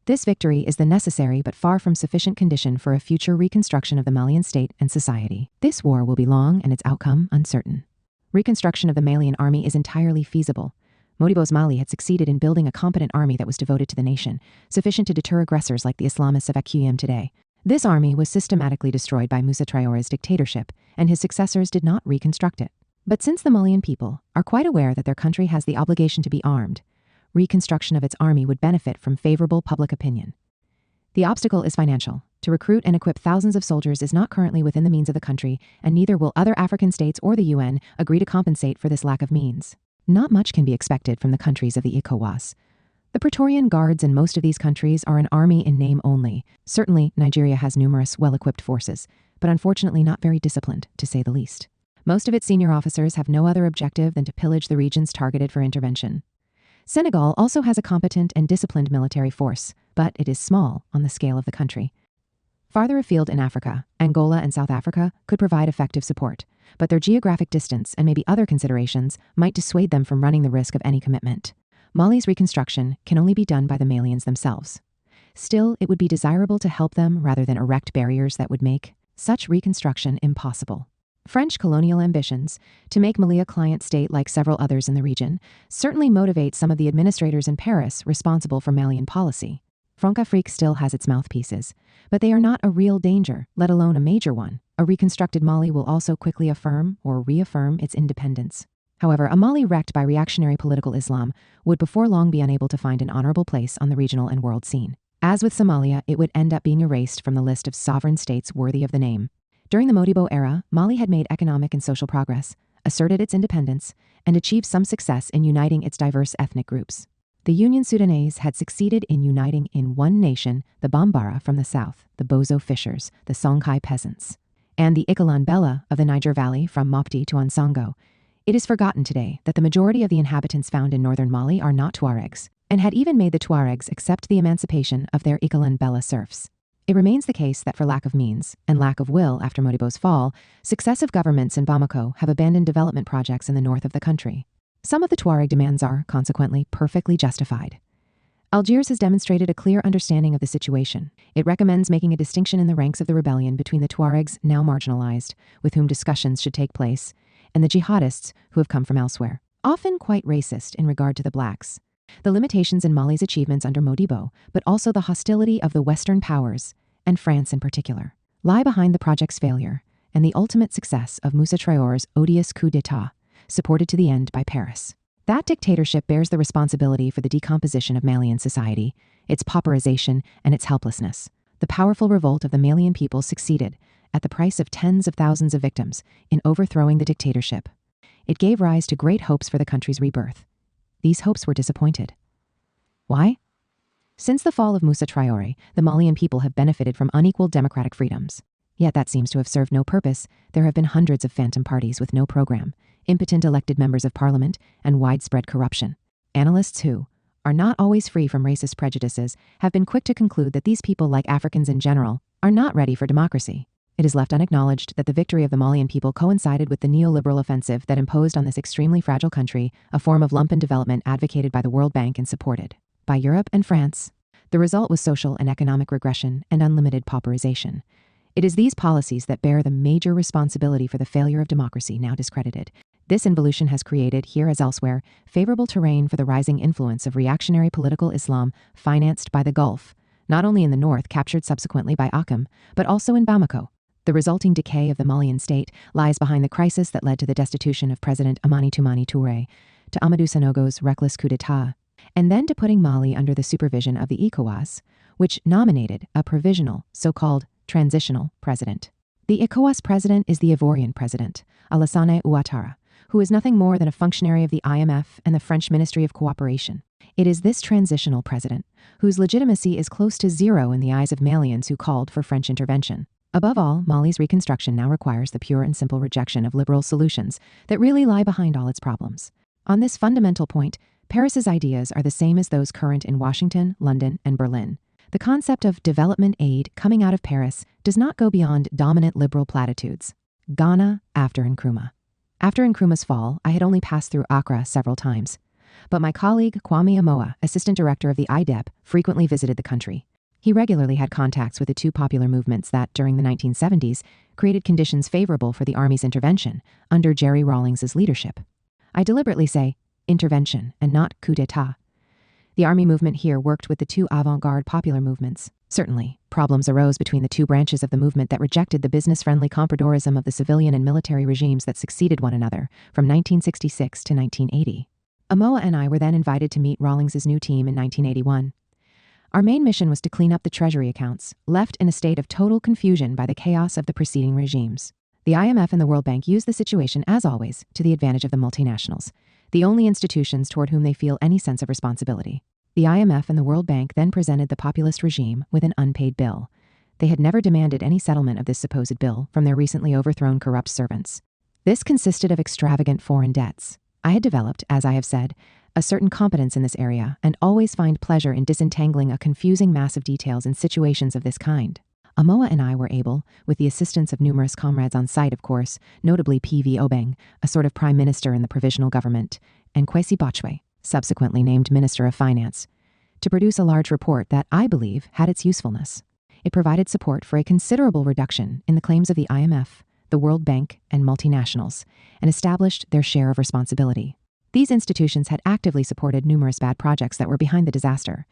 This victory is the necessary but far from sufficient condition for a future reconstruction of the Malian state and society. This war will be long and its outcome uncertain. Reconstruction of the Malian army is entirely feasible. Modibo's Mali had succeeded in building a competent army that was devoted to the nation, sufficient to deter aggressors like the Islamists of QM today. This army was systematically destroyed by Moussa Traoré's dictatorship, and his successors did not reconstruct it. But since the Malian people are quite aware that their country has the obligation to be armed, reconstruction of its army would benefit from favorable public opinion. The obstacle is financial. To recruit and equip thousands of soldiers is not currently within the means of the country, and neither will other African states or the UN agree to compensate for this lack of means. Not much can be expected from the countries of the ECOWAS. The Praetorian Guards in most of these countries are an army in name only. Certainly, Nigeria has numerous well-equipped forces, but unfortunately not very disciplined, to say the least. Most of its senior officers have no other objective than to pillage the regions targeted for intervention. Senegal also has a competent and disciplined military force, but it is small on the scale of the country. Farther afield in Africa, Angola and South Africa could provide effective support, but their geographic distance and maybe other considerations might dissuade them from running the risk of any commitment. Mali's reconstruction can only be done by the Malians themselves. Still, it would be desirable to help them rather than erect barriers that would make such reconstruction impossible. French colonial ambitions to make Mali a client state like several others in the region certainly motivate some of the administrators in Paris responsible for Malian policy. Francafrique still has its mouthpieces, but they are not a real danger, let alone a major one. A reconstructed Mali will also quickly affirm or reaffirm its independence. However, a Mali wrecked by reactionary political Islam would before long be unable to find an honorable place on the regional and world scene. As with Somalia, it would end up being erased from the list of sovereign states worthy of the name. During the Modibo era, Mali had made economic and social progress, asserted its independence, and achieved some success in uniting its diverse ethnic groups. The Union Sudanese had succeeded in uniting in one nation the Bambara from the south, the Bozo fishers, the Songhai peasants, and the Ikalan Bella of the Niger Valley from Mopti to Ansongo. It is forgotten today that the majority of the inhabitants found in northern Mali are not Tuaregs, and had even made the Tuaregs accept the emancipation of their Ikalan Bella serfs. It remains the case that for lack of means and lack of will after Modibo's fall, successive governments in Bamako have abandoned development projects in the north of the country. Some of the Tuareg demands are, consequently, perfectly justified. Algiers has demonstrated a clear understanding of the situation. It recommends making a distinction in the ranks of the rebellion between the Tuaregs, now marginalized, with whom discussions should take place, and the jihadists who have come from elsewhere, often quite racist in regard to the blacks. The limitations in Mali's achievements under Modibo, but also the hostility of the Western powers, and France in particular, lie behind the project's failure and the ultimate success of Moussa Traore's odious coup d'etat, supported to the end by Paris. That dictatorship bears the responsibility for the decomposition of Malian society, its pauperization, and its helplessness. The powerful revolt of the Malian people succeeded, at the price of tens of thousands of victims, in overthrowing the dictatorship. It gave rise to great hopes for the country's rebirth. These hopes were disappointed. Why? Since the fall of Moussa Traore, the Malian people have benefited from unequal democratic freedoms. Yet that seems to have served no purpose. There have been hundreds of phantom parties with no program, impotent elected members of parliament, and widespread corruption. Analysts who are not always free from racist prejudices have been quick to conclude that these people, like Africans in general, are not ready for democracy. It is left unacknowledged that the victory of the Malian people coincided with the neoliberal offensive that imposed on this extremely fragile country a form of lumpen development advocated by the World Bank and supported by Europe and France. The result was social and economic regression and unlimited pauperization. It is these policies that bear the major responsibility for the failure of democracy now discredited. This involution has created, here as elsewhere, favorable terrain for the rising influence of reactionary political Islam financed by the Gulf, not only in the north, captured subsequently by Akim, but also in Bamako. The resulting decay of the Malian state lies behind the crisis that led to the destitution of President Amani Toumani Touré, to Amadou Sanogo's reckless coup d'etat, and then to putting Mali under the supervision of the ECOWAS, which nominated a provisional, so-called transitional president. The ECOWAS president is the Ivorian president, Alassane Ouattara, who is nothing more than a functionary of the IMF and the French Ministry of Cooperation. It is this transitional president, whose legitimacy is close to zero in the eyes of Malians who called for French intervention. Above all, Mali's reconstruction now requires the pure and simple rejection of liberal solutions that really lie behind all its problems. On this fundamental point, Paris's ideas are the same as those current in Washington, London, and Berlin. The concept of development aid coming out of Paris does not go beyond dominant liberal platitudes. Ghana after Nkrumah. After Nkrumah's fall, I had only passed through Accra several times. But my colleague Kwame Amoah, assistant director of the IDEP, frequently visited the country. He regularly had contacts with the two popular movements that, during the 1970s, created conditions favorable for the Army's intervention under Jerry Rawlings's leadership. I deliberately say intervention and not coup d'etat. The Army movement here worked with the two avant-garde popular movements, Certainly, problems arose between the two branches of the movement that rejected the business-friendly compradorism of the civilian and military regimes that succeeded one another from 1966 to 1980. Amoa and I were then invited to meet Rawlings's new team in 1981. Our main mission was to clean up the treasury accounts, left in a state of total confusion by the chaos of the preceding regimes. The IMF and the World Bank used the situation, as always, to the advantage of the multinationals, the only institutions toward whom they feel any sense of responsibility. The IMF and the World Bank then presented the populist regime with an unpaid bill. They had never demanded any settlement of this supposed bill from their recently overthrown corrupt servants. This consisted of extravagant foreign debts. I had developed, as I have said, a certain competence in this area and always find pleasure in disentangling a confusing mass of details in situations of this kind. Amoa and I were able, with the assistance of numerous comrades on site, of course, notably P.V. Obeng, a sort of prime minister in the provisional government, and Kwesi Bachwe, subsequently named Minister of Finance, to produce a large report that, I believe, had its usefulness. It provided support for a considerable reduction in the claims of the IMF, the World Bank, and multinationals, and established their share of responsibility. These institutions had actively supported numerous bad projects that were behind the disaster.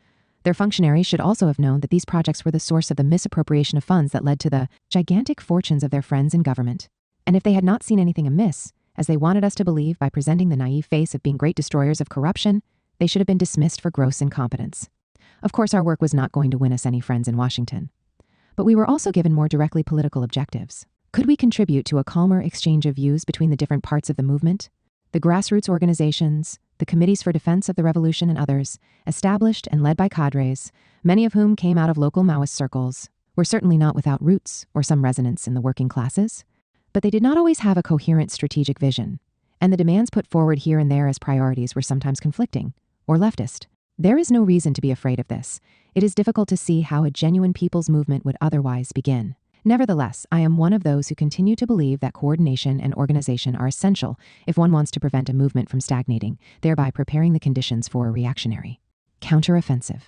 Their functionaries should also have known that these projects were the source of the misappropriation of funds that led to the gigantic fortunes of their friends in government. And if they had not seen anything amiss, as they wanted us to believe by presenting the naive face of being great destroyers of corruption, they should have been dismissed for gross incompetence. Of course, our work was not going to win us any friends in Washington. But we were also given more directly political objectives. Could we contribute to a calmer exchange of views between the different parts of the movement? The grassroots organizations, the committees for defense of the revolution and others, established and led by cadres, many of whom came out of local Maoist circles, were certainly not without roots or some resonance in the working classes, but they did not always have a coherent strategic vision, and the demands put forward here and there as priorities were sometimes conflicting or leftist. There is no reason to be afraid of this. It is difficult to see how a genuine people's movement would otherwise begin. Nevertheless, I am one of those who continue to believe that coordination and organization are essential if one wants to prevent a movement from stagnating, thereby preparing the conditions for a reactionary counteroffensive.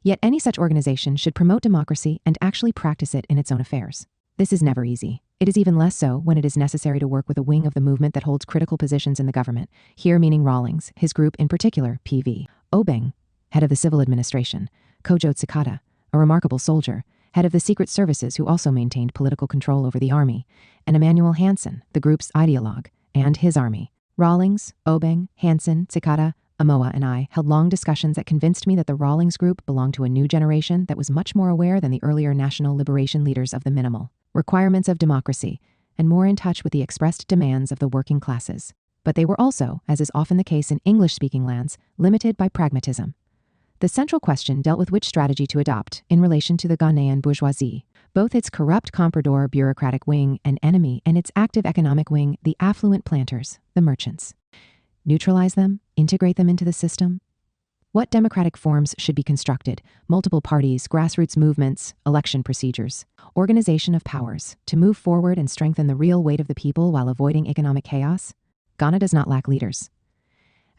Yet any such organization should promote democracy and actually practice it in its own affairs. This is never easy. It is even less so when it is necessary to work with a wing of the movement that holds critical positions in the government, here meaning Rawlings, his group in particular, P.V. Obeng, head of the civil administration, Kojo Tsikata, a remarkable soldier, head of the secret services who also maintained political control over the army, and Emmanuel Hansen, the group's ideologue, and his army. Rawlings, Obeng, Hansen, Tsikata, Amoa, and I held long discussions that convinced me that the Rawlings group belonged to a new generation that was much more aware than the earlier national liberation leaders of the minimal requirements of democracy, and more in touch with the expressed demands of the working classes. But they were also, as is often the case in English-speaking lands, limited by pragmatism. The central question dealt with which strategy to adopt in relation to the Ghanaian bourgeoisie, both its corrupt comprador bureaucratic wing and enemy, and its active economic wing, the affluent planters, the merchants. Neutralize them, integrate them into the system. What democratic forms should be constructed? Multiple parties, grassroots movements, election procedures, organization of powers, to move forward and strengthen the real weight of the people while avoiding economic chaos? Ghana does not lack leaders.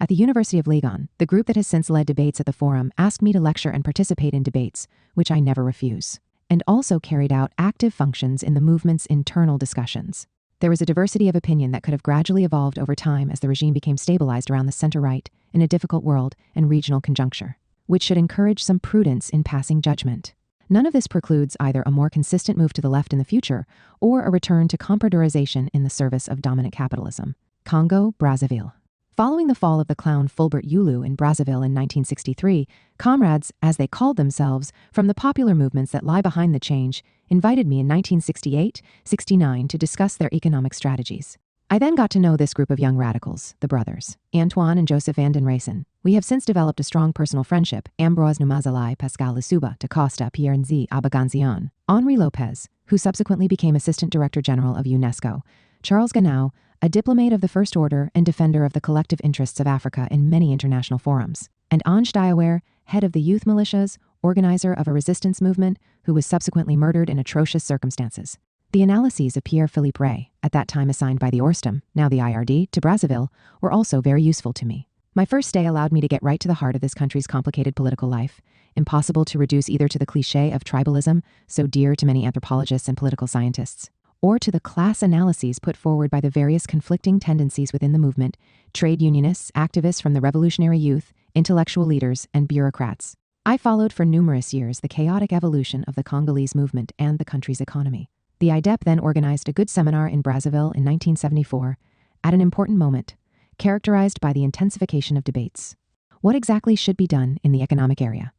At the University of Legon, the group that has since led debates at the forum asked me to lecture and participate in debates, which I never refuse, and also carried out active functions in the movement's internal discussions. There was a diversity of opinion that could have gradually evolved over time as the regime became stabilized around the center-right in a difficult world and regional conjuncture, which should encourage some prudence in passing judgment. None of this precludes either a more consistent move to the left in the future or a return to compradorization in the service of dominant capitalism. Congo, Brazzaville. Following the fall of the clown Fulbert Yulu in Brazzaville in 1963, comrades, as they called themselves, from the popular movements that lie behind the change, invited me in 1968-69 to discuss their economic strategies. I then got to know this group of young radicals, the brothers, Antoine and Joseph van den Reysen. We have since developed a strong personal friendship, Ambroise Numazalai, Pascal Lissouba, Da Costa, Pierre Nzi, Abaganzian, Henri Lopez, who subsequently became Assistant Director General of UNESCO, Charles Ganau, a diplomat of the First Order and defender of the collective interests of Africa in many international forums, and Ange Diaware, head of the youth militias, organizer of a resistance movement, who was subsequently murdered in atrocious circumstances. The analyses of Pierre-Philippe Ray, at that time assigned by the Orstam, now the IRD, to Brazzaville, were also very useful to me. My first stay allowed me to get right to the heart of this country's complicated political life, impossible to reduce either to the cliché of tribalism, so dear to many anthropologists and political scientists, or to the class analyses put forward by the various conflicting tendencies within the movement, trade unionists, activists from the revolutionary youth, intellectual leaders, and bureaucrats. I followed for numerous years the chaotic evolution of the Congolese movement and the country's economy. The IDEP then organized a good seminar in Brazzaville in 1974, at an important moment, characterized by the intensification of debates. What exactly should be done in the economic area?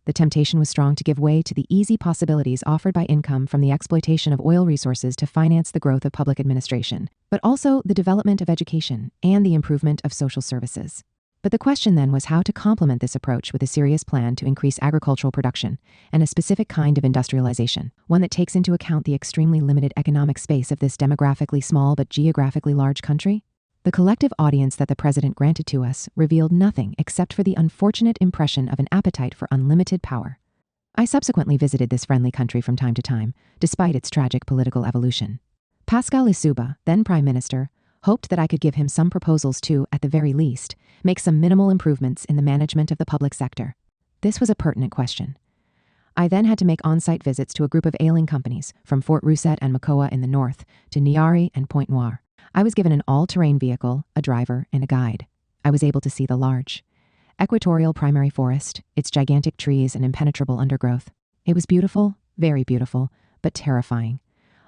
The temptation was strong to give way to the easy possibilities offered by income from the exploitation of oil resources to finance the growth of public administration, but also the development of education and the improvement of social services. But the question then was how to complement this approach with a serious plan to increase agricultural production and a specific kind of industrialization, one that takes into account the extremely limited economic space of this demographically small but geographically large country. The collective audience that the president granted to us revealed nothing except for the unfortunate impression of an appetite for unlimited power. I subsequently visited this friendly country from time to time, despite its tragic political evolution. Pascal Lissouba, then prime minister, hoped that I could give him some proposals to, at the very least, make some minimal improvements in the management of the public sector. This was a pertinent question. I then had to make on-site visits to a group of ailing companies, from Fort Rousset and Makoa in the north to Niari and Pointe Noire. I was given an all-terrain vehicle, a driver, and a guide. I was able to see the large, equatorial primary forest, its gigantic trees and impenetrable undergrowth. It was beautiful, very beautiful, but terrifying.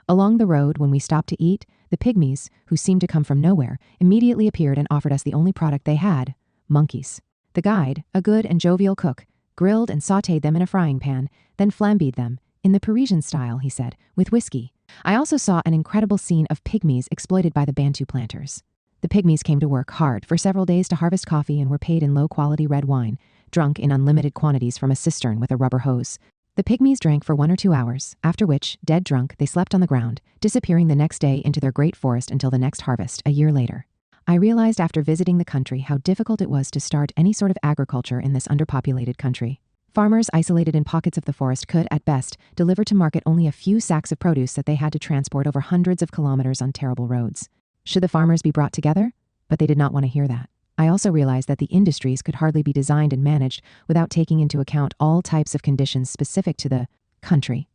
Along the road, when we stopped to eat, the pygmies, who seemed to come from nowhere, immediately appeared and offered us the only product they had, monkeys. The guide, a good and jovial cook, grilled and sautéed them in a frying pan, then flambéed them, in the Parisian style, he said, with whiskey. I also saw an incredible scene of pygmies exploited by the Bantu planters. The pygmies came to work hard for several days to harvest coffee and were paid in low-quality red wine, drunk in unlimited quantities from a cistern with a rubber hose. The pygmies drank for 1 or 2 hours, after which, dead drunk, they slept on the ground, disappearing the next day into their great forest until the next harvest, a year later. I realized after visiting the country how difficult it was to start any sort of agriculture in this underpopulated country. Farmers isolated in pockets of the forest could, at best, deliver to market only a few sacks of produce that they had to transport over hundreds of kilometers on terrible roads. Should the farmers be brought together? But they did not want to hear that. I also realized that the industries could hardly be designed and managed without taking into account all types of conditions specific to the country.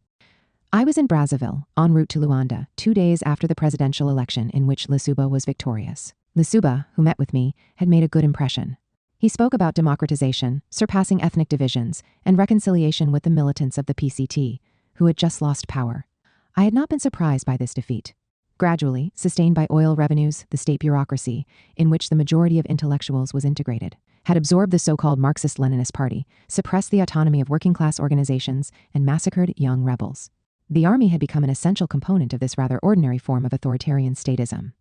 I was in Brazzaville, en route to Luanda, 2 days after the presidential election in which Lissouba was victorious. Lissouba, who met with me, had made a good impression. He spoke about democratization, surpassing ethnic divisions, and reconciliation with the militants of the PCT, who had just lost power. I had not been surprised by this defeat. Gradually, sustained by oil revenues, the state bureaucracy, in which the majority of intellectuals was integrated, had absorbed the so-called Marxist-Leninist Party, suppressed the autonomy of working-class organizations, and massacred young rebels. The army had become an essential component of this rather ordinary form of authoritarian statism.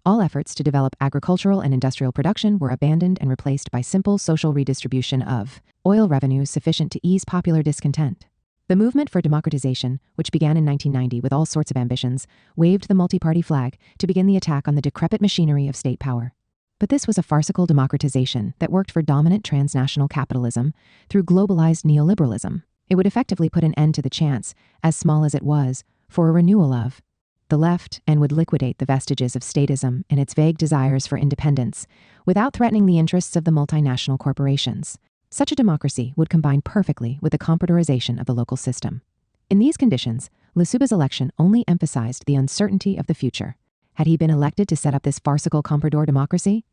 All efforts to develop agricultural and industrial production were abandoned and replaced by simple social redistribution of oil revenues sufficient to ease popular discontent. The movement for democratization, which began in 1990 with all sorts of ambitions, waved the multi-party flag to begin the attack on the decrepit machinery of state power. But this was a farcical democratization that worked for dominant transnational capitalism through globalized neoliberalism. It would effectively put an end to the chance, as small as it was, for a renewal of the left and would liquidate the vestiges of statism and its vague desires for independence without threatening the interests of the multinational corporations. Such a democracy would combine perfectly with the computerization of the local system. In these conditions, Lissouba's election only emphasized the uncertainty of the future. Had he been elected to set up this farcical comprador democracy?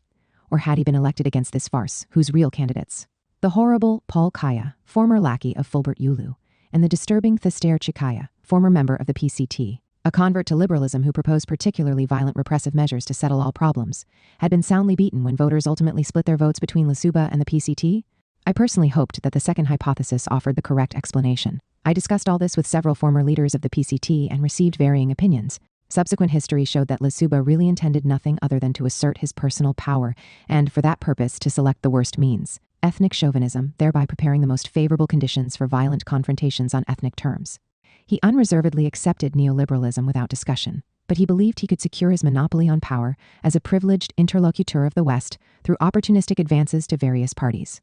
Or had he been elected against this farce, whose real candidates? The horrible Paul Kaya, former lackey of Fulbert Yulu, and the disturbing Thester Chikaya, former member of the PCT, a convert to liberalism who proposed particularly violent repressive measures to settle all problems, had been soundly beaten when voters ultimately split their votes between Lissouba and the PCT. I personally hoped that the second hypothesis offered the correct explanation. I discussed all this with several former leaders of the PCT and received varying opinions. Subsequent history showed that Lissouba really intended nothing other than to assert his personal power, and for that purpose to select the worst means, ethnic chauvinism, thereby preparing the most favorable conditions for violent confrontations on ethnic terms. He unreservedly accepted neoliberalism without discussion, but he believed he could secure his monopoly on power as a privileged interlocutor of the West through opportunistic advances to various parties.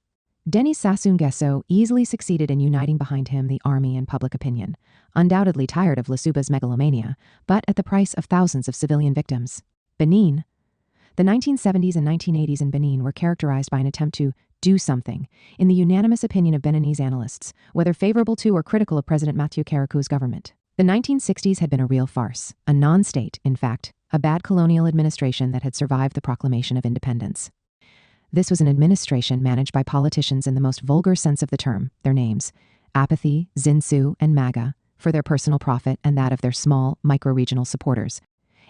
Denis Sassou Nguesso easily succeeded in uniting behind him the army and public opinion, undoubtedly tired of Lissouba's megalomania, but at the price of thousands of civilian victims. Benin. The 1970s and 1980s in Benin were characterized by an attempt to do something, in the unanimous opinion of Beninese analysts, whether favorable to or critical of President Mathieu Karakou's government. The 1960s had been a real farce, a non-state, in fact, a bad colonial administration that had survived the proclamation of independence. This was an administration managed by politicians in the most vulgar sense of the term, their names, Apathy, Zinsu, and MAGA, for their personal profit and that of their small, micro-regional supporters.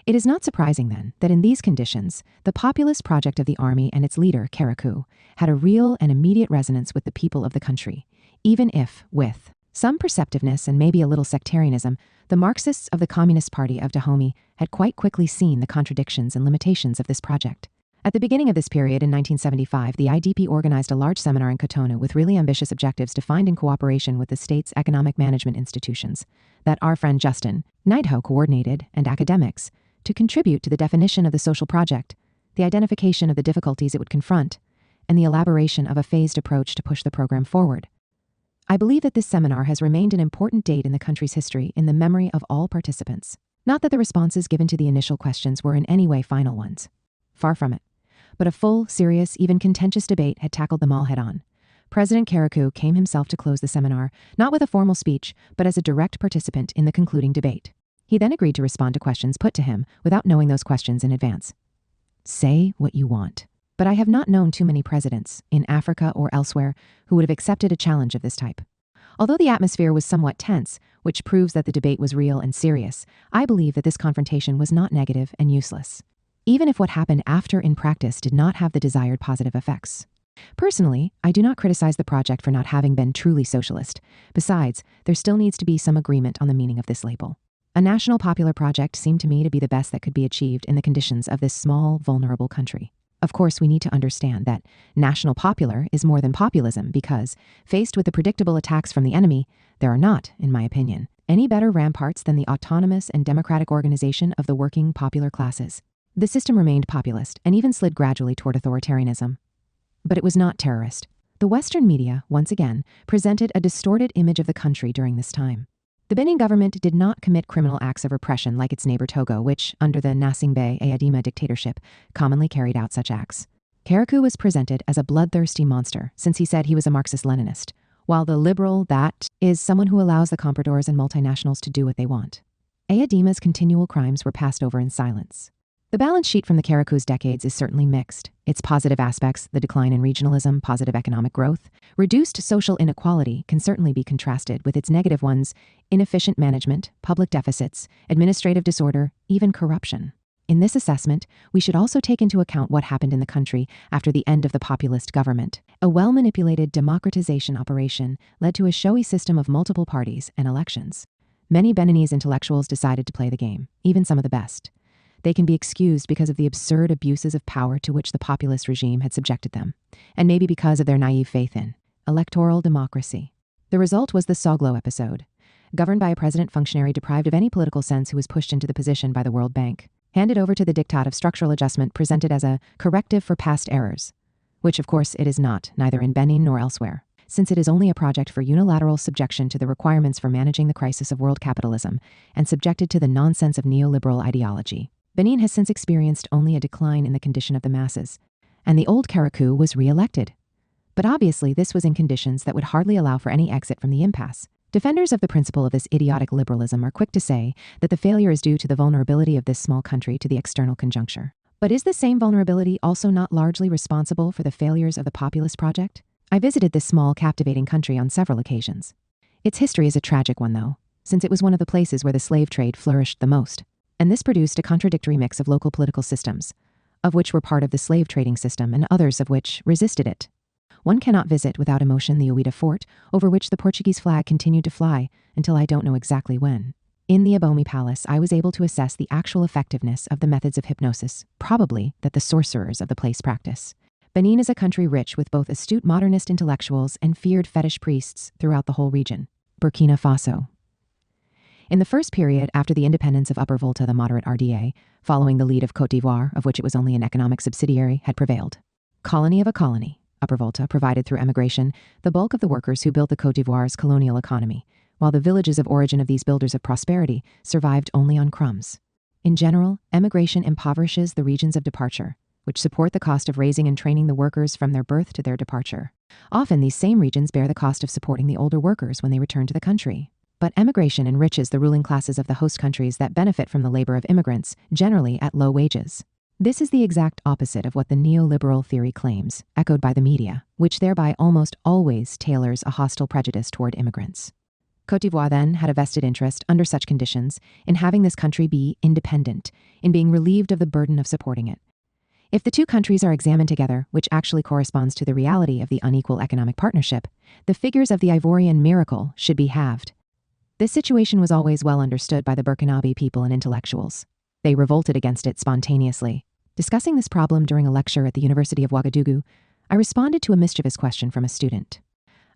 It is not surprising, then, that in these conditions, the populist project of the army and its leader, Karakou, had a real and immediate resonance with the people of the country, even if, with some perceptiveness and maybe a little sectarianism, the Marxists of the Communist Party of Dahomey had quite quickly seen the contradictions and limitations of this project. At the beginning of this period in 1975, the IDP organized a large seminar in Cotonou with really ambitious objectives defined in cooperation with the state's economic management institutions that our friend Justin Neidho coordinated, and academics, to contribute to the definition of the social project, the identification of the difficulties it would confront, and the elaboration of a phased approach to push the program forward. I believe that this seminar has remained an important date in the country's history in the memory of all participants. Not that the responses given to the initial questions were in any way final ones. Far from it. But a full, serious, even contentious debate had tackled them all head-on. President Karakou came himself to close the seminar, not with a formal speech, but as a direct participant in the concluding debate. He then agreed to respond to questions put to him without knowing those questions in advance. Say what you want. But I have not known too many presidents, in Africa or elsewhere, who would have accepted a challenge of this type. Although the atmosphere was somewhat tense, which proves that the debate was real and serious, I believe that this confrontation was not negative and useless, even if what happened after in practice did not have the desired positive effects. Personally, I do not criticize the project for not having been truly socialist. Besides, there still needs to be some agreement on the meaning of this label. A national popular project seemed to me to be the best that could be achieved in the conditions of this small, vulnerable country. Of course, we need to understand that national popular is more than populism because, faced with the predictable attacks from the enemy, there are not, in my opinion, any better ramparts than the autonomous and democratic organization of the working popular classes. The system remained populist and even slid gradually toward authoritarianism. But it was not terrorist. The Western media, once again, presented a distorted image of the country during this time. The Benin government did not commit criminal acts of repression like its neighbor Togo, which, under the Nasingbe Eyadema dictatorship, commonly carried out such acts. Karakou was presented as a bloodthirsty monster, since he said he was a Marxist-Leninist, while the liberal, that is, someone who allows the compradors and multinationals to do what they want. Eyadema's continual crimes were passed over in silence. The balance sheet from the Karakou's decades is certainly mixed. Its positive aspects, the decline in regionalism, positive economic growth, reduced social inequality, can certainly be contrasted with its negative ones, inefficient management, public deficits, administrative disorder, even corruption. In this assessment, we should also take into account what happened in the country after the end of the populist government. A well-manipulated democratization operation led to a showy system of multiple parties and elections. Many Beninese intellectuals decided to play the game, even some of the best. They can be excused because of the absurd abuses of power to which the populist regime had subjected them, and maybe because of their naive faith in electoral democracy. The result was the Soglo episode, governed by a president functionary deprived of any political sense who was pushed into the position by the World Bank, handed over to the diktat of structural adjustment presented as a corrective for past errors, which of course it is not, neither in Benin nor elsewhere, since it is only a project for unilateral subjection to the requirements for managing the crisis of world capitalism and subjected to the nonsense of neoliberal ideology. Benin has since experienced only a decline in the condition of the masses, and the old Karakou was re-elected. But obviously this was in conditions that would hardly allow for any exit from the impasse. Defenders of the principle of this idiotic liberalism are quick to say that the failure is due to the vulnerability of this small country to the external conjuncture. But is the same vulnerability also not largely responsible for the failures of the populist project? I visited this small, captivating country on several occasions. Its history is a tragic one, though, since it was one of the places where the slave trade flourished the most. And this produced a contradictory mix of local political systems, of which were part of the slave trading system and others of which resisted it. One cannot visit without emotion the Ouida fort, over which the Portuguese flag continued to fly until I don't know exactly when. In the Abomi Palace, I was able to assess the actual effectiveness of the methods of hypnosis, probably that the sorcerers of the place practice. Benin is a country rich with both astute modernist intellectuals and feared fetish priests throughout the whole region. Burkina Faso. In the first period after the independence of Upper Volta, the moderate RDA, following the lead of Côte d'Ivoire, of which it was only an economic subsidiary, had prevailed. Colony of a colony, Upper Volta provided through emigration the bulk of the workers who built the Côte d'Ivoire's colonial economy, while the villages of origin of these builders of prosperity survived only on crumbs. In general, emigration impoverishes the regions of departure, which support the cost of raising and training the workers from their birth to their departure. Often these same regions bear the cost of supporting the older workers when they return to the country. But emigration enriches the ruling classes of the host countries that benefit from the labor of immigrants, generally at low wages. This is the exact opposite of what the neoliberal theory claims, echoed by the media, which thereby almost always tailors a hostile prejudice toward immigrants. Côte d'Ivoire then had a vested interest, under such conditions, in having this country be independent, in being relieved of the burden of supporting it. If the two countries are examined together, which actually corresponds to the reality of the unequal economic partnership, the figures of the Ivorian miracle should be halved. This situation was always well understood by the Burkinabe people and intellectuals. They revolted against it spontaneously. Discussing this problem during a lecture at the University of Ouagadougou, I responded to a mischievous question from a student.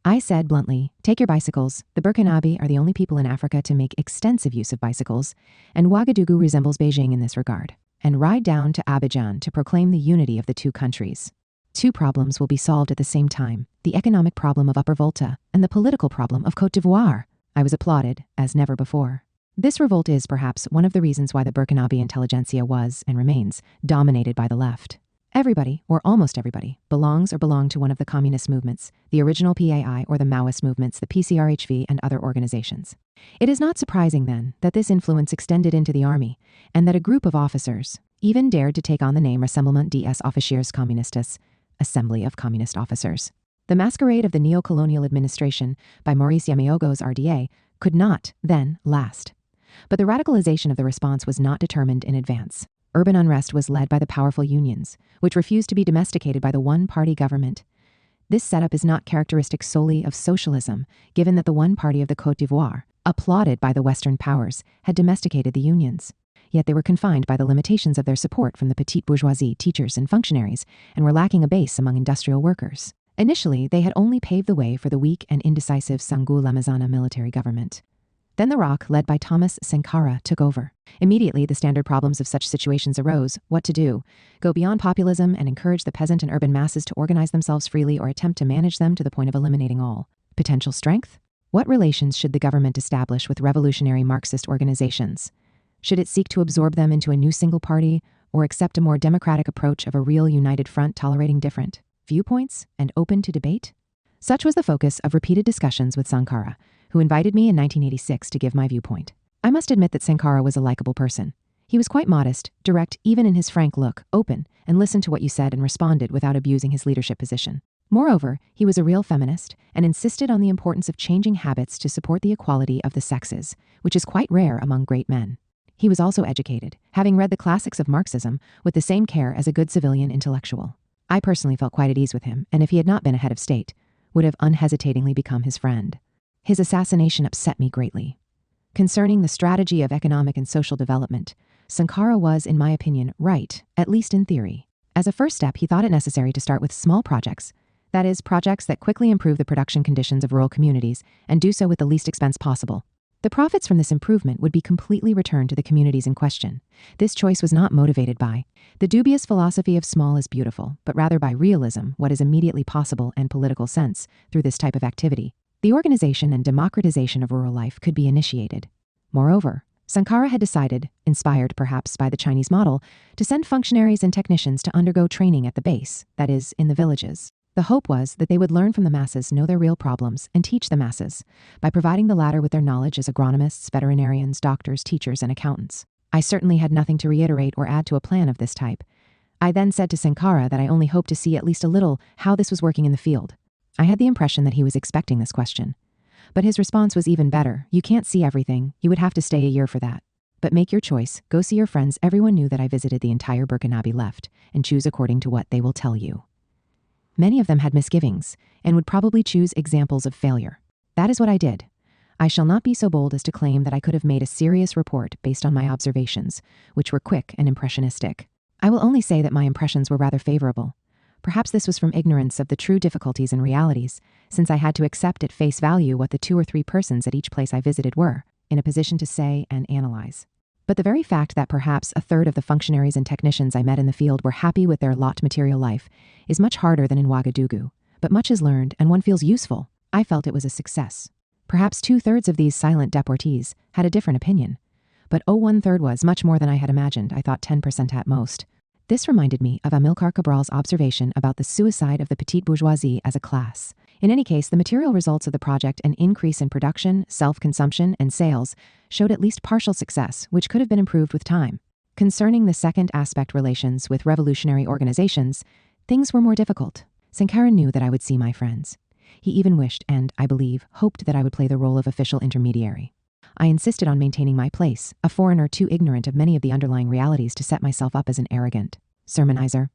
I said bluntly, take your bicycles. The Burkinabe are the only people in Africa to make extensive use of bicycles, and Ouagadougou resembles Beijing in this regard. And ride down to Abidjan to proclaim the unity of the two countries. Two problems will be solved at the same time, the economic problem of Upper Volta and the political problem of Côte d'Ivoire. I was applauded, as never before. This revolt is, perhaps, one of the reasons why the Burkinabe intelligentsia was, and remains, dominated by the left. Everybody, or almost everybody, belonged to one of the communist movements, the original PAI or the Maoist movements, the PCRHV and other organizations. It is not surprising, then, that this influence extended into the army, and that a group of officers even dared to take on the name Rassemblement des Officiers Communistes, Assembly of Communist Officers. The masquerade of the neo-colonial administration by Maurice Yameogo's RDA could not, then, last. But the radicalization of the response was not determined in advance. Urban unrest was led by the powerful unions, which refused to be domesticated by the one-party government. This setup is not characteristic solely of socialism, given that the one party of the Côte d'Ivoire, applauded by the Western powers, had domesticated the unions. Yet they were confined by the limitations of their support from the petite bourgeoisie, teachers, and functionaries, and were lacking a base among industrial workers. Initially, they had only paved the way for the weak and indecisive Sangu Lamazana military government. Then the ROC, led by Thomas Sankara, took over. Immediately, the standard problems of such situations arose: what to do, go beyond populism and encourage the peasant and urban masses to organize themselves freely, or attempt to manage them to the point of eliminating all. Potential strength? What relations should the government establish with revolutionary Marxist organizations? Should it seek to absorb them into a new single party, or accept a more democratic approach of a real united front tolerating different viewpoints and open to debate? Such was the focus of repeated discussions with Sankara, who invited me in 1986 to give my viewpoint. I must admit that Sankara was a likable person. He was quite modest, direct even in his frank look, open, and listened to what you said and responded without abusing his leadership position. Moreover, he was a real feminist and insisted on the importance of changing habits to support the equality of the sexes, which is quite rare among great men. He was also educated, having read the classics of Marxism with the same care as a good civilian intellectual. I personally felt quite at ease with him, and if he had not been a head of state, would have unhesitatingly become his friend. His assassination upset me greatly. Concerning the strategy of economic and social development, Sankara was, in my opinion, right, at least in theory. As a first step, he thought it necessary to start with small projects, that is, projects that quickly improve the production conditions of rural communities and do so with the least expense possible. The profits from this improvement would be completely returned to the communities in question. This choice was not motivated by the dubious philosophy of small is beautiful, but rather by realism, what is immediately possible and political sense through this type of activity. The organization and democratization of rural life could be initiated. Moreover, Sankara had decided, inspired perhaps by the Chinese model, to send functionaries and technicians to undergo training at the base, that is, in the villages. The hope was that they would learn from the masses, know their real problems, and teach the masses, by providing the latter with their knowledge as agronomists, veterinarians, doctors, teachers, and accountants. I certainly had nothing to reiterate or add to a plan of this type. I then said to Sankara that I only hoped to see at least a little how this was working in the field. I had the impression that he was expecting this question. But his response was even better. You can't see everything. You would have to stay a year for that. But make your choice. Go see your friends. Everyone knew that I visited the entire Burkinabe left, and choose according to what they will tell you. Many of them had misgivings, and would probably choose examples of failure. That is what I did. I shall not be so bold as to claim that I could have made a serious report based on my observations, which were quick and impressionistic. I will only say that my impressions were rather favorable. Perhaps this was from ignorance of the true difficulties and realities, since I had to accept at face value what the 2 or 3 persons at each place I visited were, in a position to say and analyze. But the very fact that perhaps a third of the functionaries and technicians I met in the field were happy with their lot material life is much harder than in Ouagadougou. But much is learned, and one feels useful. I felt it was a success. Perhaps 2/3 of these silent deportees had a different opinion. But 1/3 was much more than I had imagined. I thought 10% at most. This reminded me of Amilcar Cabral's observation about the suicide of the petite bourgeoisie as a class. In any case, the material results of the project, an increase in production, self-consumption, and sales, showed at least partial success, which could have been improved with time. Concerning the second aspect, relations with revolutionary organizations, things were more difficult. Sankara knew that I would see my friends. He even wished, and, I believe, hoped that I would play the role of official intermediary. I insisted on maintaining my place, a foreigner too ignorant of many of the underlying realities to set myself up as an arrogant sermonizer.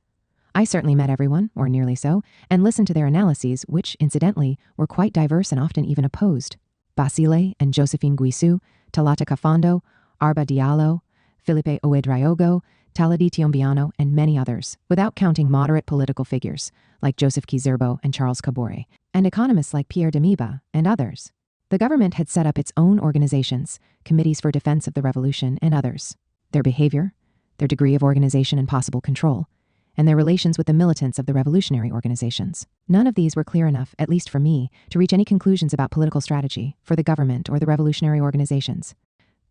I certainly met everyone, or nearly so, and listened to their analyses, which, incidentally, were quite diverse and often even opposed. Basile and Josephine Guisu, Talata Cafando, Arba Diallo, Felipe Ouedraogo, Taladi Tiombiano, and many others, without counting moderate political figures like Joseph Kizerbo and Charles Kabore, and economists like Pierre Demiba and others. The government had set up its own organizations, committees for defense of the revolution, and others. Their behavior, their degree of organization and possible control, and their relations with the militants of the revolutionary organizations. None of these were clear enough, at least for me, to reach any conclusions about political strategy for the government or the revolutionary organizations.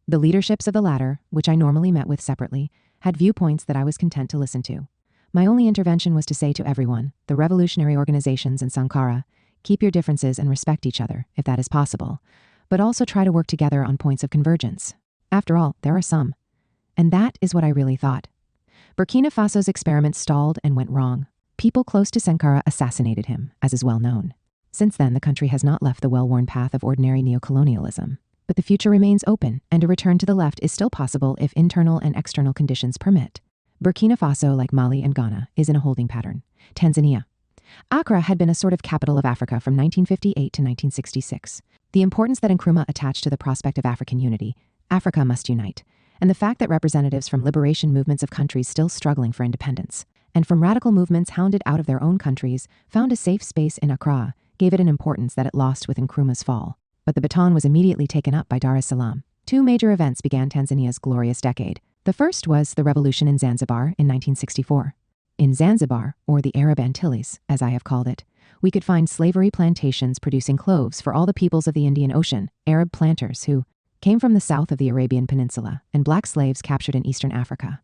The leaderships of the latter, which I normally met with separately, had viewpoints that I was content to listen to. My only intervention was to say to everyone, the revolutionary organizations and Sankara, keep your differences and respect each other, if that is possible, but also try to work together on points of convergence. After all, there are some. And that is what I really thought. Burkina Faso's experiment stalled and went wrong. People close to Sankara assassinated him, as is well known. Since then, the country has not left the well-worn path of ordinary neocolonialism. But the future remains open, and a return to the left is still possible if internal and external conditions permit. Burkina Faso, like Mali and Ghana, is in a holding pattern. Tanzania. Accra had been a sort of capital of Africa from 1958 to 1966. The importance that Nkrumah attached to the prospect of African unity, Africa must unite, and the fact that representatives from liberation movements of countries still struggling for independence, and from radical movements hounded out of their own countries, found a safe space in Accra, gave it an importance that it lost with Nkrumah's fall. But the baton was immediately taken up by Dar es Salaam. Two major events began Tanzania's glorious decade. The first was the revolution in Zanzibar in 1964. In Zanzibar, or the Arab Antilles, as I have called it, we could find slavery plantations producing cloves for all the peoples of the Indian Ocean, Arab planters who came from the south of the Arabian Peninsula, and black slaves captured in eastern Africa.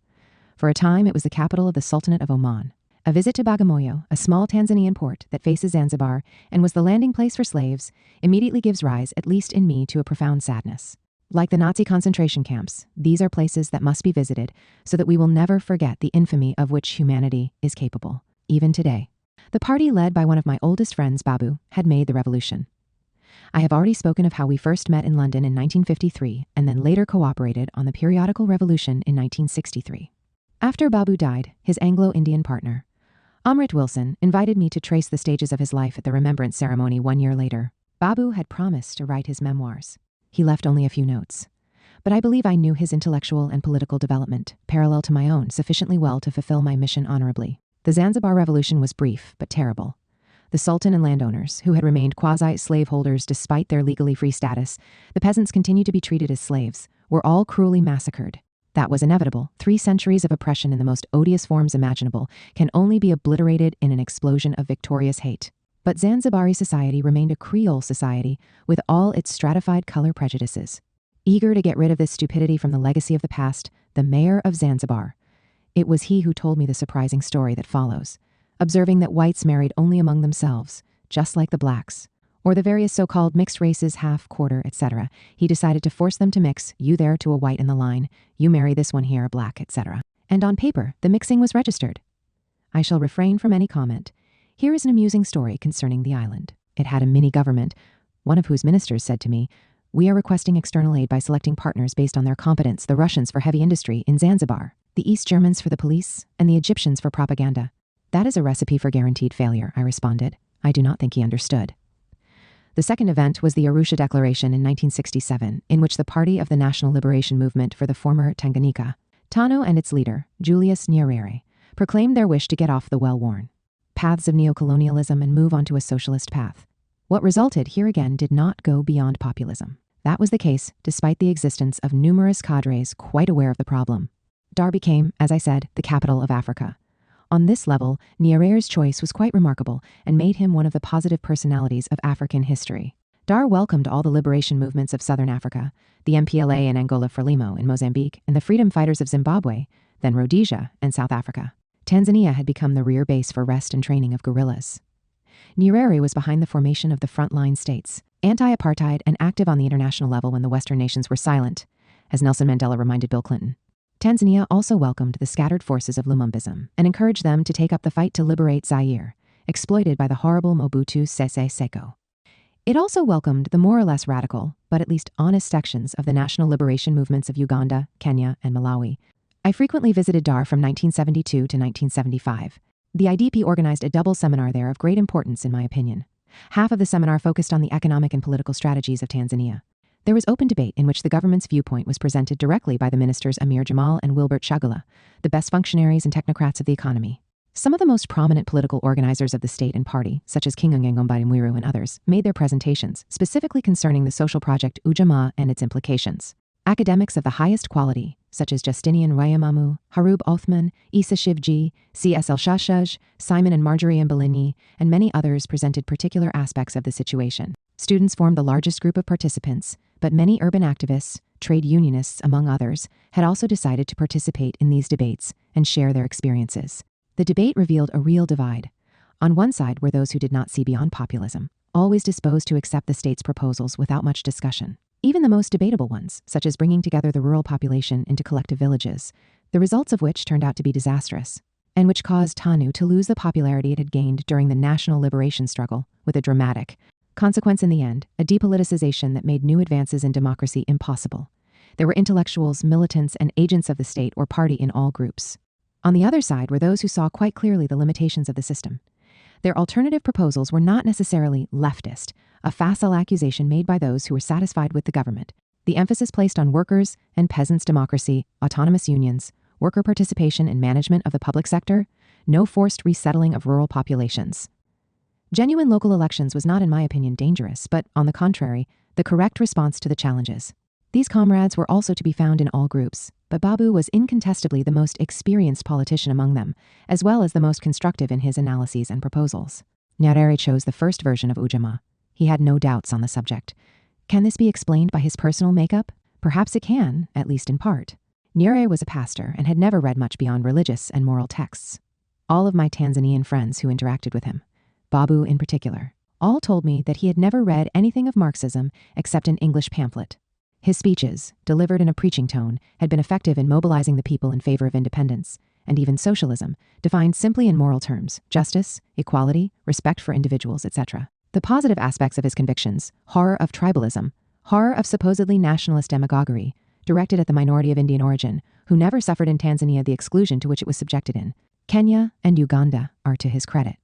For a time, it was the capital of the Sultanate of Oman. A visit to Bagamoyo, a small Tanzanian port that faces Zanzibar and was the landing place for slaves, immediately gives rise, at least in me, to a profound sadness. Like the Nazi concentration camps, these are places that must be visited so that we will never forget the infamy of which humanity is capable, even today. The party led by one of my oldest friends, Babu, had made the revolution. I have already spoken of how we first met in London in 1953 and then later cooperated on the periodical revolution in 1963. After Babu died, his Anglo-Indian partner, Amrit Wilson, invited me to trace the stages of his life at the remembrance ceremony 1 year later. Babu had promised to write his memoirs. He left only a few notes. But I believe I knew his intellectual and political development, parallel to my own, sufficiently well to fulfill my mission honorably. The Zanzibar Revolution was brief, but terrible. The Sultan and landowners, who had remained quasi-slaveholders despite their legally free status, the peasants continued to be treated as slaves, were all cruelly massacred. That was inevitable. 3 centuries of oppression in the most odious forms imaginable can only be obliterated in an explosion of victorious hate. But Zanzibari society remained a Creole society with all its stratified color prejudices. Eager to get rid of this stupidity from the legacy of the past, the mayor of Zanzibar. It was he who told me the surprising story that follows, observing that whites married only among themselves, just like the blacks, or the various so-called mixed races, half, quarter, etc. He decided to force them to mix, you there to a white in the line, you marry this one here, a black, etc. And on paper, the mixing was registered. I shall refrain from any comment. Here is an amusing story concerning the island. It had a mini-government, one of whose ministers said to me, "We are requesting external aid by selecting partners based on their competence, the Russians for heavy industry in Zanzibar, the East Germans for the police, and the Egyptians for propaganda." "That is a recipe for guaranteed failure," I responded. I do not think he understood. The second event was the Arusha Declaration in 1967, in which the Party of the National Liberation Movement for the former Tanganyika, TANU, and its leader, Julius Nyerere, proclaimed their wish to get off the well-worn paths of neocolonialism and move onto a socialist path. What resulted here again did not go beyond populism. That was the case despite the existence of numerous cadres quite aware of the problem. Dar became, as I said, the capital of Africa. On this level, Nyerere's choice was quite remarkable and made him one of the positive personalities of African history. Dar welcomed all the liberation movements of Southern Africa, the MPLA and Angola Frelimo in Mozambique, and the freedom fighters of Zimbabwe, then Rhodesia and South Africa. Tanzania had become the rear base for rest and training of guerrillas. Nyerere was behind the formation of the frontline states, anti-apartheid and active on the international level when the Western nations were silent, as Nelson Mandela reminded Bill Clinton. Tanzania also welcomed the scattered forces of Lumumbism and encouraged them to take up the fight to liberate Zaire, exploited by the horrible Mobutu Sese Seko. It also welcomed the more or less radical, but at least honest sections of the national liberation movements of Uganda, Kenya, and Malawi. I frequently visited Dar from 1972 to 1975. The IDP organized a double seminar there of great importance, in my opinion. Half of the seminar focused on the economic and political strategies of Tanzania. There was open debate in which the government's viewpoint was presented directly by the ministers Amir Jamal and Wilbert Shagula, the best functionaries and technocrats of the economy. Some of the most prominent political organizers of the state and party, such as King Ngengomba Mwiru and others, made their presentations, specifically concerning the social project Ujamaa and its implications. Academics of the highest quality, such as Justinian Wayamamu, Harub Othman, Issa Shivji, C.S. El-Shashaj, Simon and Marjorie Mbelini, and many others presented particular aspects of the situation. Students formed the largest group of participants, but many urban activists, trade unionists among others, had also decided to participate in these debates and share their experiences. The debate revealed a real divide. On one side were those who did not see beyond populism, always disposed to accept the state's proposals without much discussion. Even the most debatable ones, such as bringing together the rural population into collective villages, the results of which turned out to be disastrous, and which caused TANU to lose the popularity it had gained during the national liberation struggle, with a dramatic consequence in the end, a depoliticization that made new advances in democracy impossible. There were intellectuals, militants, and agents of the state or party in all groups. On the other side were those who saw quite clearly the limitations of the system. Their alternative proposals were not necessarily leftist, a facile accusation made by those who were satisfied with the government. The emphasis placed on workers' and peasants' democracy, autonomous unions, worker participation in management of the public sector, no forced resettling of rural populations. Genuine local elections was not, in my opinion, dangerous, but, on the contrary, the correct response to the challenges. These comrades were also to be found in all groups, but Babu was incontestably the most experienced politician among them, as well as the most constructive in his analyses and proposals. Nyerere chose the first version of Ujamaa. He had no doubts on the subject. Can this be explained by his personal makeup? Perhaps it can, at least in part. Nyerere was a pastor and had never read much beyond religious and moral texts. All of my Tanzanian friends who interacted with him, Babu in particular, all told me that he had never read anything of Marxism except an English pamphlet. His speeches, delivered in a preaching tone, had been effective in mobilizing the people in favor of independence, and even socialism, defined simply in moral terms: justice, equality, respect for individuals, etc. The positive aspects of his convictions, horror of tribalism, horror of supposedly nationalist demagoguery, directed at the minority of Indian origin, who never suffered in Tanzania the exclusion to which it was subjected in Kenya and Uganda, are to his credit.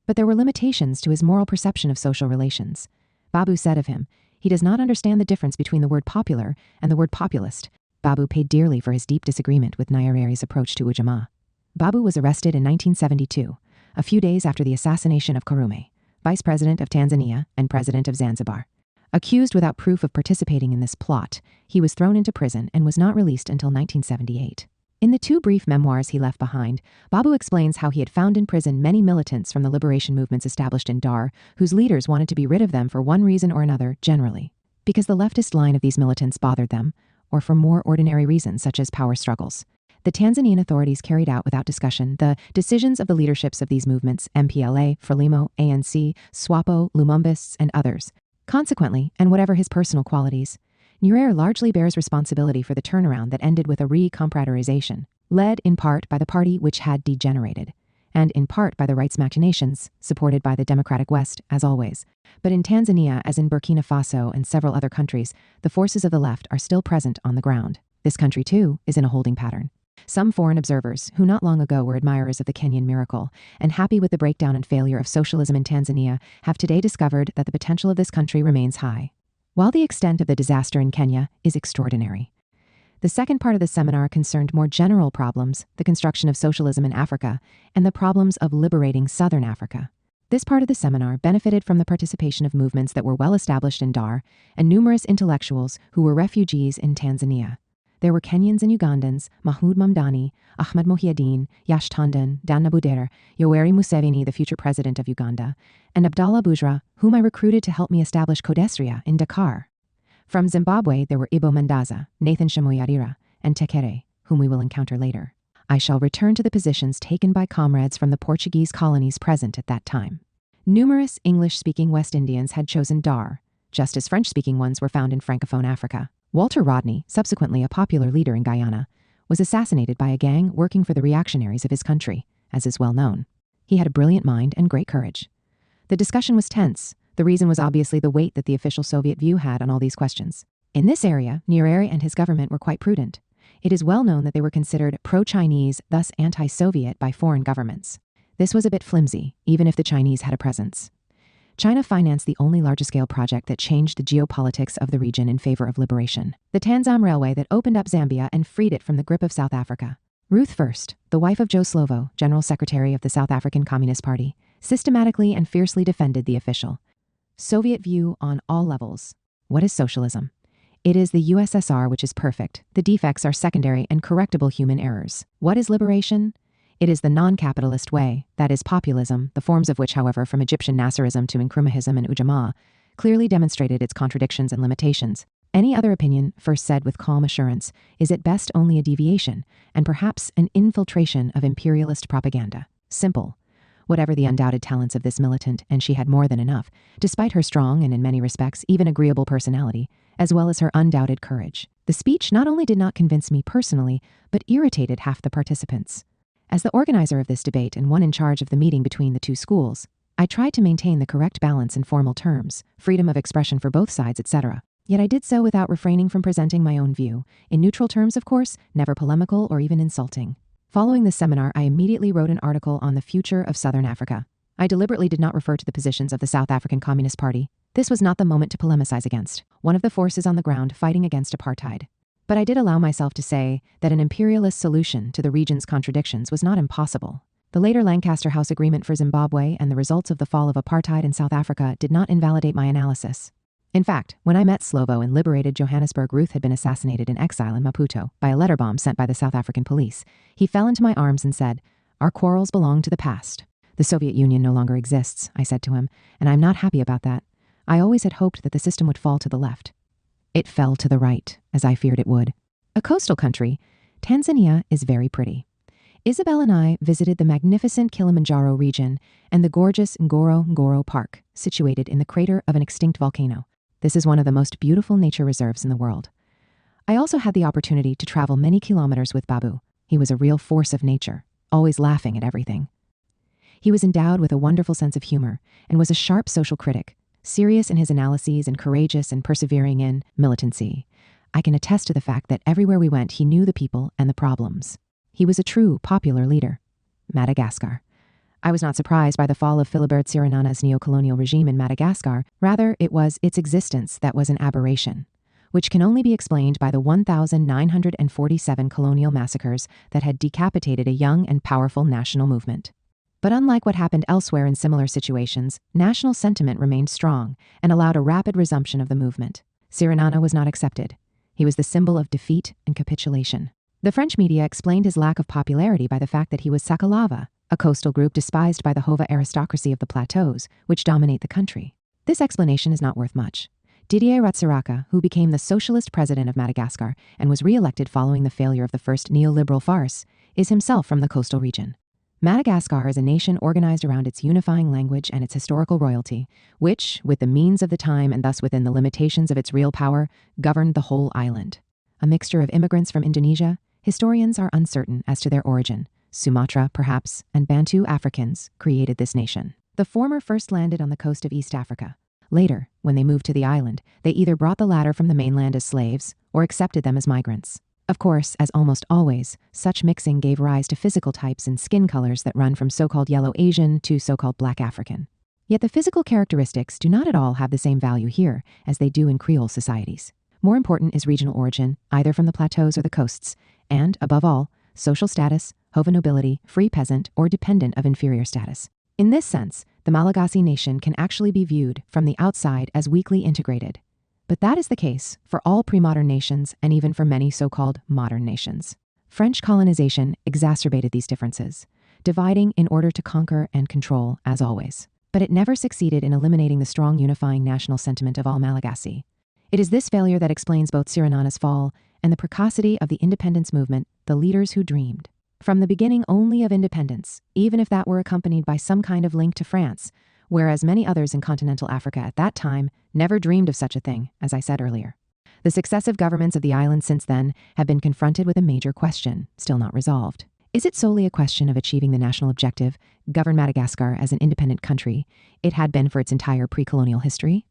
But there were limitations to his moral perception of social relations. Babu said of him, "He does not understand the difference between the word popular and the word populist." Babu paid dearly for his deep disagreement with Nyerere's approach to Ujamaa. Babu was arrested in 1972, a few days after the assassination of Karume, Vice President of Tanzania and President of Zanzibar. Accused without proof of participating in this plot, he was thrown into prison and was not released until 1978. In the two brief memoirs he left behind, Babu explains how he had found in prison many militants from the liberation movements established in Dar, whose leaders wanted to be rid of them for one reason or another, generally because the leftist line of these militants bothered them, or for more ordinary reasons such as power struggles. The Tanzanian authorities carried out without discussion the decisions of the leaderships of these movements: MPLA, Frelimo, ANC, SWAPO, Lumumbists, and others. Consequently, and whatever his personal qualities, Nyerere largely bears responsibility for the turnaround that ended with a re-compradorization, led in part by the party which had degenerated, and in part by the rights machinations, supported by the Democratic West, as always. But in Tanzania, as in Burkina Faso and several other countries, the forces of the left are still present on the ground. This country, too, is in a holding pattern. Some foreign observers, who not long ago were admirers of the Kenyan miracle and happy with the breakdown and failure of socialism in Tanzania, have today discovered that the potential of this country remains high, while the extent of the disaster in Kenya is extraordinary. The second part of the seminar concerned more general problems, the construction of socialism in Africa, and the problems of liberating Southern Africa. This part of the seminar benefited from the participation of movements that were well established in Dar and numerous intellectuals who were refugees in Tanzania. There were Kenyans and Ugandans: Mahmoud Mamdani, Ahmed Mohiuddin, Yash Tandon, Dan Nabudere, Yoweri Museveni, the future president of Uganda, and Abdallah Bujra, whom I recruited to help me establish Codesria in Dakar. From Zimbabwe, there were Ibo Mandaza, Nathan Shamoyarira, and Tekere, whom we will encounter later. I shall return to the positions taken by comrades from the Portuguese colonies present at that time. Numerous English-speaking West Indians had chosen Dar, just as French-speaking ones were found in Francophone Africa. Walter Rodney, subsequently a popular leader in Guyana, was assassinated by a gang working for the reactionaries of his country, as is well known. He had a brilliant mind and great courage. The discussion was tense. The reason was obviously the weight that the official Soviet view had on all these questions. In this area, Nyerere and his government were quite prudent. It is well known that they were considered pro-Chinese, thus anti-Soviet, by foreign governments. This was a bit flimsy, even if the Chinese had a presence. China financed the only large-scale project that changed the geopolitics of the region in favor of liberation, the Tanzam Railway that opened up Zambia and freed it from the grip of South Africa. Ruth First, the wife of Joe Slovo, General Secretary of the South African Communist Party, systematically and fiercely defended the official Soviet view on all levels. What is socialism? It is the USSR which is perfect. The defects are secondary and correctable human errors. What is liberation? It is the non-capitalist way, that is populism, the forms of which, however, from Egyptian Nasserism to Nkrumahism and Ujamaa, clearly demonstrated its contradictions and limitations. Any other opinion, first said with calm assurance, is at best only a deviation, and perhaps an infiltration of imperialist propaganda. Simple. Whatever the undoubted talents of this militant, and she had more than enough, despite her strong and in many respects even agreeable personality, as well as her undoubted courage. The speech not only did not convince me personally, but irritated half the participants. As the organizer of this debate and one in charge of the meeting between the two schools, I tried to maintain the correct balance in formal terms, freedom of expression for both sides, etc. Yet I did so without refraining from presenting my own view, in neutral terms, of course, never polemical or even insulting. Following this seminar, I immediately wrote an article on the future of Southern Africa. I deliberately did not refer to the positions of the South African Communist Party. This was not the moment to polemicize against one of the forces on the ground fighting against apartheid. But I did allow myself to say that an imperialist solution to the region's contradictions was not impossible. The later Lancaster House Agreement for Zimbabwe and the results of the fall of apartheid in South Africa did not invalidate my analysis. In fact, when I met Slovo in liberated Johannesburg, Ruth had been assassinated in exile in Maputo by a letter bomb sent by the South African police. He fell into my arms and said, "Our quarrels belong to the past. The Soviet Union no longer exists," I said to him, "and I'm not happy about that. I always had hoped that the system would fall to the left. It fell to the right, as I feared it would." A coastal country, Tanzania is very pretty. Isabel and I visited the magnificent Kilimanjaro region and the gorgeous Ngorongoro Park, situated in the crater of an extinct volcano. This is one of the most beautiful nature reserves in the world. I also had the opportunity to travel many kilometers with Babu. He was a real force of nature, always laughing at everything. He was endowed with a wonderful sense of humor and was a sharp social critic, serious in his analyses and courageous and persevering in militancy. I can attest to the fact that everywhere we went, he knew the people and the problems. He was a true popular leader. Madagascar. I was not surprised by the fall of Philibert Tsiranana's neo-colonial regime in Madagascar. Rather, it was its existence that was an aberration, which can only be explained by the 1,947 colonial massacres that had decapitated a young and powerful national movement. But unlike what happened elsewhere in similar situations, national sentiment remained strong and allowed a rapid resumption of the movement. Tsiranana was not accepted. He was the symbol of defeat and capitulation. The French media explained his lack of popularity by the fact that he was Sakalava, a coastal group despised by the Hova aristocracy of the plateaus, which dominate the country. This explanation is not worth much. Didier Ratsiraka, who became the socialist president of Madagascar and was re-elected following the failure of the first neoliberal farce, is himself from the coastal region. Madagascar is a nation organized around its unifying language and its historical royalty, which, with the means of the time and thus within the limitations of its real power, governed the whole island. A mixture of immigrants from Indonesia, historians are uncertain as to their origin. Sumatra, perhaps, and Bantu Africans created this nation. The former first landed on the coast of East Africa. Later, when they moved to the island, they either brought the latter from the mainland as slaves or accepted them as migrants. Of course, as almost always, such mixing gave rise to physical types and skin colors that run from so-called yellow Asian to so-called black African. Yet the physical characteristics do not at all have the same value here as they do in Creole societies. More important is regional origin, either from the plateaus or the coasts, and, above all, social status, Hova nobility, free peasant, or dependent of inferior status. In this sense, the Malagasy nation can actually be viewed from the outside as weakly integrated. But that is the case for all pre-modern nations and even for many so-called modern nations. French colonization exacerbated these differences, dividing in order to conquer and control, as always. But it never succeeded in eliminating the strong unifying national sentiment of all Malagasy. It is this failure that explains both Tsiranana's fall and the precocity of the independence movement, the leaders who dreamed from the beginning only of independence, even if that were accompanied by some kind of link to France, whereas many others in continental Africa at that time never dreamed of such a thing, as I said earlier. The successive governments of the island since then have been confronted with a major question, still not resolved. Is it solely a question of achieving the national objective, govern Madagascar as an independent country it had been for its entire pre-colonial history?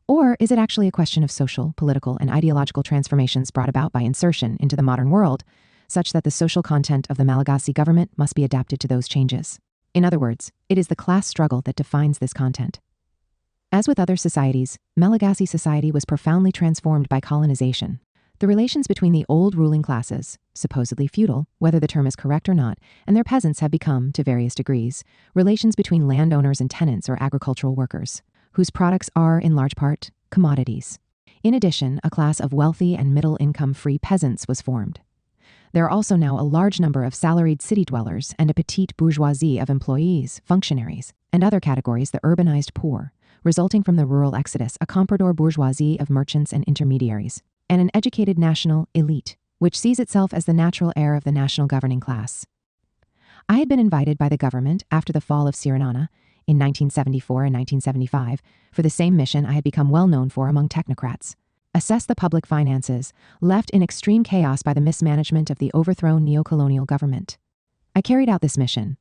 Or is it actually a question of social, political, and ideological transformations brought about by insertion into the modern world, such that the social content of the Malagasy government must be adapted to those changes? In other words, it is the class struggle that defines this content. As with other societies, Malagasy society was profoundly transformed by colonization. The relations between the old ruling classes, supposedly feudal, whether the term is correct or not, and their peasants have become, to various degrees, relations between landowners and tenants or agricultural workers, whose products are, in large part, commodities. In addition, a class of wealthy and middle-income free peasants was formed. There are also now a large number of salaried city dwellers and a petite bourgeoisie of employees, functionaries, and other categories, the urbanized poor, resulting from the rural exodus, a comprador bourgeoisie of merchants and intermediaries, and an educated national elite, which sees itself as the natural heir of the national governing class. I had been invited by the government after the fall of Siranana in 1974 and 1975 for the same mission I had become well known for among technocrats: assess the public finances, left in extreme chaos by the mismanagement of the overthrown neo-colonial government. I carried out this mission.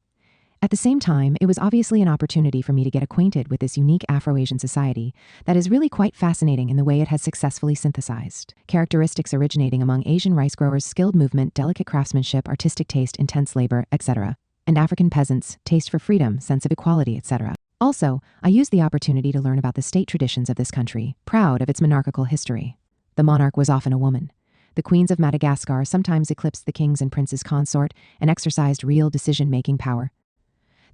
At the same time, it was obviously an opportunity for me to get acquainted with this unique Afro-Asian society that is really quite fascinating in the way it has successfully synthesized characteristics originating among Asian rice growers' skilled movement, delicate craftsmanship, artistic taste, intense labor, etc., and African peasants' taste for freedom, sense of equality, etc. Also, I used the opportunity to learn about the state traditions of this country, proud of its monarchical history. The monarch was often a woman. The queens of Madagascar sometimes eclipsed the king's and prince's consort and exercised real decision-making power.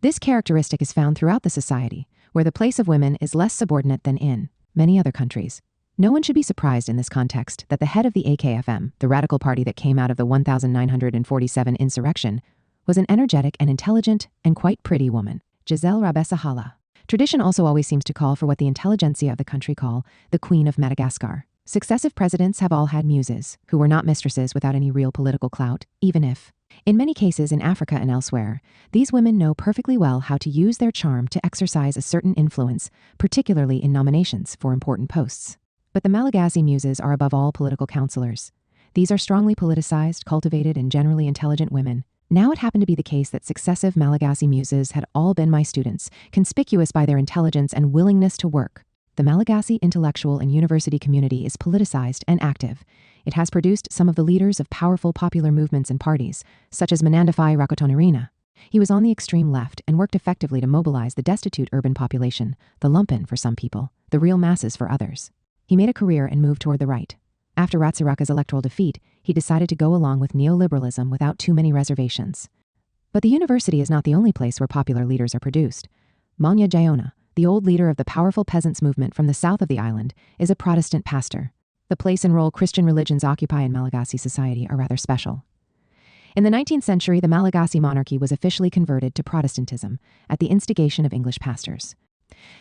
This characteristic is found throughout the society, where the place of women is less subordinate than in many other countries. No one should be surprised in this context that the head of the AKFM, the radical party that came out of the 1947 insurrection, was an energetic and intelligent and quite pretty woman, Giselle Rabessa Hala. Tradition also always seems to call for what the intelligentsia of the country call the Queen of Madagascar. Successive presidents have all had muses, who were not mistresses without any real political clout, even if, in many cases in Africa and elsewhere, these women know perfectly well how to use their charm to exercise a certain influence, particularly in nominations for important posts. But the Malagasy muses are above all political counselors. These are strongly politicized, cultivated, and generally intelligent women. Now it happened to be the case that successive Malagasy muses had all been my students, conspicuous by their intelligence and willingness to work. The Malagasy intellectual and university community is politicized and active. It has produced some of the leaders of powerful popular movements and parties, such as Manandafai Rakotonarina. He was on the extreme left and worked effectively to mobilize the destitute urban population, the lumpen for some people, the real masses for others. He made a career and moved toward the right. After Ratsiraka's electoral defeat, he decided to go along with neoliberalism without too many reservations. But the university is not the only place where popular leaders are produced. Manya Jayona, the old leader of the powerful peasants' movement from the south of the island, is a Protestant pastor. The place and role Christian religions occupy in Malagasy society are rather special. In the 19th century, the Malagasy monarchy was officially converted to Protestantism at the instigation of English pastors.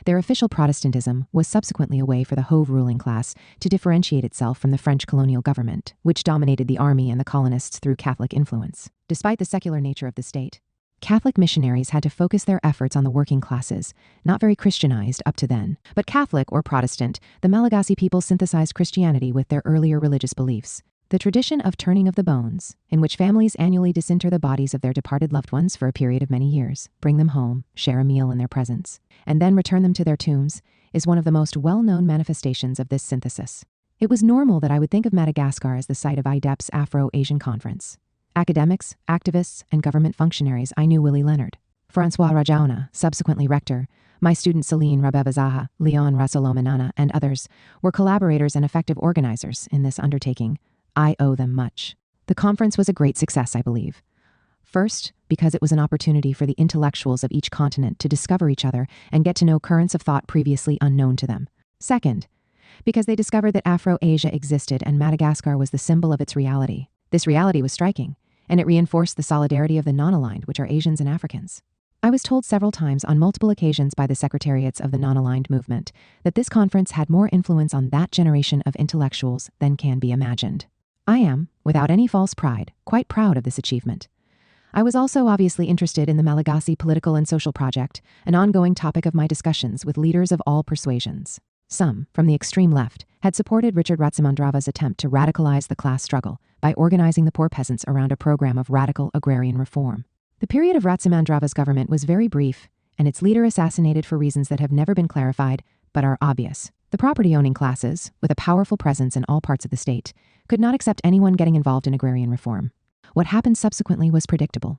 Their official Protestantism was subsequently a way for the Hove ruling class to differentiate itself from the French colonial government, which dominated the army and the colonists through Catholic influence. Despite the secular nature of the state, Catholic missionaries had to focus their efforts on the working classes, not very Christianized up to then. But Catholic or Protestant, the Malagasy people synthesized Christianity with their earlier religious beliefs. The tradition of turning of the bones, in which families annually disinter the bodies of their departed loved ones for a period of many years, bring them home, share a meal in their presence, and then return them to their tombs, is one of the most well-known manifestations of this synthesis. It was normal that I would think of Madagascar as the site of IDEP's Afro-Asian Conference. Academics, activists, and government functionaries I knew Willie Leonard, Francois Rajaona, subsequently rector, my student Celine Rabebazaha, Leon Rasolomanana, and others were collaborators and effective organizers in this undertaking. I owe them much. The conference was a great success, I believe. First, because it was an opportunity for the intellectuals of each continent to discover each other and get to know currents of thought previously unknown to them. Second, because they discovered that Afro-Asia existed and Madagascar was the symbol of its reality. This reality was striking, and it reinforced the solidarity of the non-aligned, which are Asians and Africans. I was told several times on multiple occasions by the secretariats of the non-aligned movement that this conference had more influence on that generation of intellectuals than can be imagined. I am, without any false pride, quite proud of this achievement. I was also obviously interested in the Malagasy political and social project, an ongoing topic of my discussions with leaders of all persuasions. Some, from the extreme left, had supported Richard Ratzimandrava's attempt to radicalize the class struggle by organizing the poor peasants around a program of radical agrarian reform. The period of Ratzimandrava's government was very brief, and its leader assassinated for reasons that have never been clarified, but are obvious. The property-owning classes, with a powerful presence in all parts of the state, could not accept anyone getting involved in agrarian reform. What happened subsequently was predictable.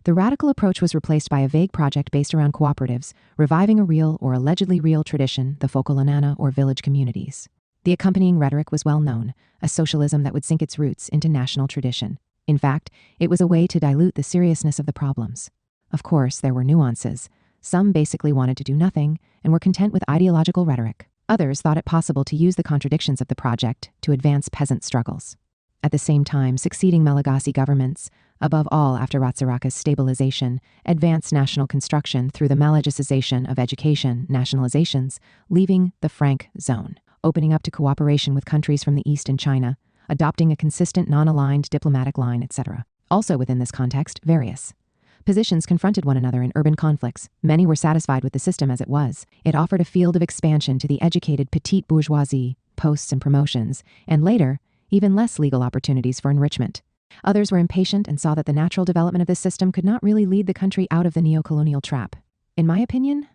The radical approach was replaced by a vague project based around cooperatives, reviving a real or allegedly real tradition, the Fokolanana or village communities. The accompanying rhetoric was well known, a socialism that would sink its roots into national tradition. In fact, it was a way to dilute the seriousness of the problems. Of course, there were nuances. Some basically wanted to do nothing and were content with ideological rhetoric. Others thought it possible to use the contradictions of the project to advance peasant struggles. At the same time, succeeding Malagasy governments, above all after Ratsiraka's stabilization, advanced national construction through the Malagasization of education, nationalizations, leaving the franc zone, opening up to cooperation with countries from the East and China, adopting a consistent non-aligned diplomatic line, etc. Also within this context, various positions confronted one another in urban conflicts. Many were satisfied with the system as it was. It offered a field of expansion to the educated petite bourgeoisie, posts and promotions, and later, even less legal opportunities for enrichment. Others were impatient and saw that the natural development of this system could not really lead the country out of the neo-colonial trap. In my opinion,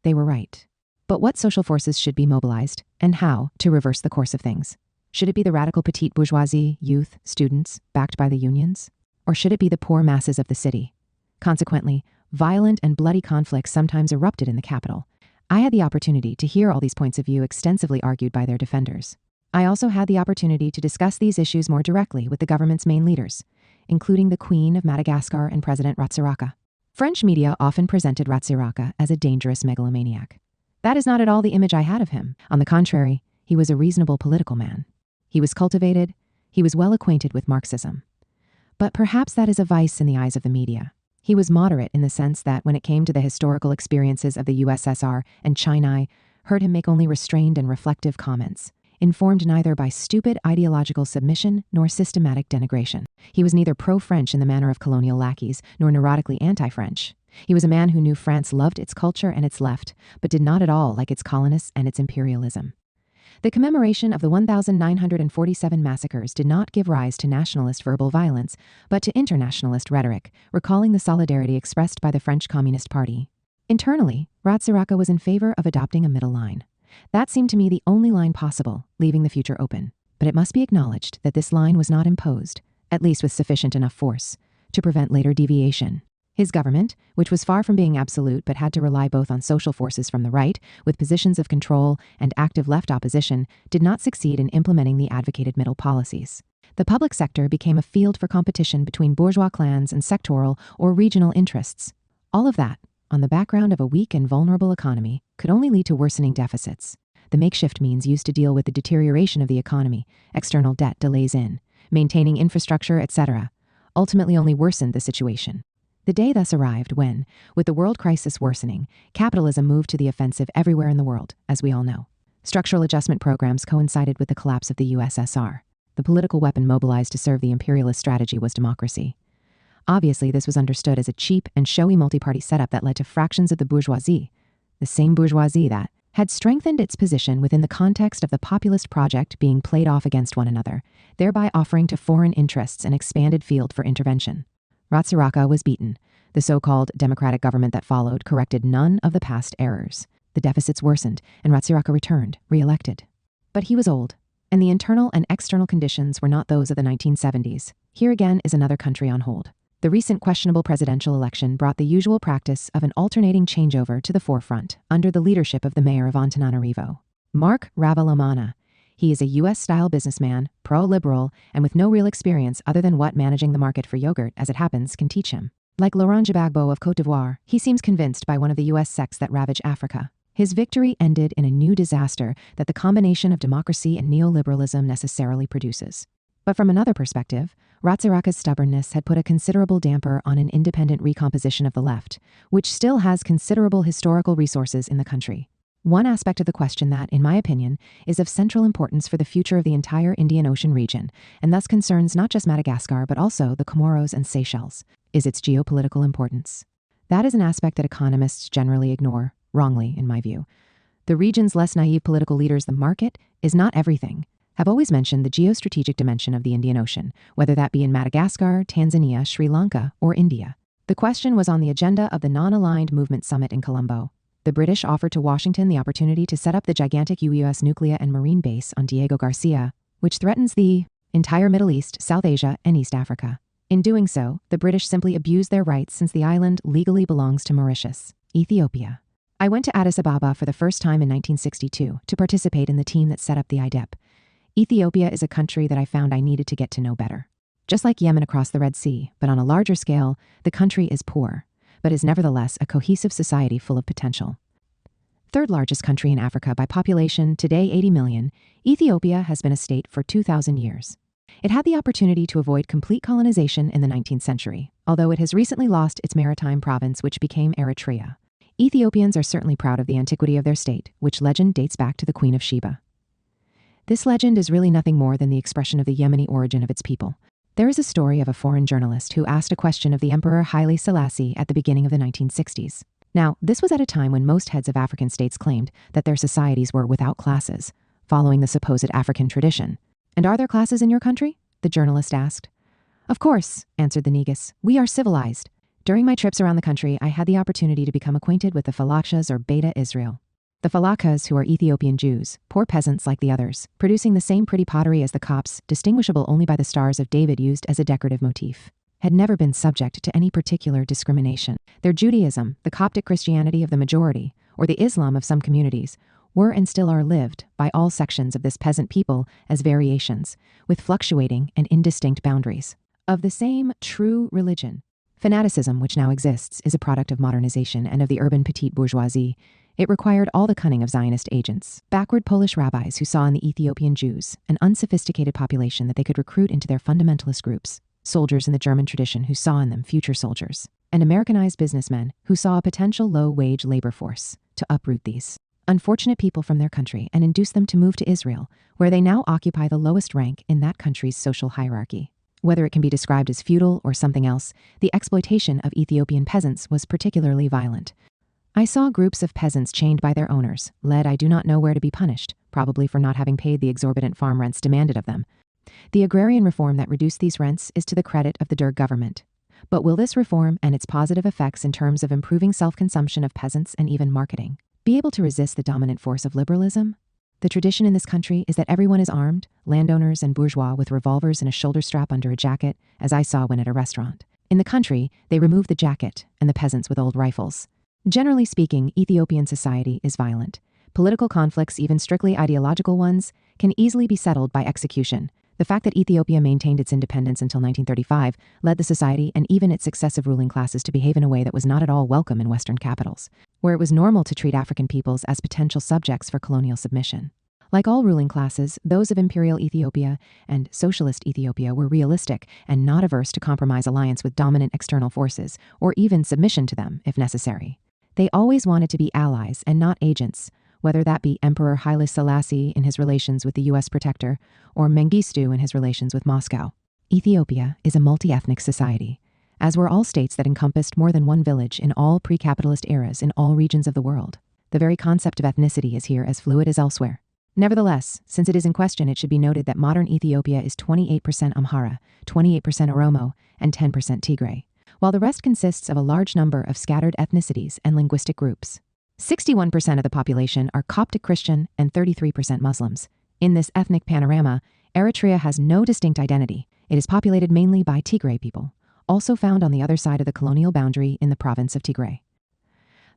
they were right. But what social forces should be mobilized, and how, to reverse the course of things? Should it be the radical petite bourgeoisie, youth, students, backed by the unions? Or should it be the poor masses of the city? Consequently, violent and bloody conflicts sometimes erupted in the capital. I had the opportunity to hear all these points of view extensively argued by their defenders. I also had the opportunity to discuss these issues more directly with the government's main leaders, including the Queen of Madagascar and President Ratsiraka. French media often presented Ratsiraka as a dangerous megalomaniac. That is not at all the image I had of him. On the contrary, he was a reasonable political man. He was cultivated, he was well acquainted with Marxism. But perhaps that is a vice in the eyes of the media. He was moderate in the sense that when it came to the historical experiences of the USSR and China, I heard him make only restrained and reflective comments, informed neither by stupid ideological submission nor systematic denigration. He was neither pro-French in the manner of colonial lackeys, nor neurotically anti-French. He was a man who knew France loved its culture and its left, but did not at all like its colonists and its imperialism. The commemoration of the 1947 massacres did not give rise to nationalist verbal violence, but to internationalist rhetoric, recalling the solidarity expressed by the French Communist Party. Internally, Ratsiraka was in favor of adopting a middle line. That seemed to me the only line possible, leaving the future open. But it must be acknowledged that this line was not imposed, at least with sufficient enough force, to prevent later deviation. His government, which was far from being absolute but had to rely both on social forces from the right, with positions of control, and active left opposition, did not succeed in implementing the advocated middle policies. The public sector became a field for competition between bourgeois clans and sectoral or regional interests. All of that, on the background of a weak and vulnerable economy, could only lead to worsening deficits. The makeshift means used to deal with the deterioration of the economy, external debt delays in, maintaining infrastructure, etc., ultimately only worsened the situation. The day thus arrived when, with the world crisis worsening, capitalism moved to the offensive everywhere in the world, as we all know. Structural adjustment programs coincided with the collapse of the USSR. The political weapon mobilized to serve the imperialist strategy was democracy. Obviously, this was understood as a cheap and showy multi-party setup that led to fractions of the bourgeoisie, the same bourgeoisie that had strengthened its position within the context of the populist project being played off against one another, thereby offering to foreign interests an expanded field for intervention. Ratsiraka was beaten. The so-called democratic government that followed corrected none of the past errors. The deficits worsened, and Ratsiraka returned, re-elected. But he was old, and the internal and external conditions were not those of the 1970s. Here again is another country on hold. The recent questionable presidential election brought the usual practice of an alternating changeover to the forefront under the leadership of the mayor of Antananarivo, Mark Ravalomanana. He is a U.S.-style businessman, pro-liberal, and with no real experience other than what managing the market for yogurt, as it happens, can teach him. Like Laurent Gbagbo of Côte d'Ivoire, he seems convinced by one of the U.S. sects that ravage Africa. His victory ended in a new disaster that the combination of democracy and neoliberalism necessarily produces. But from another perspective, Ratsiraka's stubbornness had put a considerable damper on an independent recomposition of the left, which still has considerable historical resources in the country. One aspect of the question that, in my opinion, is of central importance for the future of the entire Indian Ocean region, and thus concerns not just Madagascar but also the Comoros and Seychelles, is its geopolitical importance. That is an aspect that economists generally ignore, wrongly in my view. The region's less naive political leaders, the market is not everything, have always mentioned the geostrategic dimension of the Indian Ocean, whether that be in Madagascar, Tanzania, Sri Lanka, or India. The question was on the agenda of the Non-Aligned Movement Summit in Colombo. The British offered to Washington the opportunity to set up the gigantic US nuclear and marine base on Diego Garcia, which threatens the entire Middle East, South Asia, and East Africa. In doing so, the British simply abused their rights since the island legally belongs to Mauritius, Ethiopia. I went to Addis Ababa for the first time in 1962 to participate in the team that set up the IDEP. Ethiopia is a country that I found I needed to get to know better. Just like Yemen across the Red Sea, but on a larger scale, the country is poor, but is nevertheless a cohesive society full of potential. Third largest country in Africa by population, today 80 million, Ethiopia has been a state for 2,000 years. It had the opportunity to avoid complete colonization in the 19th century, although it has recently lost its maritime province, which became Eritrea. Ethiopians are certainly proud of the antiquity of their state, which legend dates back to the Queen of Sheba. This legend is really nothing more than the expression of the Yemeni origin of its people. There is a story of a foreign journalist who asked a question of the Emperor Haile Selassie at the beginning of the 1960s. Now, this was at a time when most heads of African states claimed that their societies were without classes, following the supposed African tradition. "And are there classes in your country?" the journalist asked. "Of course," answered the Negus. "We are civilized." During my trips around the country, I had the opportunity to become acquainted with the Falakshas or Beta Israel. The Falakas, who are Ethiopian Jews, poor peasants like the others, producing the same pretty pottery as the Copts, distinguishable only by the stars of David used as a decorative motif, had never been subject to any particular discrimination. Their Judaism, the Coptic Christianity of the majority, or the Islam of some communities, were and still are lived by all sections of this peasant people as variations, with fluctuating and indistinct boundaries, of the same true religion. Fanaticism, which now exists, is a product of modernization and of the urban petite bourgeoisie. It required all the cunning of Zionist agents, backward Polish rabbis who saw in the Ethiopian Jews an unsophisticated population that they could recruit into their fundamentalist groups, soldiers in the German tradition who saw in them future soldiers, and Americanized businessmen who saw a potential low-wage labor force to uproot these unfortunate people from their country and induce them to move to Israel, where they now occupy the lowest rank in that country's social hierarchy. Whether it can be described as feudal or something else, the exploitation of Ethiopian peasants was particularly violent. I saw groups of peasants chained by their owners, led I do not know where to be punished, probably for not having paid the exorbitant farm rents demanded of them. The agrarian reform that reduced these rents is to the credit of the Derg government. But will this reform and its positive effects in terms of improving self-consumption of peasants and even marketing be able to resist the dominant force of liberalism? The tradition in this country is that everyone is armed, landowners and bourgeois with revolvers and a shoulder strap under a jacket, as I saw when at a restaurant. In the country, they remove the jacket, and the peasants with old rifles. Generally speaking, Ethiopian society is violent. Political conflicts, even strictly ideological ones, can easily be settled by execution. The fact that Ethiopia maintained its independence until 1935 led the society and even its successive ruling classes to behave in a way that was not at all welcome in Western capitals, where it was normal to treat African peoples as potential subjects for colonial submission. Like all ruling classes, those of Imperial Ethiopia and Socialist Ethiopia were realistic and not averse to compromise alliance with dominant external forces, or even submission to them, if necessary. They always wanted to be allies and not agents, whether that be Emperor Haile Selassie in his relations with the U.S. protector, or Mengistu in his relations with Moscow. Ethiopia is a multi-ethnic society, as were all states that encompassed more than one village in all pre-capitalist eras in all regions of the world. The very concept of ethnicity is here as fluid as elsewhere. Nevertheless, since it is in question, it should be noted that modern Ethiopia is 28% Amhara, 28% Oromo, and 10% Tigray, while the rest consists of a large number of scattered ethnicities and linguistic groups. 61% of the population are Coptic Christian and 33% Muslims. In this ethnic panorama, Eritrea has no distinct identity. It is populated mainly by Tigray people, also found on the other side of the colonial boundary in the province of Tigray.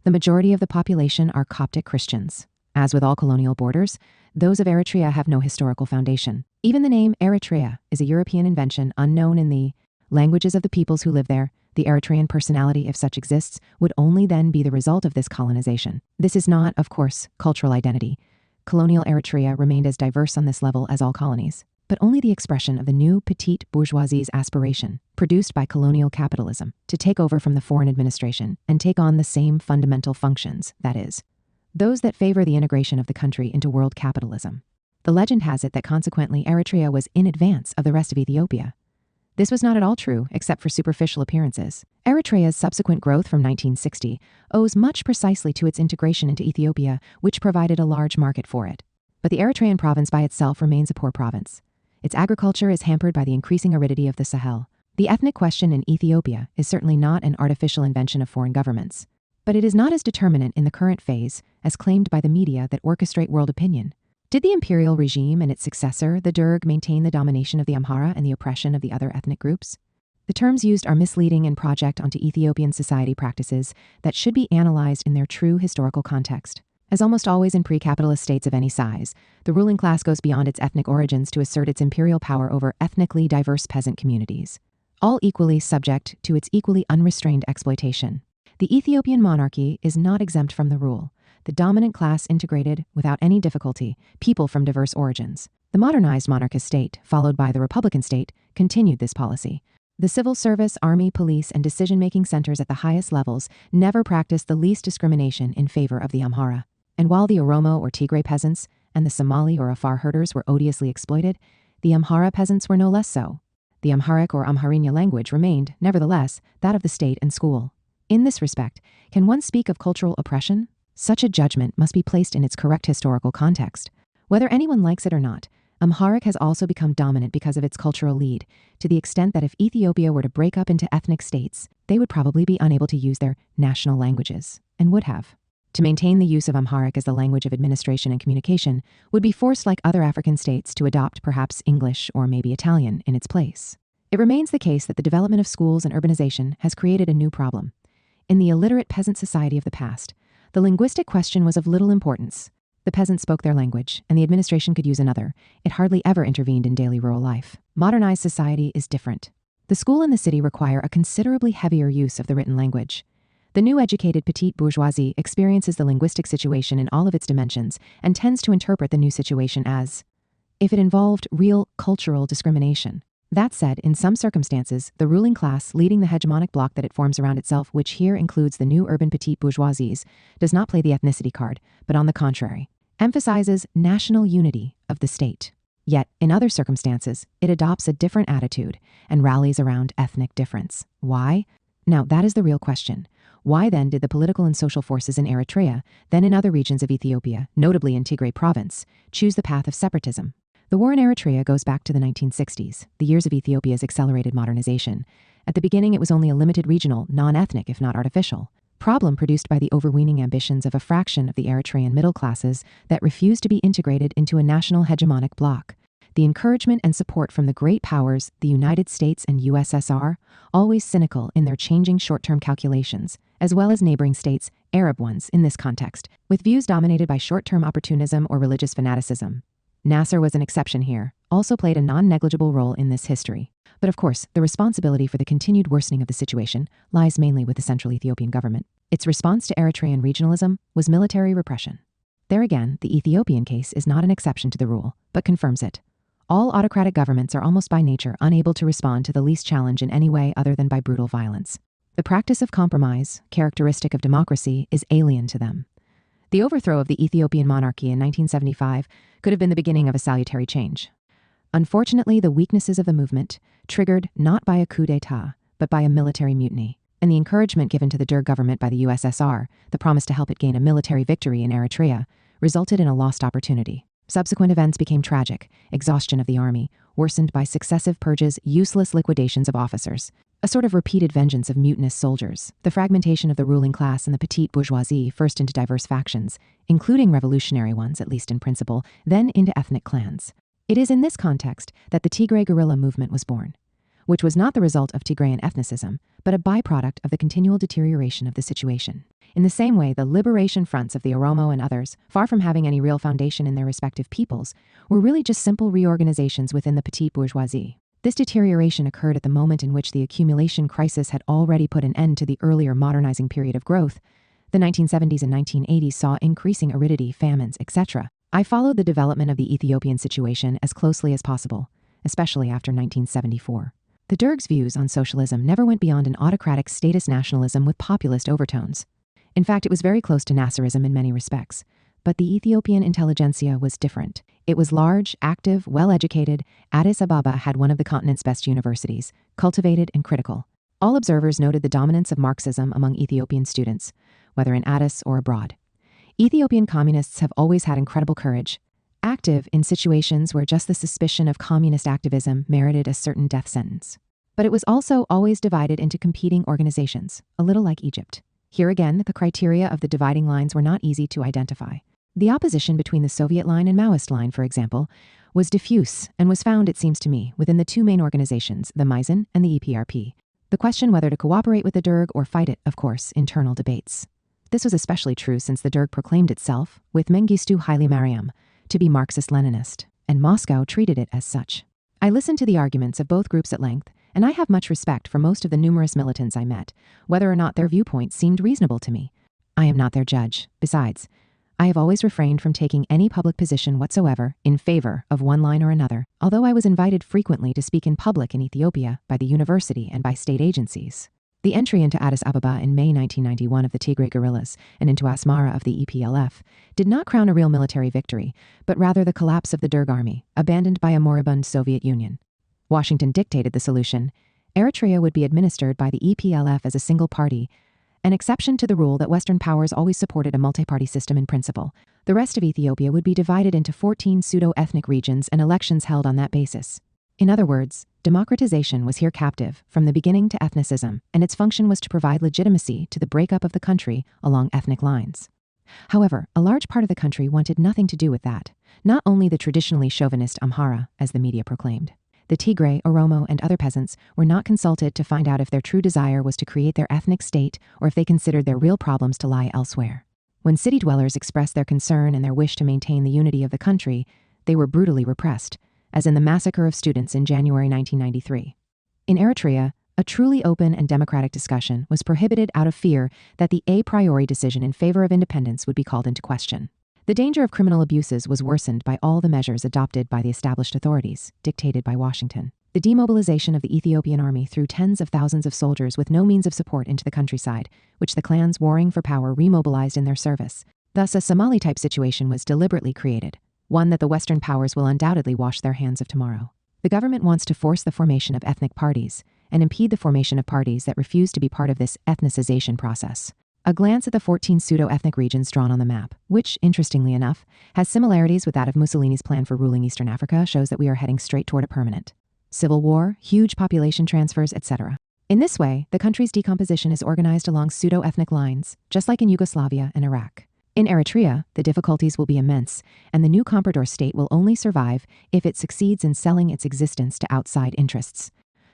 The majority of the population are Coptic Christians. As with all colonial borders, those of Eritrea have no historical foundation. Even the name Eritrea is a European invention unknown in the languages of the peoples who live there. The Eritrean personality, if such exists, would only then be the result of this colonization. This is not, of course, cultural identity. Colonial Eritrea remained as diverse on this level as all colonies, but only the expression of the new petite bourgeoisie's aspiration, produced by colonial capitalism, to take over from the foreign administration and take on the same fundamental functions, that is, those that favor the integration of the country into world capitalism. The legend has it that consequently Eritrea was in advance of the rest of Ethiopia. This was not at all true, except for superficial appearances. Eritrea's subsequent growth from 1960 owes much precisely to its integration into Ethiopia, which provided a large market for it. But the Eritrean province by itself remains a poor province. Its agriculture is hampered by the increasing aridity of the Sahel. The ethnic question in Ethiopia is certainly not an artificial invention of foreign governments. But it is not as determinant in the current phase as claimed by the media that orchestrate world opinion. Did the imperial regime and its successor, the Derg, maintain the domination of the Amhara and the oppression of the other ethnic groups? The terms used are misleading and project onto Ethiopian society practices that should be analyzed in their true historical context. As almost always in pre-capitalist states of any size, the ruling class goes beyond its ethnic origins to assert its imperial power over ethnically diverse peasant communities, all equally subject to its equally unrestrained exploitation. The Ethiopian monarchy is not exempt from the rule. The dominant class integrated, without any difficulty, people from diverse origins. The modernized monarchist state, followed by the republican state, continued this policy. The civil service, army, police, and decision-making centers at the highest levels never practiced the least discrimination in favor of the Amhara. And while the Oromo or Tigray peasants and the Somali or Afar herders were odiously exploited, the Amhara peasants were no less so. The Amharic or Amharinia language remained, nevertheless, that of the state and school. In this respect, can one speak of cultural oppression? Such a judgment must be placed in its correct historical context. Whether anyone likes it or not, Amharic has also become dominant because of its cultural lead, to the extent that if Ethiopia were to break up into ethnic states, they would probably be unable to use their national languages, and would have. To maintain the use of Amharic as the language of administration and communication would be forced, like other African states, to adopt perhaps English or maybe Italian in its place. It remains the case that the development of schools and urbanization has created a new problem. In the illiterate peasant society of the past, the linguistic question was of little importance. The peasants spoke their language, and the administration could use another. It hardly ever intervened in daily rural life. Modernized society is different. The school and the city require a considerably heavier use of the written language. The new educated petite bourgeoisie experiences the linguistic situation in all of its dimensions and tends to interpret the new situation as if it involved real cultural discrimination. That said, in some circumstances, the ruling class leading the hegemonic bloc that it forms around itself, which here includes the new urban petite bourgeoisies, does not play the ethnicity card, but on the contrary, emphasizes national unity of the state. Yet, in other circumstances, it adopts a different attitude and rallies around ethnic difference. Why? Now, that is the real question. Why then did the political and social forces in Eritrea, then in other regions of Ethiopia, notably in Tigray province, choose the path of separatism? The war in Eritrea goes back to the 1960s, the years of Ethiopia's accelerated modernization. At the beginning, it was only a limited regional, non-ethnic, if not artificial, problem produced by the overweening ambitions of a fraction of the Eritrean middle classes that refused to be integrated into a national hegemonic bloc. The encouragement and support from the great powers, the United States and USSR, always cynical in their changing short-term calculations, as well as neighboring states, Arab ones in this context, with views dominated by short-term opportunism or religious fanaticism. Nasser was an exception here, also played a non-negligible role in this history. But of course, the responsibility for the continued worsening of the situation lies mainly with the central Ethiopian government. Its response to Eritrean regionalism was military repression. There again, the Ethiopian case is not an exception to the rule, but confirms it. All autocratic governments are almost by nature unable to respond to the least challenge in any way other than by brutal violence. The practice of compromise, characteristic of democracy, is alien to them. The overthrow of the Ethiopian monarchy in 1975 could have been the beginning of a salutary change. Unfortunately, the weaknesses of the movement, triggered not by a coup d'etat, but by a military mutiny, and the encouragement given to the Derg government by the USSR, the promise to help it gain a military victory in Eritrea, resulted in a lost opportunity. Subsequent events became tragic: exhaustion of the army, worsened by successive purges, useless liquidations of officers, a sort of repeated vengeance of mutinous soldiers, the fragmentation of the ruling class and the petite bourgeoisie, first into diverse factions, including revolutionary ones, at least in principle, then into ethnic clans. It is in this context that the Tigray guerrilla movement was born, which was not the result of Tigrayan ethnicism, but a byproduct of the continual deterioration of the situation. In the same way, the liberation fronts of the Oromo and others, far from having any real foundation in their respective peoples, were really just simple reorganizations within the petite bourgeoisie. This deterioration occurred at the moment in which the accumulation crisis had already put an end to the earlier modernizing period of growth. The 1970s and 1980s saw increasing aridity, famines, etc. I followed the development of the Ethiopian situation as closely as possible, especially after 1974. The Derg's views on socialism never went beyond an autocratic status nationalism with populist overtones. In fact, it was very close to Nasserism in many respects. But the Ethiopian intelligentsia was different. It was large, active, well-educated. Addis Ababa had one of the continent's best universities, cultivated and critical. All observers noted the dominance of Marxism among Ethiopian students, whether in Addis or abroad. Ethiopian communists have always had incredible courage, active in situations where just the suspicion of communist activism merited a certain death sentence. But it was also always divided into competing organizations, a little like Egypt. Here again, the criteria of the dividing lines were not easy to identify. The opposition between the Soviet line and Maoist line, for example, was diffuse and was found, it seems to me, within the two main organizations, the Maizen and the EPRP. The question whether to cooperate with the Derg or fight it, of course, internal debates. This was especially true since the Derg proclaimed itself, with Mengistu Haile Mariam, to be Marxist-Leninist, and Moscow treated it as such. I listened to the arguments of both groups at length, and I have much respect for most of the numerous militants I met, whether or not their viewpoints seemed reasonable to me. I am not their judge. Besides, I have always refrained from taking any public position whatsoever in favor of one line or another, although I was invited frequently to speak in public in Ethiopia by the university and by state agencies. The entry into Addis Ababa in May 1991 of the Tigray guerrillas and into Asmara of the EPLF did not crown a real military victory, but rather the collapse of the Derg army, abandoned by a moribund Soviet Union. Washington dictated the solution. Eritrea would be administered by the EPLF as a single party, an exception to the rule that Western powers always supported a multi-party system in principle. The rest of Ethiopia would be divided into 14 pseudo-ethnic regions and elections held on that basis. In other words, democratization was here captive from the beginning to ethnicism, and its function was to provide legitimacy to the breakup of the country along ethnic lines. However, a large part of the country wanted nothing to do with that, not only the traditionally chauvinist Amhara, as the media proclaimed. The Tigray, Oromo, and other peasants were not consulted to find out if their true desire was to create their ethnic state or if they considered their real problems to lie elsewhere. When city dwellers expressed their concern and their wish to maintain the unity of the country, they were brutally repressed, as in the massacre of students in January 1993. In Eritrea, a truly open and democratic discussion was prohibited out of fear that the a priori decision in favor of independence would be called into question. The danger of criminal abuses was worsened by all the measures adopted by the established authorities, dictated by Washington. The demobilization of the Ethiopian army threw tens of thousands of soldiers with no means of support into the countryside, which the clans warring for power remobilized in their service. Thus, a Somali-type situation was deliberately created, one that the Western powers will undoubtedly wash their hands of tomorrow. The government wants to force the formation of ethnic parties and impede the formation of parties that refuse to be part of this ethnicization process. A glance at the 14 pseudo-ethnic regions drawn on the map, which, interestingly enough, has similarities with that of Mussolini's plan for ruling Eastern Africa, shows that we are heading straight toward a permanent civil war, huge population transfers, etc. In this way, the country's decomposition is organized along pseudo-ethnic lines, just like in Yugoslavia and Iraq. In Eritrea, the difficulties will be immense, and the new comprador state will only survive if it succeeds in selling its existence to outside interests.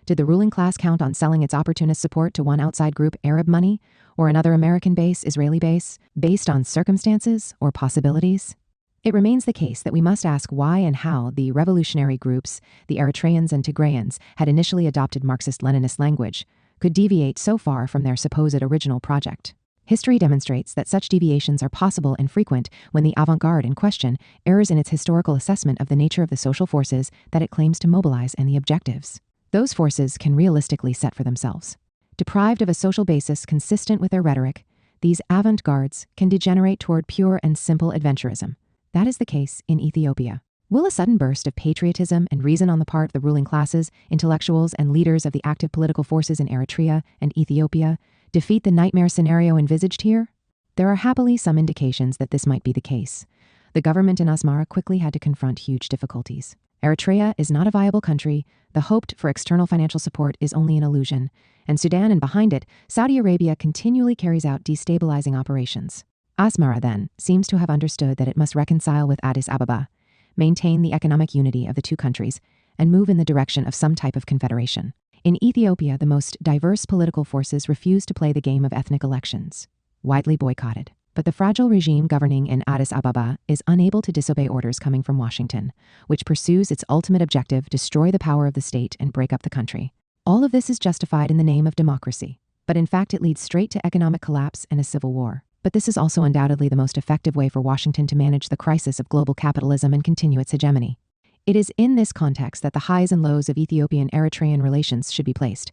Did the ruling class count on selling its opportunist support to one outside group, Arab money, or another American base, Israeli base, based on circumstances or possibilities? It remains the case that we must ask why and how the revolutionary groups, the Eritreans and Tigrayans, had initially adopted Marxist-Leninist language, could deviate so far from their supposed original project. History demonstrates that such deviations are possible and frequent when the avant-garde in question errs in its historical assessment of the nature of the social forces that it claims to mobilize and the objectives those forces can realistically set for themselves. Deprived of a social basis consistent with their rhetoric, these avant-gardes can degenerate toward pure and simple adventurism. That is the case in Ethiopia. Will a sudden burst of patriotism and reason on the part of the ruling classes, intellectuals, and leaders of the active political forces in Eritrea and Ethiopia defeat the nightmare scenario envisaged here? There are happily some indications that this might be the case. The government in Asmara quickly had to confront huge difficulties. Eritrea is not a viable country, the hoped for external financial support is only an illusion, and Sudan and behind it, Saudi Arabia continually carries out destabilizing operations. Asmara, then, seems to have understood that it must reconcile with Addis Ababa, maintain the economic unity of the two countries, and move in the direction of some type of confederation. In Ethiopia, the most diverse political forces refuse to play the game of ethnic elections, widely boycotted. But the fragile regime governing in Addis Ababa is unable to disobey orders coming from Washington, which pursues its ultimate objective: destroy the power of the state and break up the country. All of this is justified in the name of democracy, but in fact it leads straight to economic collapse and a civil war. But this is also undoubtedly the most effective way for Washington to manage the crisis of global capitalism and continue its hegemony. It is in this context that the highs and lows of Ethiopian-Eritrean relations should be placed.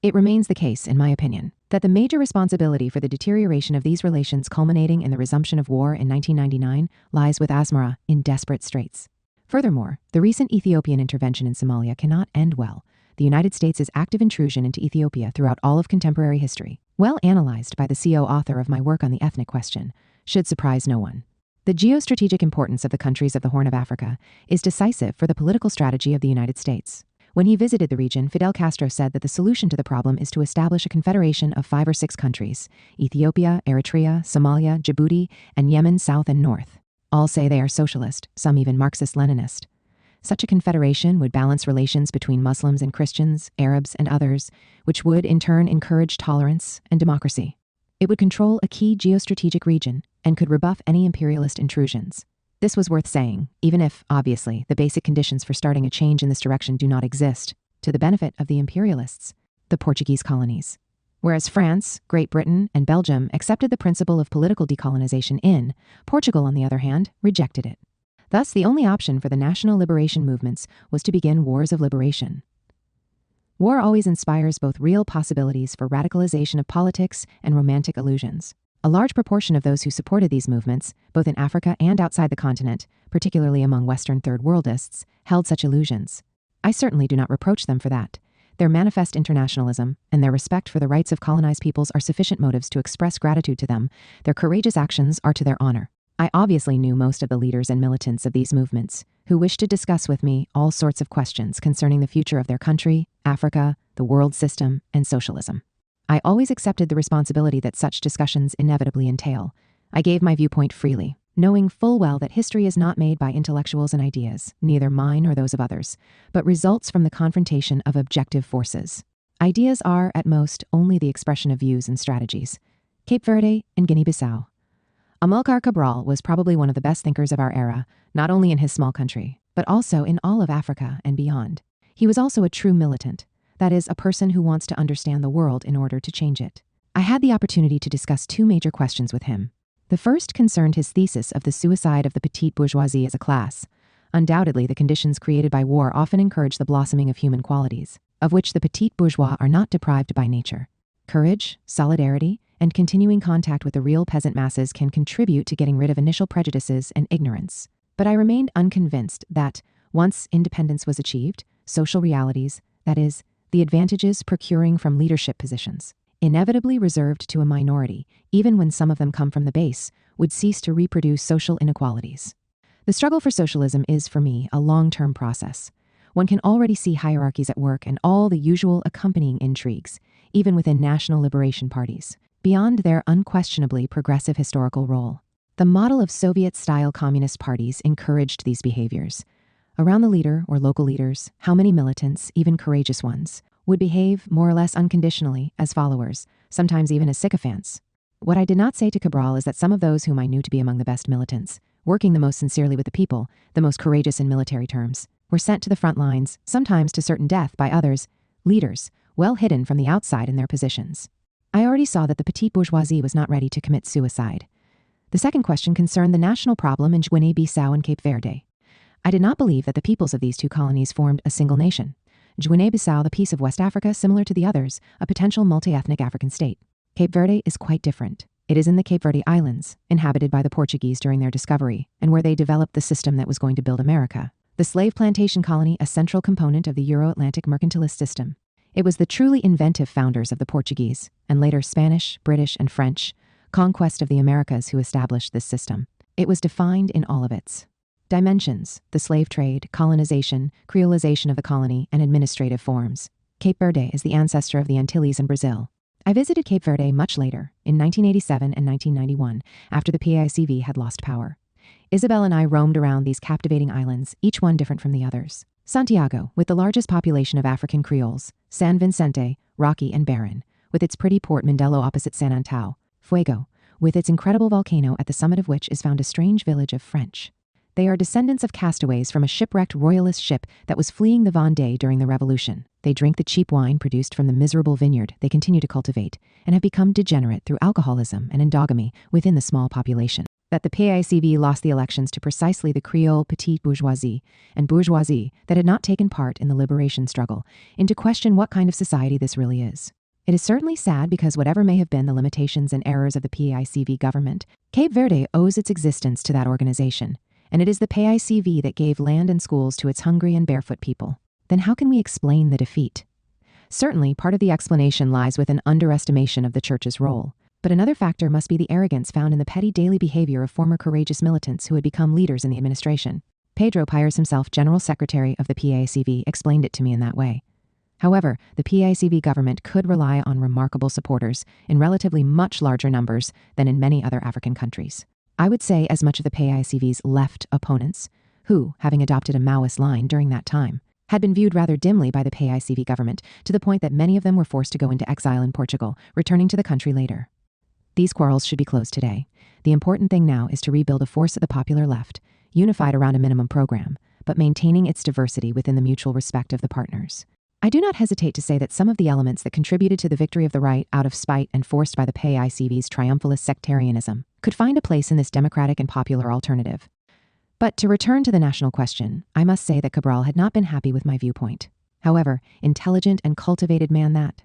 It remains the case, in my opinion, that the major responsibility for the deterioration of these relations culminating in the resumption of war in 1999 lies with Asmara in desperate straits. Furthermore, the recent Ethiopian intervention in Somalia cannot end well. the United States' active intrusion into Ethiopia throughout all of contemporary history, well analyzed by the CO author of my work on the ethnic question, should surprise no one. The geostrategic importance of the countries of the Horn of Africa is decisive for the political strategy of the United States. When he visited the region, Fidel Castro said that the solution to the problem is to establish a confederation of 5 or 6 countries: Ethiopia, Eritrea, Somalia, Djibouti, and Yemen south and north. All say they are socialist, some even Marxist-Leninist. Such a confederation would balance relations between Muslims and Christians, Arabs and others, which would in turn encourage tolerance and democracy. It would control a key geostrategic region and could rebuff any imperialist intrusions. This was worth saying, even if, obviously, the basic conditions for starting a change in this direction do not exist, to the benefit of the imperialists, the Portuguese colonies. Whereas France, Great Britain, and Belgium accepted the principle of political decolonization Portugal, on the other hand, rejected it. Thus, the only option for the national liberation movements was to begin wars of liberation. War always inspires both real possibilities for radicalization of politics and romantic illusions. A large proportion of those who supported these movements, both in Africa and outside the continent, particularly among Western Third Worldists, held such illusions. I certainly do not reproach them for that. Their manifest internationalism and their respect for the rights of colonized peoples are sufficient motives to express gratitude to them. Their courageous actions are to their honor. I obviously knew most of the leaders and militants of these movements, who wished to discuss with me all sorts of questions concerning the future of their country, Africa, the world system, and socialism. I always accepted the responsibility that such discussions inevitably entail. I gave my viewpoint freely, knowing full well that history is not made by intellectuals and ideas, neither mine nor those of others, but results from the confrontation of objective forces. Ideas are, at most, only the expression of views and strategies. Cape Verde and Guinea-Bissau. Amilcar Cabral was probably one of the best thinkers of our era, not only in his small country, but also in all of Africa and beyond. He was also a true militant, that is, a person who wants to understand the world in order to change it. I had the opportunity to discuss 2 major questions with him. The first concerned his thesis of the suicide of the petite bourgeoisie as a class. Undoubtedly, the conditions created by war often encourage the blossoming of human qualities, of which the petite bourgeois are not deprived by nature. Courage, solidarity, and continuing contact with the real peasant masses can contribute to getting rid of initial prejudices and ignorance. But I remained unconvinced that, once independence was achieved, social realities, that is, the advantages procuring from leadership positions, inevitably reserved to a minority, even when some of them come from the base, would cease to reproduce social inequalities. The struggle for socialism is, for me, a long-term process. One can already see hierarchies at work and all the usual accompanying intrigues, even within national liberation parties, beyond their unquestionably progressive historical role. The model of Soviet-style communist parties encouraged these behaviors. Around the leader or local leaders, how many militants, even courageous ones, would behave more or less unconditionally as followers, sometimes even as sycophants. What I did not say to Cabral is that some of those whom I knew to be among the best militants, working the most sincerely with the people, the most courageous in military terms, were sent to the front lines, sometimes to certain death by others, leaders, well hidden from the outside in their positions. I already saw that the petite bourgeoisie was not ready to commit suicide. The second question concerned the national problem in Guinea-Bissau and Cape Verde. I did not believe that the peoples of these 2 colonies formed a single nation. Guinea-Bissau, the piece of West Africa similar to the others, a potential multi-ethnic African state. Cape Verde is quite different. It is in the Cape Verde Islands, inhabited by the Portuguese during their discovery, and where they developed the system that was going to build America. The slave plantation colony, a central component of the Euro-Atlantic mercantilist system. It was the truly inventive founders of the Portuguese, and later Spanish, British, and French, conquest of the Americas who established this system. It was defined in all of its dimensions: the slave trade, colonization, creolization of the colony, and administrative forms. Cape Verde is the ancestor of the Antilles and Brazil. I visited Cape Verde much later, in 1987 and 1991, after the PAICV had lost power. Isabel and I roamed around these captivating islands, each one different from the others. Santiago, with the largest population of African Creoles, San Vicente, rocky and barren, with its pretty port Mindelo opposite San Antão, Fuego, with its incredible volcano at the summit of which is found a strange village of French. They are descendants of castaways from a shipwrecked royalist ship that was fleeing the Vendée during the Revolution. They drink the cheap wine produced from the miserable vineyard they continue to cultivate, and have become degenerate through alcoholism and endogamy within the small population. That the PAICV lost the elections to precisely the Creole petite bourgeoisie and bourgeoisie that had not taken part in the liberation struggle, into question what kind of society this really is. It is certainly sad because whatever may have been the limitations and errors of the PAICV government, Cape Verde owes its existence to that organization, and it is the PAICV that gave land and schools to its hungry and barefoot people. then how can we explain the defeat? Certainly, part of the explanation lies with an underestimation of the church's role. But another factor must be the arrogance found in the petty daily behavior of former courageous militants who had become leaders in the administration. Pedro Pires himself, General Secretary of the PACV, explained it to me in that way. However, the PACV government could rely on remarkable supporters in relatively much larger numbers than in many other African countries. I would say as much of the PACV's left opponents, who, having adopted a Maoist line during that time, had been viewed rather dimly by the PACV government, to the point that many of them were forced to go into exile in Portugal, returning to the country later. These quarrels should be closed today. The important thing now is to rebuild a force of the popular left, unified around a minimum program, but maintaining its diversity within the mutual respect of the partners. I do not hesitate to say that some of the elements that contributed to the victory of the right out of spite and forced by the PACV's triumphalist sectarianism could find a place in this democratic and popular alternative. But to return to the national question, I must say that Cabral had not been happy with my viewpoint. However, intelligent and cultivated man that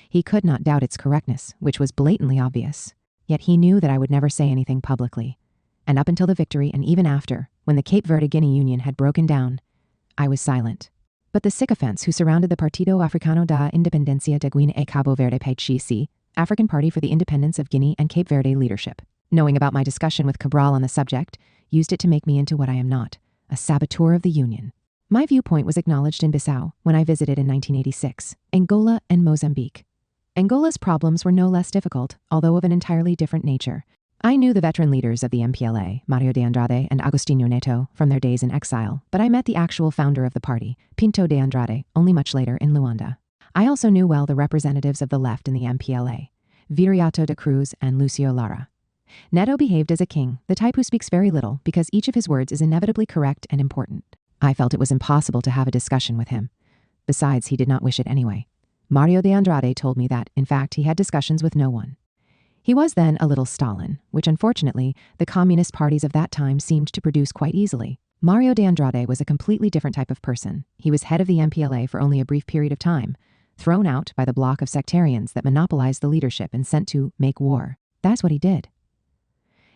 he could not doubt its correctness, which was blatantly obvious. Yet he knew that I would never say anything publicly. And up until the victory, and even after, when the Cape Verde Guinea Union had broken down, I was silent. But the sycophants who surrounded the Partido Africano da Independencia de Guinea e Cabo Verde PAIGC, African Party for the Independence of Guinea and Cape Verde leadership, knowing about my discussion with Cabral on the subject, used it to make me into what I am not, a saboteur of the Union. My viewpoint was acknowledged in Bissau when I visited in 1986, Angola and Mozambique. Angola's problems were no less difficult, although of an entirely different nature. I knew the veteran leaders of the MPLA, Mario de Andrade and Agostinho Neto, from their days in exile, but I met the actual founder of the party, Pinto de Andrade, only much later in Luanda. I also knew well the representatives of the left in the MPLA, Viriato de Cruz and Lucio Lara. Neto behaved as a king, the type who speaks very little because each of his words is inevitably correct and important. I felt it was impossible to have a discussion with him. Besides, he did not wish it anyway. Mario de Andrade told me that, in fact, he had discussions with no one. He was then a little Stalin, which unfortunately, the communist parties of that time seemed to produce quite easily. Mario de Andrade was a completely different type of person. He was head of the MPLA for only a brief period of time, thrown out by the bloc of sectarians that monopolized the leadership and sent to make war. That's what he did.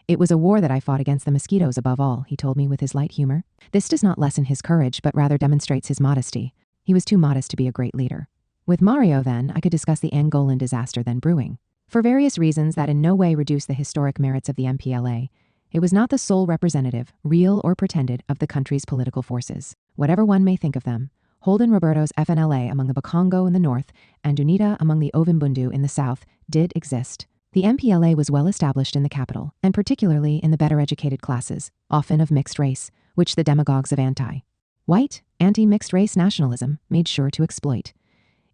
It was a war that I fought against the mosquitoes above all, he told me with his light humor. This does not lessen his courage, but rather demonstrates his modesty. He was too modest to be a great leader. With Mario, then, I could discuss the Angolan disaster then brewing. For various reasons that in no way reduce the historic merits of the MPLA, it was not the sole representative, real or pretended, of the country's political forces. Whatever one may think of them, Holden Roberto's FNLA among the Bakongo in the north and UNITA among the Ovimbundu in the south did exist. The MPLA was well established in the capital, and particularly in the better educated classes, often of mixed race, which the demagogues of anti-white, anti-mixed race nationalism made sure to exploit.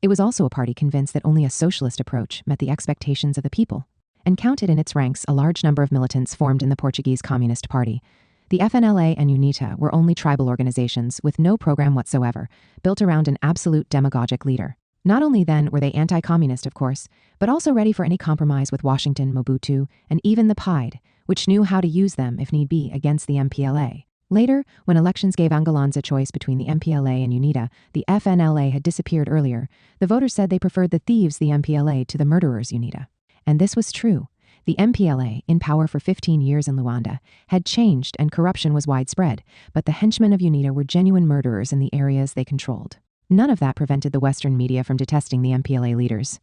It was also a party convinced that only a socialist approach met the expectations of the people, and counted in its ranks a large number of militants formed in the Portuguese Communist Party. The FNLA and UNITA were only tribal organizations with no program whatsoever, built around an absolute demagogic leader. Not only then were they anti-communist, of course, but also ready for any compromise with Washington, Mobutu, and even the PIDE, which knew how to use them, if need be, against the MPLA. Later, when elections gave Angolans a choice between the MPLA and UNITA, the FNLA had disappeared earlier. The voters said they preferred the thieves, the MPLA, to the murderers, UNITA. And this was true. The MPLA, in power for 15 years in Luanda, had changed and corruption was widespread, but the henchmen of UNITA were genuine murderers in the areas they controlled. None of that prevented the Western media from detesting the MPLA leaders.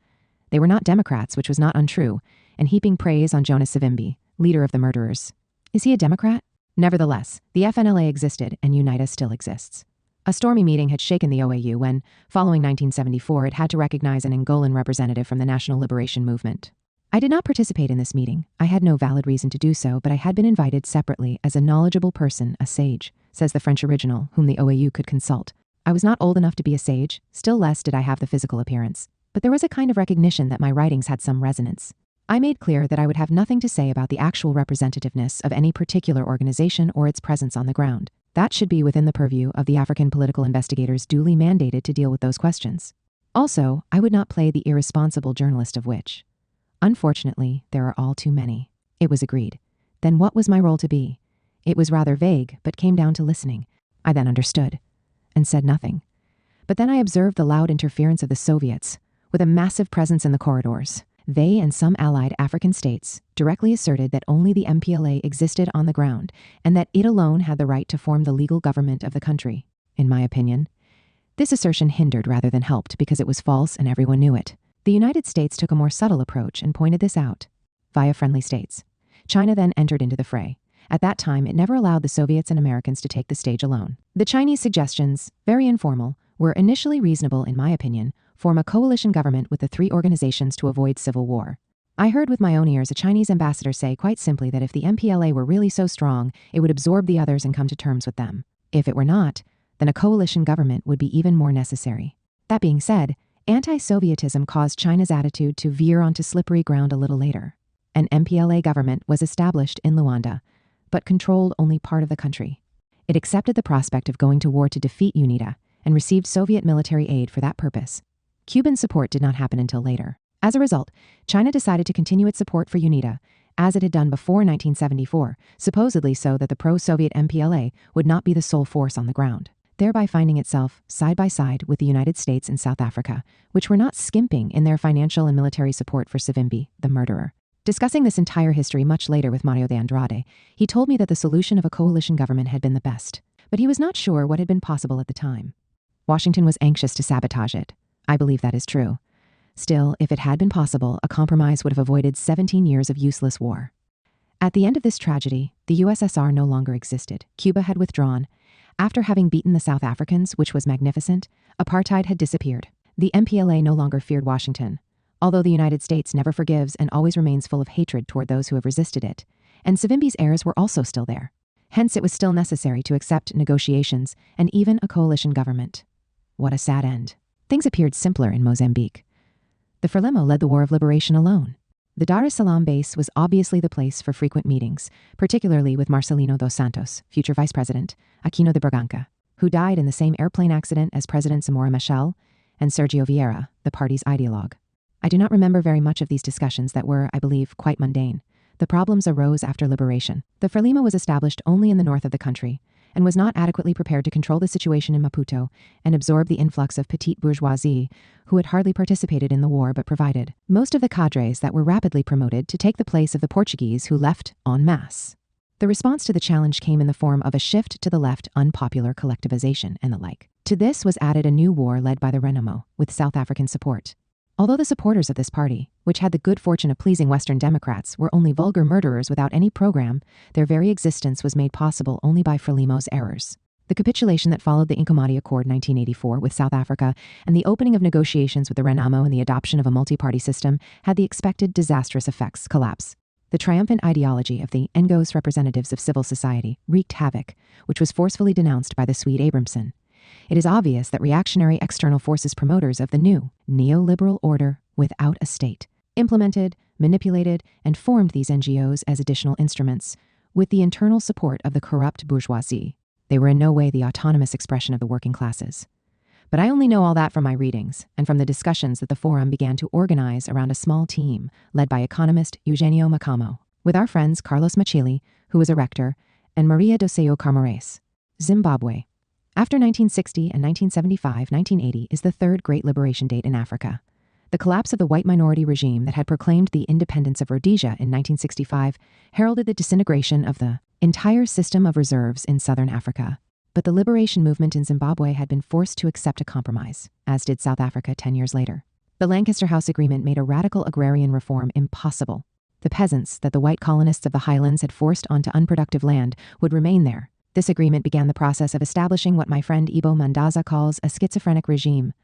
They were not Democrats, which was not untrue, and heaping praise on Jonas Savimbi, leader of the murderers. Is he a Democrat? Nevertheless, the FNLA existed and UNITA still exists. A stormy meeting had shaken the OAU when, following 1974, it had to recognize an Angolan representative from the National Liberation Movement. I did not participate in this meeting. I had no valid reason to do so, but I had been invited separately as a knowledgeable person, a sage, says the French original, whom the OAU could consult. I was not old enough to be a sage, still less did I have the physical appearance, but there was a kind of recognition that my writings had some resonance. I made clear that I would have nothing to say about the actual representativeness of any particular organization or its presence on the ground. That should be within the purview of the African political investigators duly mandated to deal with those questions. Also, I would not play the irresponsible journalist of which, unfortunately, there are all too many. It was agreed. Then what was my role to be? It was rather vague, but came down to listening. I then understood, and said nothing. But then I observed the loud interference of the Soviets, with a massive presence in the corridors. They and some allied African states directly asserted that only the MPLA existed on the ground, and that it alone had the right to form the legal government of the country. In my opinion, This assertion hindered rather than helped because it was false and everyone knew it. The United States took a more subtle approach and pointed this out via friendly states. China then entered into the fray. At that time, it never allowed the Soviets and Americans to take the stage alone. The Chinese suggestions, very informal, were initially reasonable in my opinion, form a coalition government with the three organizations to avoid civil war. I heard with my own ears a Chinese ambassador say quite simply that if the MPLA were really so strong, it would absorb the others and come to terms with them. If it were not, then a coalition government would be even more necessary. That being said, anti-Sovietism caused China's attitude to veer onto slippery ground a little later. An MPLA government was established in Luanda, but controlled only part of the country. It accepted the prospect of going to war to defeat UNITA and received Soviet military aid for that purpose. Cuban support did not happen until later. As a result, China decided to continue its support for UNITA, as it had done before 1974, supposedly so that the pro-Soviet MPLA would not be the sole force on the ground, thereby finding itself side by side with the United States and South Africa, which were not skimping in their financial and military support for Savimbi, the murderer. Discussing this entire history much later with Mario de Andrade, he told me that the solution of a coalition government had been the best, but he was not sure what had been possible at the time. Washington was anxious to sabotage it. I believe that is true. Still, if it had been possible, a compromise would have avoided 17 years of useless war. At the end of this tragedy, the USSR no longer existed. Cuba had withdrawn. After having beaten the South Africans, which was magnificent, apartheid had disappeared. The MPLA no longer feared Washington, although the United States never forgives and always remains full of hatred toward those who have resisted it, and Savimbi's heirs were also still there. Hence, it was still necessary to accept negotiations and even a coalition government. What a sad end. Things appeared simpler in Mozambique. The Frelimo led the War of Liberation alone. The Dar es Salaam base was obviously the place for frequent meetings, particularly with Marcelino dos Santos, future vice president, Aquino de Braganca, who died in the same airplane accident as President Zamora Machel, and Sergio Vieira, the party's ideologue. I do not remember very much of these discussions that were, I believe, quite mundane. The problems arose after liberation. The Frelimo was established only in the north of the country, and was not adequately prepared to control the situation in Maputo and absorb the influx of petite bourgeoisie who had hardly participated in the war but provided most of the cadres that were rapidly promoted to take the place of the Portuguese who left en masse. The response to the challenge came in the form of a shift to the left, unpopular collectivization, and the like. To this was added a new war led by the Renamo, with South African support. Although the supporters of this party, which had the good fortune of pleasing Western Democrats, were only vulgar murderers without any program, their very existence was made possible only by Frelimo's errors. The capitulation that followed the Incommati Accord 1984 with South Africa and the opening of negotiations with the Renamo and the adoption of a multi-party system had the expected disastrous effects: collapse. The triumphant ideology of the Ngos representatives of civil society wreaked havoc, which was forcefully denounced by the Swede Abramson. It is obvious that reactionary external forces, promoters of the new neoliberal order without a state, implemented, manipulated, and formed these NGOs as additional instruments, with the internal support of the corrupt bourgeoisie. They were in no way the autonomous expression of the working classes. But I only know all that from my readings, and from the discussions that the Forum began to organize around a small team, led by economist Eugenio Macamo, with our friends Carlos Machili, who was a rector, and Maria Doseo Carmores. Zimbabwe. After 1960 and 1975, 1980 is the third great liberation date in Africa. The collapse of the white minority regime that had proclaimed the independence of Rhodesia in 1965 heralded the disintegration of the entire system of reserves in southern Africa. But the liberation movement in Zimbabwe had been forced to accept a compromise, as did South Africa 10 years later. The Lancaster House Agreement made a radical agrarian reform impossible. The peasants that the white colonists of the highlands had forced onto unproductive land would remain there. This agreement began the process of establishing what my friend Ibo Mandaza calls a schizophrenic regime,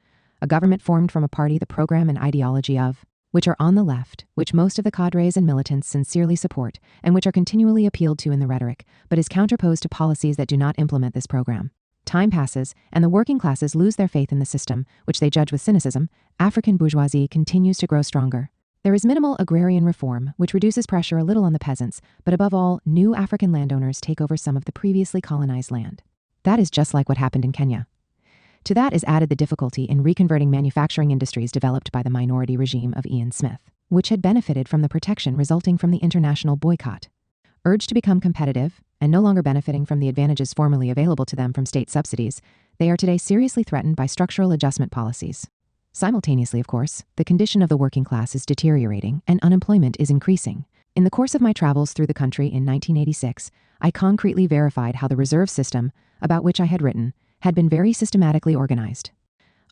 a government formed from a party the program and ideology of, which are on the left, which most of the cadres and militants sincerely support, and which are continually appealed to in the rhetoric, but is counterposed to policies that do not implement this program. Time passes, and the working classes lose their faith in the system, which they judge with cynicism. African bourgeoisie continues to grow stronger. There is minimal agrarian reform, which reduces pressure a little on the peasants, but above all, new African landowners take over some of the previously colonized land. That is just like what happened in Kenya. To that is added the difficulty in reconverting manufacturing industries developed by the minority regime of Ian Smith, which had benefited from the protection resulting from the international boycott. Urged to become competitive, and no longer benefiting from the advantages formerly available to them from state subsidies, they are today seriously threatened by structural adjustment policies. Simultaneously, of course, the condition of the working class is deteriorating and unemployment is increasing. In the course of my travels through the country in 1986, I concretely verified how the reserve system, about which I had written, had been very systematically organized.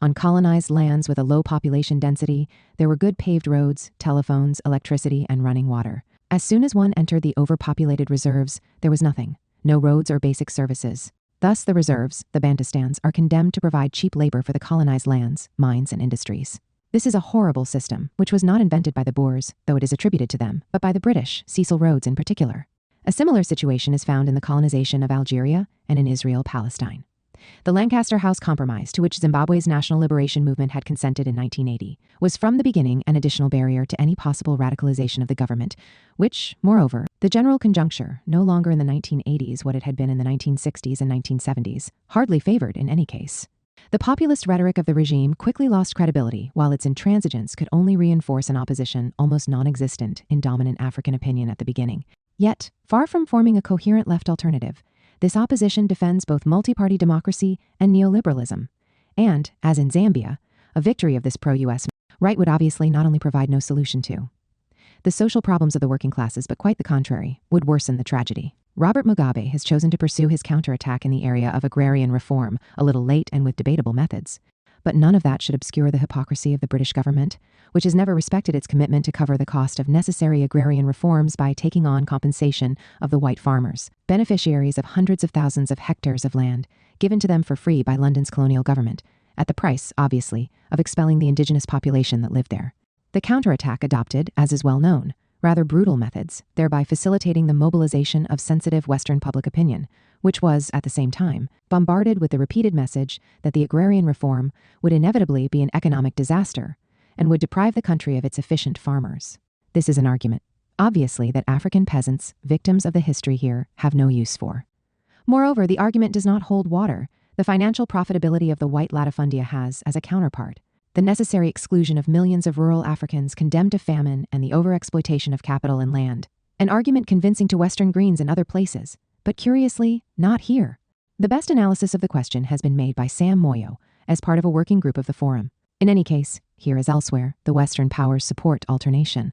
On colonized lands with a low population density, there were good paved roads, telephones, electricity, and running water. As soon as one entered the overpopulated reserves, there was nothing. No roads or basic services. Thus, the reserves, the Bantustans, are condemned to provide cheap labor for the colonized lands, mines, and industries. This is a horrible system, which was not invented by the Boers, though it is attributed to them, but by the British, Cecil Rhodes in particular. A similar situation is found in the colonization of Algeria and in Israel-Palestine. The Lancaster House Compromise, to which Zimbabwe's national liberation movement had consented in 1980, was from the beginning an additional barrier to any possible radicalization of the government, which, moreover, the general conjuncture, no longer in the 1980s what it had been in the 1960s and 1970s, hardly favored in any case. The populist rhetoric of the regime quickly lost credibility, while its intransigence could only reinforce an opposition almost non-existent in dominant African opinion at the beginning. Yet, far from forming a coherent left alternative, this opposition defends both multi-party democracy and neoliberalism. And, as in Zambia, a victory of this pro-US right would obviously not only provide no solution to the social problems of the working classes, but quite the contrary, would worsen the tragedy. Robert Mugabe has chosen to pursue his counterattack in the area of agrarian reform, a little late and with debatable methods. But none of that should obscure the hypocrisy of the British government, which has never respected its commitment to cover the cost of necessary agrarian reforms by taking on compensation of the white farmers, beneficiaries of hundreds of thousands of hectares of land, given to them for free by London's colonial government, at the price, obviously, of expelling the indigenous population that lived there. The counterattack adopted, as is well known, rather brutal methods, thereby facilitating the mobilization of sensitive Western public opinion, which was, at the same time, bombarded with the repeated message that the agrarian reform would inevitably be an economic disaster and would deprive the country of its efficient farmers. This is an argument, obviously, that African peasants, victims of the history here, have no use for. Moreover, the argument does not hold water. The financial profitability of the white latifundia has, as a counterpart, the necessary exclusion of millions of rural Africans condemned to famine and the overexploitation of capital and land. An argument convincing to Western Greens in other places, but curiously, not here. The best analysis of the question has been made by Sam Moyo as part of a working group of the Forum. In any case, here as elsewhere, the Western powers support alternation,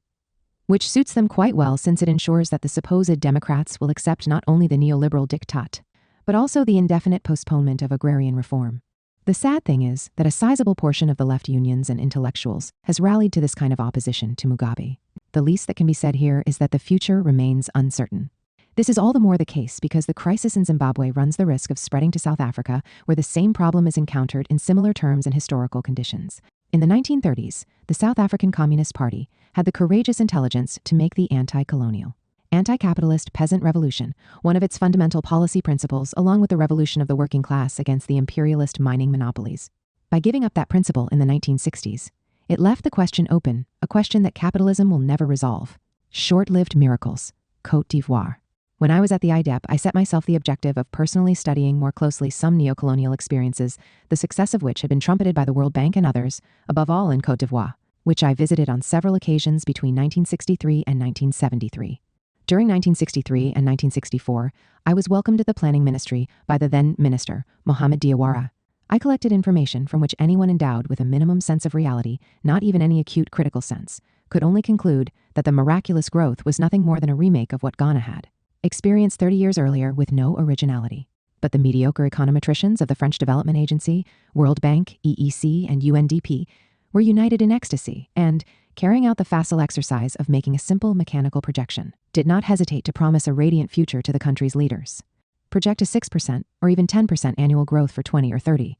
which suits them quite well since it ensures that the supposed Democrats will accept not only the neoliberal diktat, but also the indefinite postponement of agrarian reform. The sad thing is that a sizable portion of the left unions and intellectuals has rallied to this kind of opposition to Mugabe. The least that can be said here is that the future remains uncertain. This is all the more the case because the crisis in Zimbabwe runs the risk of spreading to South Africa, where the same problem is encountered in similar terms and historical conditions. In the 1930s, the South African Communist Party had the courageous intelligence to make the anti-colonial, anti-capitalist peasant revolution one of its fundamental policy principles, along with the revolution of the working class against the imperialist mining monopolies. By giving up that principle in the 1960s, it left the question open, a question that capitalism will never resolve. Short-lived miracles. Côte d'Ivoire. When I was at the IDEP, I set myself the objective of personally studying more closely some neocolonial experiences, the success of which had been trumpeted by the World Bank and others, above all in Côte d'Ivoire, which I visited on several occasions between 1963 and 1973. During 1963 and 1964, I was welcomed at the planning ministry by the then minister, Mohamed Diawara. I collected information from which anyone endowed with a minimum sense of reality, not even any acute critical sense, could only conclude that the miraculous growth was nothing more than a remake of what Ghana had experienced 30 years earlier with no originality. But the mediocre econometricians of the French Development Agency, World Bank, EEC, and UNDP were united in ecstasy and, carrying out the facile exercise of making a simple mechanical projection, did not hesitate to promise a radiant future to the country's leaders. Project a 6% or even 10% annual growth for 20 or 30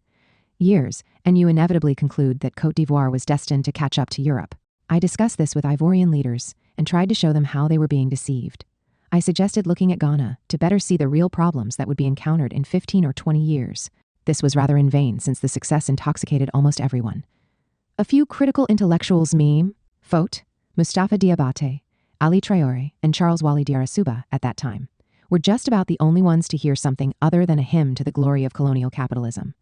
years, and you inevitably conclude that Côte d'Ivoire was destined to catch up to Europe. I discussed this with Ivorian leaders and tried to show them how they were being deceived. I suggested looking at Ghana to better see the real problems that would be encountered in 15 or 20 years. This was rather in vain since the success intoxicated almost everyone. A few critical intellectuals, Fote, Mustafa Diabate, Ali Traore, and Charles Wali Diarasuba at that time, were just about the only ones to hear something other than a hymn to the glory of colonial capitalism.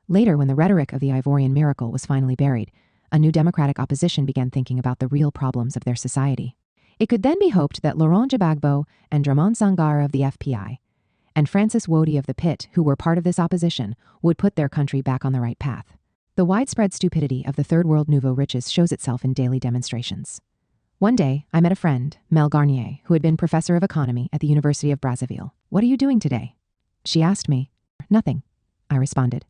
Later, when the rhetoric of the Ivorian miracle was finally buried, a new democratic opposition began thinking about the real problems of their society. It could then be hoped that Laurent Gbagbo and Dramane Sangara of the FPI and Francis Wodi of the PIT, who were part of this opposition, would put their country back on the right path. The widespread stupidity of the Third World nouveau riches shows itself in daily demonstrations. One day, I met a friend, Mel Garnier, who had been professor of economy at the University of Brazzaville. "What are you doing today?" She asked me. "Nothing," I responded.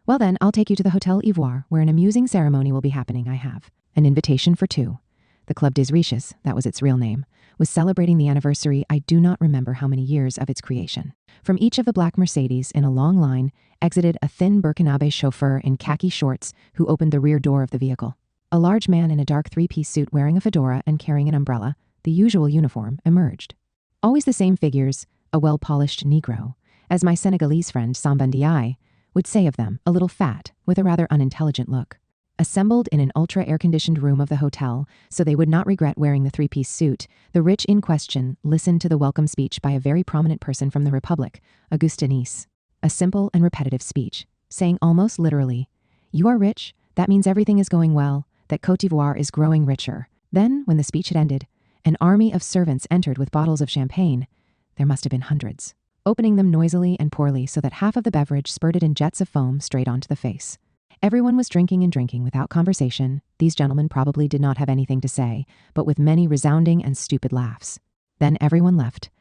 Well then, I'll take you to the Hotel Ivoire, where an amusing ceremony will be happening. I have an invitation for two. The Club des Riches, that was its real name, was celebrating the anniversary, I do not remember how many years, of its creation. From each of the black Mercedes, in a long line, exited a thin Burkinabe chauffeur in khaki shorts who opened the rear door of the vehicle. A large man in a dark three-piece suit wearing a fedora and carrying an umbrella, the usual uniform, emerged. Always the same figures, a well-polished Negro, as my Senegalese friend Sambandiai would say of them, a little fat, with a rather unintelligent look. Assembled in an ultra-air-conditioned room of the hotel, so they would not regret wearing the three-piece suit, the rich in question listened to the welcome speech by a very prominent person from the Republic, Auguste Nice. A simple and repetitive speech, saying almost literally, "You are rich, that means everything is going well, that Côte d'Ivoire is growing richer." Then, when the speech had ended, an army of servants entered with bottles of champagne. There must have been hundreds, opening them noisily and poorly so that half of the beverage spurted in jets of foam straight onto the face. Everyone was drinking and drinking without conversation. These gentlemen probably did not have anything to say, but with many resounding and stupid laughs. Then everyone left.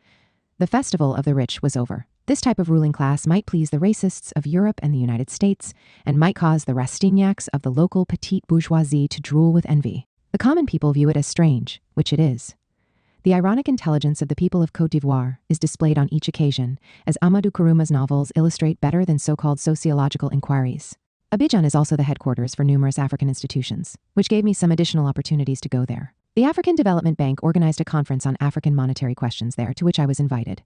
The festival of the rich was over. This type of ruling class might please the racists of Europe and the United States, and might cause the Rastignacs of the local petite bourgeoisie to drool with envy. The common people view it as strange, which it is. The ironic intelligence of the people of Côte d'Ivoire is displayed on each occasion, as Amadou Kourouma's novels illustrate better than so-called sociological inquiries. Abidjan is also the headquarters for numerous African institutions, which gave me some additional opportunities to go there. The African Development Bank organized a conference on African monetary questions there, to which I was invited.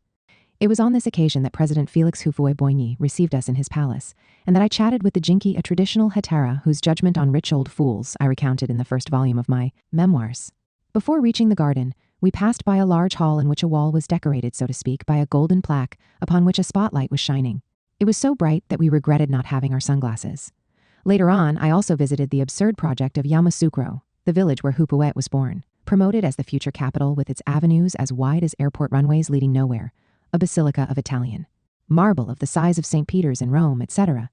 It was on this occasion that President Félix Houphouët-Boigny received us in his palace, and that I chatted with the Jinki, a traditional Hetera whose judgment on rich old fools I recounted in the first volume of my memoirs. Before reaching the garden, we passed by a large hall in which a wall was decorated, so to speak, by a golden plaque upon which a spotlight was shining. It was so bright that we regretted not having our sunglasses. Later on, I also visited the absurd project of Yamoussoukro, the village where Houphouët was born, promoted as the future capital with its avenues as wide as airport runways leading nowhere, a basilica of Italian marble of the size of St. Peter's in Rome, etc.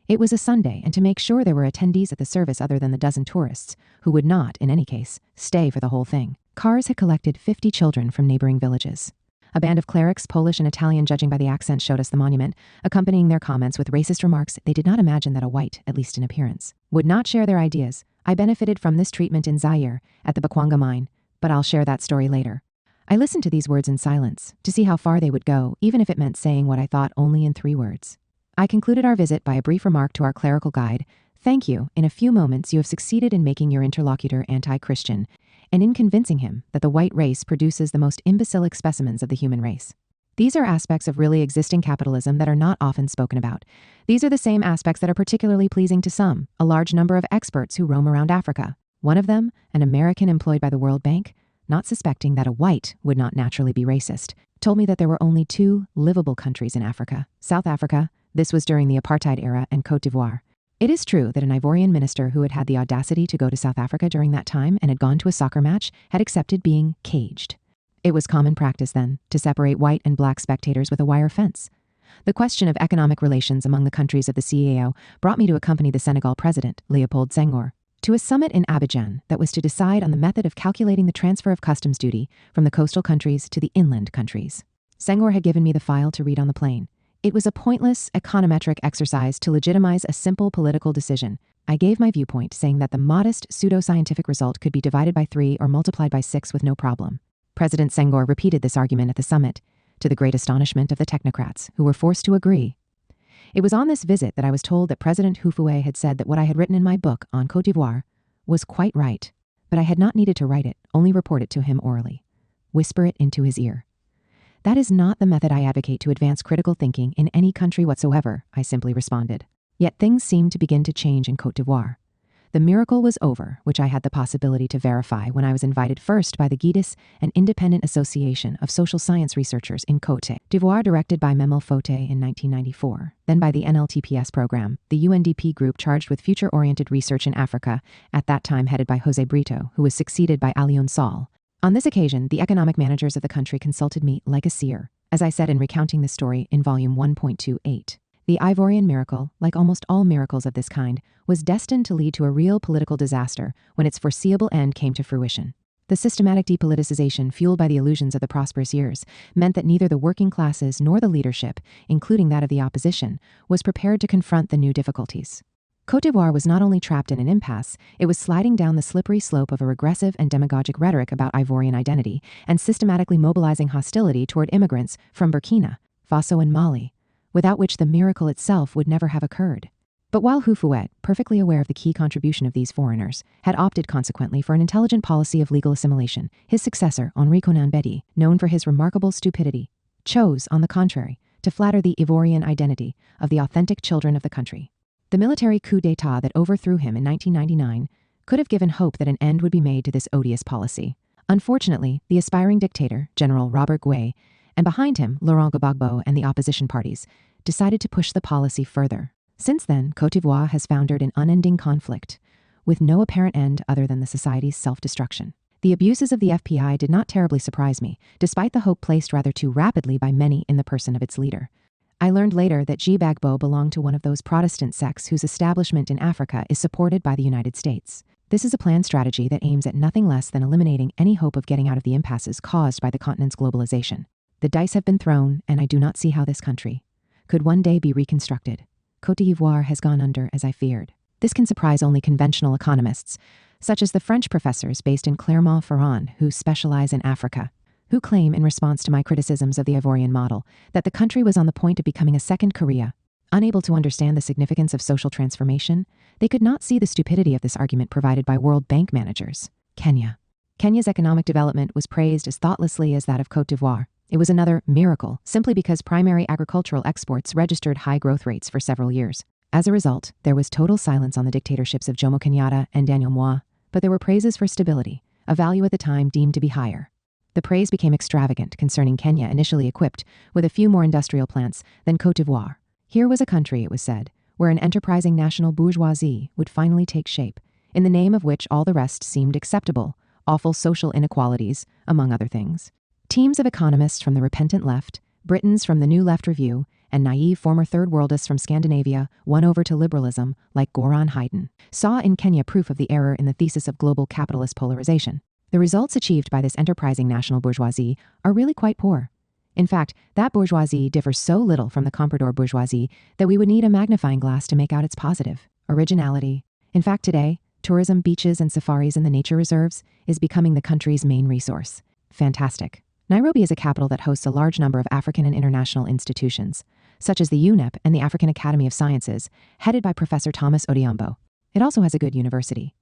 It was a Sunday, and to make sure there were attendees at the service other than the dozen tourists, who would not, in any case, stay for the whole thing, cars had collected 50 children from neighboring villages. A band of clerics, Polish and Italian judging by the accent, showed us the monument, accompanying their comments with racist remarks. They did not imagine that a white, at least in appearance, would not share their ideas. I benefited from this treatment in Zaire, at the Bakwanga mine, but I'll share that story later. I listened to these words in silence, to see how far they would go, even if it meant saying what I thought only in 3 words. I concluded our visit by a brief remark to our clerical guide. "Thank you. In a few moments you have succeeded in making your interlocutor anti-Christian, and in convincing him that the white race produces the most imbecilic specimens of the human race. These are aspects of really existing capitalism that are not often spoken about. These are the same aspects that are particularly pleasing to some, a large number of experts who roam around Africa. One of them, an American employed by the World Bank, not suspecting that a white would not naturally be racist, told me that there were only 2 livable countries in Africa, South Africa, this was during the apartheid era, and Côte d'Ivoire. It is true that an Ivorian minister who had had the audacity to go to South Africa during that time and had gone to a soccer match had accepted being caged. It was common practice then to separate white and black spectators with a wire fence. The question of economic relations among the countries of the CEAO brought me to accompany the Senegal president, Léopold Senghor, to a summit in Abidjan that was to decide on the method of calculating the transfer of customs duty from the coastal countries to the inland countries. Senghor had given me the file to read on the plane. It was a pointless, econometric exercise to legitimize a simple political decision. I gave my viewpoint, saying that the modest pseudo-scientific result could be divided by 3 or multiplied by 6 with no problem. President Senghor repeated this argument at the summit, to the great astonishment of the technocrats, who were forced to agree. It was on this visit that I was told that President Houphouët had said that what I had written in my book on Côte d'Ivoire was quite right, but I had not needed to write it, only report it to him orally. Whisper it into his ear. That is not the method I advocate to advance critical thinking in any country whatsoever, I simply responded. Yet things seemed to begin to change in Côte d'Ivoire. The miracle was over, which I had the possibility to verify when I was invited first by the GIDIS, an independent association of social science researchers in Côte d'Ivoire directed by Memel Fote in 1994, then by the NLTPS program, the UNDP group charged with future-oriented research in Africa, at that time headed by José Brito, who was succeeded by Alioune Sall. On this occasion, the economic managers of the country consulted me like a seer, as I said in recounting this story in volume 1.28. The Ivorian miracle, like almost all miracles of this kind, was destined to lead to a real political disaster when its foreseeable end came to fruition. The systematic depoliticization fueled by the illusions of the prosperous years meant that neither the working classes nor the leadership, including that of the opposition, was prepared to confront the new difficulties. Côte d'Ivoire was not only trapped in an impasse, it was sliding down the slippery slope of a regressive and demagogic rhetoric about Ivorian identity and systematically mobilizing hostility toward immigrants from Burkina Faso and Mali, without which the miracle itself would never have occurred. But while Houphouët, perfectly aware of the key contribution of these foreigners, had opted consequently for an intelligent policy of legal assimilation, his successor, Henri Konan Bedie, known for his remarkable stupidity, chose, on the contrary, to flatter the Ivorian identity of the authentic children of the country. The military coup d'état that overthrew him in 1999 could have given hope that an end would be made to this odious policy. Unfortunately, the aspiring dictator, General Robert Gué, and behind him, Laurent Gbagbo and the opposition parties, decided to push the policy further. Since then, Côte d'Ivoire has foundered in unending conflict, with no apparent end other than the society's self-destruction. The abuses of the FPI did not terribly surprise me, despite the hope placed rather too rapidly by many in the person of its leader. I learned later that Gbagbo belonged to one of those Protestant sects whose establishment in Africa is supported by the United States. This is a planned strategy that aims at nothing less than eliminating any hope of getting out of the impasses caused by the continent's globalization. The dice have been thrown, and I do not see how this country could one day be reconstructed. Côte d'Ivoire has gone under, as I feared. This can surprise only conventional economists, such as the French professors based in Clermont-Ferrand who specialize in Africa, who claim, in response to my criticisms of the Ivorian model, that the country was on the point of becoming a second Korea. Unable to understand the significance of social transformation, they could not see the stupidity of this argument provided by World Bank managers. Kenya. Kenya's economic development was praised as thoughtlessly as that of Côte d'Ivoire. It was another miracle, simply because primary agricultural exports registered high growth rates for several years. As a result, there was total silence on the dictatorships of Jomo Kenyatta and Daniel Moi, but there were praises for stability, a value at the time deemed to be higher. The praise became extravagant concerning Kenya, initially equipped with a few more industrial plants than Côte d'Ivoire. Here was a country, it was said, where an enterprising national bourgeoisie would finally take shape, in the name of which all the rest seemed acceptable, awful social inequalities, among other things. Teams of economists from the repentant left, Britons from the New Left Review, and naive former Third Worldists from Scandinavia won over to liberalism like Goran Haydn, saw in Kenya proof of the error in the thesis of global capitalist polarization. The results achieved by this enterprising national bourgeoisie are really quite poor. In fact, that bourgeoisie differs so little from the comprador bourgeoisie that we would need a magnifying glass to make out its positive originality. In fact, today, tourism, beaches, and safaris in the nature reserves is becoming the country's main resource. Fantastic. Nairobi is a capital that hosts a large number of African and international institutions, such as the UNEP and the African Academy of Sciences, headed by Professor Thomas Odhiambo. It also has a good university.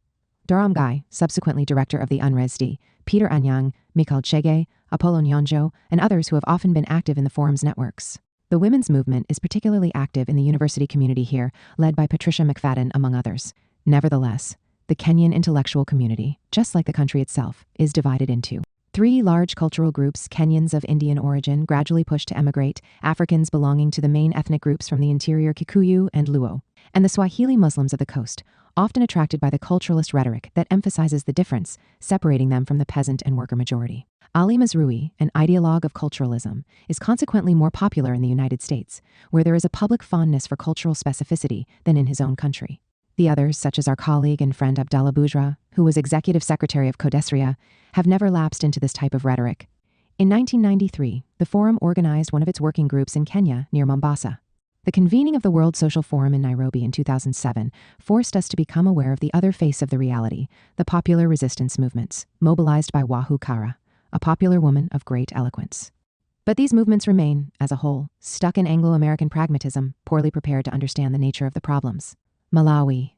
Durham Guy, subsequently director of the UNRESD, Peter Anyang, Michael Chege, Apollo Nyonjo, and others who have often been active in the forum's networks. The women's movement is particularly active in the university community here, led by Patricia McFadden, among others. Nevertheless, the Kenyan intellectual community, just like the country itself, is divided into three large cultural groups: Kenyans of Indian origin gradually pushed to emigrate, Africans belonging to the main ethnic groups from the interior Kikuyu and Luo, and the Swahili Muslims of the coast, often attracted by the culturalist rhetoric that emphasizes the difference, separating them from the peasant and worker majority. Ali Mazrui, an ideologue of culturalism, is consequently more popular in the United States, where there is a public fondness for cultural specificity, than in his own country. The others, such as our colleague and friend Abdallah Boujra, who was executive secretary of Codesria, have never lapsed into this type of rhetoric. In 1993, the Forum organized one of its working groups in Kenya, near Mombasa. The convening of the World Social Forum in Nairobi in 2007 forced us to become aware of the other face of the reality, the popular resistance movements, mobilized by Wahu Kara, a popular woman of great eloquence. But these movements remain, as a whole, stuck in Anglo-American pragmatism, poorly prepared to understand the nature of the problems. Malawi.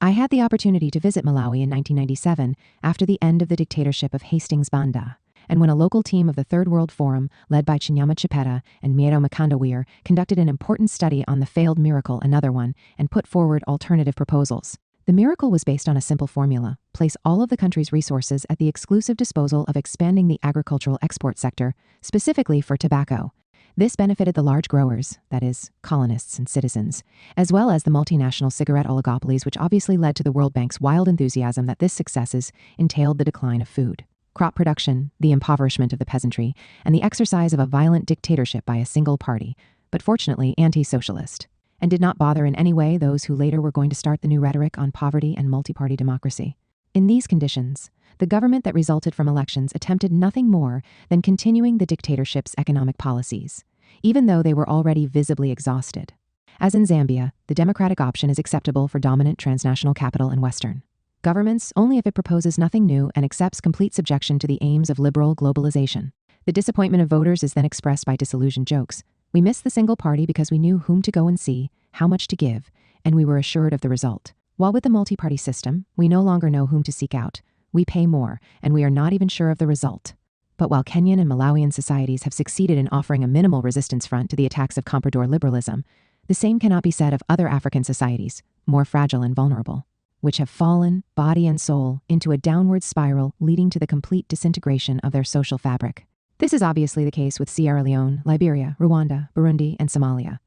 I had the opportunity to visit Malawi in 1997 after the end of the dictatorship of Hastings Banda, and when a local team of the Third World Forum, led by Chinyama Chipeta and Miero Makandawir, conducted an important study on the failed miracle, another one, and put forward alternative proposals. The miracle was based on a simple formula: place all of the country's resources at the exclusive disposal of expanding the agricultural export sector, specifically for tobacco. This benefited the large growers, that is, colonists and citizens, as well as the multinational cigarette oligopolies, which obviously led to the World Bank's wild enthusiasm that this successes entailed the decline of food, crop production, the impoverishment of the peasantry, and the exercise of a violent dictatorship by a single party, but fortunately anti-socialist, and did not bother in any way those who later were going to start the new rhetoric on poverty and multi-party democracy. In these conditions, The government that resulted from elections attempted nothing more than continuing the dictatorship's economic policies, even though they were already visibly exhausted. As in Zambia, the democratic option is acceptable for dominant transnational capital and Western governments only if it proposes nothing new and accepts complete subjection to the aims of liberal globalization. The disappointment of voters is then expressed by disillusioned jokes. We missed the single party because we knew whom to go and see, how much to give, and we were assured of the result. While with the multi-party system, we no longer know whom to seek out. We pay more, and we are not even sure of the result. But while Kenyan and Malawian societies have succeeded in offering a minimal resistance front to the attacks of comprador liberalism, the same cannot be said of other African societies, more fragile and vulnerable, which have fallen, body and soul, into a downward spiral leading to the complete disintegration of their social fabric. This is obviously the case with Sierra Leone, Liberia, Rwanda, Burundi, and Somalia.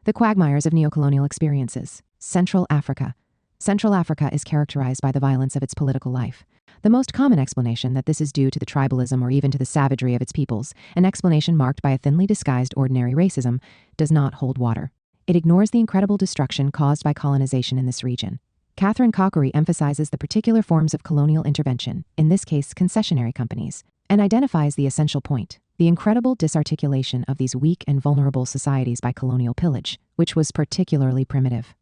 The quagmires of neocolonial experiences. Central Africa. Central Africa is characterized by the violence of its political life. The most common explanation that this is due to the tribalism or even to the savagery of its peoples, an explanation marked by a thinly disguised ordinary racism, does not hold water. It ignores the incredible destruction caused by colonization in this region. Catherine Cockery emphasizes the particular forms of colonial intervention, in this case concessionary companies, and identifies the essential point, the incredible disarticulation of these weak and vulnerable societies by colonial pillage, which was particularly primitive.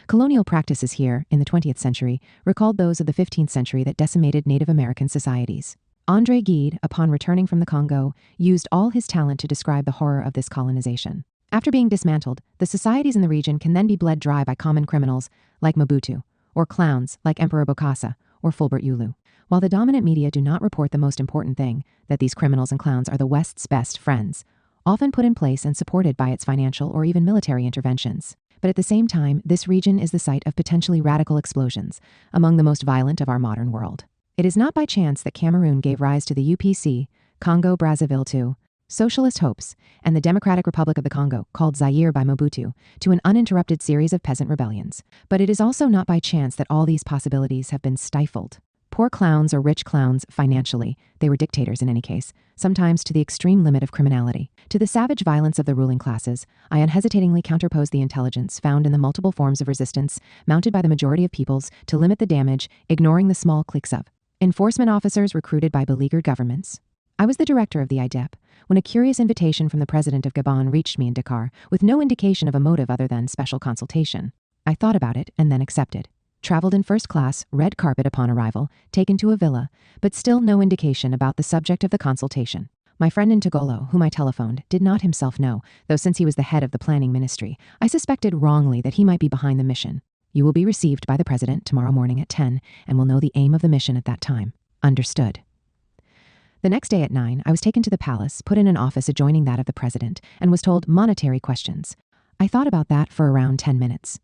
Colonial practices here, in the 20th century, recalled those of the 15th century that decimated Native American societies. André Gide, upon returning from the Congo, used all his talent to describe the horror of this colonization. After being dismantled, the societies in the region can then be bled dry by common criminals like Mobutu, or clowns like Emperor Bokassa or Fulbert Yulu. While the dominant media do not report the most important thing, that these criminals and clowns are the West's best friends, often put in place and supported by its financial or even military interventions. But at the same time, this region is the site of potentially radical explosions, among the most violent of our modern world. It is not by chance that Cameroon gave rise to the UPC, Congo-Brazzaville II, socialist hopes, and the Democratic Republic of the Congo, called Zaire by Mobutu, to an uninterrupted series of peasant rebellions. But it is also not by chance that all these possibilities have been stifled. Poor clowns or rich clowns financially, they were dictators in any case, sometimes to the extreme limit of criminality. To the savage violence of the ruling classes, I unhesitatingly counterpose the intelligence found in the multiple forms of resistance mounted by the majority of peoples to limit the damage, ignoring the small cliques of enforcement officers recruited by beleaguered governments. I was the director of the IDEP when a curious invitation from the president of Gabon reached me in Dakar with no indication of a motive other than special consultation. I thought about it and then accepted. Traveled in first class, red carpet upon arrival, taken to a villa, but still no indication about the subject of the consultation. My friend in Togolo, whom I telephoned, did not himself know, though since he was the head of the planning ministry, I suspected wrongly that he might be behind the mission. You will be received by the president tomorrow morning at 10 and will know the aim of the mission at that time. Understood. The next day at 9, I was taken to the palace, put in an office adjoining that of the president, and was told monetary questions. I thought about that for around 10 minutes.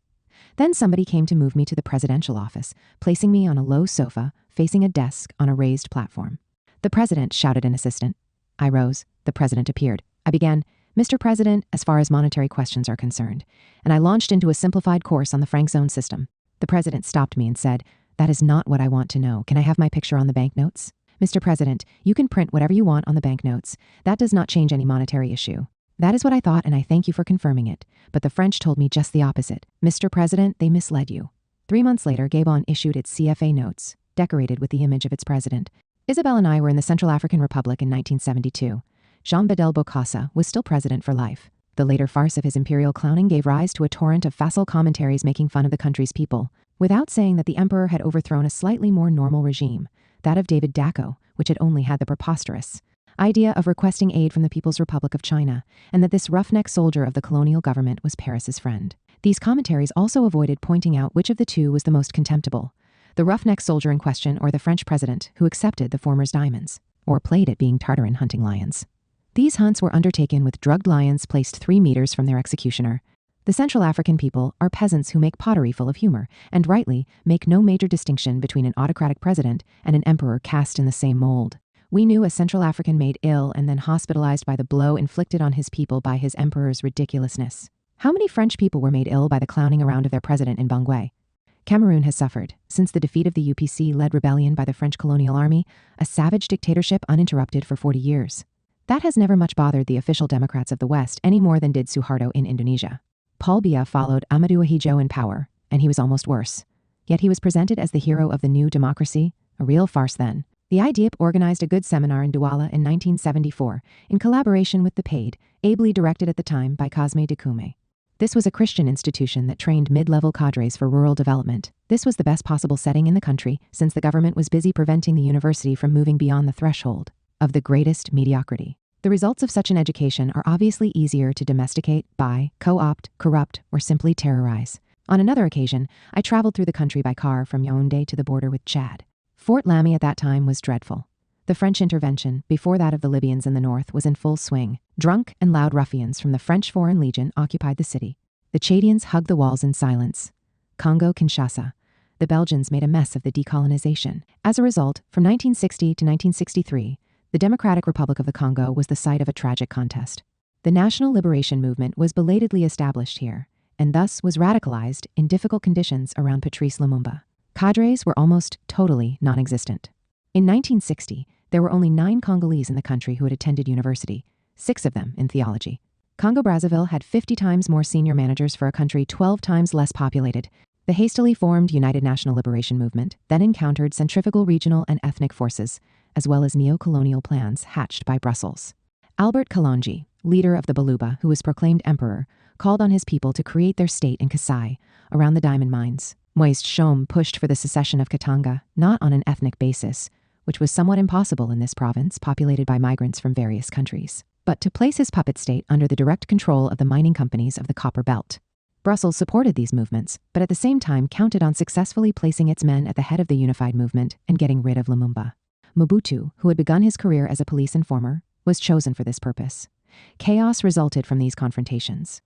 Then somebody came to move me to the presidential office, placing me on a low sofa, facing a desk on a raised platform. The president, shouted an assistant. I rose. The president appeared. I began, Mr. President, as far as monetary questions are concerned, and I launched into a simplified course on the franc zone system. The president stopped me and said, that is not what I want to know. Can I have my picture on the banknotes? Mr. President, you can print whatever you want on the banknotes. That does not change any monetary issue. That is what I thought, and I thank you for confirming it. But the French told me just the opposite. Mr. President, they misled you. 3 months later, Gabon issued its CFA notes, decorated with the image of its president. Isabel and I were in the Central African Republic in 1972. Jean Bedel Bokassa was still president for life. The later farce of his imperial clowning gave rise to a torrent of facile commentaries making fun of the country's people, without saying that the emperor had overthrown a slightly more normal regime, that of David Dacko, which had only had the preposterous idea of requesting aid from the People's Republic of China, and that this roughneck soldier of the colonial government was Paris's friend. These commentaries also avoided pointing out which of the two was the most contemptible, the roughneck soldier in question or the French president who accepted the former's diamonds, or played at being Tartarin hunting lions. These hunts were undertaken with drugged lions placed 3 meters from their executioner. The Central African people are peasants who make pottery full of humor, and rightly make no major distinction between an autocratic president and an emperor cast in the same mold. We knew a Central African made ill and then hospitalized by the blow inflicted on his people by his emperor's ridiculousness. How many French people were made ill by the clowning around of their president in Bangui? Cameroon has suffered, since the defeat of the UPC-led rebellion by the French colonial army, a savage dictatorship uninterrupted for 40 years. That has never much bothered the official Democrats of the West any more than did Suharto in Indonesia. Paul Biya followed Amadou Ahidjo in power, and he was almost worse. Yet he was presented as the hero of the new democracy, a real farce then. The IDIP organized a good seminar in Douala in 1974 in collaboration with the PAID, ably directed at the time by Cosme Dikume. This was a Christian institution that trained mid-level cadres for rural development. This was the best possible setting in the country since the government was busy preventing the university from moving beyond the threshold of the greatest mediocrity. The results of such an education are obviously easier to domesticate, buy, co-opt, corrupt, or simply terrorize. On another occasion, I traveled through the country by car from Yaoundé to the border with Chad. Fort Lamy at that time was dreadful. The French intervention, before that of the Libyans in the north, was in full swing. Drunk and loud ruffians from the French Foreign Legion occupied the city. The Chadians hugged the walls in silence. Congo-Kinshasa. The Belgians made a mess of the decolonization. As a result, from 1960 to 1963, the Democratic Republic of the Congo was the site of a tragic contest. The national liberation movement was belatedly established here, and thus was radicalized in difficult conditions around Patrice Lumumba. Cadres were almost totally non-existent. In 1960, there were only 9 Congolese in the country who had attended university, 6 of them in theology. Congo-Brazzaville had 50 times more senior managers for a country 12 times less populated. The hastily formed United National Liberation Movement then encountered centrifugal regional and ethnic forces, as well as neo-colonial plans hatched by Brussels. Albert Kalonji, leader of the Baluba, who was proclaimed emperor, called on his people to create their state in Kasai, around the diamond mines. Moise Tshom pushed for the secession of Katanga, not on an ethnic basis, which was somewhat impossible in this province populated by migrants from various countries, but to place his puppet state under the direct control of the mining companies of the Copper Belt. Brussels supported these movements, but at the same time counted on successfully placing its men at the head of the unified movement and getting rid of Lumumba. Mobutu, who had begun his career as a police informer, was chosen for this purpose. Chaos resulted from these confrontations.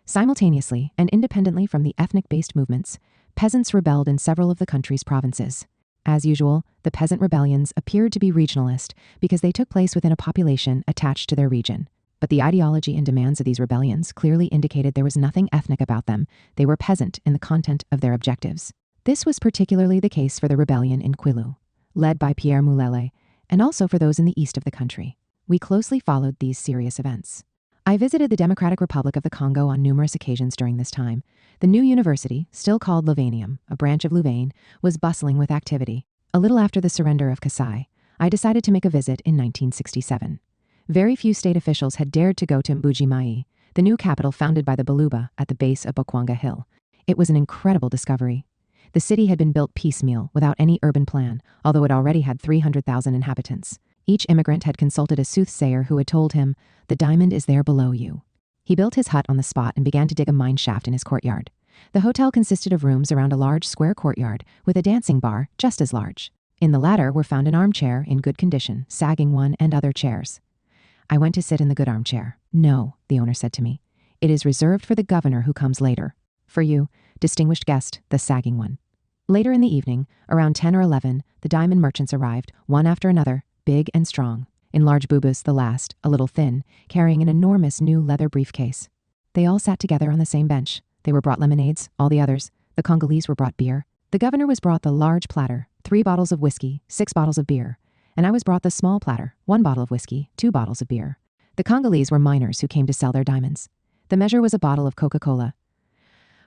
Simultaneously and independently from the ethnic-based movements, peasants rebelled in several of the country's provinces. As usual, the peasant rebellions appeared to be regionalist because they took place within a population attached to their region. But the ideology and demands of these rebellions clearly indicated there was nothing ethnic about them. They were peasant in the content of their objectives. This was particularly the case for the rebellion in Kwilu, led by Pierre Mulele, and also for those in the east of the country. We closely followed these serious events. I visited the Democratic Republic of the Congo on numerous occasions during this time. The new university, still called Louvainium, a branch of Louvain, was bustling with activity. A little after the surrender of Kasai, I decided to make a visit in 1967. Very few state officials had dared to go to Mbuji-Mayi, the new capital founded by the Baluba at the base of Bokwanga Hill. It was an incredible discovery. The city had been built piecemeal, without any urban plan, although it already had 300,000 inhabitants. Each immigrant had consulted a soothsayer who had told him, "The diamond is there below you." He built his hut on the spot and began to dig a mine shaft in his courtyard. The hotel consisted of rooms around a large square courtyard with a dancing bar just as large. In the latter were found an armchair in good condition, sagging one, and other chairs. I went to sit in the good armchair. "No," the owner said to me. "It is reserved for the governor who comes later. For you, distinguished guest, the sagging one." Later in the evening, around 10 or 11, the diamond merchants arrived, one after another, big and strong. In large boobas, the last, a little thin, carrying an enormous new leather briefcase. They all sat together on the same bench. They were brought lemonades, all the others. The Congolese were brought beer. The governor was brought the large platter, 3 bottles of whiskey, 6 bottles of beer. And I was brought the small platter, 1 bottle of whiskey, 2 bottles of beer. The Congolese were miners who came to sell their diamonds. The measure was a bottle of Coca-Cola.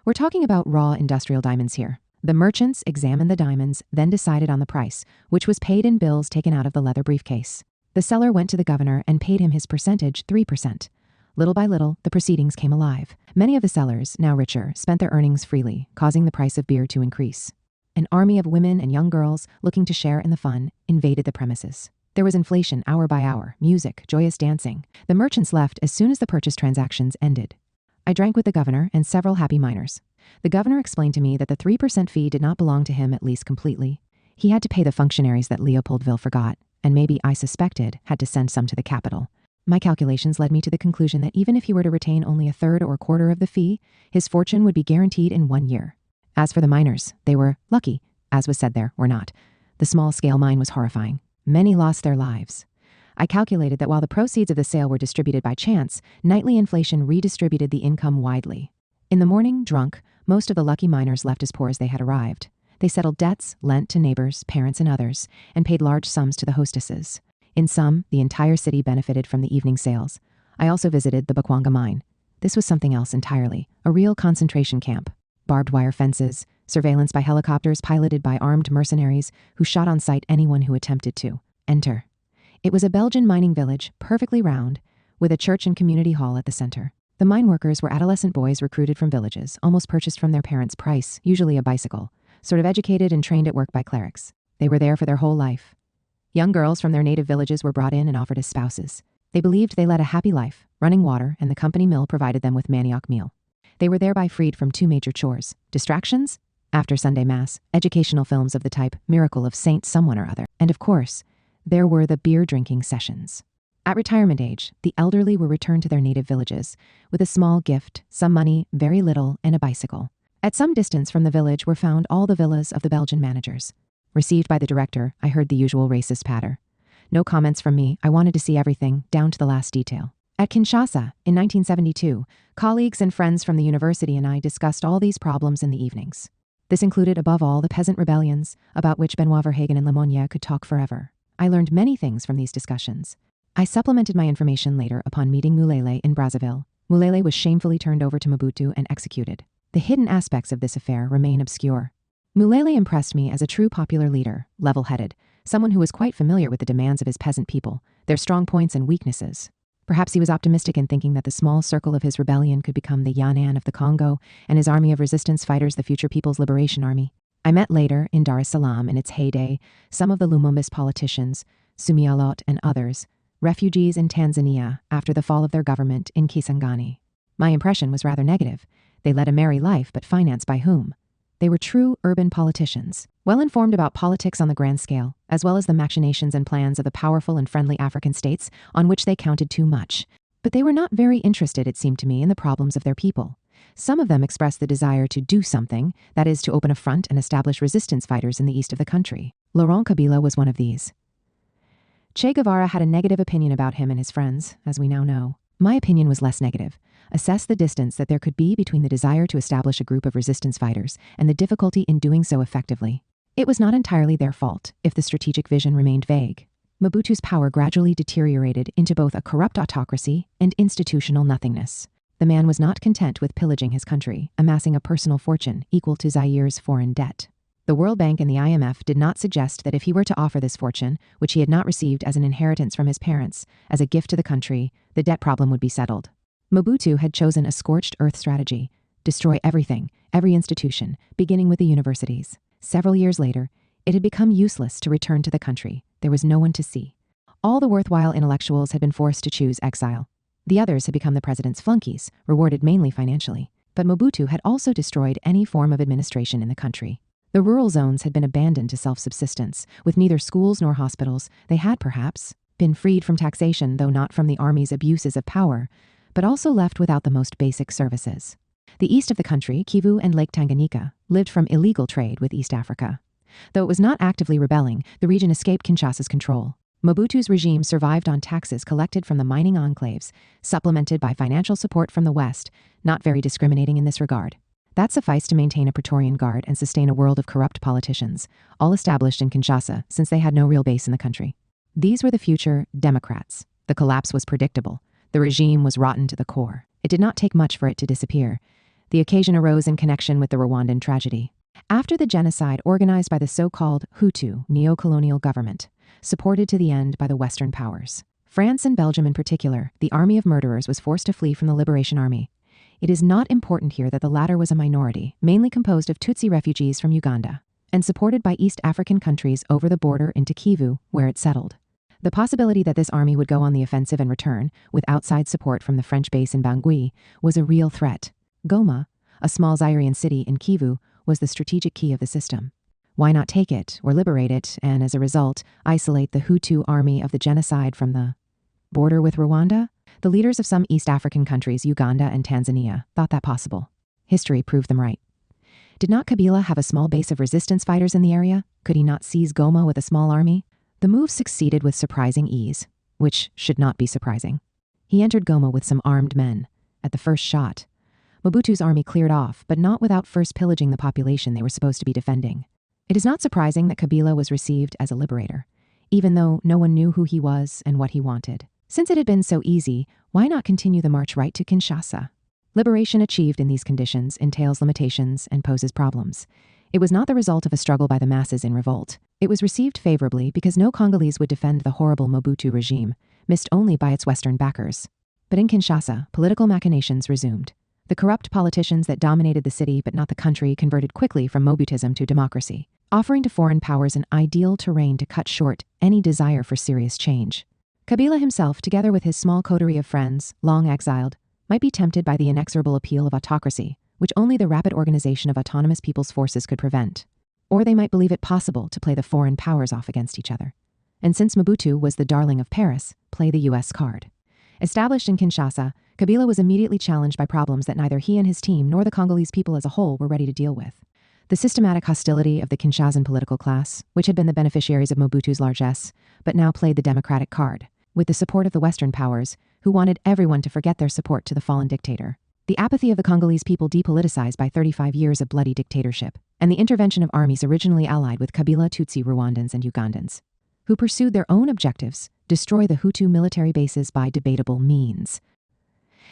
We're talking about raw industrial diamonds here. The merchants examined the diamonds, then decided on the price, which was paid in bills taken out of the leather briefcase. The seller went to the governor and paid him his percentage, 3%. Little by little, the proceedings came alive. Many of the sellers, now richer, spent their earnings freely, causing the price of beer to increase. An army of women and young girls, looking to share in the fun, invaded the premises. There was inflation hour by hour, music, joyous dancing. The merchants left as soon as the purchase transactions ended. I drank with the governor and several happy miners. The governor explained to me that the 3% fee did not belong to him, at least completely. He had to pay the functionaries that Leopoldville forgot, and maybe, I suspected, had to send some to the capital. My calculations led me to the conclusion that even if he were to retain only a third or a quarter of the fee, his fortune would be guaranteed in 1 year. As for the miners, they were lucky, as was said there, or not. The small-scale mine was horrifying. Many lost their lives. I calculated that while the proceeds of the sale were distributed by chance, nightly inflation redistributed the income widely. In the morning, drunk, most of the lucky miners left as poor as they had arrived. They settled debts, lent to neighbors, parents, and others, and paid large sums to the hostesses. In sum, the entire city benefited from the evening sales. I also visited the Bokwanga mine. This was something else entirely, a real concentration camp. Barbed wire fences, surveillance by helicopters piloted by armed mercenaries who shot on sight anyone who attempted to enter. It was a Belgian mining village, perfectly round, with a church and community hall at the center. The mine workers were adolescent boys recruited from villages, almost purchased from their parents' price, usually a bicycle, sort of educated and trained at work by clerics. They were there for their whole life. Young girls from their native villages were brought in and offered as spouses. They believed they led a happy life, running water, and the company mill provided them with manioc meal. They were thereby freed from two major chores: distractions, after Sunday Mass, educational films of the type Miracle of Saint Someone or Other, and of course, there were the beer-drinking sessions. At retirement age, the elderly were returned to their native villages with a small gift, some money, very little, and a bicycle. At some distance from the village were found all the villas of the Belgian managers. Received by the director, I heard the usual racist patter. No comments from me. I wanted to see everything, down to the last detail. At Kinshasa, in 1972, colleagues and friends from the university and I discussed all these problems in the evenings. This included, above all, the peasant rebellions, about which Benoit Verhagen and Lemonnier could talk forever. I learned many things from these discussions. I supplemented my information later upon meeting Mulele in Brazzaville. Mulele was shamefully turned over to Mobutu and executed. The hidden aspects of this affair remain obscure. Mulele impressed me as a true popular leader, level-headed, someone who was quite familiar with the demands of his peasant people, their strong points and weaknesses. Perhaps he was optimistic in thinking that the small circle of his rebellion could become the Yan'an of the Congo and his army of resistance fighters the future People's Liberation Army. I met later, in Dar es Salaam in its heyday, some of the Lumumbist politicians, Sumialot and others, refugees in Tanzania after the fall of their government in Kisangani. My impression was rather negative. They led a merry life, but financed by whom? They were true urban politicians, well informed about politics on the grand scale, as well as the machinations and plans of the powerful and friendly African states on which they counted too much. But they were not very interested, it seemed to me, in the problems of their people. Some of them expressed the desire to do something, that is, to open a front and establish resistance fighters in the east of the country. Laurent Kabila was one of these. Che Guevara had a negative opinion about him and his friends, as we now know. My opinion was less negative. Assess the distance that there could be between the desire to establish a group of resistance fighters and the difficulty in doing so effectively. It was not entirely their fault if the strategic vision remained vague. Mobutu's power gradually deteriorated into both a corrupt autocracy and institutional nothingness. The man was not content with pillaging his country, amassing a personal fortune equal to Zaire's foreign debt. The World Bank and the IMF did not suggest that if he were to offer this fortune, which he had not received as an inheritance from his parents, as a gift to the country, the debt problem would be settled. Mobutu had chosen a scorched earth strategy: destroy everything, every institution, beginning with the universities. Several years later, it had become useless to return to the country. There was no one to see. All the worthwhile intellectuals had been forced to choose exile. The others had become the president's flunkies, rewarded mainly financially. But Mobutu had also destroyed any form of administration in the country. The rural zones had been abandoned to self-subsistence. With neither schools nor hospitals, they had, perhaps, been freed from taxation, though not from the army's abuses of power, but also left without the most basic services. The east of the country, Kivu and Lake Tanganyika, lived from illegal trade with East Africa. Though it was not actively rebelling, the region escaped Kinshasa's control. Mobutu's regime survived on taxes collected from the mining enclaves, supplemented by financial support from the West, not very discriminating in this regard. That sufficed to maintain a Praetorian Guard and sustain a world of corrupt politicians, all established in Kinshasa since they had no real base in the country. These were the future Democrats. The collapse was predictable. The regime was rotten to the core. It did not take much for it to disappear. The occasion arose in connection with the Rwandan tragedy. After the genocide organized by the so-called Hutu neo-colonial government, supported to the end by the Western powers, France and Belgium in particular, the army of murderers was forced to flee from the Liberation Army. It is not important here that the latter was a minority, mainly composed of Tutsi refugees from Uganda, and supported by East African countries over the border into Kivu, where it settled. The possibility that this army would go on the offensive and return, with outside support from the French base in Bangui, was a real threat. Goma, a small Zairean city in Kivu, was the strategic key of the system. Why not take it, or liberate it, and as a result, isolate the Hutu army of the genocide from the border with Rwanda? The leaders of some East African countries, Uganda and Tanzania, thought that possible. History proved them right. Did not Kabila have a small base of resistance fighters in the area? Could he not seize Goma with a small army? The move succeeded with surprising ease, which should not be surprising. He entered Goma with some armed men. At the first shot, Mobutu's army cleared off, but not without first pillaging the population they were supposed to be defending. It is not surprising that Kabila was received as a liberator, even though no one knew who he was and what he wanted. Since it had been so easy, why not continue the march right to Kinshasa? Liberation achieved in these conditions entails limitations and poses problems. It was not the result of a struggle by the masses in revolt. It was received favorably because no Congolese would defend the horrible Mobutu regime, missed only by its Western backers. But in Kinshasa, political machinations resumed. The corrupt politicians that dominated the city but not the country converted quickly from Mobutism to democracy, offering to foreign powers an ideal terrain to cut short any desire for serious change. Kabila himself, together with his small coterie of friends, long exiled, might be tempted by the inexorable appeal of autocracy, which only the rapid organization of autonomous people's forces could prevent. Or they might believe it possible to play the foreign powers off against each other. And since Mobutu was the darling of Paris, play the US card. Established in Kinshasa, Kabila was immediately challenged by problems that neither he and his team nor the Congolese people as a whole were ready to deal with. The systematic hostility of the Kinshasan political class, which had been the beneficiaries of Mobutu's largesse, but now played the democratic card, with the support of the Western powers, who wanted everyone to forget their support to the fallen dictator. The apathy of the Congolese people depoliticized by 35 years of bloody dictatorship, and the intervention of armies originally allied with Kabila, Tutsi, Rwandans, and Ugandans, who pursued their own objectives, destroy the Hutu military bases by debatable means.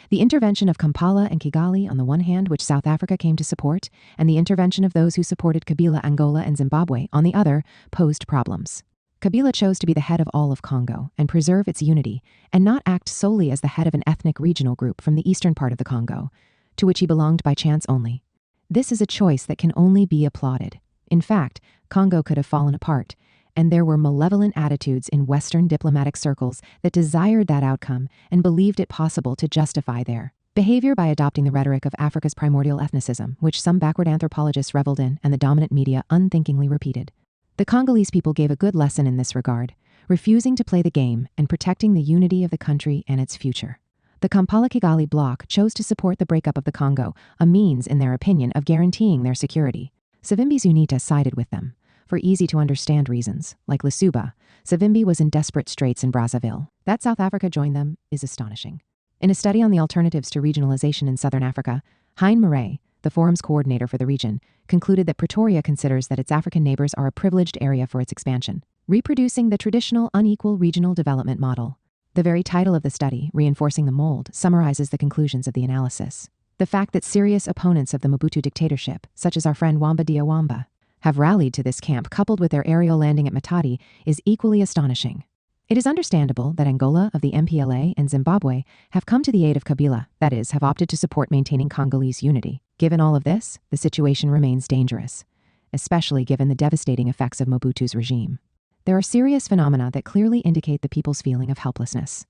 The intervention of Kampala and Kigali on the one hand, which South Africa came to support, and the intervention of those who supported Kabila, Angola, and Zimbabwe on the other, posed problems. Kabila chose to be the head of all of Congo and preserve its unity, and not act solely as the head of an ethnic regional group from the eastern part of the Congo, to which he belonged by chance only. This is a choice that can only be applauded. In fact, Congo could have fallen apart, and there were malevolent attitudes in Western diplomatic circles that desired that outcome and believed it possible to justify their behavior by adopting the rhetoric of Africa's primordial ethnicism, which some backward anthropologists reveled in and the dominant media unthinkingly repeated. The Congolese people gave a good lesson in this regard, refusing to play the game and protecting the unity of the country and its future. The Kampala-Kigali bloc chose to support the breakup of the Congo, a means, in their opinion, of guaranteeing their security. Savimbi's UNITA sided with them, for easy-to-understand reasons. Like Lasuba, Savimbi was in desperate straits in Brazzaville. That South Africa joined them is astonishing. In a study on the alternatives to regionalization in southern Africa, Hein Murray, the forum's coordinator for the region, concluded that Pretoria considers that its African neighbors are a privileged area for its expansion, reproducing the traditional unequal regional development model. The very title of the study, Reinforcing the Mold, summarizes the conclusions of the analysis. The fact that serious opponents of the Mobutu dictatorship, such as our friend Wamba Diawamba, have rallied to this camp coupled with their aerial landing at Matadi is equally astonishing. It is understandable that Angola of the MPLA and Zimbabwe have come to the aid of Kabila, that is, have opted to support maintaining Congolese unity. Given all of this, the situation remains dangerous, especially given the devastating effects of Mobutu's regime. There are serious phenomena that clearly indicate the people's feeling of helplessness.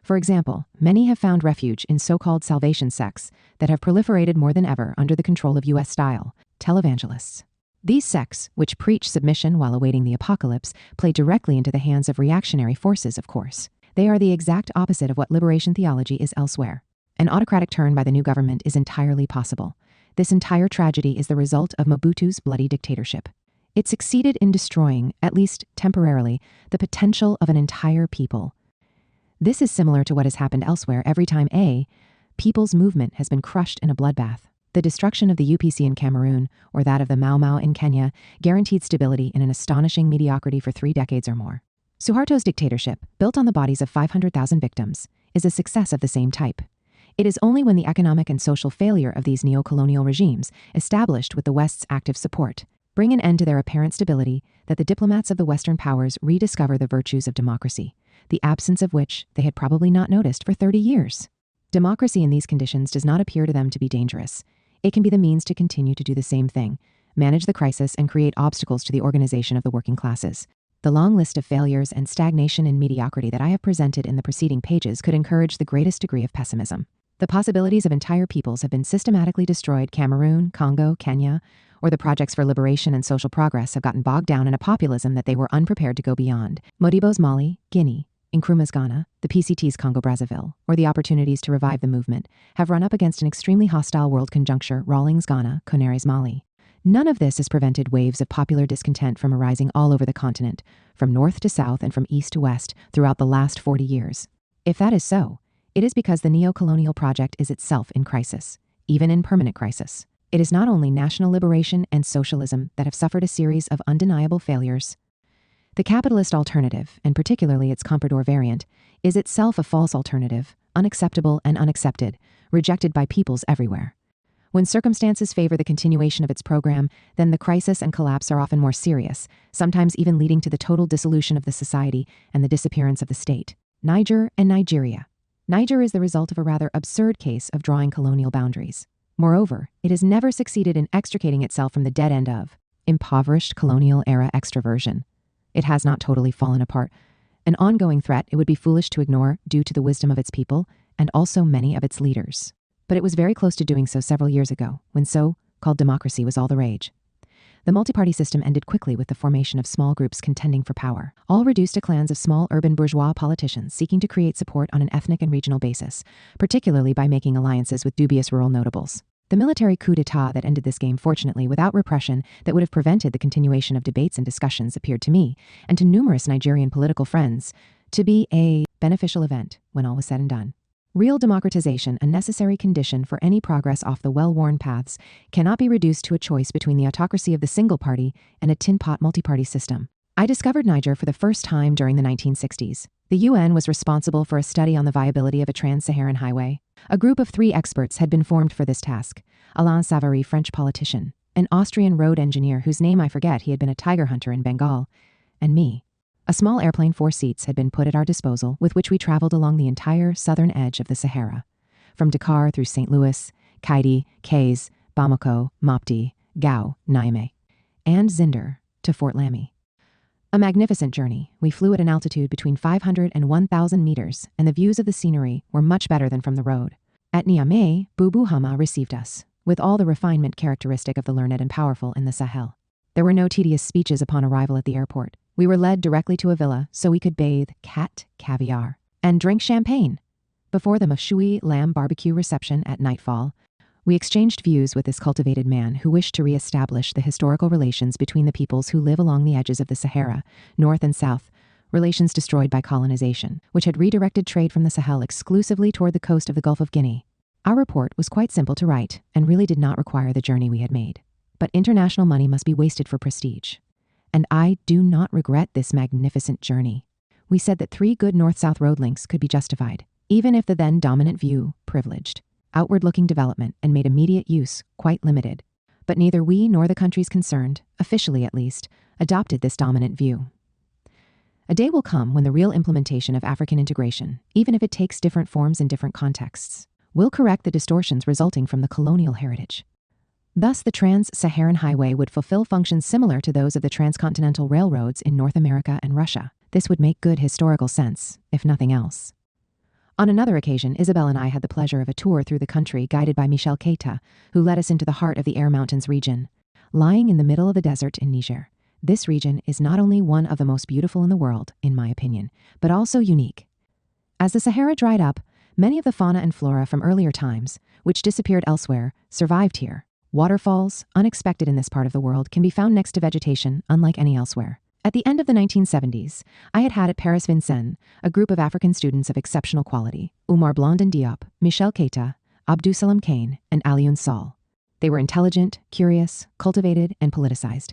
For example, many have found refuge in so-called salvation sects that have proliferated more than ever under the control of US-style televangelists. These sects, which preach submission while awaiting the apocalypse, play directly into the hands of reactionary forces, of course. They are the exact opposite of what liberation theology is elsewhere. An autocratic turn by the new government is entirely possible. This entire tragedy is the result of Mobutu's bloody dictatorship. It succeeded in destroying, at least temporarily, the potential of an entire people. This is similar to what has happened elsewhere every time a people's movement has been crushed in a bloodbath. The destruction of the UPC in Cameroon, or that of the Mau Mau in Kenya, guaranteed stability in an astonishing mediocrity for 3 decades or more. Suharto's dictatorship, built on the bodies of 500,000 victims, is a success of the same type. It is only when the economic and social failure of these neo-colonial regimes, established with the West's active support, bring an end to their apparent stability that the diplomats of the Western powers rediscover the virtues of democracy, the absence of which they had probably not noticed for 30 years. Democracy in these conditions does not appear to them to be dangerous. It can be the means to continue to do the same thing, manage the crisis and create obstacles to the organization of the working classes. The long list of failures and stagnation and mediocrity that I have presented in the preceding pages could encourage the greatest degree of pessimism. The possibilities of entire peoples have been systematically destroyed. Cameroon, Congo, Kenya, or the projects for liberation and social progress have gotten bogged down in a populism that they were unprepared to go beyond. Modibo's Mali, Guinea, Nkrumah's Ghana, the PCT's Congo-Brazzaville, or the opportunities to revive the movement, have run up against an extremely hostile world conjuncture, Rawlings Ghana, Conares Mali. None of this has prevented waves of popular discontent from arising all over the continent, from north to south and from east to west, throughout the last 40 years. If that is so, it is because the neo-colonial project is itself in crisis, even in permanent crisis. It is not only national liberation and socialism that have suffered a series of undeniable failures. The capitalist alternative, and particularly its comprador variant, is itself a false alternative, unacceptable and unaccepted, rejected by peoples everywhere. When circumstances favor the continuation of its program, then the crisis and collapse are often more serious, sometimes even leading to the total dissolution of the society and the disappearance of the state. Niger and Nigeria. Niger is the result of a rather absurd case of drawing colonial boundaries. Moreover, it has never succeeded in extricating itself from the dead end of impoverished colonial-era extroversion. It has not totally fallen apart, an ongoing threat it would be foolish to ignore due to the wisdom of its people and also many of its leaders. But it was very close to doing so several years ago, when so-called democracy was all the rage. The multi-party system ended quickly with the formation of small groups contending for power, all reduced to clans of small urban bourgeois politicians seeking to create support on an ethnic and regional basis, particularly by making alliances with dubious rural notables. The military coup d'etat that ended this game, fortunately without repression that would have prevented the continuation of debates and discussions, appeared to me, and to numerous Nigerian political friends, to be a beneficial event when all was said and done. Real democratization, a necessary condition for any progress off the well-worn paths, cannot be reduced to a choice between the autocracy of the single party and a tin-pot multi-party system. I discovered Niger for the first time during the 1960s. The UN was responsible for a study on the viability of a trans-Saharan highway. A group of 3 experts had been formed for this task. Alain Savary, French politician, an Austrian road engineer whose name I forget, he had been a tiger hunter in Bengal, and me. A small airplane, 4 seats, had been put at our disposal, with which we traveled along the entire southern edge of the Sahara, from Dakar through St. Louis, Kaidi, Kayes, Bamako, Mopti, Gao, Niamey, and Zinder to Fort Lamy. A magnificent journey. We flew at an altitude between 500 and 1,000 meters, and the views of the scenery were much better than from the road. At Niamey, Boubou Hama received us, with all the refinement characteristic of the learned and powerful in the Sahel. There were no tedious speeches upon arrival at the airport. We were led directly to a villa so we could bathe cat caviar and drink champagne. Before the Mashui lamb barbecue reception at nightfall, we exchanged views with this cultivated man who wished to re-establish the historical relations between the peoples who live along the edges of the Sahara, north and south, relations destroyed by colonization, which had redirected trade from the Sahel exclusively toward the coast of the Gulf of Guinea. Our report was quite simple to write and really did not require the journey we had made. But international money must be wasted for prestige. And I do not regret this magnificent journey. We said that 3 good north-south road links could be justified, even if the then dominant view, privileged, outward-looking development and made immediate use quite limited. But neither we nor the countries concerned, officially at least, adopted this dominant view. A day will come when the real implementation of African integration, even if it takes different forms in different contexts, will correct the distortions resulting from the colonial heritage. Thus, the Trans-Saharan Highway would fulfill functions similar to those of the transcontinental railroads in North America and Russia. This would make good historical sense, if nothing else. On another occasion, Isabel and I had the pleasure of a tour through the country guided by Michel Keita, who led us into the heart of the Air Mountains region. Lying in the middle of the desert in Niger, this region is not only one of the most beautiful in the world, in my opinion, but also unique. As the Sahara dried up, many of the fauna and flora from earlier times, which disappeared elsewhere, survived here. Waterfalls, unexpected in this part of the world, can be found next to vegetation, unlike any elsewhere. At the end of the 1970s, I had at Paris Vincennes a group of African students of exceptional quality: Oumar Blondin Diop, Michel Keita, Abdousalam Kane, and Alioune Sall. They were intelligent, curious, cultivated, and politicized.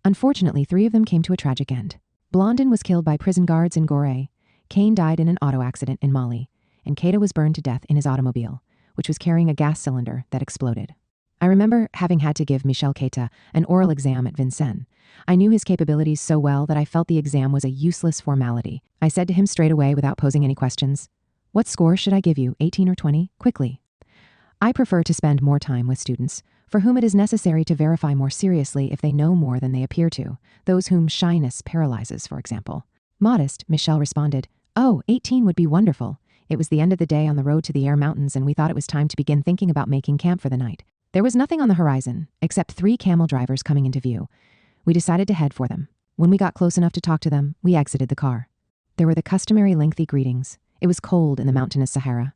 Unfortunately, 3 of them came to a tragic end. Blondin was killed by prison guards in Gorée, Kane died in an auto accident in Mali, and Keita was burned to death in his automobile, which was carrying a gas cylinder that exploded. I remember having had to give Michel Keita an oral exam at Vincennes. I knew his capabilities so well that I felt the exam was a useless formality. I said to him straight away without posing any questions, "What score should I give you, 18 or 20? Quickly." I prefer to spend more time with students for whom it is necessary to verify more seriously if they know more than they appear to, those whom shyness paralyzes, for example. Modest, Michel responded, "Oh, 18 would be wonderful. It was the end of the day on the road to the Air Mountains and we thought it was time to begin thinking about making camp for the night. There was nothing on the horizon, except 3 camel drivers coming into view. We decided to head for them. When we got close enough to talk to them, we exited the car. There were the customary lengthy greetings. It was cold in the mountainous Sahara.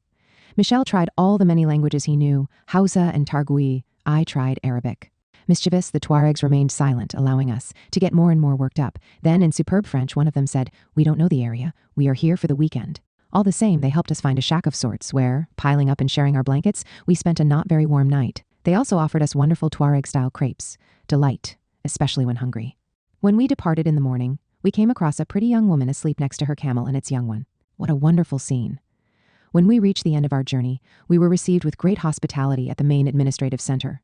Michel tried all the many languages he knew, Hausa and Targui. I tried Arabic. Mischievous, the Tuaregs remained silent, allowing us to get more and more worked up. Then, in superb French, one of them said, "We don't know the area. We are here for the weekend." All the same, they helped us find a shack of sorts where, piling up and sharing our blankets, we spent a not very warm night. They also offered us wonderful Tuareg-style crepes. Delight, especially when hungry. When we departed in the morning, we came across a pretty young woman asleep next to her camel and its young one. What a wonderful scene. When we reached the end of our journey, we were received with great hospitality at the main administrative center.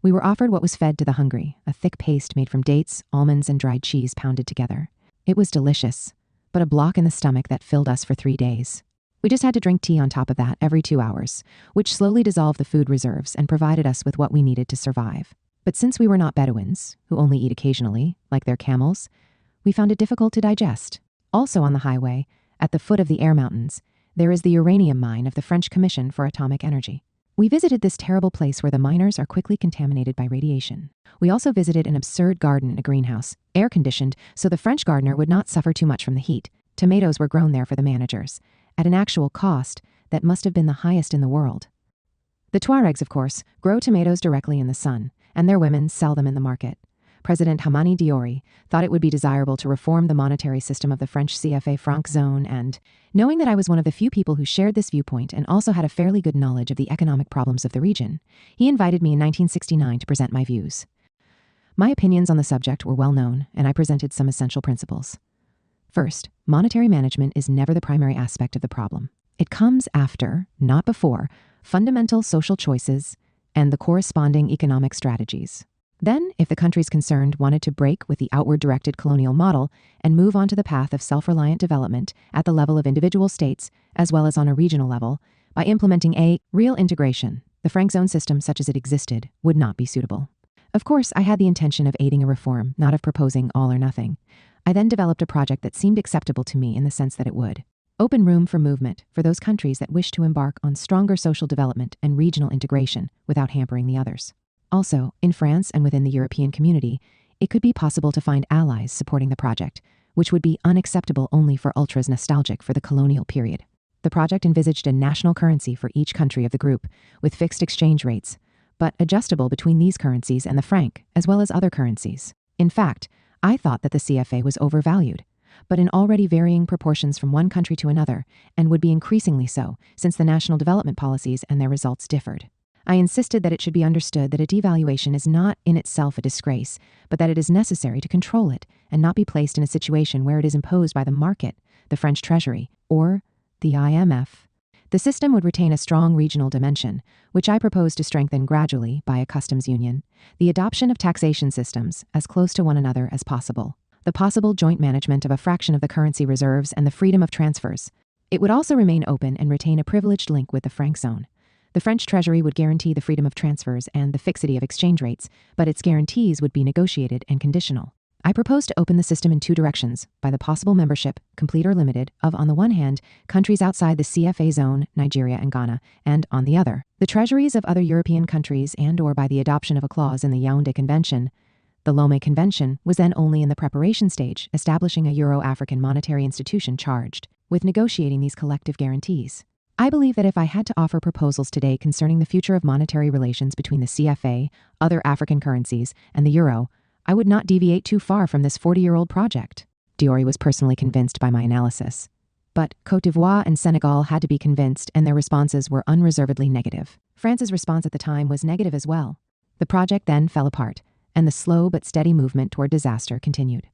We were offered what was fed to the hungry, a thick paste made from dates, almonds, and dried cheese pounded together. It was delicious, but a block in the stomach that filled us for 3 days. We just had to drink tea on top of that every 2 hours, which slowly dissolved the food reserves and provided us with what we needed to survive. But since we were not Bedouins, who only eat occasionally, like their camels, we found it difficult to digest. Also on the highway, at the foot of the Air Mountains, there is the uranium mine of the French Commission for Atomic Energy. We visited this terrible place where the miners are quickly contaminated by radiation. We also visited an absurd garden in a greenhouse, air-conditioned so the French gardener would not suffer too much from the heat. Tomatoes were grown there for the managers, at an actual cost that must have been the highest in the world. The Tuaregs, of course, grow tomatoes directly in the sun, and their women sell them in the market. President Hamani Diori thought it would be desirable to reform the monetary system of the French CFA franc zone, and, knowing that I was one of the few people who shared this viewpoint and also had a fairly good knowledge of the economic problems of the region, he invited me in 1969 to present my views. My opinions on the subject were well known, and I presented some essential principles. First, monetary management is never the primary aspect of the problem. It comes after, not before, fundamental social choices and the corresponding economic strategies. Then, if the countries concerned wanted to break with the outward-directed colonial model and move on to the path of self-reliant development at the level of individual states, as well as on a regional level, by implementing a real integration, the franc zone system such as it existed would not be suitable. Of course, I had the intention of aiding a reform, not of proposing all or nothing. I then developed a project that seemed acceptable to me in the sense that it would open room for movement for those countries that wish to embark on stronger social development and regional integration without hampering the others. Also, in France and within the European community, it could be possible to find allies supporting the project, which would be unacceptable only for ultras nostalgic for the colonial period. The project envisaged a national currency for each country of the group, with fixed exchange rates, but adjustable between these currencies and the franc, as well as other currencies. In fact, I thought that the CFA was overvalued, but in already varying proportions from one country to another, and would be increasingly so, since the national development policies and their results differed. I insisted that it should be understood that a devaluation is not in itself a disgrace, but that it is necessary to control it and not be placed in a situation where it is imposed by the market, the French Treasury, or the IMF. The system would retain a strong regional dimension, which I proposed to strengthen gradually by a customs union, the adoption of taxation systems as close to one another as possible, the possible joint management of a fraction of the currency reserves, and the freedom of transfers. It would also remain open and retain a privileged link with the franc zone. The French Treasury would guarantee the freedom of transfers and the fixity of exchange rates, but its guarantees would be negotiated and conditional. I propose to open the system in 2 directions, by the possible membership, complete or limited, of, on the one hand, countries outside the CFA zone, Nigeria and Ghana, and, on the other, the treasuries of other European countries, and or by the adoption of a clause in the Yaoundé Convention. The Lomé Convention was then only in the preparation stage, establishing a Euro-African monetary institution charged with negotiating these collective guarantees. I believe that if I had to offer proposals today concerning the future of monetary relations between the CFA, other African currencies, and the euro, I would not deviate too far from this 40-year-old project. Diori was personally convinced by my analysis. But Côte d'Ivoire and Senegal had to be convinced, and their responses were unreservedly negative. France's response at the time was negative as well. The project then fell apart, and the slow but steady movement toward disaster continued.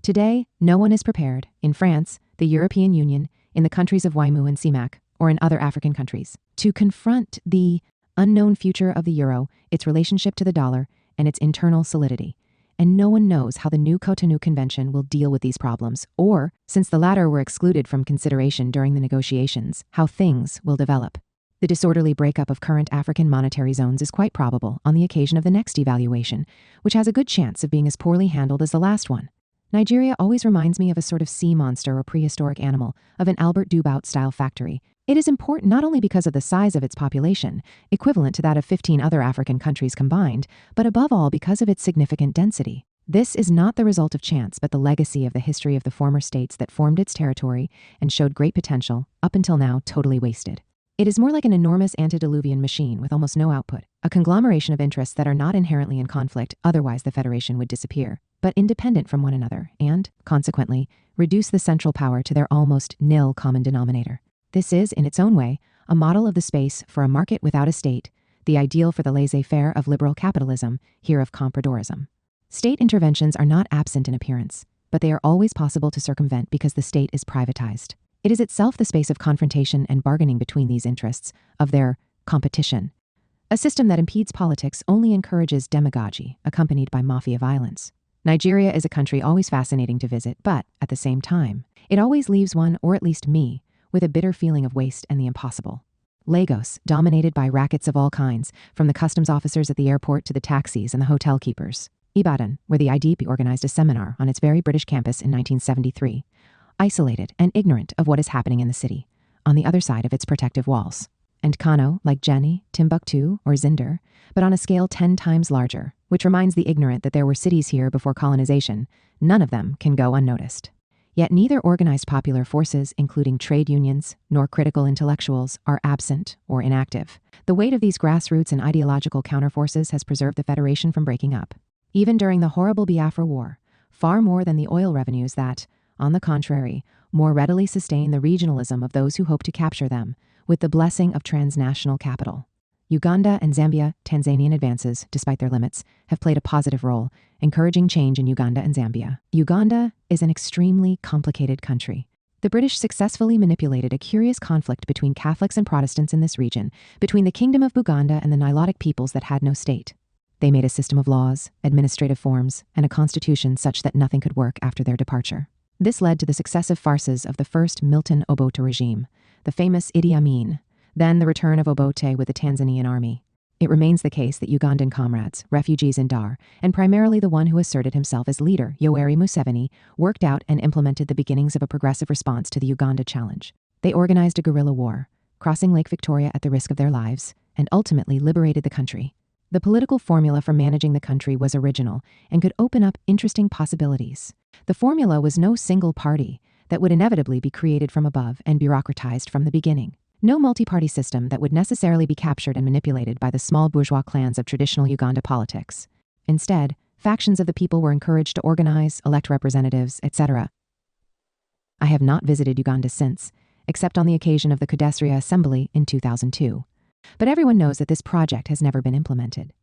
Today, no one is prepared, in France, the European Union, in the countries of Waimu and CIMAC, or in other African countries, to confront the unknown future of the euro, its relationship to the dollar, and its internal solidity. And no one knows how the new Cotonou Convention will deal with these problems, or, since the latter were excluded from consideration during the negotiations, how things will develop. The disorderly breakup of current African monetary zones is quite probable on the occasion of the next devaluation, which has a good chance of being as poorly handled as the last one. Nigeria always reminds me of a sort of sea monster or prehistoric animal, of an Albert Dubout-style factory. It is important not only because of the size of its population, equivalent to that of 15 other African countries combined, but above all because of its significant density. This is not the result of chance, but the legacy of the history of the former states that formed its territory and showed great potential, up until now totally wasted. It is more like an enormous antediluvian machine with almost no output, a conglomeration of interests that are not inherently in conflict, otherwise the federation would disappear, but independent from one another and, consequently, reduce the central power to their almost nil common denominator. This is, in its own way, a model of the space for a market without a state, the ideal for the laissez-faire of liberal capitalism, here of compradorism. State interventions are not absent in appearance, but they are always possible to circumvent because the state is privatized. It is itself the space of confrontation and bargaining between these interests, of their competition. A system that impedes politics only encourages demagogy, accompanied by mafia violence. Nigeria is a country always fascinating to visit, but, at the same time, it always leaves one, or at least me, with a bitter feeling of waste and the impossible. Lagos, dominated by rackets of all kinds, from the customs officers at the airport to the taxis and the hotel keepers. Ibadan, where the IDP organized a seminar on its very British campus in 1973, isolated and ignorant of what is happening in the city, on the other side of its protective walls. And Kano, like Jenny, Timbuktu, or Zinder, but on a scale 10 times larger, which reminds the ignorant that there were cities here before colonization, none of them can go unnoticed. Yet neither organized popular forces, including trade unions, nor critical intellectuals, are absent or inactive. The weight of these grassroots and ideological counterforces has preserved the Federation from breaking up. Even during the horrible Biafra War, far more than the oil revenues that, on the contrary, more readily sustain the regionalism of those who hope to capture them, with the blessing of transnational capital. Uganda and Zambia, Tanzanian advances, despite their limits, have played a positive role, encouraging change in Uganda and Zambia. Uganda is an extremely complicated country. The British successfully manipulated a curious conflict between Catholics and Protestants in this region, between the Kingdom of Buganda and the Nilotic peoples that had no state. They made a system of laws, administrative forms, and a constitution such that nothing could work after their departure. This led to the successive farces of the first Milton Obote regime, the famous Idi Amin, then the return of Obote with the Tanzanian army. It remains the case that Ugandan comrades, refugees in Dar, and primarily the one who asserted himself as leader, Yoweri Museveni, worked out and implemented the beginnings of a progressive response to the Uganda challenge. They organized a guerrilla war, crossing Lake Victoria at the risk of their lives, and ultimately liberated the country. The political formula for managing the country was original and could open up interesting possibilities. The formula was no single party that would inevitably be created from above and bureaucratized from the beginning. No multi-party system that would necessarily be captured and manipulated by the small bourgeois clans of traditional Uganda politics. Instead, factions of the people were encouraged to organize, elect representatives, etc. I have not visited Uganda since, except on the occasion of the Kudesria Assembly in 2002. But everyone knows that this project has never been implemented.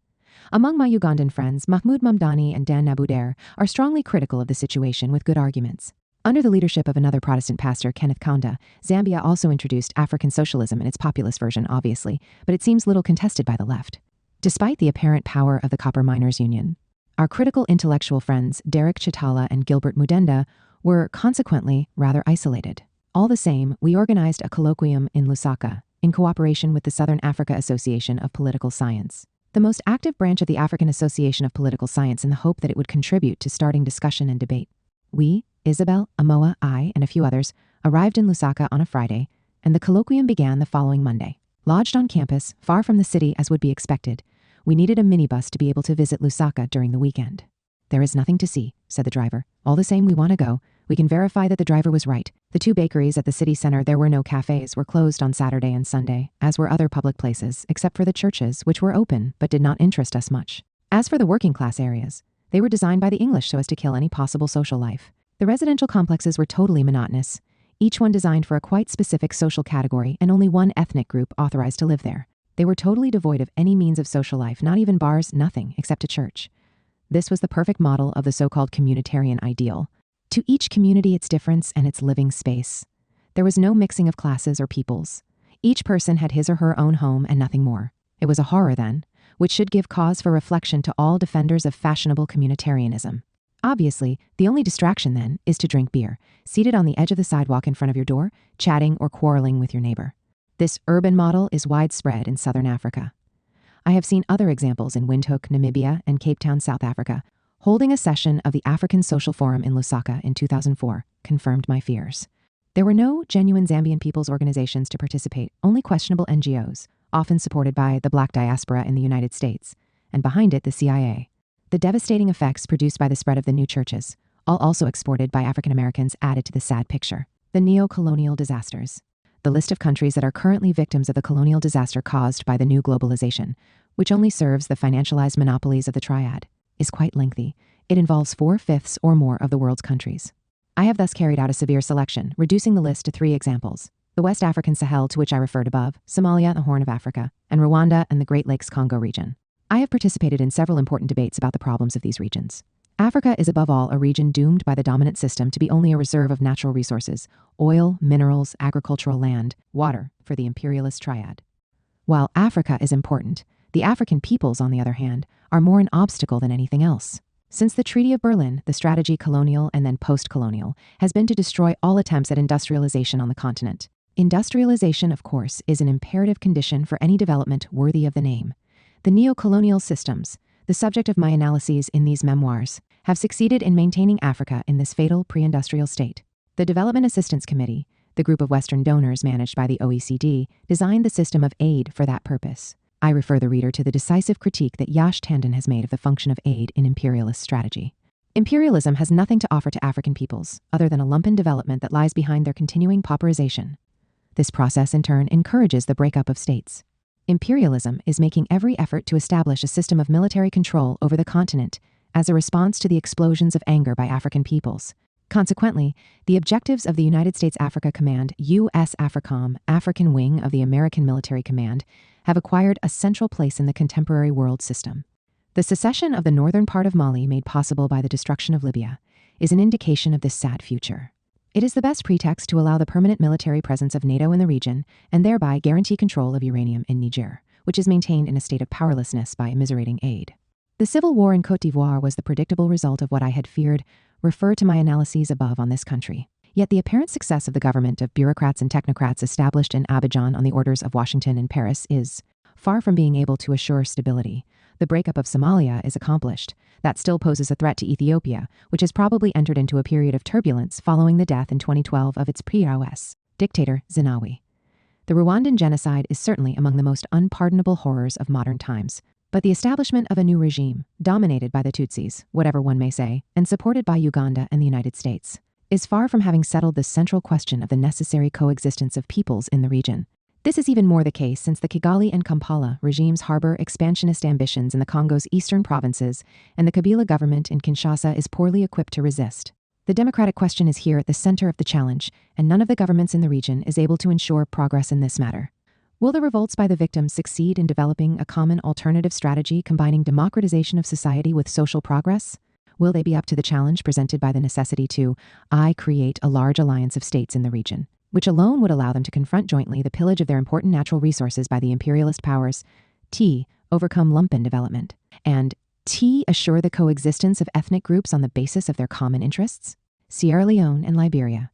Among my Ugandan friends, Mahmoud Mamdani and Dan Nabudair are strongly critical of the situation with good arguments. Under the leadership of another Protestant pastor, Kenneth Kaunda, Zambia also introduced African socialism in its populist version, obviously, but it seems little contested by the left. Despite the apparent power of the Copper Miners' Union, our critical intellectual friends Derek Chitala and Gilbert Mudenda were consequently rather isolated. All the same, we organized a colloquium in Lusaka, in cooperation with the Southern Africa Association of Political Science, the most active branch of the African Association of Political Science, in the hope that it would contribute to starting discussion and debate. We, Isabel, Amoa, I, and a few others, arrived in Lusaka on a Friday, and the colloquium began the following Monday. Lodged on campus, far from the city as would be expected, we needed a minibus to be able to visit Lusaka during the weekend. "There is nothing to see," said the driver. "All the same, we want to go." We can verify that the driver was right. The two bakeries at the city center, there were no cafes, were closed on Saturday and Sunday, as were other public places, except for the churches, which were open but did not interest us much. As for the working class areas, they were designed by the English so as to kill any possible social life. The residential complexes were totally monotonous, each one designed for a quite specific social category and only one ethnic group authorized to live there. They were totally devoid of any means of social life, not even bars, nothing, except a church. This was the perfect model of the so-called communitarian ideal. To each community its difference and its living space. There was no mixing of classes or peoples. Each person had his or her own home and nothing more. It was a horror then, which should give cause for reflection to all defenders of fashionable communitarianism. Obviously, the only distraction then is to drink beer, seated on the edge of the sidewalk in front of your door, chatting or quarreling with your neighbor. This urban model is widespread in southern Africa. I have seen other examples in Windhoek, Namibia, and Cape Town, South Africa. Holding a session of the African Social Forum in Lusaka in 2004 confirmed my fears. There were no genuine Zambian people's organizations to participate, only questionable NGOs, often supported by the Black diaspora in the United States, and behind it the CIA. The devastating effects produced by the spread of the new churches, all also exported by African Americans, added to the sad picture. The neo-colonial disasters. The list of countries that are currently victims of the colonial disaster caused by the new globalization, which only serves the financialized monopolies of the triad, is quite lengthy. It involves 4/5 or more of the world's countries. I have thus carried out a severe selection, reducing the list to 3 examples: the West African Sahel, to which I referred above, Somalia, the Horn of Africa, and Rwanda and the Great Lakes Congo region. I have participated in several important debates about the problems of these regions. Africa is above all a region doomed by the dominant system to be only a reserve of natural resources: oil, minerals, agricultural land, water, for the imperialist triad. While Africa is important, the African peoples, on the other hand, are more an obstacle than anything else. Since the Treaty of Berlin, the strategy, colonial and then post-colonial, has been to destroy all attempts at industrialization on the continent. Industrialization, of course, is an imperative condition for any development worthy of the name. The neo-colonial systems, the subject of my analyses in these memoirs, have succeeded in maintaining Africa in this fatal pre-industrial state. The Development Assistance Committee, the group of Western donors managed by the OECD, designed the system of aid for that purpose. I refer the reader to the decisive critique that Yash Tandon has made of the function of aid in imperialist strategy. Imperialism has nothing to offer to African peoples, other than a lumpen development that lies behind their continuing pauperization. This process, in turn, encourages the breakup of states. Imperialism is making every effort to establish a system of military control over the continent as a response to the explosions of anger by African peoples. Consequently, the objectives of the United States Africa Command, U.S. AFRICOM, African wing of the American Military Command, have acquired a central place in the contemporary world system. The secession of the northern part of Mali, made possible by the destruction of Libya, is an indication of this sad future. It is the best pretext to allow the permanent military presence of NATO in the region and thereby guarantee control of uranium in Niger, which is maintained in a state of powerlessness by immiserating aid. The civil war in Côte d'Ivoire was the predictable result of what I had feared. Refer to my analyses above on this country. Yet the apparent success of the government of bureaucrats and technocrats established in Abidjan on the orders of Washington and Paris is far from being able to assure stability. The breakup of Somalia is accomplished. That still poses a threat to Ethiopia, which has probably entered into a period of turbulence following the death in 2012 of its PROS dictator, Zenawi. The Rwandan genocide is certainly among the most unpardonable horrors of modern times. But the establishment of a new regime, dominated by the Tutsis, whatever one may say, and supported by Uganda and the United States, is far from having settled the central question of the necessary coexistence of peoples in the region. This is even more the case since the Kigali and Kampala regimes harbor expansionist ambitions in the Congo's eastern provinces, and the Kabila government in Kinshasa is poorly equipped to resist. The democratic question is here at the center of the challenge, and none of the governments in the region is able to ensure progress in this matter. Will the revolts by the victims succeed in developing a common alternative strategy combining democratization of society with social progress? Will they be up to the challenge presented by the necessity to create a large alliance of states in the region, which alone would allow them to confront jointly the pillage of their important natural resources by the imperialist powers, overcome lumpen development, and assure the coexistence of ethnic groups on the basis of their common interests? Sierra Leone and Liberia.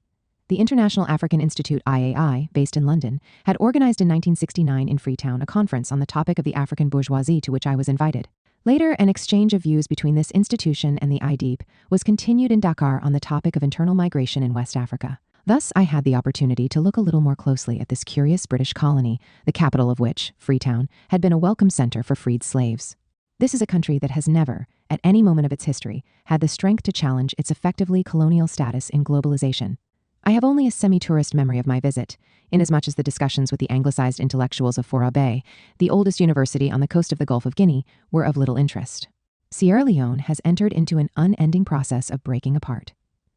The International African Institute, IAI, based in London, had organized in 1969 in Freetown a conference on the topic of the African bourgeoisie to which I was invited. Later, an exchange of views between this institution and the IDIP was continued in Dakar on the topic of internal migration in West Africa. Thus, I had the opportunity to look a little more closely at this curious British colony, the capital of which, Freetown, had been a welcome center for freed slaves. This is a country that has never, at any moment of its history, had the strength to challenge its effectively colonial status in globalization. I have only a semi-tourist memory of my visit, inasmuch as the discussions with the anglicized intellectuals of Fora Bay, the oldest university on the coast of the Gulf of Guinea, were of little interest. Sierra Leone has entered into an unending process of breaking apart.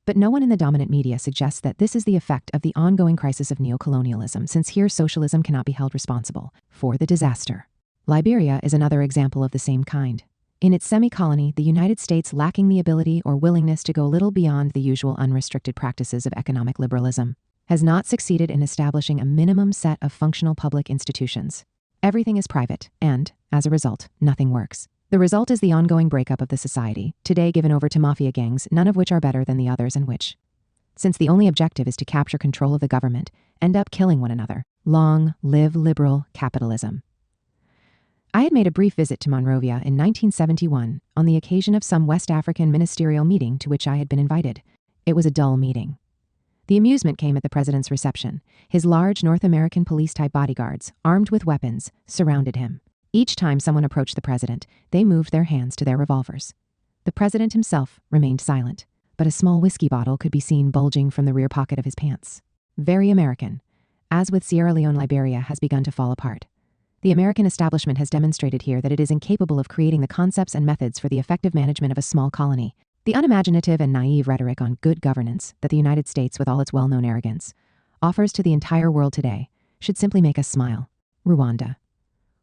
But no one in the dominant media suggests that this is the effect of the ongoing crisis of neocolonialism, since here socialism cannot be held responsible for the disaster. Liberia is another example of the same kind. In its semi-colony, the United States, lacking the ability or willingness to go little beyond the usual unrestricted practices of economic liberalism, has not succeeded in establishing a minimum set of functional public institutions. Everything is private, and, as a result, nothing works. The result is the ongoing breakup of the society, today given over to mafia gangs, none of which are better than the others, and which, since the only objective is to capture control of the government, end up killing one another. Long live liberal capitalism. I had made a brief visit to Monrovia in 1971 on the occasion of some West African ministerial meeting to which I had been invited. It was a dull meeting. The amusement came at the president's reception. His large North American police-type bodyguards, armed with weapons, surrounded him. Each time someone approached the president, they moved their hands to their revolvers. The president himself remained silent, but a small whiskey bottle could be seen bulging from the rear pocket of his pants. Very American. As with Sierra Leone, Liberia has begun to fall apart. The American establishment has demonstrated here that it is incapable of creating the concepts and methods for the effective management of a small colony. The unimaginative and naive rhetoric on good governance that the United States, with all its well-known arrogance, offers to the entire world today should simply make us smile. Rwanda.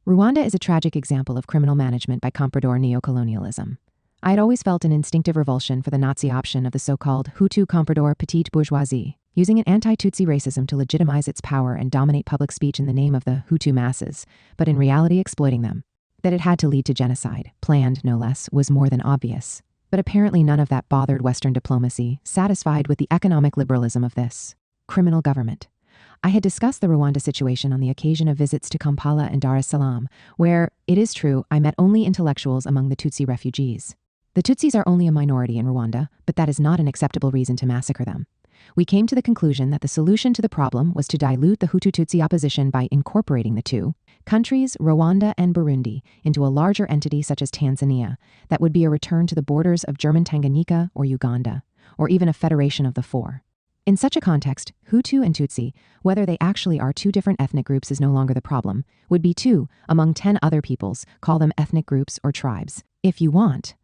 Rwanda is a tragic example of criminal management by comprador neocolonialism. I had always felt an instinctive revulsion for the Nazi option of the so-called Hutu comprador petite bourgeoisie, using an anti-Tutsi racism to legitimize its power and dominate public speech in the name of the Hutu masses, but in reality exploiting them. That it had to lead to genocide, planned no less, was more than obvious. But apparently none of that bothered Western diplomacy, satisfied with the economic liberalism of this criminal government. I had discussed the Rwanda situation on the occasion of visits to Kampala and Dar es Salaam, where, it is true, I met only intellectuals among the Tutsi refugees. The Tutsis are only a minority in Rwanda, but that is not an acceptable reason to massacre them. We came to the conclusion that the solution to the problem was to dilute the Hutu-Tutsi opposition by incorporating the two countries, Rwanda and Burundi, into a larger entity such as Tanzania, that would be a return to the borders of German Tanganyika or Uganda, or even a federation of the four. In such a context, Hutu and Tutsi, whether they actually are two different ethnic groups is no longer the problem, would be two among 10 other peoples, call them ethnic groups or tribes, if you want,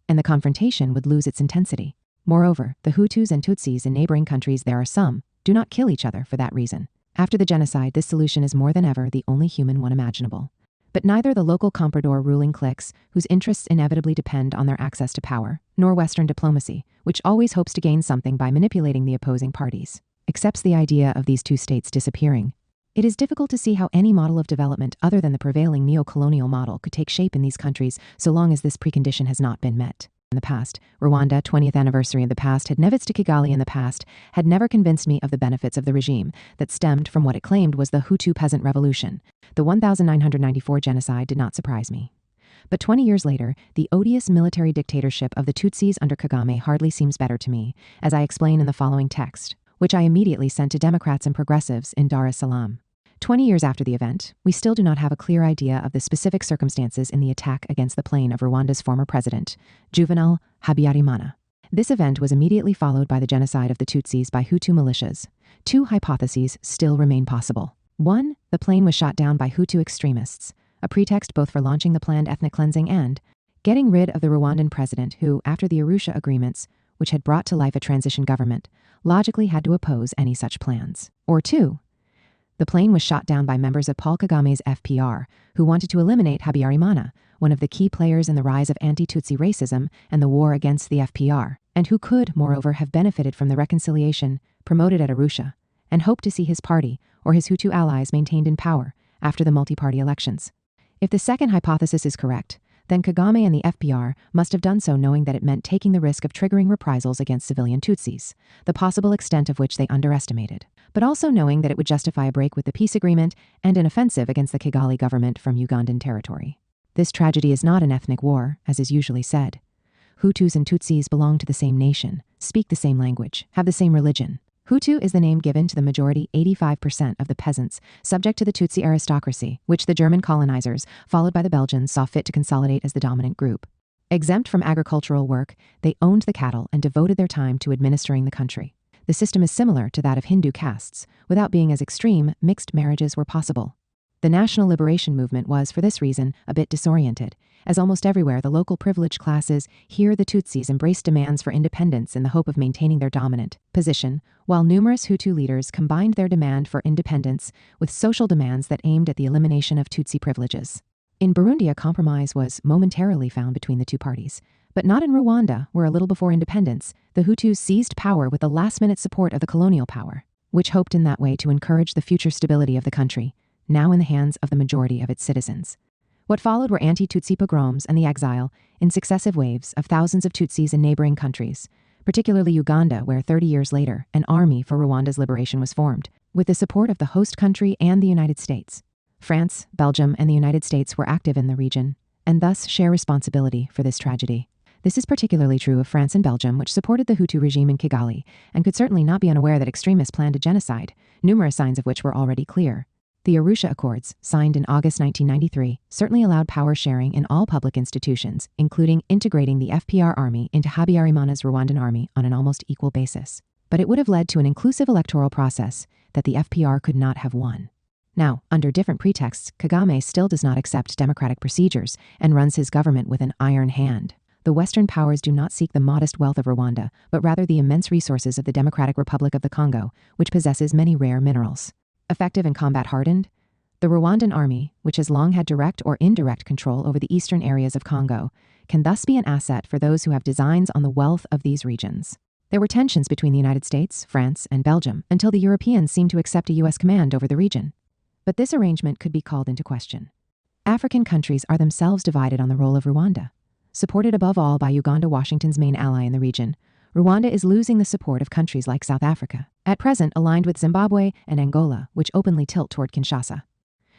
and the confrontation would lose its intensity. Moreover, the Hutus and Tutsis in neighboring countries there are some, do not kill each other for that reason. After the genocide, this solution is more than ever the only human one imaginable. But neither the local comprador ruling cliques, whose interests inevitably depend on their access to power, nor Western diplomacy, which always hopes to gain something by manipulating the opposing parties, accepts the idea of these two states disappearing. It is difficult to see how any model of development other than the prevailing neo-colonial model could take shape in these countries so long as this precondition has not been met. In the past, Rwanda, 20th anniversary of the past, Hadnevitz to Kigali in the past, had never convinced me of the benefits of the regime that stemmed from what it claimed was the Hutu peasant revolution. The 1994 genocide did not surprise me. But 20 years later, the odious military dictatorship of the Tutsis under Kagame hardly seems better to me, as I explain in the following text, which I immediately sent to Democrats and progressives in Dar es Salaam. 20 years after the event, we still do not have a clear idea of the specific circumstances in the attack against the plane of Rwanda's former president, Juvenal Habyarimana. This event was immediately followed by the genocide of the Tutsis by Hutu militias. Two hypotheses still remain possible. One, the plane was shot down by Hutu extremists, a pretext both for launching the planned ethnic cleansing and getting rid of the Rwandan president who, after the Arusha agreements, which had brought to life a transition government, logically had to oppose any such plans. Or two, the plane was shot down by members of Paul Kagame's FPR, who wanted to eliminate Habyarimana, one of the key players in the rise of anti-Tutsi racism and the war against the FPR, and who could, moreover, have benefited from the reconciliation promoted at Arusha, and hoped to see his party or his Hutu allies maintained in power after the multi-party elections. If the second hypothesis is correct, then Kagame and the FPR must have done so knowing that it meant taking the risk of triggering reprisals against civilian Tutsis, the possible extent of which they underestimated, but also knowing that it would justify a break with the peace agreement and an offensive against the Kigali government from Ugandan territory. This tragedy is not an ethnic war, as is usually said. Hutus and Tutsis belong to the same nation, speak the same language, have the same religion. Hutu is the name given to the majority 85% of the peasants, subject to the Tutsi aristocracy, which the German colonizers, followed by the Belgians, saw fit to consolidate as the dominant group. Exempt from agricultural work, they owned the cattle and devoted their time to administering the country. The system is similar to that of Hindu castes. Without being as extreme, mixed marriages were possible. The national liberation movement was, for this reason, a bit disoriented, as almost everywhere the local privileged classes, here the Tutsis, embraced demands for independence in the hope of maintaining their dominant position, while numerous Hutu leaders combined their demand for independence with social demands that aimed at the elimination of Tutsi privileges. In Burundi, a compromise was momentarily found between the two parties, but not in Rwanda, where a little before independence, the Hutus seized power with the last-minute support of the colonial power, which hoped in that way to encourage the future stability of the country, now in the hands of the majority of its citizens. What followed were anti-Tutsi pogroms and the exile, in successive waves, of thousands of Tutsis in neighboring countries, particularly Uganda, where 30 years later, an army for Rwanda's liberation was formed, with the support of the host country and the United States. France, Belgium, and the United States were active in the region, and thus share responsibility for this tragedy. This is particularly true of France and Belgium, which supported the Hutu regime in Kigali, and could certainly not be unaware that extremists planned a genocide, numerous signs of which were already clear. The Arusha Accords, signed in August 1993, certainly allowed power sharing in all public institutions, including integrating the FPR army into Habyarimana's Rwandan army on an almost equal basis. But it would have led to an inclusive electoral process that the FPR could not have won. Now, under different pretexts, Kagame still does not accept democratic procedures and runs his government with an iron hand. The Western powers do not seek the modest wealth of Rwanda, but rather the immense resources of the Democratic Republic of the Congo, which possesses many rare minerals. Effective and combat-hardened, The Rwandan army, which has long had direct or indirect control over the eastern areas of Congo, can thus be an asset for those who have designs on the wealth of these regions. There were tensions between the United States, France, and Belgium until the Europeans seemed to accept a U.S. command over the region. But this arrangement could be called into question. African countries are themselves divided on the role of Rwanda. Supported above all by Uganda, Washington's main ally in the region, Rwanda is losing the support of countries like South Africa, at present aligned with Zimbabwe and Angola, which openly tilt toward Kinshasa.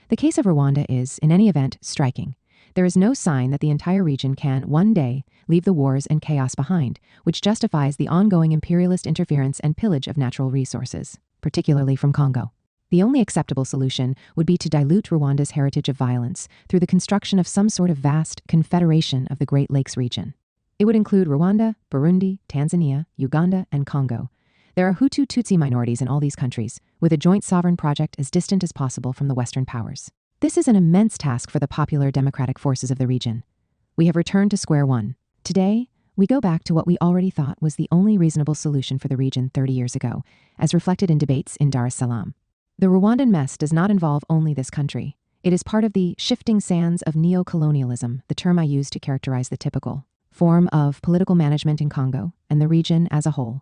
The case of Rwanda is, in any event, striking. There is no sign that the entire region can, one day, leave the wars and chaos behind, which justifies the ongoing imperialist interference and pillage of natural resources, particularly from Congo. The only acceptable solution would be to dilute Rwanda's heritage of violence through the construction of some sort of vast confederation of the Great Lakes region. It would include Rwanda, Burundi, Tanzania, Uganda, and Congo. There are Hutu-Tutsi minorities in all these countries, with a joint sovereign project as distant as possible from the Western powers. This is an immense task for the popular democratic forces of the region. We have returned to square one. Today, we go back to what we already thought was the only reasonable solution for the region 30 years ago, as reflected in debates in Dar es Salaam. The Rwandan mess does not involve only this country. It is part of the shifting sands of neo-colonialism, the term I use to characterize the typical form of political management in Congo and the region as a whole.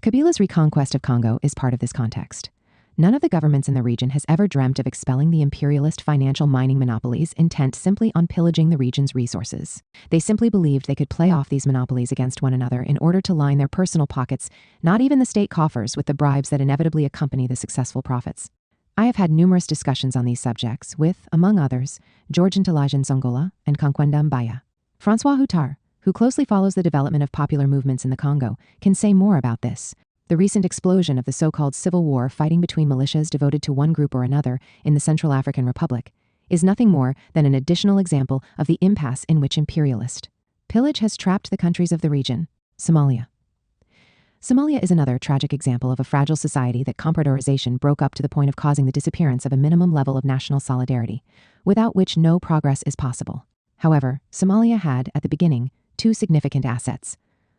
Kabila's reconquest of Congo is part of this context. None of the governments in the region has ever dreamt of expelling the imperialist financial mining monopolies intent simply on pillaging the region's resources. They simply believed they could play off these monopolies against one another in order to line their personal pockets, not even the state coffers, with the bribes that inevitably accompany the successful profits. I have had numerous discussions on these subjects with, among others, George Ntalajan Zongola and Kankwenda Mbaya. Francois Hutar, who closely follows the development of popular movements in the Congo, can say more about this. The recent explosion of the so-called civil war fighting between militias devoted to one group or another in the Central African Republic is nothing more than an additional example of the impasse in which imperialist pillage has trapped the countries of the region. Somalia. Somalia is another tragic example of a fragile society that compardorization broke up to the point of causing the disappearance of a minimum level of national solidarity, without which no progress is possible. However, Somalia had, at the beginning, two significant assets.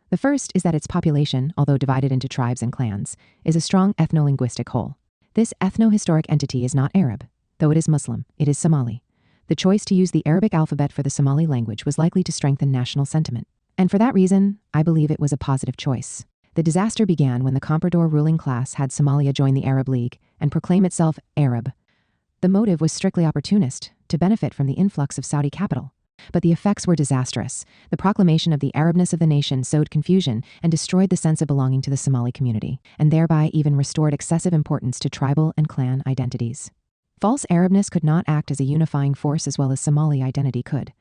The first is that its population, although divided into tribes and clans, is a strong ethno-linguistic whole. This ethno-historic entity is not Arab, though it is Muslim, it is Somali. The choice to use the Arabic alphabet for the Somali language was likely to strengthen national sentiment. And for that reason, I believe it was a positive choice. The disaster began when the comprador ruling class had Somalia join the Arab League and proclaim itself Arab. The motive was strictly opportunist, to benefit from the influx of Saudi capital. But the effects were disastrous. The proclamation of the Arabness of the nation sowed confusion and destroyed the sense of belonging to the Somali community, and thereby even restored excessive importance to tribal and clan identities. False Arabness could not act as a unifying force as well as Somali identity could.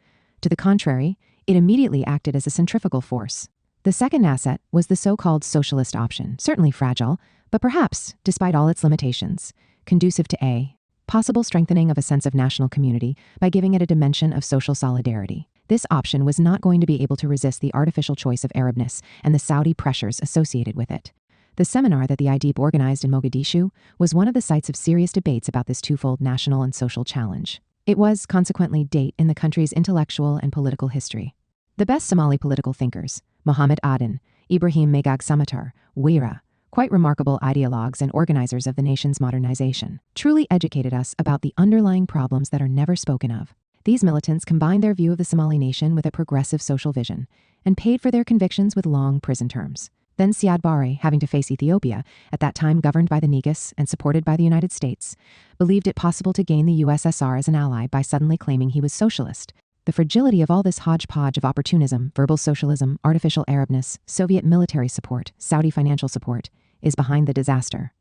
To the contrary, it immediately acted as a centrifugal force. The second asset was the so-called socialist option, certainly fragile, but perhaps, despite all its limitations, conducive to a possible strengthening of a sense of national community by giving it a dimension of social solidarity. This option was not going to be able to resist the artificial choice of Arabness and the Saudi pressures associated with it. The seminar that the IDEEP organized in Mogadishu was one of the sites of serious debates about this twofold national and social challenge. It was, consequently, date in the country's intellectual and political history. The best Somali political thinkers, Mohammed Aden, Ibrahim Megag Samatar, Wira, quite remarkable ideologues and organizers of the nation's modernization, truly educated us about the underlying problems that are never spoken of. These militants combined their view of the Somali nation with a progressive social vision and paid for their convictions with long prison terms. Then Siad Barre, having to face Ethiopia, at that time governed by the Negus and supported by the United States, believed it possible to gain the USSR as an ally by suddenly claiming he was socialist. The fragility of all this hodgepodge of opportunism, verbal socialism, artificial Arabness, Soviet military support, Saudi financial support, is behind the disaster.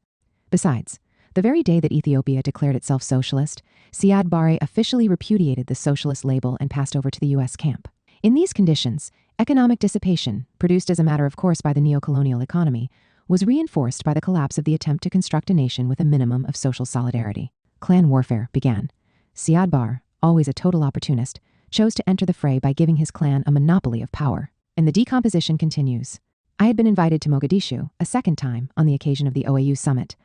Besides, the very day that Ethiopia declared itself socialist, Siad Barre officially repudiated the socialist label and passed over to the U.S. camp. In these conditions, economic dissipation, produced as a matter of course by the neo-colonial economy, was reinforced by the collapse of the attempt to construct a nation with a minimum of social solidarity. Clan warfare began. Siad Barre, always a total opportunist, chose to enter the fray by giving his clan a monopoly of power. And the decomposition continues. I had been invited to Mogadishu a second time on the occasion of the OAU summit.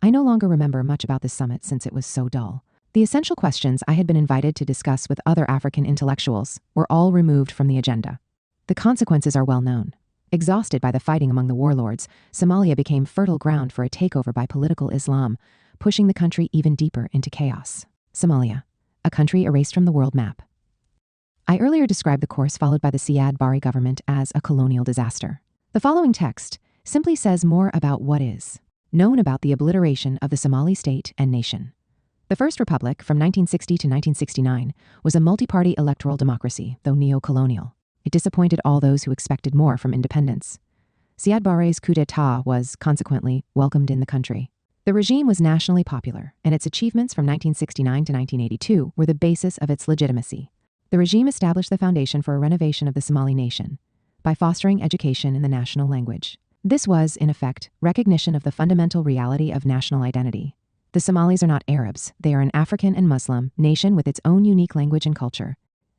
I no longer remember much about this summit since it was so dull. The essential questions I had been invited to discuss with other African intellectuals were all removed from the agenda. The consequences are well known. Exhausted by the fighting among the warlords, Somalia became fertile ground for a takeover by political Islam, pushing the country even deeper into chaos. Somalia, a country erased from the world map. I earlier described the course followed by the Siad Barre government as a colonial disaster. The following text simply says more about what is known about the obliteration of the Somali state and nation. The First Republic, from 1960 to 1969, was a multi-party electoral democracy, though neo-colonial. It disappointed all those who expected more from independence. Siad Barre's coup d'etat was, consequently, welcomed in the country. The regime was nationally popular, and its achievements from 1969 to 1982 were the basis of its legitimacy. The regime established the foundation for a renovation of the Somali nation by fostering education in the national language. This was, in effect, recognition of the fundamental reality of national identity. The Somalis are not Arabs. They are an African and Muslim nation with its own unique language and culture.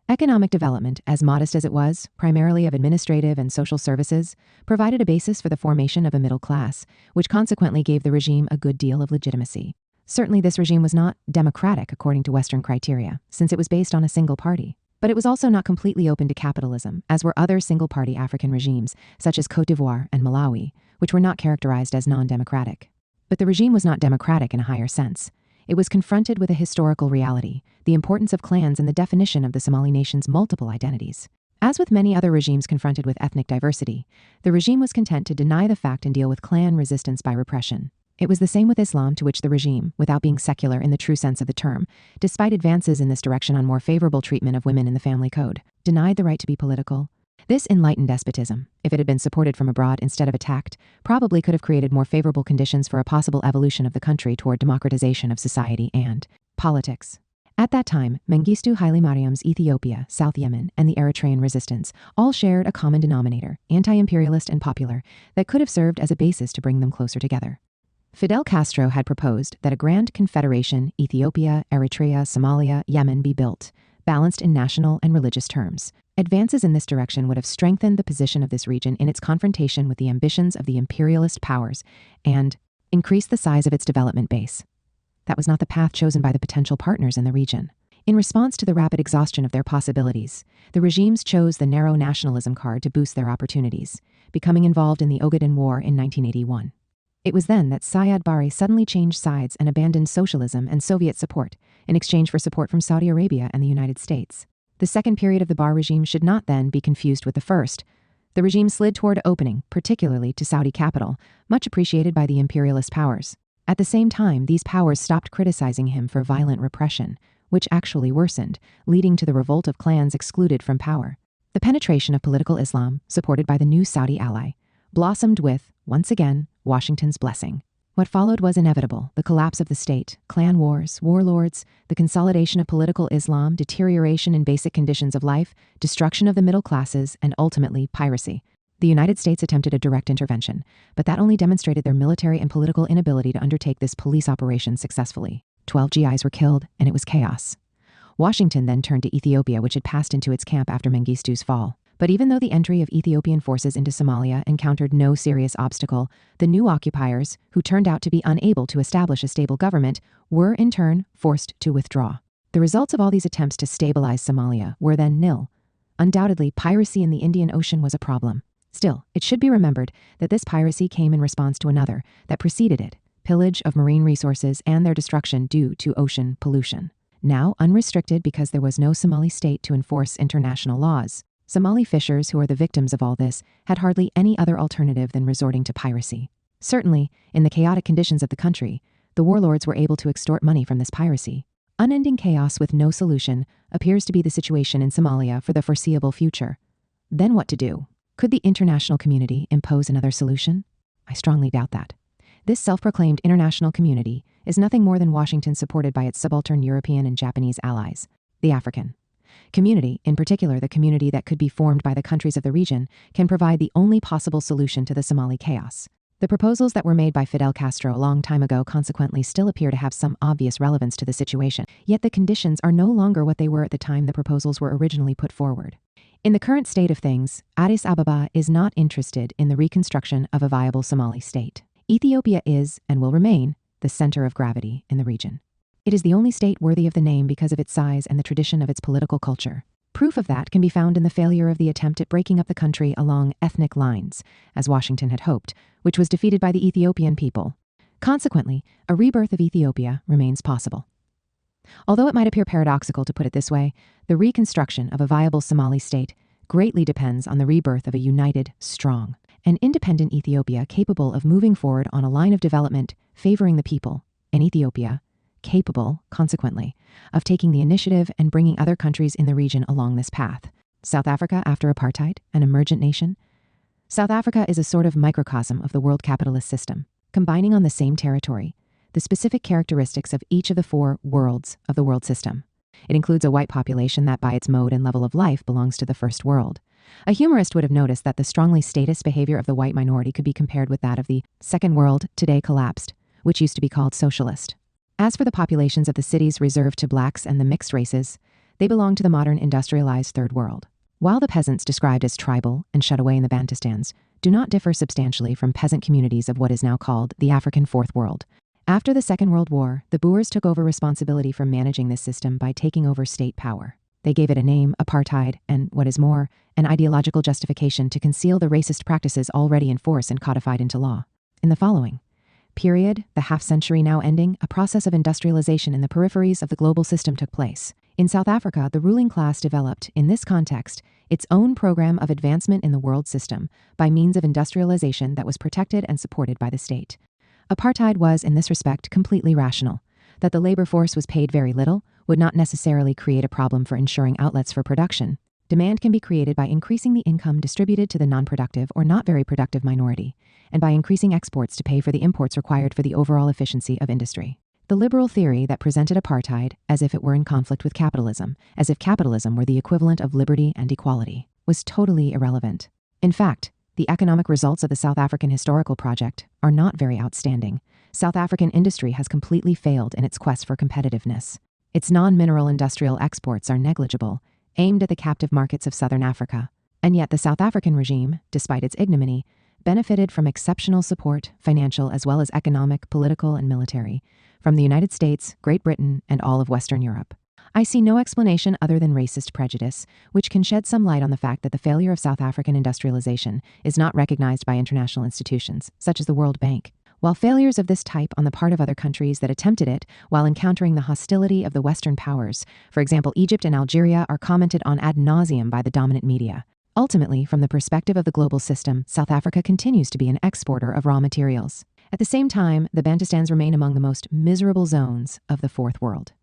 Economic development, as modest as it was, primarily of administrative and social services, provided a basis for the formation of a middle class, which consequently gave the regime a good deal of legitimacy. Certainly this regime was not democratic according to Western criteria, since it was based on a single party. But it was also not completely open to capitalism, as were other single-party African regimes, such as Côte d'Ivoire and Malawi, which were not characterized as non-democratic. But the regime was not democratic in a higher sense. It was confronted with a historical reality, the importance of clans and the definition of the Somali nation's multiple identities. As with many other regimes confronted with ethnic diversity, the regime was content to deny the fact and deal with clan resistance by repression. It was the same with Islam, to which the regime, without being secular in the true sense of the term, despite advances in this direction on more favorable treatment of women in the family code, denied the right to be political. This enlightened despotism, if it had been supported from abroad instead of attacked, probably could have created more favorable conditions for a possible evolution of the country toward democratization of society and politics. At that time, Mengistu Haile Mariam's Ethiopia, South Yemen, and the Eritrean resistance all shared a common denominator, anti-imperialist and popular, that could have served as a basis to bring them closer together. Fidel Castro had proposed that a grand confederation, Ethiopia, Eritrea, Somalia, Yemen, be built, balanced in national and religious terms. Advances in this direction would have strengthened the position of this region in its confrontation with the ambitions of the imperialist powers and increased the size of its development base. That was not the path chosen by the potential partners in the region. In response to the rapid exhaustion of their possibilities, the regimes chose the narrow nationalism card to boost their opportunities, becoming involved in the Ogaden War in 1981. It was then that Siad Barre suddenly changed sides and abandoned socialism and Soviet support in exchange for support from Saudi Arabia and the United States. The second period of the Barre regime should not then be confused with the first. The regime slid toward opening, particularly to Saudi capital, much appreciated by the imperialist powers. At the same time, these powers stopped criticizing him for violent repression, which actually worsened, leading to the revolt of clans excluded from power. The penetration of political Islam, supported by the new Saudi ally, blossomed with, once again, Washington's blessing. What followed was inevitable: the collapse of the state, clan wars, warlords, the consolidation of political Islam, deterioration in basic conditions of life, destruction of the middle classes, and ultimately piracy. The United States attempted a direct intervention, but that only demonstrated their military and political inability to undertake this police operation successfully. 12 GIs were killed, and it was chaos. Washington then turned to Ethiopia, which had passed into its camp after Mengistu's fall. But even though the entry of Ethiopian forces into Somalia encountered no serious obstacle, the new occupiers, who turned out to be unable to establish a stable government, were in turn forced to withdraw. The results of all these attempts to stabilize Somalia were then nil. Undoubtedly, piracy in the Indian Ocean was a problem. Still, it should be remembered that this piracy came in response to another that preceded it: pillage of marine resources and their destruction due to ocean pollution. Now unrestricted because there was no Somali state to enforce international laws, Somali fishers, who are the victims of all this, had hardly any other alternative than resorting to piracy. Certainly, in the chaotic conditions of the country, the warlords were able to extort money from this piracy. Unending chaos with no solution appears to be the situation in Somalia for the foreseeable future. Then what to do? Could the international community impose another solution? I strongly doubt that. This self-proclaimed international community is nothing more than Washington supported by its subaltern European and Japanese allies, the African community, in particular the community that could be formed by the countries of the region, can provide the only possible solution to the Somali chaos. The proposals that were made by Fidel Castro a long time ago consequently still appear to have some obvious relevance to the situation, yet the conditions are no longer what they were at the time the proposals were originally put forward. In the current state of things, Addis Ababa is not interested in the reconstruction of a viable Somali state. Ethiopia is, and will remain, the center of gravity in the region. It is the only state worthy of the name because of its size and the tradition of its political culture. Proof of that can be found in the failure of the attempt at breaking up the country along ethnic lines, as Washington had hoped, which was defeated by the Ethiopian people. Consequently, a rebirth of Ethiopia remains possible. Although it might appear paradoxical to put it this way, the reconstruction of a viable Somali state greatly depends on the rebirth of a united, strong, and independent Ethiopia capable of moving forward on a line of development favoring the people, and Ethiopia capable, consequently, of taking the initiative and bringing other countries in the region along this path. South Africa after apartheid, an emergent nation? South Africa is a sort of microcosm of the world capitalist system, combining on the same territory the specific characteristics of each of the four worlds of the world system. It includes a white population that by its mode and level of life belongs to the first world. A humorist would have noticed that the strongly statist behavior of the white minority could be compared with that of the second world, today collapsed, which used to be called socialist. As for the populations of the cities reserved to blacks and the mixed races, they belong to the modern industrialized third world. While the peasants described as tribal and shut away in the Bantustans do not differ substantially from peasant communities of what is now called the African Fourth World. After the Second World War, the Boers took over responsibility for managing this system by taking over state power. They gave it a name, apartheid, and, what is more, an ideological justification to conceal the racist practices already in force and codified into law. In the following period, the half-century now ending, a process of industrialization in the peripheries of the global system took place. In South Africa, the ruling class developed, in this context, its own program of advancement in the world system by means of industrialization that was protected and supported by the state. Apartheid was, in this respect, completely rational. That the labor force was paid very little would not necessarily create a problem for ensuring outlets for production. Demand can be created by increasing the income distributed to the non-productive or not very productive minority, and by increasing exports to pay for the imports required for the overall efficiency of industry. The liberal theory that presented apartheid as if it were in conflict with capitalism, as if capitalism were the equivalent of liberty and equality, was totally irrelevant. In fact, the economic results of the South African historical project are not very outstanding. South African industry has completely failed in its quest for competitiveness. Its non-mineral industrial exports are negligible, aimed at the captive markets of Southern Africa. And yet the South African regime, despite its ignominy, benefited from exceptional support, financial as well as economic, political, and military, from the United States, Great Britain, and all of Western Europe. I see no explanation other than racist prejudice, which can shed some light on the fact that the failure of South African industrialization is not recognized by international institutions, such as the World Bank, while failures of this type on the part of other countries that attempted it while encountering the hostility of the Western powers, for example Egypt and Algeria, are commented on ad nauseum by the dominant media. Ultimately, from the perspective of the global system, South Africa continues to be an exporter of raw materials. At the same time, the Bantustans remain among the most miserable zones of the Fourth World,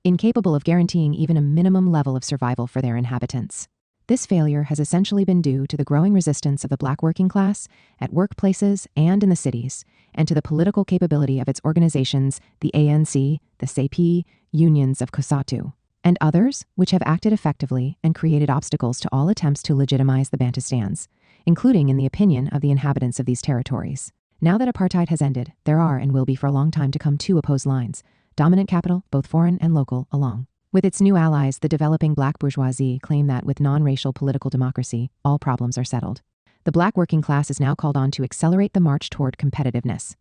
incapable of guaranteeing even a minimum level of survival for their inhabitants. This failure has essentially been due to the growing resistance of the black working class at workplaces and in the cities, and to the political capability of its organizations, the ANC, the SAP, unions of COSATU, and others, which have acted effectively and created obstacles to all attempts to legitimize the Bantustans, including in the opinion of the inhabitants of these territories. Now that apartheid has ended, there are and will be for a long time to come two opposed lines, dominant capital, both foreign and local, along with its new allies, the developing black bourgeoisie, claim that with non-racial political democracy, all problems are settled. The black working class is now called on to accelerate the march toward competitiveness.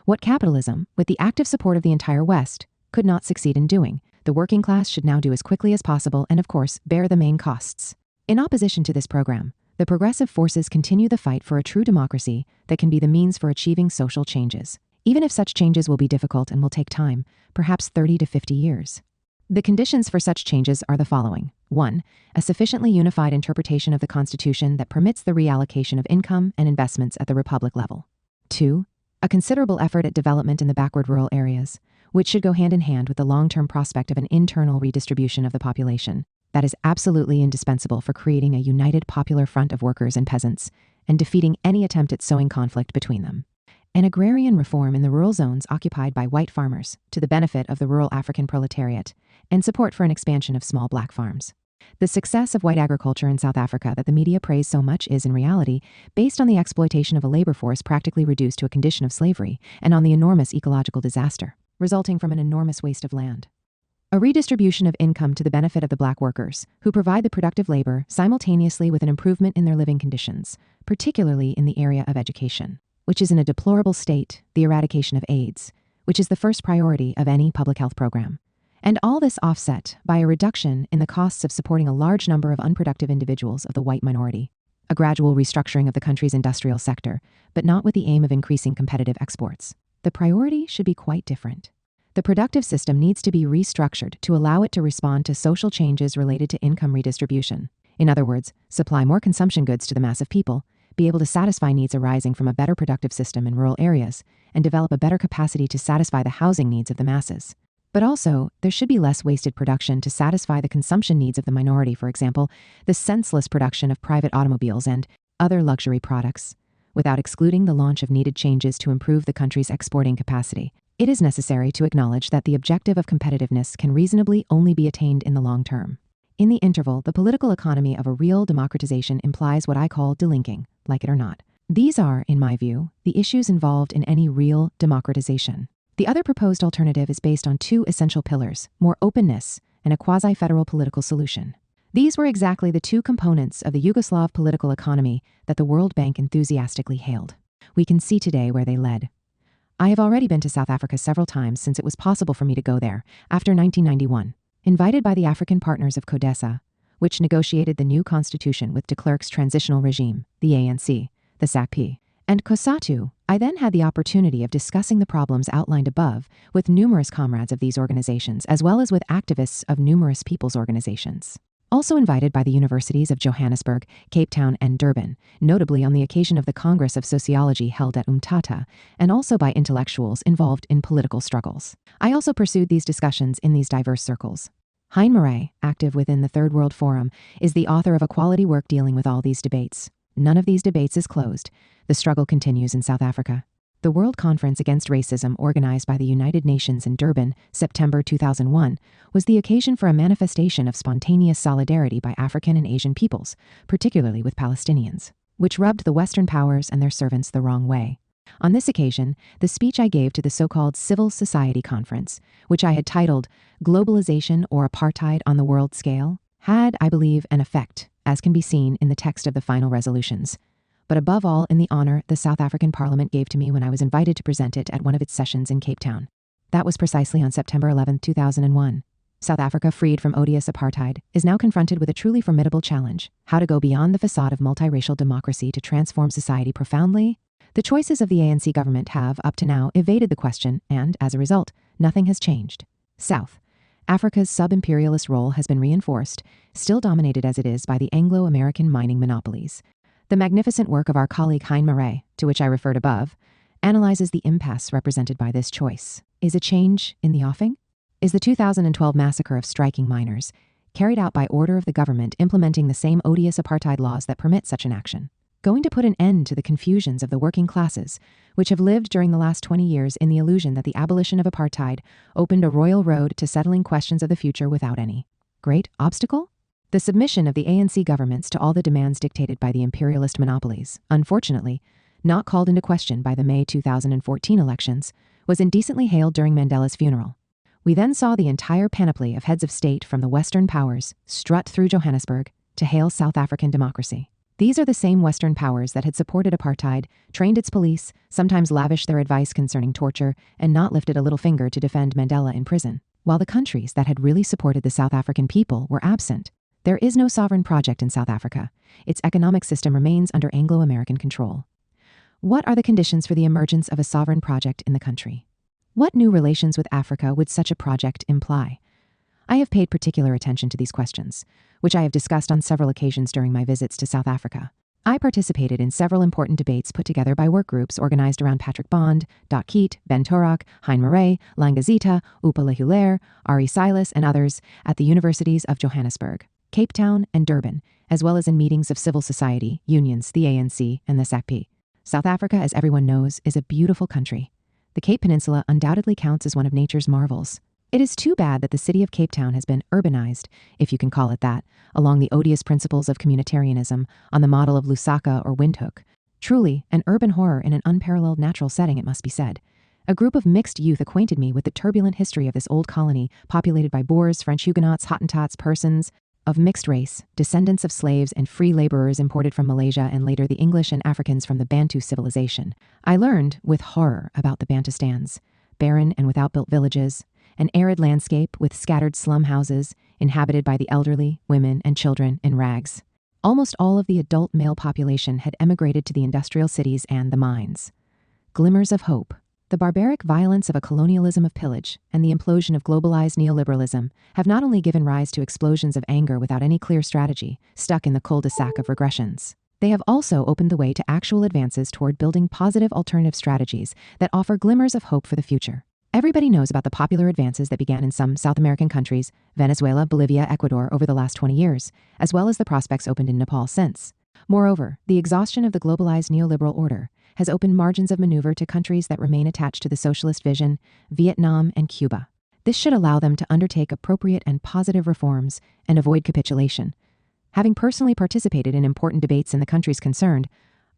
What capitalism, with the active support of the entire West, could not succeed in doing, the working class should now do as quickly as possible and, of course, bear the main costs. In opposition to this program, the progressive forces continue the fight for a true democracy that can be the means for achieving social changes, even if such changes will be difficult and will take time, perhaps 30 to 50 years. The conditions for such changes are the following. 1. A sufficiently unified interpretation of the Constitution that permits the reallocation of income and investments at the republic level. 2. A considerable effort at development in the backward rural areas, which should go hand in hand with the long-term prospect of an internal redistribution of the population. That is absolutely indispensable for creating a united popular front of workers and peasants, and defeating any attempt at sowing conflict between them. An agrarian reform in the rural zones occupied by white farmers, to the benefit of the rural African proletariat, and support for an expansion of small black farms. The success of white agriculture in South Africa that the media praise so much is, in reality, based on the exploitation of a labor force practically reduced to a condition of slavery, and on the enormous ecological disaster, resulting from an enormous waste of land. A redistribution of income to the benefit of the black workers, who provide the productive labor simultaneously with an improvement in their living conditions, particularly in the area of education, which is in a deplorable state, the eradication of AIDS, which is the first priority of any public health program. And all this offset by a reduction in the costs of supporting a large number of unproductive individuals of the white minority, a gradual restructuring of the country's industrial sector, but not with the aim of increasing competitive exports. The priority should be quite different. The productive system needs to be restructured to allow it to respond to social changes related to income redistribution. In other words, supply more consumption goods to the mass of people, be able to satisfy needs arising from a better productive system in rural areas, and develop a better capacity to satisfy the housing needs of the masses. But also, there should be less wasted production to satisfy the consumption needs of the minority, for example, the senseless production of private automobiles and other luxury products, without excluding the launch of needed changes to improve the country's exporting capacity. It is necessary to acknowledge that the objective of competitiveness can reasonably only be attained in the long term. In the interval, the political economy of a real democratization implies what I call delinking, like it or not. These are, in my view, the issues involved in any real democratization. The other proposed alternative is based on two essential pillars, more openness and a quasi-federal political solution. These were exactly the two components of the Yugoslav political economy that the World Bank enthusiastically hailed. We can see today where they led. I have already been to South Africa several times since it was possible for me to go there, after 1991. Invited by the African partners of CODESA, which negotiated the new constitution with de Klerk's transitional regime, the ANC, the SACP, and COSATU, I then had the opportunity of discussing the problems outlined above with numerous comrades of these organizations, as well as with activists of numerous people's organizations. Also invited by the universities of Johannesburg, Cape Town, and Durban, notably on the occasion of the Congress of Sociology held at Umtata, and also by intellectuals involved in political struggles. I also pursued these discussions in these diverse circles. Hein Marais, active within the Third World Forum, is the author of a quality work dealing with all these debates. None of these debates is closed. The struggle continues in South Africa. The World Conference Against Racism, organized by the United Nations in Durban, September 2001, was the occasion for a manifestation of spontaneous solidarity by African and Asian peoples, particularly with Palestinians, which rubbed the Western powers and their servants the wrong way. On this occasion, the speech I gave to the so-called Civil Society Conference, which I had titled Globalization or Apartheid on the World Scale, had, I believe, an effect, as can be seen in the text of the final resolutions, but above all in the honor the South African Parliament gave to me when I was invited to present it at one of its sessions in Cape Town. That was precisely on September 11, 2001. South Africa, freed from odious apartheid, is now confronted with a truly formidable challenge: how to go beyond the facade of multiracial democracy to transform society profoundly. The choices of the ANC government have, up to now, evaded the question, and, as a result, nothing has changed. South Africa's sub-imperialist role has been reinforced, still dominated as it is by the Anglo-American mining monopolies. The magnificent work of our colleague Hein Marais, to which I referred above, analyzes the impasse represented by this choice. Is a change in the offing? Is the 2012 massacre of striking miners, carried out by order of the government implementing the same odious apartheid laws that permit such an action, going to put an end to the confusions of the working classes, which have lived during the last 20 years in the illusion that the abolition of apartheid opened a royal road to settling questions of the future without any great obstacle? The submission of the ANC governments to all the demands dictated by the imperialist monopolies, unfortunately, not called into question by the May 2014 elections, was indecently hailed during Mandela's funeral. We then saw the entire panoply of heads of state from the Western powers strut through Johannesburg to hail South African democracy. These are the same Western powers that had supported apartheid, trained its police, sometimes lavished their advice concerning torture, and not lifted a little finger to defend Mandela in prison, while the countries that had really supported the South African people were absent. There is no sovereign project in South Africa. Its economic system remains under Anglo-American control. What are the conditions for the emergence of a sovereign project in the country? What new relations with Africa would such a project imply? I have paid particular attention to these questions, which I have discussed on several occasions during my visits to South Africa. I participated in several important debates put together by work groups organized around Patrick Bond, Dot Keat, Ben Torak, Hein Marais, Langazita, Upa Lehuler, Ari Silas, and others at the universities of Johannesburg, Cape Town, and Durban, as well as in meetings of civil society, unions, the ANC, and the SACP. South Africa, as everyone knows, is a beautiful country. The Cape Peninsula undoubtedly counts as one of nature's marvels. It is too bad that the city of Cape Town has been urbanized, if you can call it that, along the odious principles of communitarianism, on the model of Lusaka or Windhoek. Truly, an urban horror in an unparalleled natural setting, it must be said. A group of mixed youth acquainted me with the turbulent history of this old colony, populated by Boers, French Huguenots, Hottentots, persons of mixed race, descendants of slaves and free laborers imported from Malaysia, and later the English and Africans from the Bantu civilization. I learned, with horror, about the Bantustans, barren and without built villages, an arid landscape with scattered slum houses, inhabited by the elderly, women, and children in rags. Almost all of the adult male population had emigrated to the industrial cities and the mines. Glimmers of hope. The barbaric violence of a colonialism of pillage and the implosion of globalized neoliberalism have not only given rise to explosions of anger without any clear strategy, stuck in the cul-de-sac of regressions. They have also opened the way to actual advances toward building positive alternative strategies that offer glimmers of hope for the future. Everybody knows about the popular advances that began in some South American countries, Venezuela, Bolivia, Ecuador, over the last 20 years, as well as the prospects opened in Nepal since. Moreover, the exhaustion of the globalized neoliberal order has opened margins of maneuver to countries that remain attached to the socialist vision, Vietnam and Cuba. This should allow them to undertake appropriate and positive reforms and avoid capitulation. Having personally participated in important debates in the countries concerned,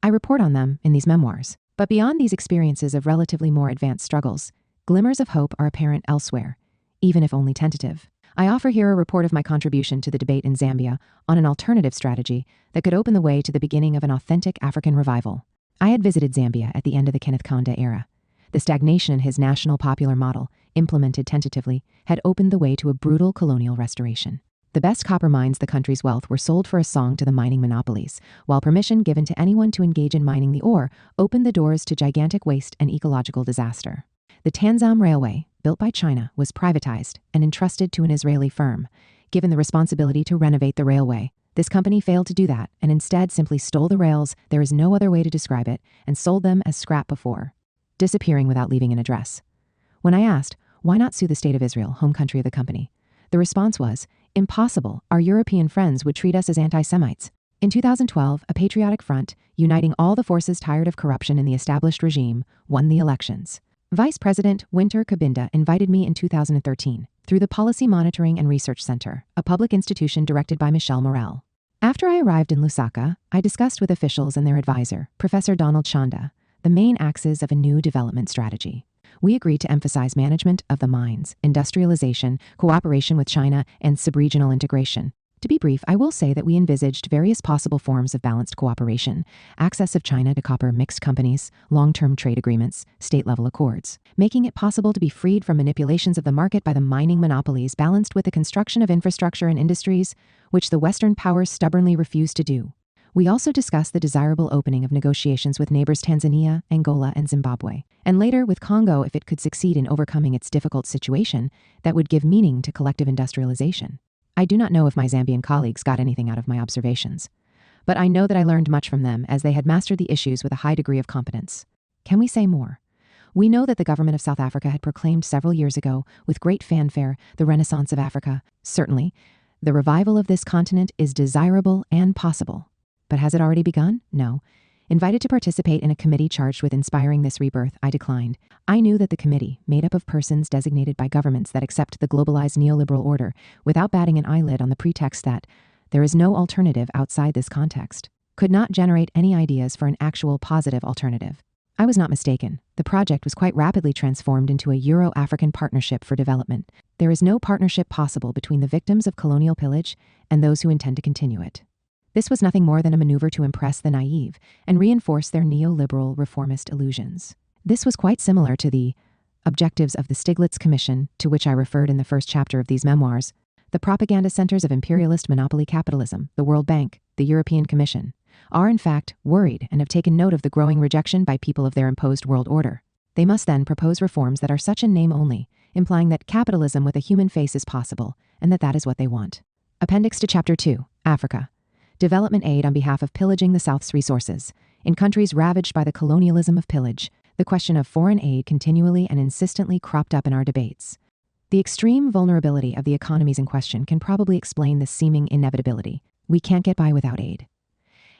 I report on them in these memoirs. But beyond these experiences of relatively more advanced struggles, glimmers of hope are apparent elsewhere, even if only tentative. I offer here a report of my contribution to the debate in Zambia on an alternative strategy that could open the way to the beginning of an authentic African revival. I had visited Zambia at the end of the Kenneth Kaunda era. The stagnation in his national popular model, implemented tentatively, had opened the way to a brutal colonial restoration. The best copper mines the country's wealth were sold for a song to the mining monopolies, while permission given to anyone to engage in mining the ore opened the doors to gigantic waste and ecological disaster. The Tanzam Railway, built by China, was privatized and entrusted to an Israeli firm, given the responsibility to renovate the railway. This company failed to do that and instead simply stole the rails, there is no other way to describe it, and sold them as scrap before, disappearing without leaving an address. When I asked, why not sue the state of Israel, home country of the company, the response was, impossible, our European friends would treat us as anti-Semites. In 2012, a patriotic front, uniting all the forces tired of corruption in the established regime, won the elections. Vice President Winter Kabinda invited me in 2013 through the Policy Monitoring and Research Center, a public institution directed by Michel Morel. After I arrived in Lusaka, I discussed with officials and their advisor, Professor Donald Chanda, the main axes of a new development strategy. We agreed to emphasize management of the mines, industrialization, cooperation with China, and sub-regional integration. To be brief, I will say that we envisaged various possible forms of balanced cooperation, access of China to copper mixed companies, long-term trade agreements, state-level accords, making it possible to be freed from manipulations of the market by the mining monopolies balanced with the construction of infrastructure and industries, which the Western powers stubbornly refused to do. We also discussed the desirable opening of negotiations with neighbors Tanzania, Angola, and Zimbabwe, and later with Congo if it could succeed in overcoming its difficult situation that would give meaning to collective industrialization. I do not know if my Zambian colleagues got anything out of my observations, but I know that I learned much from them as they had mastered the issues with a high degree of competence. Can we say more? We know that the government of South Africa had proclaimed several years ago, with great fanfare, the Renaissance of Africa. Certainly, the revival of this continent is desirable and possible. But has it already begun? No. Invited to participate in a committee charged with inspiring this rebirth, I declined. I knew that the committee, made up of persons designated by governments that accept the globalized neoliberal order, without batting an eyelid on the pretext that there is no alternative outside this context, could not generate any ideas for an actual positive alternative. I was not mistaken. The project was quite rapidly transformed into a Euro-African partnership for development. There is no partnership possible between the victims of colonial pillage and those who intend to continue it. This was nothing more than a maneuver to impress the naive and reinforce their neoliberal reformist illusions. This was quite similar to the objectives of the Stiglitz Commission, to which I referred in the first chapter of these memoirs, the propaganda centers of imperialist monopoly capitalism, the World Bank, the European Commission, are in fact worried and have taken note of the growing rejection by people of their imposed world order. They must then propose reforms that are such in name only, implying that capitalism with a human face is possible, and that is what they want. Appendix to Chapter 2, Africa. Development aid on behalf of pillaging the South's resources. In countries ravaged by the colonialism of pillage, the question of foreign aid continually and insistently cropped up in our debates. The extreme vulnerability of the economies in question can probably explain this seeming inevitability. We can't get by without aid.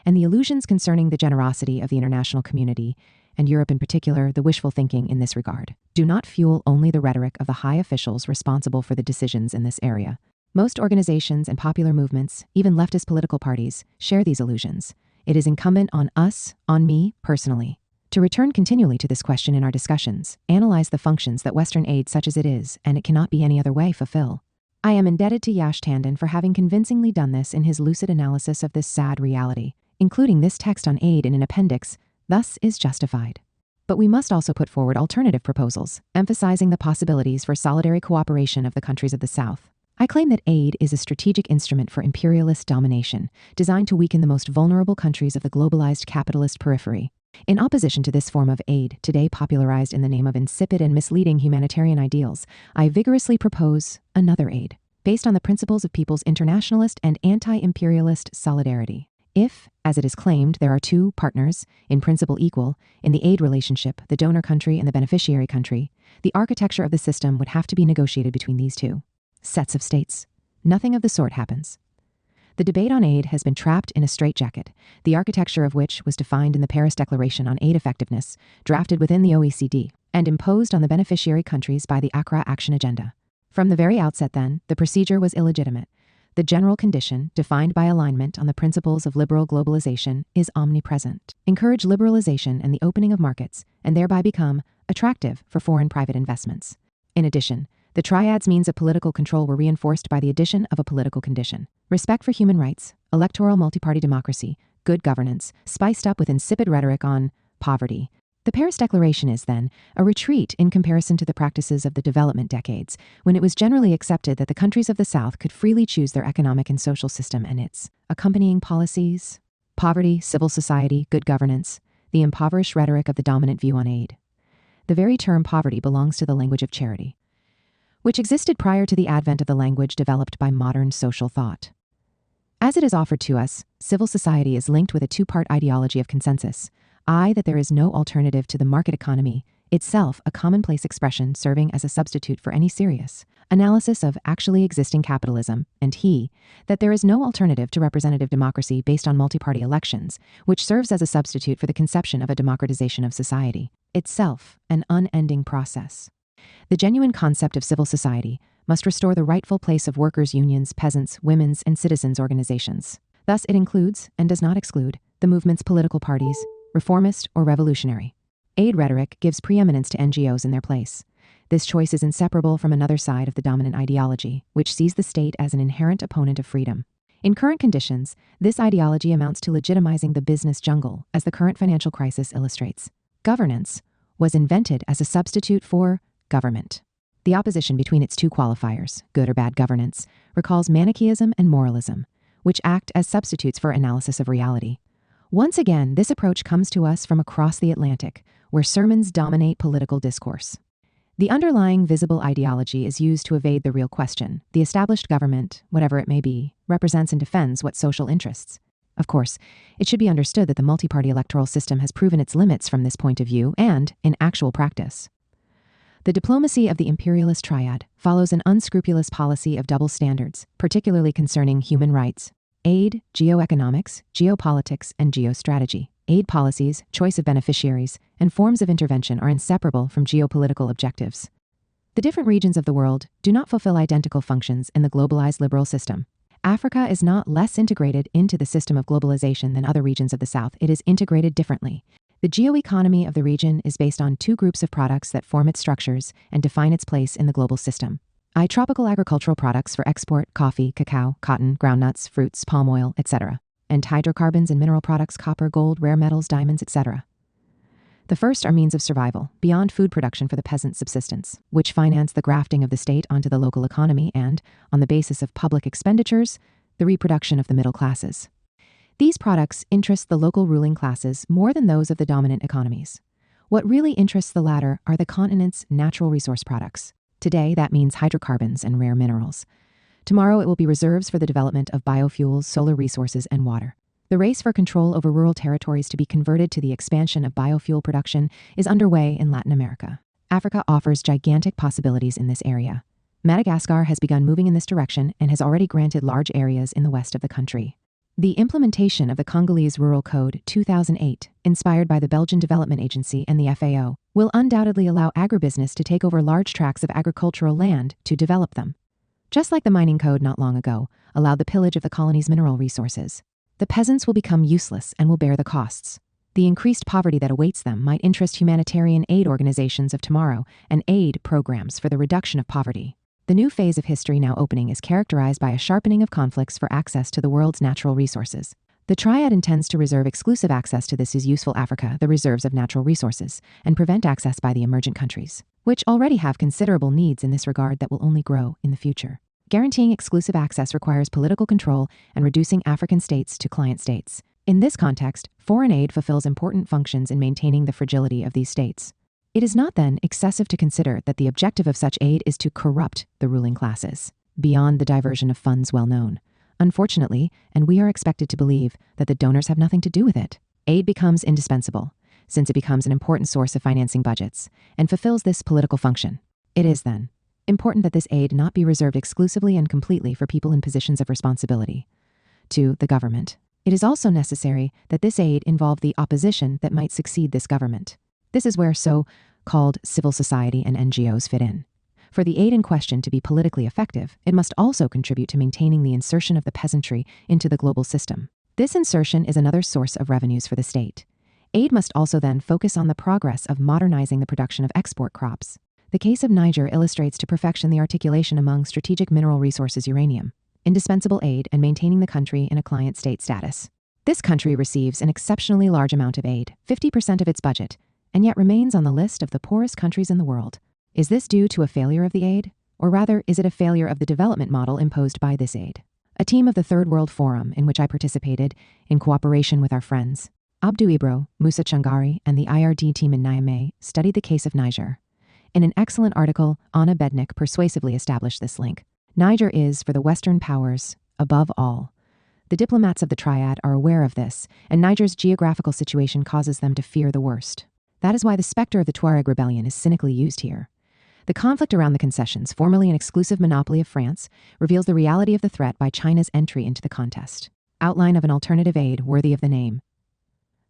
And the illusions concerning the generosity of the international community, and Europe in particular, the wishful thinking in this regard, do not fuel only the rhetoric of the high officials responsible for the decisions in this area. Most organizations and popular movements, even leftist political parties, share these illusions. It is incumbent on us, on me, personally, to return continually to this question in our discussions, analyze the functions that Western aid such as it is, and it cannot be any other way, fulfill. I am indebted to Yash Tandon for having convincingly done this in his lucid analysis of this sad reality, including this text on aid in an appendix, thus is justified. But we must also put forward alternative proposals, emphasizing the possibilities for solidary cooperation of the countries of the South. I claim that aid is a strategic instrument for imperialist domination, designed to weaken the most vulnerable countries of the globalized capitalist periphery. In opposition to this form of aid, today popularized in the name of insipid and misleading humanitarian ideals, I vigorously propose another aid, based on the principles of people's internationalist and anti-imperialist solidarity. If, as it is claimed, there are two partners, in principle equal, in the aid relationship, the donor country and the beneficiary country, the architecture of the system would have to be negotiated between these two sets of states. Nothing of the sort happens. The debate on aid has been trapped in a straitjacket, the architecture of which was defined in the Paris Declaration on Aid Effectiveness, drafted within the OECD, and imposed on the beneficiary countries by the Accra Action Agenda. From the very outset, then, the procedure was illegitimate. The general condition, defined by alignment on the principles of liberal globalization, is omnipresent. Encourage liberalization and the opening of markets, and thereby become attractive for foreign private investments. In addition, the triad's means of political control were reinforced by the addition of a political condition: respect for human rights, electoral multi-party democracy, good governance, spiced up with insipid rhetoric on poverty. The Paris Declaration is, then, a retreat in comparison to the practices of the development decades, when it was generally accepted that the countries of the South could freely choose their economic and social system and its accompanying policies. Poverty, civil society, good governance, the impoverished rhetoric of the dominant view on aid. The very term poverty belongs to the language of charity, which existed prior to the advent of the language developed by modern social thought. As it is offered to us, civil society is linked with a two-part ideology of consensus, that there is no alternative to the market economy, itself a commonplace expression serving as a substitute for any serious analysis of actually existing capitalism, and that there is no alternative to representative democracy based on multi-party elections, which serves as a substitute for the conception of a democratization of society, itself an unending process. The genuine concept of civil society must restore the rightful place of workers' unions, peasants, women's, and citizens' organizations. Thus, it includes, and does not exclude, the movement's political parties, reformist or revolutionary. Aid rhetoric gives preeminence to NGOs in their place. This choice is inseparable from another side of the dominant ideology, which sees the state as an inherent opponent of freedom. In current conditions, this ideology amounts to legitimizing the business jungle, as the current financial crisis illustrates. Governance was invented as a substitute for government. The opposition between its two qualifiers, good or bad governance, recalls Manichaeism and moralism, which act as substitutes for analysis of reality. Once again, this approach comes to us from across the Atlantic, where sermons dominate political discourse. The underlying visible ideology is used to evade the real question. The established government, whatever it may be, represents and defends what social interests. Of course, it should be understood that the multi-party electoral system has proven its limits from this point of view and in actual practice. The diplomacy of the imperialist triad follows an unscrupulous policy of double standards, particularly concerning human rights, aid, geoeconomics, geopolitics, and geostrategy. Aid policies, choice of beneficiaries, and forms of intervention are inseparable from geopolitical objectives. The different regions of the world do not fulfill identical functions in the globalized liberal system. Africa is not less integrated into the system of globalization than other regions of the South. It is integrated differently. The geoeconomy of the region is based on two groups of products that form its structures and define its place in the global system. Tropical agricultural products for export, coffee, cacao, cotton, groundnuts, fruits, palm oil, etc., and hydrocarbons and mineral products, copper, gold, rare metals, diamonds, etc. The first are means of survival, beyond food production for the peasant's subsistence, which finance the grafting of the state onto the local economy and, on the basis of public expenditures, the reproduction of the middle classes. These products interest the local ruling classes more than those of the dominant economies. What really interests the latter are the continent's natural resource products. Today, that means hydrocarbons and rare minerals. Tomorrow, it will be reserves for the development of biofuels, solar resources, and water. The race for control over rural territories to be converted to the expansion of biofuel production is underway in Latin America. Africa offers gigantic possibilities in this area. Madagascar has begun moving in this direction and has already granted large areas in the west of the country. The implementation of the Congolese Rural Code 2008, inspired by the Belgian Development Agency and the FAO, will undoubtedly allow agribusiness to take over large tracts of agricultural land to develop them. Just like the mining code not long ago allowed the pillage of the colony's mineral resources, the peasants will become useless and will bear the costs. The increased poverty that awaits them might interest humanitarian aid organizations of tomorrow and aid programs for the reduction of poverty. The new phase of history now opening is characterized by a sharpening of conflicts for access to the world's natural resources. The triad intends to reserve exclusive access to this useful Africa, the reserves of natural resources, and prevent access by the emergent countries, which already have considerable needs in this regard that will only grow in the future. Guaranteeing exclusive access requires political control and reducing African states to client states. In this context, foreign aid fulfills important functions in maintaining the fragility of these states. It is not then excessive to consider that the objective of such aid is to corrupt the ruling classes, beyond the diversion of funds well known. Unfortunately, and we are expected to believe that the donors have nothing to do with it, aid becomes indispensable, since it becomes an important source of financing budgets, and fulfills this political function. It is, then, important that this aid not be reserved exclusively and completely for people in positions of responsibility to the government. It is also necessary that this aid involve the opposition that might succeed this government. This is where so-called civil society and NGOs fit in. For the aid in question to be politically effective, it must also contribute to maintaining the insertion of the peasantry into the global system. This insertion is another source of revenues for the state. Aid must also then focus on the progress of modernizing the production of export crops. The case of Niger illustrates to perfection the articulation among strategic mineral resources uranium, indispensable aid, and maintaining the country in a client state status. This country receives an exceptionally large amount of aid, 50% of its budget, and yet remains on the list of the poorest countries in the world. Is this due to a failure of the aid? Or rather, is it a failure of the development model imposed by this aid? A team of the Third World Forum, in which I participated, in cooperation with our friends Abdou Ibro, Musa Changari, and the IRD team in Niamey, studied the case of Niger. In an excellent article, Anna Bednik persuasively established this link. Niger is, for the Western powers, above all. The diplomats of the Triad are aware of this, and Niger's geographical situation causes them to fear the worst. That is why the specter of the Tuareg rebellion is cynically used here. The conflict around the concessions, formerly an exclusive monopoly of France, reveals the reality of the threat by China's entry into the contest. Outline of an alternative aid worthy of the name.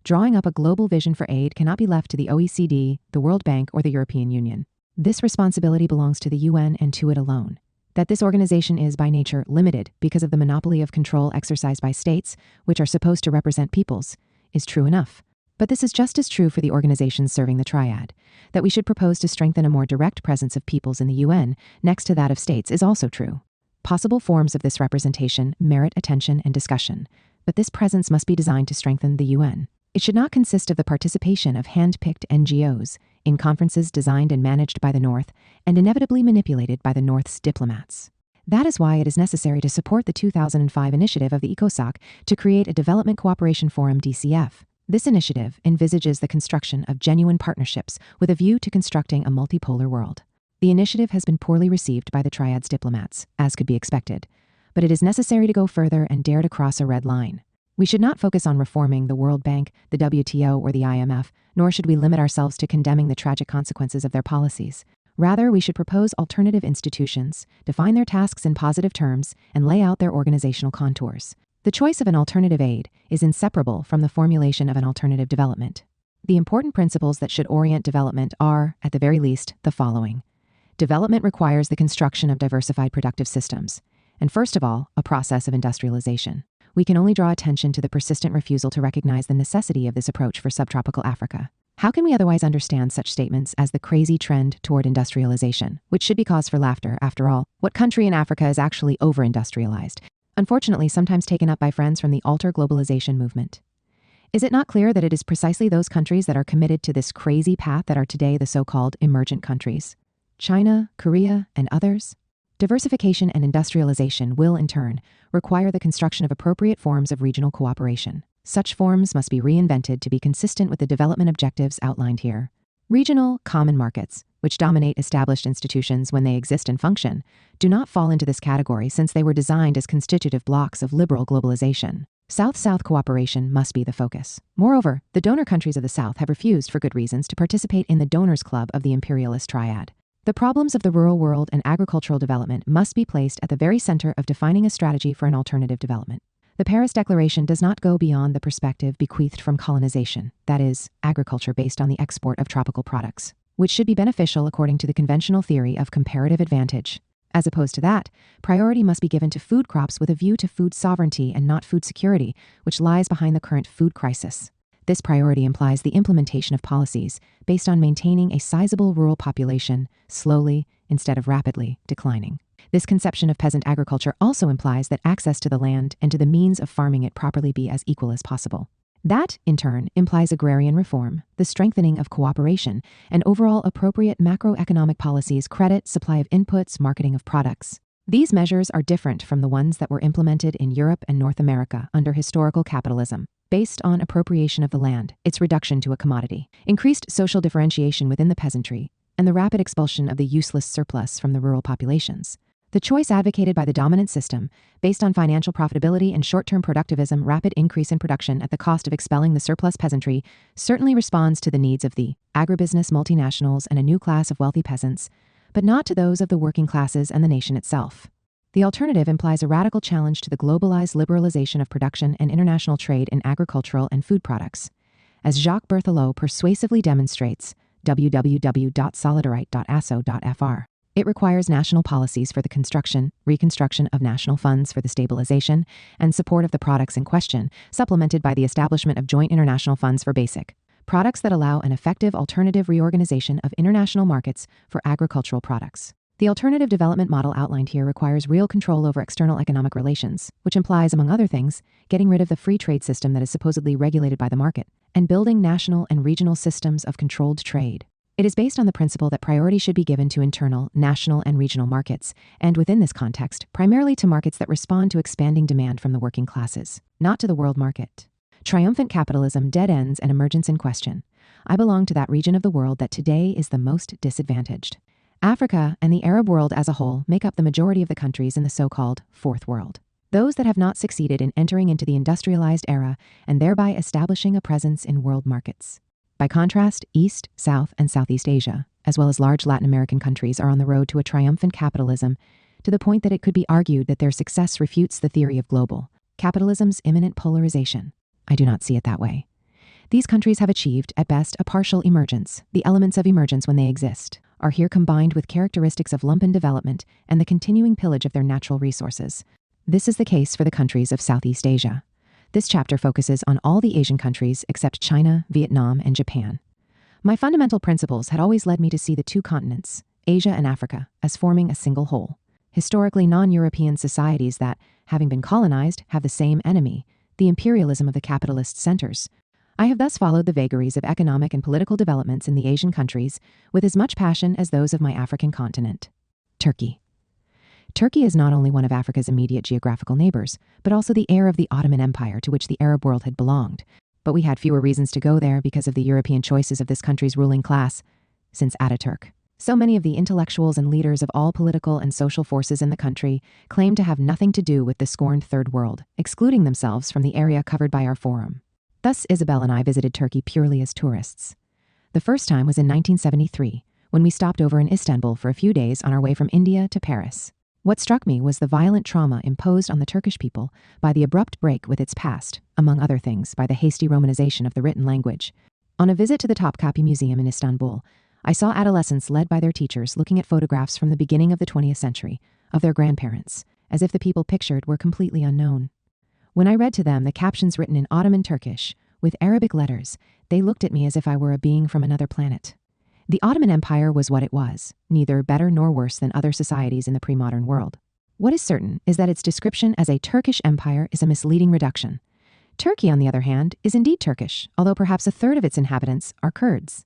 Drawing up a global vision for aid cannot be left to the OECD, the World Bank, or the European Union. This responsibility belongs to the UN and to it alone. That this organization is, by nature, limited because of the monopoly of control exercised by states, which are supposed to represent peoples, is true enough. But this is just as true for the organizations serving the Triad. That we should propose to strengthen a more direct presence of peoples in the UN next to that of states is also true. Possible forms of this representation merit attention and discussion, but this presence must be designed to strengthen the UN. It should not consist of the participation of hand-picked NGOs in conferences designed and managed by the North and inevitably manipulated by the North's diplomats. That is why it is necessary to support the 2005 initiative of the ECOSOC to create a Development Cooperation Forum DCF. This initiative envisages the construction of genuine partnerships with a view to constructing a multipolar world. The initiative has been poorly received by the Triad's diplomats, as could be expected, but it is necessary to go further and dare to cross a red line. We should not focus on reforming the World Bank, the WTO, or the IMF, nor should we limit ourselves to condemning the tragic consequences of their policies. Rather, we should propose alternative institutions, define their tasks in positive terms, and lay out their organizational contours. The choice of an alternative aid is inseparable from the formulation of an alternative development. The important principles that should orient development are, at the very least, the following. Development requires the construction of diversified productive systems, and first of all, a process of industrialization. We can only draw attention to the persistent refusal to recognize the necessity of this approach for subtropical Africa. How can we otherwise understand such statements as the crazy trend toward industrialization, which should be cause for laughter? After all, what country in Africa is actually over-industrialized? Unfortunately, sometimes taken up by friends from the alter globalization movement. Is it not clear that it is precisely those countries that are committed to this crazy path that are today the so-called emergent countries? China, Korea, and others? Diversification and industrialization will, in turn, require the construction of appropriate forms of regional cooperation. Such forms must be reinvented to be consistent with the development objectives outlined here. Regional common markets, which dominate established institutions when they exist and function, do not fall into this category since they were designed as constitutive blocks of liberal globalization. South-South cooperation must be the focus. Moreover, the donor countries of the South have refused, for good reasons, to participate in the donors' club of the imperialist triad. The problems of the rural world and agricultural development must be placed at the very center of defining a strategy for an alternative development. The Paris Declaration does not go beyond the perspective bequeathed from colonization, that is, agriculture based on the export of tropical products, which should be beneficial according to the conventional theory of comparative advantage. As opposed to that, priority must be given to food crops with a view to food sovereignty and not food security, which lies behind the current food crisis. This priority implies the implementation of policies based on maintaining a sizable rural population, slowly, instead of rapidly, declining. This conception of peasant agriculture also implies that access to the land and to the means of farming it properly be as equal as possible. That, in turn, implies agrarian reform, the strengthening of cooperation, and overall appropriate macroeconomic policies, credit, supply of inputs, marketing of products. These measures are different from the ones that were implemented in Europe and North America under historical capitalism. based on appropriation of the land, its reduction to a commodity, increased social differentiation within the peasantry, and the rapid expulsion of the useless surplus from the rural populations. The choice advocated by the dominant system, based on financial profitability and short-term productivism, rapid increase in production at the cost of expelling the surplus peasantry, certainly responds to the needs of the agribusiness multinationals and a new class of wealthy peasants, but not to those of the working classes and the nation itself. The alternative implies a radical challenge to the globalized liberalization of production and international trade in agricultural and food products. As Jacques Berthelot persuasively demonstrates, www.solidarite.asso.fr. It requires national policies for the construction, reconstruction of national funds for the stabilization and support of the products in question, supplemented by the establishment of joint international funds for basic products that allow an effective alternative reorganization of international markets for agricultural products. The alternative development model outlined here requires real control over external economic relations, which implies, among other things, getting rid of the free trade system that is supposedly regulated by the market, and building national and regional systems of controlled trade. It is based on the principle that priority should be given to internal, national, and regional markets, and within this context, primarily to markets that respond to expanding demand from the working classes, not to the world market. Triumphant capitalism, dead ends, and emergence in question. I belong to that region of the world that today is the most disadvantaged. Africa and the Arab world as a whole make up the majority of the countries in the so-called Fourth World. Those that have not succeeded in entering into the industrialized era and thereby establishing a presence in world markets. By contrast, East, South, and Southeast Asia, as well as large Latin American countries, are on the road to a triumphant capitalism, to the point that it could be argued that their success refutes the theory of global capitalism's imminent polarization. I do not see it that way. These countries have achieved, at best, a partial emergence. The elements of emergence, when they exist, are here combined with characteristics of lumpen development and the continuing pillage of their natural resources. This is the case for the countries of Southeast Asia. This chapter focuses on all the Asian countries except China, Vietnam, and Japan. My fundamental principles had always led me to see the two continents, Asia and Africa, as forming a single whole. Historically non-European societies that, having been colonized, have the same enemy, the imperialism of the capitalist centers. I have thus followed the vagaries of economic and political developments in the Asian countries with as much passion as those of my African continent. Turkey. Turkey is not only one of Africa's immediate geographical neighbors, but also the heir of the Ottoman Empire to which the Arab world had belonged. But we had fewer reasons to go there because of the European choices of this country's ruling class, since Ataturk. So many of the intellectuals and leaders of all political and social forces in the country claim to have nothing to do with the scorned Third World, excluding themselves from the area covered by our forum. Thus, Isabel and I visited Turkey purely as tourists. The first time was in 1973, when we stopped over in Istanbul for a few days on our way from India to Paris. What struck me was the violent trauma imposed on the Turkish people by the abrupt break with its past, among other things, by the hasty Romanization of the written language. On a visit to the Topkapi Museum in Istanbul, I saw adolescents led by their teachers looking at photographs from the beginning of the 20th century, of their grandparents, as if the people pictured were completely unknown. When I read to them the captions written in Ottoman Turkish, with Arabic letters, they looked at me as if I were a being from another planet. The Ottoman Empire was what it was, neither better nor worse than other societies in the pre-modern world. What is certain is that its description as a Turkish empire is a misleading reduction. Turkey, on the other hand, is indeed Turkish, although perhaps a third of its inhabitants are Kurds.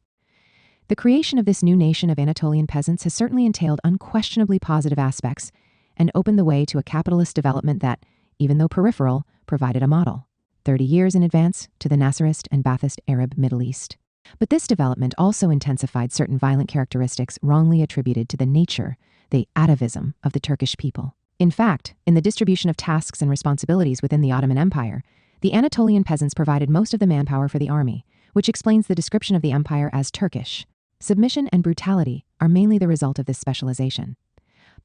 The creation of this new nation of Anatolian peasants has certainly entailed unquestionably positive aspects and opened the way to a capitalist development that, even though peripheral, provided a model, 30 years in advance, to the Nasserist and Ba'athist Arab Middle East. But this development also intensified certain violent characteristics wrongly attributed to the nature, the atavism, of the Turkish people. In fact, in the distribution of tasks and responsibilities within the Ottoman Empire, the Anatolian peasants provided most of the manpower for the army, which explains the description of the empire as Turkish. Submission and brutality are mainly the result of this specialization.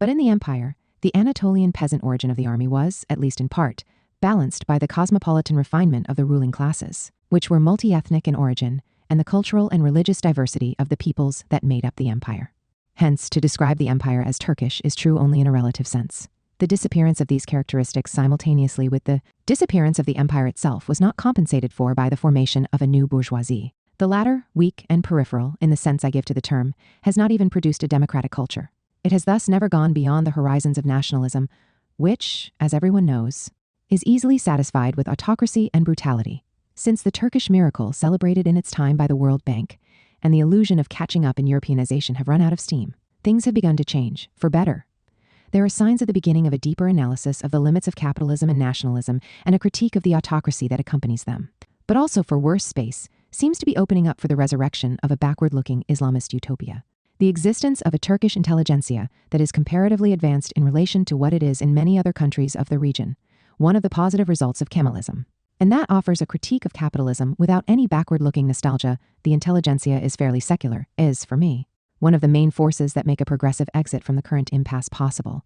But in the empire, the Anatolian peasant origin of the army was, at least in part, balanced by the cosmopolitan refinement of the ruling classes, which were multi-ethnic in origin, and the cultural and religious diversity of the peoples that made up the empire. Hence, to describe the empire as Turkish is true only in a relative sense. The disappearance of these characteristics simultaneously with the disappearance of the empire itself was not compensated for by the formation of a new bourgeoisie. The latter, weak and peripheral in the sense I give to the term, has not even produced a democratic culture. It has thus never gone beyond the horizons of nationalism, which, as everyone knows, is easily satisfied with autocracy and brutality. Since the Turkish miracle celebrated in its time by the World Bank and the illusion of catching up in Europeanization have run out of steam, things have begun to change, for better. There are signs of the beginning of a deeper analysis of the limits of capitalism and nationalism and a critique of the autocracy that accompanies them. but also for worse space, seems to be opening up for the resurrection of a backward-looking Islamist utopia. The existence of a Turkish intelligentsia that is comparatively advanced in relation to what it is in many other countries of the region, one of the positive results of Kemalism. And that offers a critique of capitalism without any backward-looking nostalgia. The intelligentsia is fairly secular, is, for me, one of the main forces that make a progressive exit from the current impasse possible.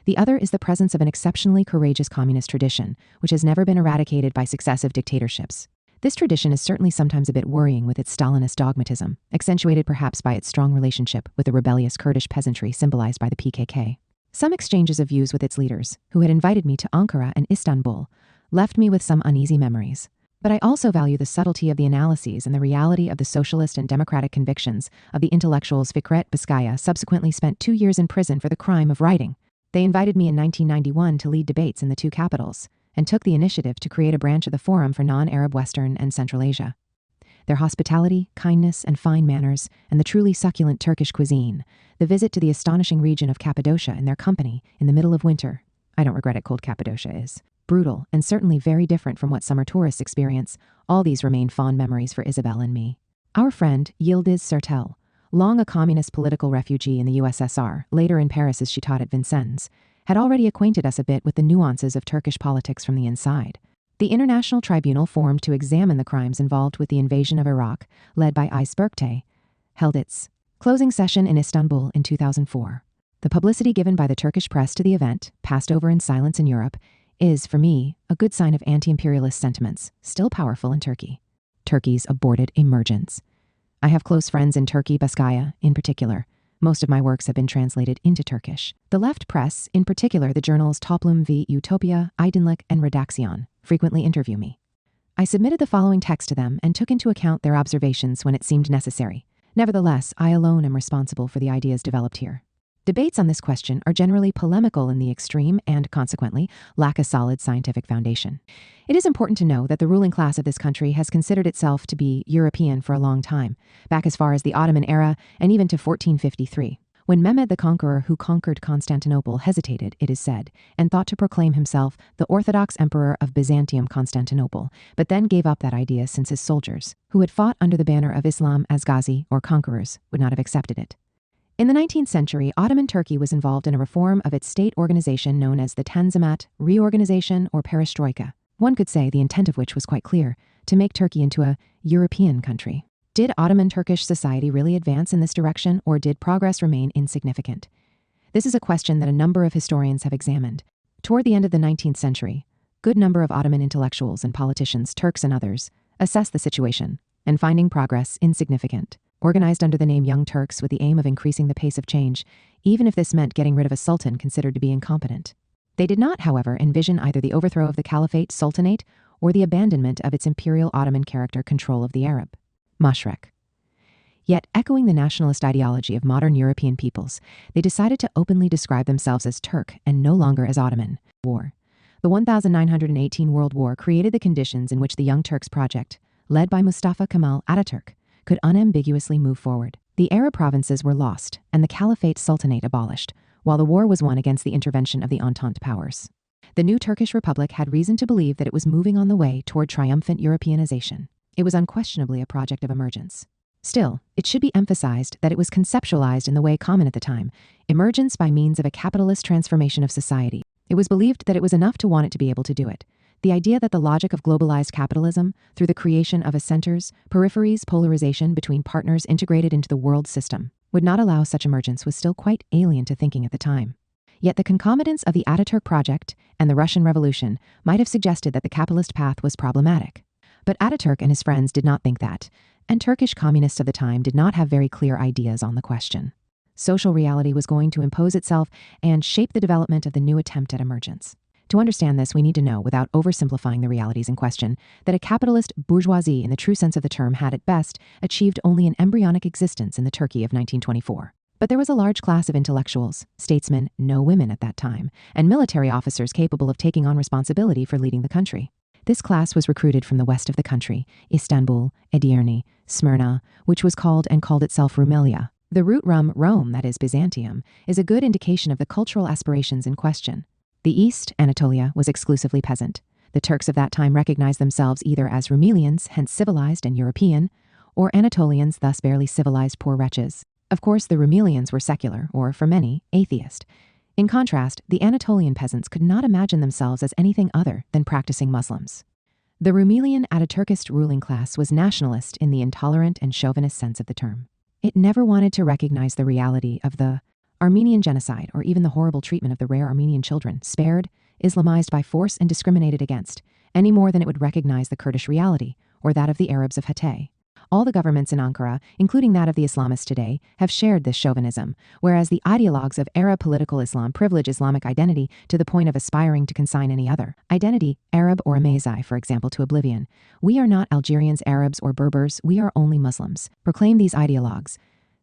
The other is the presence of an exceptionally courageous communist tradition, which has never been eradicated by successive dictatorships. This tradition is certainly sometimes a bit worrying with its Stalinist dogmatism, accentuated perhaps by its strong relationship with the rebellious Kurdish peasantry symbolized by the PKK. Some exchanges of views with its leaders, who had invited me to Ankara and Istanbul, left me with some uneasy memories. But I also value the subtlety of the analyses and the reality of the socialist and democratic convictions of the intellectuals. Fikret Biskaya subsequently spent 2 years in prison for the crime of writing. They invited me in 1991 to lead debates in the two capitals, and took the initiative to create a branch of the Forum for Non-Arab Western and Central Asia. Their hospitality, kindness, and fine manners, and the truly succulent Turkish cuisine, the visit to the astonishing region of Cappadocia in their company in the middle of winter — I don't regret it, cold Cappadocia is brutal and certainly very different from what summer tourists experience — all these remain fond memories for Isabel and me. Our friend, Yildiz Sertel, long a communist political refugee in the USSR, later in Paris as she taught at Vincennes, had already acquainted us a bit with the nuances of Turkish politics from the inside. The International Tribunal formed to examine the crimes involved with the invasion of Iraq, led by Ays Berktay, held its closing session in Istanbul in 2004. The publicity given by the Turkish press to the event, passed over in silence in Europe, is, for me, a good sign of anti-imperialist sentiments, still powerful in Turkey. Turkey's aborted emergence. I have close friends in Turkey, Baskaya, in particular. Most of my works have been translated into Turkish. The left press, in particular the journals Toplum ve Utopia, Aydınlık, and Redaksiyon, frequently interview me. I submitted the following text to them and took into account their observations when it seemed necessary. Nevertheless, I alone am responsible for the ideas developed here. Debates on this question are generally polemical in the extreme and, consequently, lack a solid scientific foundation. It is important to know that the ruling class of this country has considered itself to be European for a long time, back as far as the Ottoman era and even to 1453. When Mehmed the Conqueror, who conquered Constantinople, hesitated, it is said, and thought to proclaim himself the Orthodox Emperor of Byzantium Constantinople, but then gave up that idea since his soldiers, who had fought under the banner of Islam as Ghazi, or conquerors, would not have accepted it. In the 19th century, Ottoman Turkey was involved in a reform of its state organization known as the Tanzimat, reorganization, or perestroika. One could say the intent of which was quite clear, to make Turkey into a European country. Did Ottoman Turkish society really advance in this direction, or did progress remain insignificant? This is a question that a number of historians have examined. Toward the end of the 19th century, a good number of Ottoman intellectuals and politicians, Turks and others, assessed the situation, and finding progress insignificant, organized under the name Young Turks with the aim of increasing the pace of change, even if this meant getting rid of a sultan considered to be incompetent. They did not, however, envision either the overthrow of the Caliphate Sultanate or the abandonment of its imperial Ottoman character control of the Arab Mashrek. Yet, echoing the nationalist ideology of modern European peoples, they decided to openly describe themselves as Turk and no longer as Ottoman. War. The 1918 World War created the conditions in which the Young Turks project, led by Mustafa Kemal Ataturk, could unambiguously move forward. The Arab provinces were lost and the Caliphate Sultanate abolished, while the war was won against the intervention of the Entente powers. The new Turkish Republic had reason to believe that it was moving on the way toward triumphant Europeanization. It was unquestionably a project of emergence. Still, it should be emphasized that it was conceptualized in the way common at the time, emergence by means of a capitalist transformation of society. It was believed that it was enough to want it to be able to do it. The idea that the logic of globalized capitalism, through the creation of a centers, peripheries, polarization between partners integrated into the world system, would not allow such emergence was still quite alien to thinking at the time. Yet the concomitants of the Ataturk project and the Russian Revolution might have suggested that the capitalist path was problematic. But Ataturk and his friends did not think that, and Turkish communists of the time did not have very clear ideas on the question. Social reality was going to impose itself and shape the development of the new attempt at emergence. To understand this, we need to know, without oversimplifying the realities in question, that a capitalist bourgeoisie in the true sense of the term had at best achieved only an embryonic existence in the Turkey of 1924. But there was a large class of intellectuals, statesmen, no women at that time, and military officers capable of taking on responsibility for leading the country. This class was recruited from the west of the country, Istanbul, Edirne, Smyrna, which was called itself Rumelia. The root Rome, that is Byzantium, is a good indication of the cultural aspirations in question. The East, Anatolia, was exclusively peasant. The Turks of that time recognized themselves either as Rumelians, hence civilized and European, or Anatolians, thus barely civilized poor wretches. Of course, the Rumelians were secular, or, for many, atheist. In contrast, the Anatolian peasants could not imagine themselves as anything other than practicing Muslims. The Rumelian Ataturkist ruling class was nationalist in the intolerant and chauvinist sense of the term. It never wanted to recognize the reality of the Armenian genocide or even the horrible treatment of the rare Armenian children, spared, Islamized by force and discriminated against, any more than it would recognize the Kurdish reality or that of the Arabs of Hatay. All the governments in Ankara, including that of the Islamists today, have shared this chauvinism, whereas the ideologues of Arab political Islam privilege Islamic identity to the point of aspiring to consign any other identity, Arab or Amazigh, for example, to oblivion. We are not Algerians, Arabs, or Berbers, we are only Muslims, proclaim these ideologues.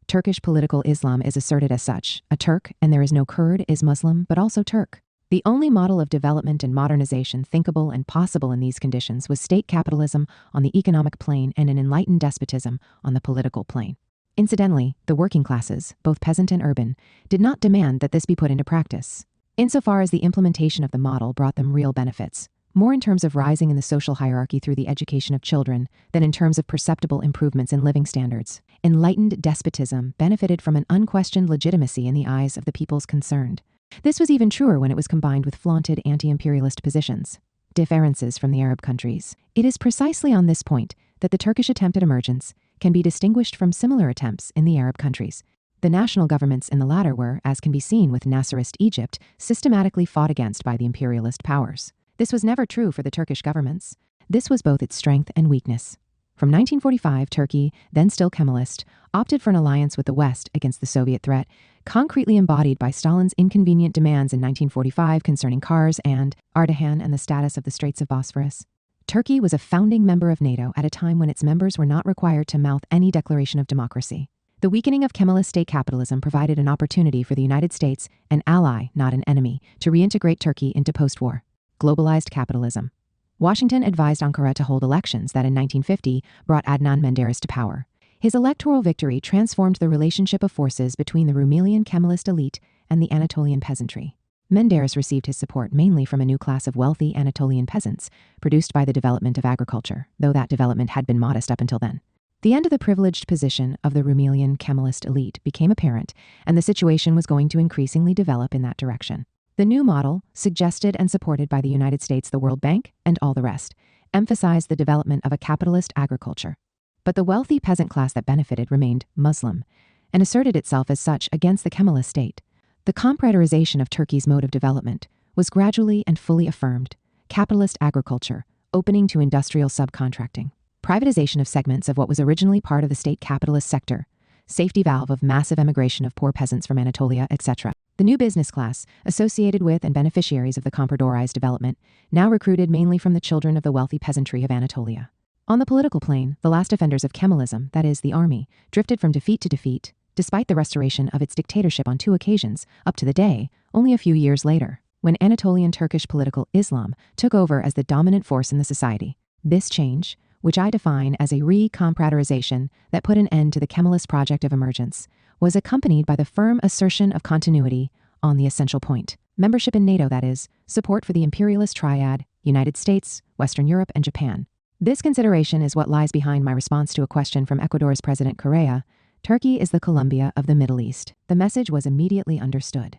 Turkish political Islam is asserted as such. A Turk, and there is no Kurd, is Muslim, but also Turk. The only model of development and modernization thinkable and possible in these conditions was state capitalism on the economic plane and an enlightened despotism on the political plane. Incidentally, the working classes, both peasant and urban, did not demand that this be put into practice, insofar as the implementation of the model brought them real benefits, more in terms of rising in the social hierarchy through the education of children than in terms of perceptible improvements in living standards. Enlightened despotism benefited from an unquestioned legitimacy in the eyes of the peoples concerned. This was even truer when it was combined with flaunted anti-imperialist positions. Differences from the Arab countries. It is precisely on this point that the Turkish attempt at emergence can be distinguished from similar attempts in the Arab countries. The national governments in the latter were, as can be seen with Nasserist Egypt, systematically fought against by the imperialist powers. This was never true for the Turkish governments. This was both its strength and weakness. From 1945, Turkey, then still Kemalist, opted for an alliance with the West against the Soviet threat, concretely embodied by Stalin's inconvenient demands in 1945 concerning Kars and Ardahan and the status of the Straits of Bosphorus. Turkey was a founding member of NATO at a time when its members were not required to mouth any declaration of democracy. The weakening of Kemalist state capitalism provided an opportunity for the United States, an ally, not an enemy, to reintegrate Turkey into post-war, globalized capitalism. Washington advised Ankara to hold elections that in 1950 brought Adnan Menderes to power. His electoral victory transformed the relationship of forces between the Rumelian Kemalist elite and the Anatolian peasantry. Menderes received his support mainly from a new class of wealthy Anatolian peasants, produced by the development of agriculture, though that development had been modest up until then. The end of the privileged position of the Rumelian Kemalist elite became apparent, and the situation was going to increasingly develop in that direction. The new model, suggested and supported by the United States, the World Bank, and all the rest, emphasized the development of a capitalist agriculture. But the wealthy peasant class that benefited remained Muslim, and asserted itself as such against the Kemalist state. The computerization of Turkey's mode of development was gradually and fully affirmed. Capitalist agriculture, opening to industrial subcontracting, privatization of segments of what was originally part of the state capitalist sector, safety valve of massive emigration of poor peasants from Anatolia, etc. The new business class, associated with and beneficiaries of the computerized development, now recruited mainly from the children of the wealthy peasantry of Anatolia. On the political plane, the last offenders of Kemalism, that is, the army, drifted from defeat to defeat, despite the restoration of its dictatorship on 2 occasions, up to the day, only a few years later, when Anatolian Turkish political Islam took over as the dominant force in the society. This change, which I define as a re-computerization that put an end to the Kemalist project of emergence, was accompanied by the firm assertion of continuity on the essential point. Membership in NATO, that is, support for the imperialist triad, United States, Western Europe, and Japan. This consideration is what lies behind my response to a question from Ecuador's President Correa. Turkey is the Colombia of the Middle East. The message was immediately understood.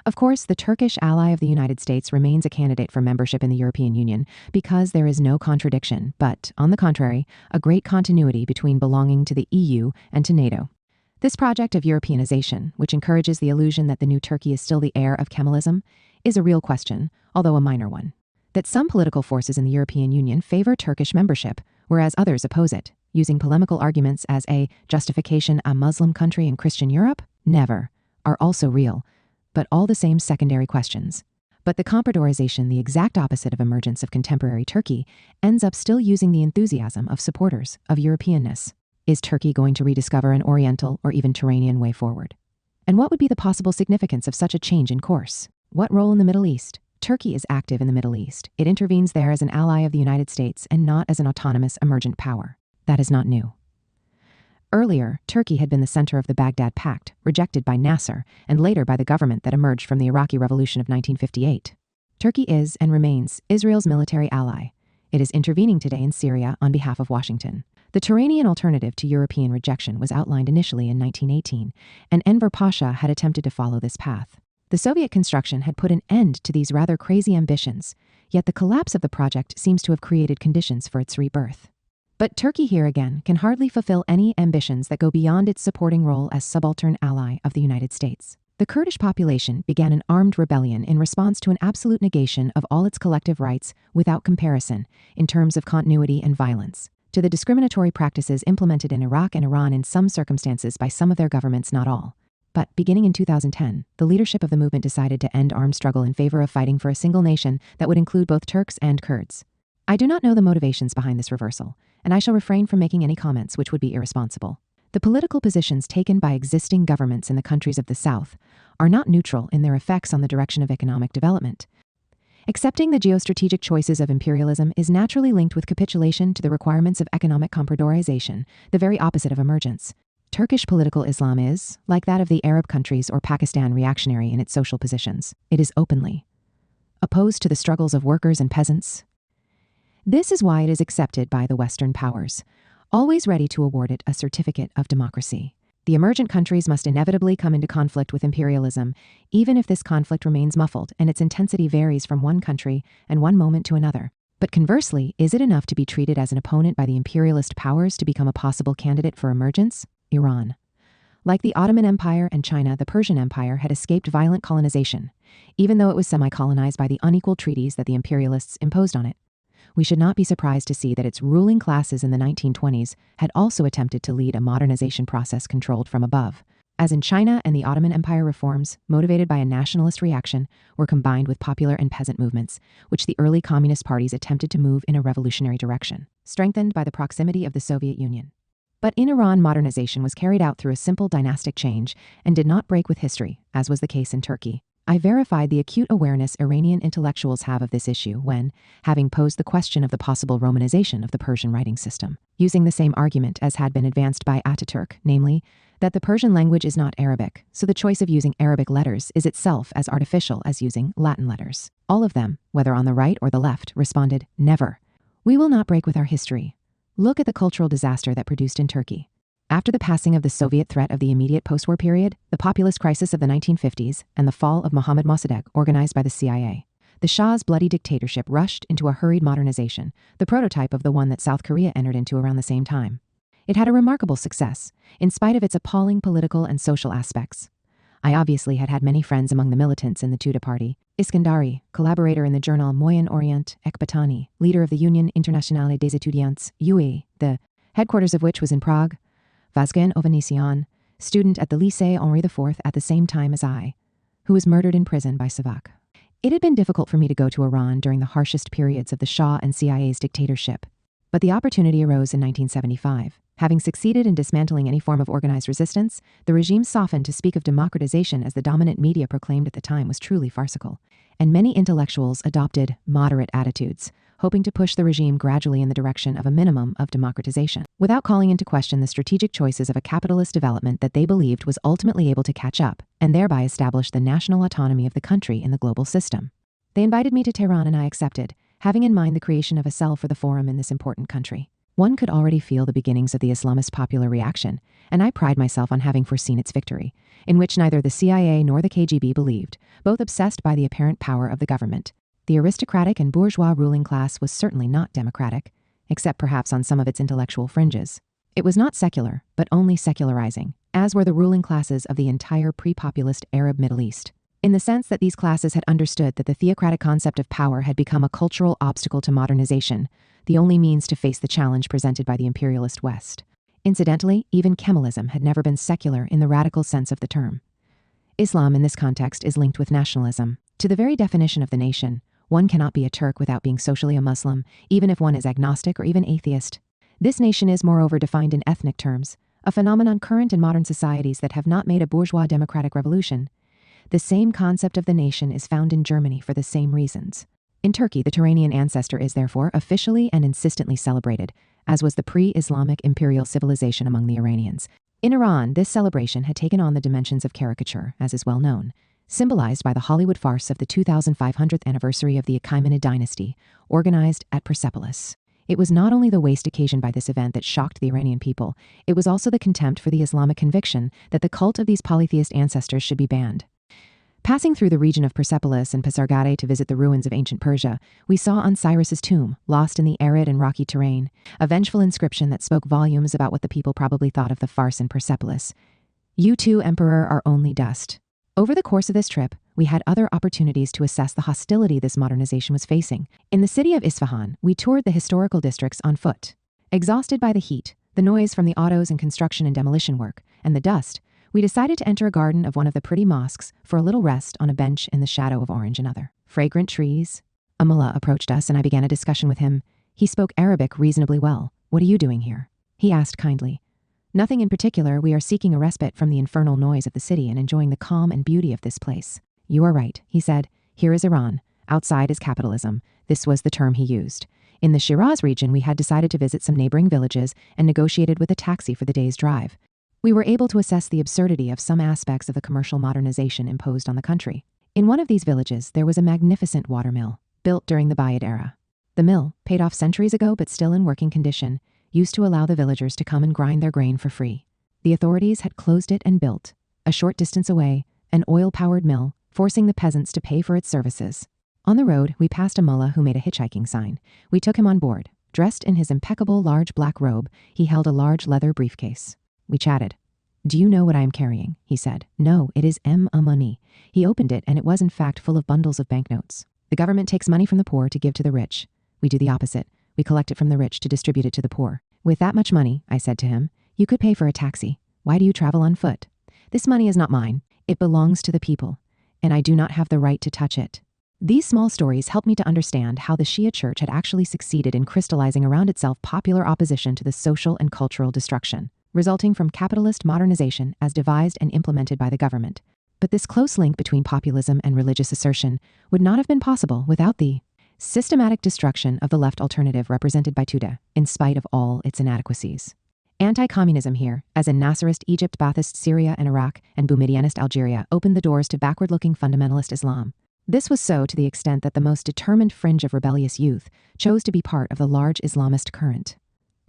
Of course, the Turkish ally of the United States remains a candidate for membership in the European Union because there is no contradiction, but, on the contrary, a great continuity between belonging to the EU and to NATO. This project of Europeanization, which encourages the illusion that the new Turkey is still the heir of Kemalism, is a real question, although a minor one. That some political forces in the European Union favor Turkish membership, whereas others oppose it, using polemical arguments as a justification a Muslim country in Christian Europe? Never, are also real, but all the same secondary questions. But the computerization, the exact opposite of emergence of contemporary Turkey, ends up still using the enthusiasm of supporters of Europeanness. Is Turkey going to rediscover an Oriental or even Turanian way forward? And what would be the possible significance of such a change in course? What role in the Middle East? Turkey is active in the Middle East. It intervenes there as an ally of the United States and not as an autonomous emergent power. That is not new. Earlier, Turkey had been the center of the Baghdad Pact, rejected by Nasser, and later by the government that emerged from the Iraqi Revolution of 1958. Turkey is and remains Israel's military ally. It is intervening today in Syria on behalf of Washington. The Turanian alternative to European rejection was outlined initially in 1918, and Enver Pasha had attempted to follow this path. The Soviet construction had put an end to these rather crazy ambitions, yet the collapse of the project seems to have created conditions for its rebirth. But Turkey here again can hardly fulfill any ambitions that go beyond its supporting role as subaltern ally of the United States. The Kurdish population began an armed rebellion in response to an absolute negation of all its collective rights without comparison in terms of continuity and violence, to the discriminatory practices implemented in Iraq and Iran in some circumstances by some of their governments, not all. But beginning in 2010, the leadership of the movement decided to end armed struggle in favor of fighting for a single nation that would include both Turks and Kurds. I do not know the motivations behind this reversal, and I shall refrain from making any comments which would be irresponsible. The political positions taken by existing governments in the countries of the South are not neutral in their effects on the direction of economic development. Accepting the geostrategic choices of imperialism is naturally linked with capitulation to the requirements of economic comprodorization, the very opposite of emergence. Turkish political Islam is, like that of the Arab countries or Pakistan, reactionary in its social positions. It is openly opposed to the struggles of workers and peasants. This is why it is accepted by the Western powers, always ready to award it a certificate of democracy. The emergent countries must inevitably come into conflict with imperialism, even if this conflict remains muffled and its intensity varies from one country and one moment to another. But conversely, is it enough to be treated as an opponent by the imperialist powers to become a possible candidate for emergence? Iran. Like the Ottoman Empire and China, the Persian Empire had escaped violent colonization, even though it was semi-colonized by the unequal treaties that the imperialists imposed on it. We should not be surprised to see that its ruling classes in the 1920s had also attempted to lead a modernization process controlled from above. As in China and the Ottoman Empire, reforms, motivated by a nationalist reaction, were combined with popular and peasant movements, which the early communist parties attempted to move in a revolutionary direction, strengthened by the proximity of the Soviet Union. But in Iran, modernization was carried out through a simple dynastic change and did not break with history, as was the case in Turkey. I verified the acute awareness Iranian intellectuals have of this issue when, having posed the question of the possible Romanization of the Persian writing system, using the same argument as had been advanced by Ataturk, namely, that the Persian language is not Arabic, so the choice of using Arabic letters is itself as artificial as using Latin letters. All of them, whether on the right or the left, responded, "Never. We will not break with our history. Look at the cultural disaster that produced in Turkey." After the passing of the Soviet threat of the immediate post-war period, the populist crisis of the 1950s, and the fall of Mohammad Mossadegh, organized by the CIA, the Shah's bloody dictatorship rushed into a hurried modernization, the prototype of the one that South Korea entered into around the same time. It had a remarkable success, in spite of its appalling political and social aspects. I obviously had many friends among the militants in the Tudeh party. Iskandari, collaborator in the journal Moyen Orient, Ekbatani, leader of the Union Internationale des Étudiants, UE, the headquarters of which was in Prague, Vazgen Ovanesyan, student at the Lycée Henri IV at the same time as I, who was murdered in prison by Savak. It had been difficult for me to go to Iran during the harshest periods of the Shah and CIA's dictatorship, but the opportunity arose in 1975. Having succeeded in dismantling any form of organized resistance, the regime softened to speak of democratization as the dominant media proclaimed at the time was truly farcical, and many intellectuals adopted moderate attitudes, hoping to push the regime gradually in the direction of a minimum of democratization, without calling into question the strategic choices of a capitalist development that they believed was ultimately able to catch up, and thereby establish the national autonomy of the country in the global system. They invited me to Tehran and I accepted, having in mind the creation of a cell for the forum in this important country. One could already feel the beginnings of the Islamist popular reaction, and I pride myself on having foreseen its victory, in which neither the CIA nor the KGB believed, both obsessed by the apparent power of the government. The aristocratic and bourgeois ruling class was certainly not democratic, except perhaps on some of its intellectual fringes. It was not secular, but only secularizing, as were the ruling classes of the entire pre-populist Arab Middle East, in the sense that these classes had understood that the theocratic concept of power had become a cultural obstacle to modernization, the only means to face the challenge presented by the imperialist West. Incidentally, even Kemalism had never been secular in the radical sense of the term. Islam in this context is linked with nationalism. To the very definition of the nation, one cannot be a Turk without being socially a Muslim, even if one is agnostic or even atheist. This nation is, moreover, defined in ethnic terms, a phenomenon current in modern societies that have not made a bourgeois democratic revolution. The same concept of the nation is found in Germany for the same reasons. In Turkey, the Turanian ancestor is therefore officially and insistently celebrated, as was the pre-Islamic imperial civilization among the Iranians. In Iran, this celebration had taken on the dimensions of caricature, as is well known. symbolized by the Hollywood farce of the 2500th anniversary of the Achaemenid dynasty, organized at Persepolis. It was not only the waste occasioned by this event that shocked the Iranian people, it was also the contempt for the Islamic conviction that the cult of these polytheist ancestors should be banned. Passing through the region of Persepolis and Pasargadae to visit the ruins of ancient Persia, we saw Osiris's tomb, lost in the arid and rocky terrain, a vengeful inscription that spoke volumes about what the people probably thought of the farce in Persepolis. "You too, Emperor, are only dust." Over the course of this trip, we had other opportunities to assess the hostility this modernization was facing. In the city of Isfahan, we toured the historical districts on foot. Exhausted by the heat, the noise from the autos and construction and demolition work, and the dust, we decided to enter a garden of one of the pretty mosques for a little rest on a bench in the shadow of orange and other fragrant trees. A mullah approached us and I began a discussion with him. He spoke Arabic reasonably well. "What are you doing here?" he asked kindly. "Nothing in particular. We are seeking a respite from the infernal noise of the city and enjoying the calm and beauty of this place." "You are right," he said. "Here is Iran. Outside is capitalism." This was the term he used. In the Shiraz region, we had decided to visit some neighboring villages and negotiated with a taxi for the day's drive. We were able to assess the absurdity of some aspects of the commercial modernization imposed on the country. In one of these villages, there was a magnificent water mill, built during the Buyid era. The mill, paid off centuries ago but still in working condition, used to allow the villagers to come and grind their grain for free. The authorities had closed it and built, a short distance away, an oil-powered mill, forcing the peasants to pay for its services. On the road, we passed a mullah who made a hitchhiking sign. We took him on board. Dressed in his impeccable large black robe, he held a large leather briefcase. We chatted. "Do you know what I am carrying?" he said. "No, it is money." He opened it, and it was in fact full of bundles of banknotes. "The government takes money from the poor to give to the rich. We do the opposite. We collect it from the rich to distribute it to the poor." "With that much money," I said to him, "you could pay for a taxi. Why do you travel on foot?" "This money is not mine. It belongs to the people, and I do not have the right to touch it." These small stories helped me to understand how the Shia Church had actually succeeded in crystallizing around itself popular opposition to the social and cultural destruction, resulting from capitalist modernization as devised and implemented by the government. But this close link between populism and religious assertion would not have been possible without the systematic destruction of the left alternative represented by Tudeh, in spite of all its inadequacies. Anti-communism here, as in Nasserist Egypt, Ba'athist Syria and Iraq, and Boumedienist Algeria, opened the doors to backward-looking fundamentalist Islam. This was so to the extent that the most determined fringe of rebellious youth chose to be part of the large Islamist current.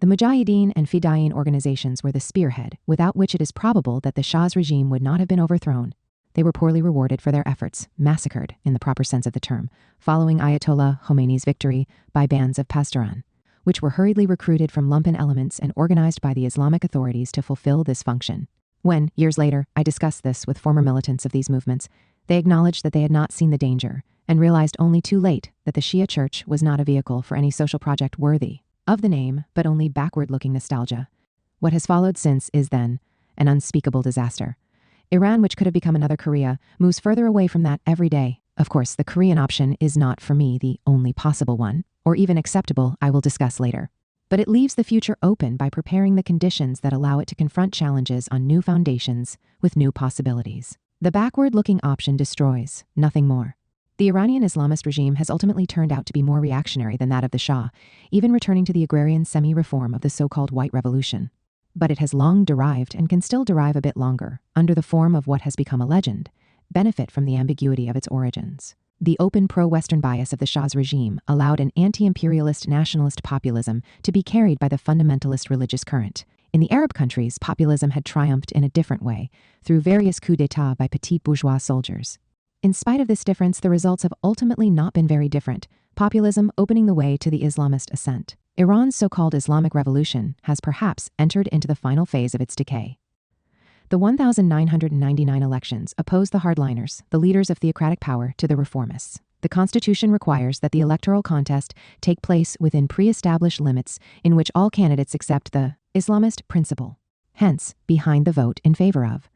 The Mujahideen and Fidayeen organizations were the spearhead, without which it is probable that the Shah's regime would not have been overthrown. They were poorly rewarded for their efforts, massacred in the proper sense of the term, following Ayatollah Khomeini's victory by bands of Pasdaran, which were hurriedly recruited from lumpen elements and organized by the Islamic authorities to fulfill this function. When, years later, I discussed this with former militants of these movements, they acknowledged that they had not seen the danger and realized only too late that the Shia Church was not a vehicle for any social project worthy of the name, but only backward-looking nostalgia. What has followed since is, then, an unspeakable disaster. Iran, which could have become another Korea, moves further away from that every day. Of course, the Korean option is not, for me, the only possible one, or even acceptable, I will discuss later. But it leaves the future open by preparing the conditions that allow it to confront challenges on new foundations with new possibilities. The backward-looking option destroys, nothing more. The Iranian Islamist regime has ultimately turned out to be more reactionary than that of the Shah, even returning to the agrarian semi-reform of the so-called White Revolution. But it has long derived, and can still derive a bit longer, under the form of what has become a legend, benefit from the ambiguity of its origins. The open pro-Western bias of the Shah's regime allowed an anti-imperialist nationalist populism to be carried by the fundamentalist religious current. In the Arab countries, populism had triumphed in a different way, through various coups d'état by petit bourgeois soldiers. In spite of this difference, the results have ultimately not been very different, populism opening the way to the Islamist ascent. Iran's so-called Islamic Revolution has perhaps entered into the final phase of its decay. The 1999 elections opposed the hardliners, the leaders of theocratic power, to the reformists. The Constitution requires that the electoral contest take place within pre-established limits in which all candidates accept the Islamist principle, hence, behind the vote in favor of.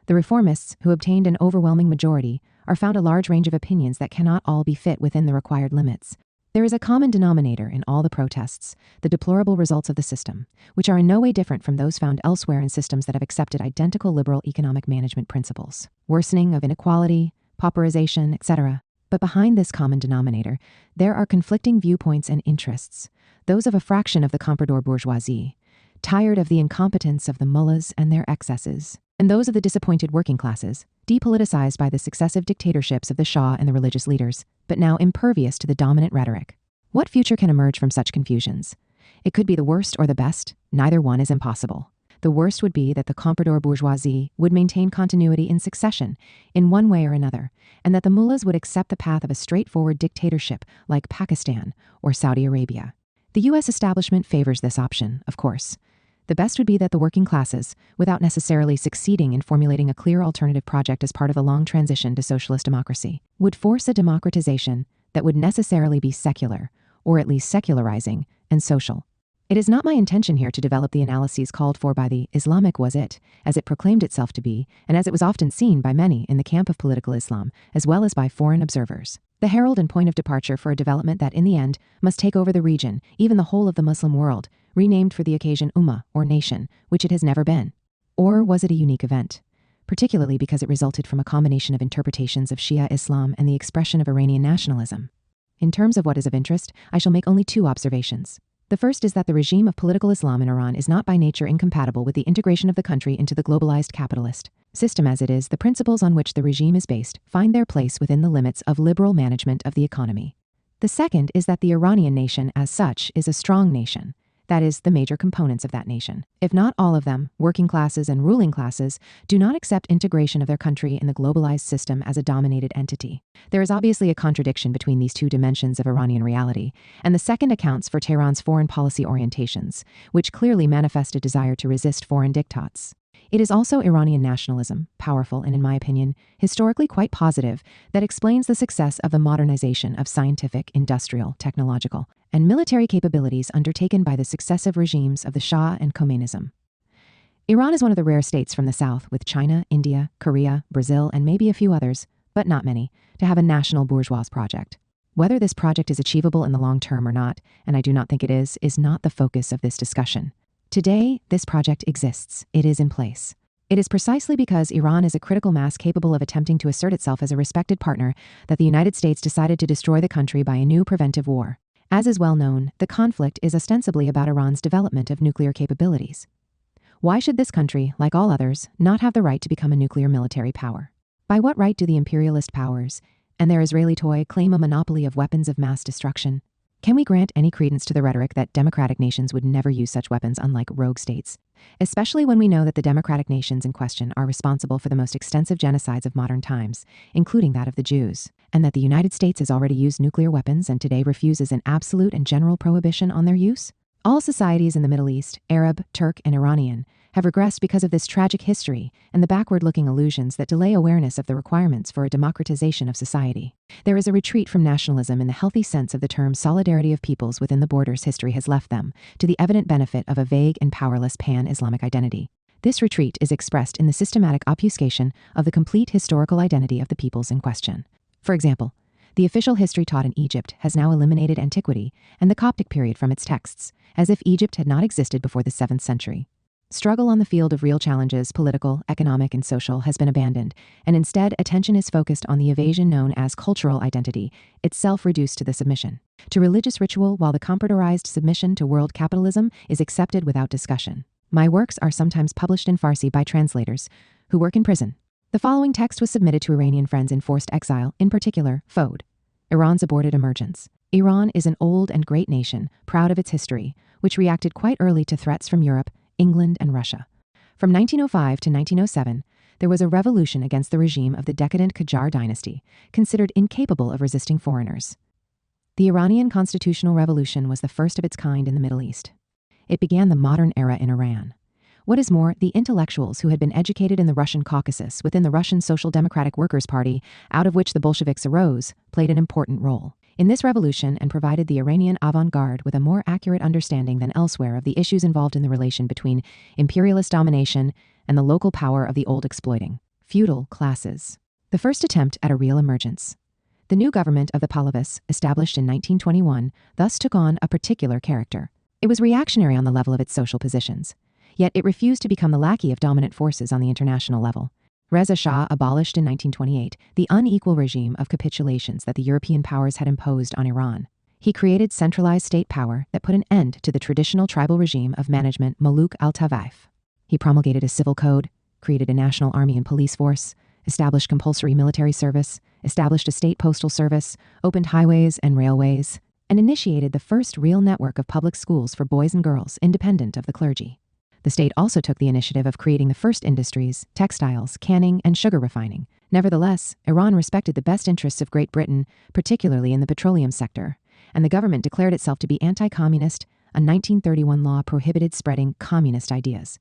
The reformists, who obtained an overwhelming majority, are found a large range of opinions that cannot all be fit within the required limits. There is a common denominator in all the protests, the deplorable results of the system, which are in no way different from those found elsewhere in systems that have accepted identical liberal economic management principles. Worsening of inequality, pauperization, etc. But behind this common denominator, there are conflicting viewpoints and interests, those of a fraction of the comprador bourgeoisie, tired of the incompetence of the mullahs and their excesses, and those of the disappointed working classes, depoliticized by the successive dictatorships of the Shah and the religious leaders, but now impervious to the dominant rhetoric. What future can emerge from such confusions? It could be the worst or the best. Neither one is impossible. The worst would be that the comprador bourgeoisie would maintain continuity in succession, in one way or another, and that the mullahs would accept the path of a straightforward dictatorship like Pakistan or Saudi Arabia. The U.S. establishment favors this option, of course. The best would be that the working classes, without necessarily succeeding in formulating a clear alternative project as part of the long transition to socialist democracy, would force a democratization that would necessarily be secular, or at least secularizing, and social. It is not my intention here to develop the analyses called for by the Islamic was it, as it proclaimed itself to be, and as it was often seen by many in the camp of political Islam, as well as by foreign observers. The herald and point of departure for a development that in the end must take over the region, even the whole of the Muslim world, renamed for the occasion Ummah, or nation, which it has never been. Or was it a unique event? Particularly because it resulted from a combination of interpretations of Shia Islam and the expression of Iranian nationalism. In terms of what is of interest, I shall make only two observations. The first is that the regime of political Islam in Iran is not by nature incompatible with the integration of the country into the globalized capitalist system as it is. The principles on which the regime is based find their place within the limits of liberal management of the economy. The second is that the Iranian nation as such is a strong nation. That is, the major components of that nation, if not all of them, working classes and ruling classes, do not accept integration of their country in the globalized system as a dominated entity. There is obviously a contradiction between these two dimensions of Iranian reality, and the second accounts for Tehran's foreign policy orientations, which clearly manifest a desire to resist foreign diktats. It is also Iranian nationalism, powerful and, in my opinion, historically quite positive, that explains the success of the modernization of scientific, industrial, technological, and military capabilities undertaken by the successive regimes of the Shah and Khomeinism. Iran is one of the rare states from the south, with China, India, Korea, Brazil, and maybe a few others, but not many, to have a national bourgeois project. Whether this project is achievable in the long term or not, and I do not think it is not the focus of this discussion. Today, this project exists. It is in place. It is precisely because Iran is a critical mass capable of attempting to assert itself as a respected partner that the United States decided to destroy the country by a new preventive war. As is well known, the conflict is ostensibly about Iran's development of nuclear capabilities. Why should this country, like all others, not have the right to become a nuclear military power? By what right do the imperialist powers, and their Israeli toy, claim a monopoly of weapons of mass destruction? Can we grant any credence to the rhetoric that democratic nations would never use such weapons, unlike rogue states? Especially when we know that the democratic nations in question are responsible for the most extensive genocides of modern times, including that of the Jews, and that the United States has already used nuclear weapons and today refuses an absolute and general prohibition on their use? All societies in the Middle East, Arab, Turk, and Iranian, have regressed because of this tragic history and the backward-looking illusions that delay awareness of the requirements for a democratization of society. There is a retreat from nationalism in the healthy sense of the term solidarity of peoples within the borders history has left them, to the evident benefit of a vague and powerless pan-Islamic identity. This retreat is expressed in the systematic obfuscation of the complete historical identity of the peoples in question. For example, the official history taught in Egypt has now eliminated antiquity and the Coptic period from its texts, as if Egypt had not existed before the 7th century. Struggle on the field of real challenges, political, economic, and social, has been abandoned, and instead attention is focused on the evasion known as cultural identity, itself reduced to the submission to religious ritual, while the comprodorized submission to world capitalism is accepted without discussion. My works are sometimes published in Farsi by translators who work in prison. The following text was submitted to Iranian friends in forced exile, in particular, FODE, Iran's aborted emergence. Iran is an old and great nation, proud of its history, which reacted quite early to threats from Europe, England, and Russia. From 1905 to 1907, there was a revolution against the regime of the decadent Qajar dynasty, considered incapable of resisting foreigners. The Iranian constitutional revolution was the first of its kind in the Middle East. It began the modern era in Iran. What is more, the intellectuals who had been educated in the Russian Caucasus within the Russian Social Democratic Workers' Party, out of which the Bolsheviks arose, played an important role in this revolution and provided the Iranian avant-garde with a more accurate understanding than elsewhere of the issues involved in the relation between imperialist domination and the local power of the old exploiting feudal classes. The first attempt at a real emergence. The new government of the Pahlavis, established in 1921, thus took on a particular character. It was reactionary on the level of its social positions, yet it refused to become the lackey of dominant forces on the international level. Reza Shah abolished in 1928 the unequal regime of capitulations that the European powers had imposed on Iran. He created centralized state power that put an end to the traditional tribal regime of management Muluk al-Tawaif. He promulgated a civil code, created a national army and police force, established compulsory military service, established a state postal service, opened highways and railways, and initiated the first real network of public schools for boys and girls independent of the clergy. The state also took the initiative of creating the first industries, textiles, canning, and sugar refining. Nevertheless, Iran respected the best interests of Great Britain, particularly in the petroleum sector, and the government declared itself to be anti-communist. A 1931 law prohibited spreading communist ideas.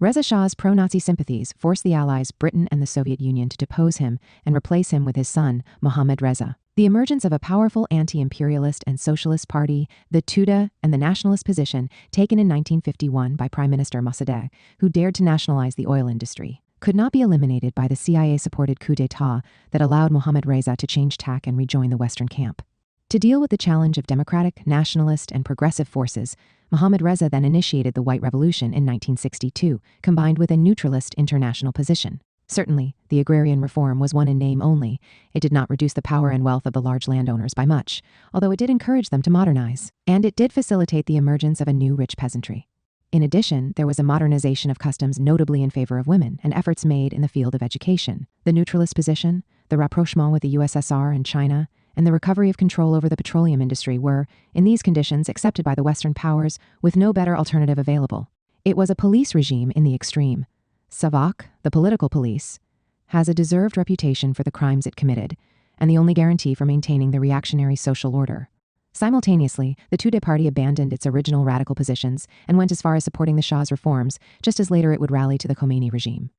Reza Shah's pro-Nazi sympathies forced the Allies, Britain and the Soviet Union, to depose him and replace him with his son, Mohammad Reza. The emergence of a powerful anti-imperialist and socialist party, the Tudeh, and the nationalist position taken in 1951 by Prime Minister Mossadegh, who dared to nationalize the oil industry, could not be eliminated by the CIA-supported coup d'etat that allowed Mohammad Reza to change tack and rejoin the Western camp. To deal with the challenge of democratic, nationalist, and progressive forces, Mohammad Reza then initiated the White Revolution in 1962, combined with a neutralist international position. Certainly, the agrarian reform was one in name only. It did not reduce the power and wealth of the large landowners by much, although it did encourage them to modernize, and it did facilitate the emergence of a new rich peasantry. In addition, there was a modernization of customs notably in favor of women and efforts made in the field of education. The neutralist position, the rapprochement with the USSR and China, and the recovery of control over the petroleum industry were, in these conditions, accepted by the Western powers with no better alternative available. It was a police regime in the extreme. Savak, the political police, has a deserved reputation for the crimes it committed, and the only guarantee for maintaining the reactionary social order. Simultaneously, the Tudeh party abandoned its original radical positions and went as far as supporting the Shah's reforms, just as later it would rally to the Khomeini regime,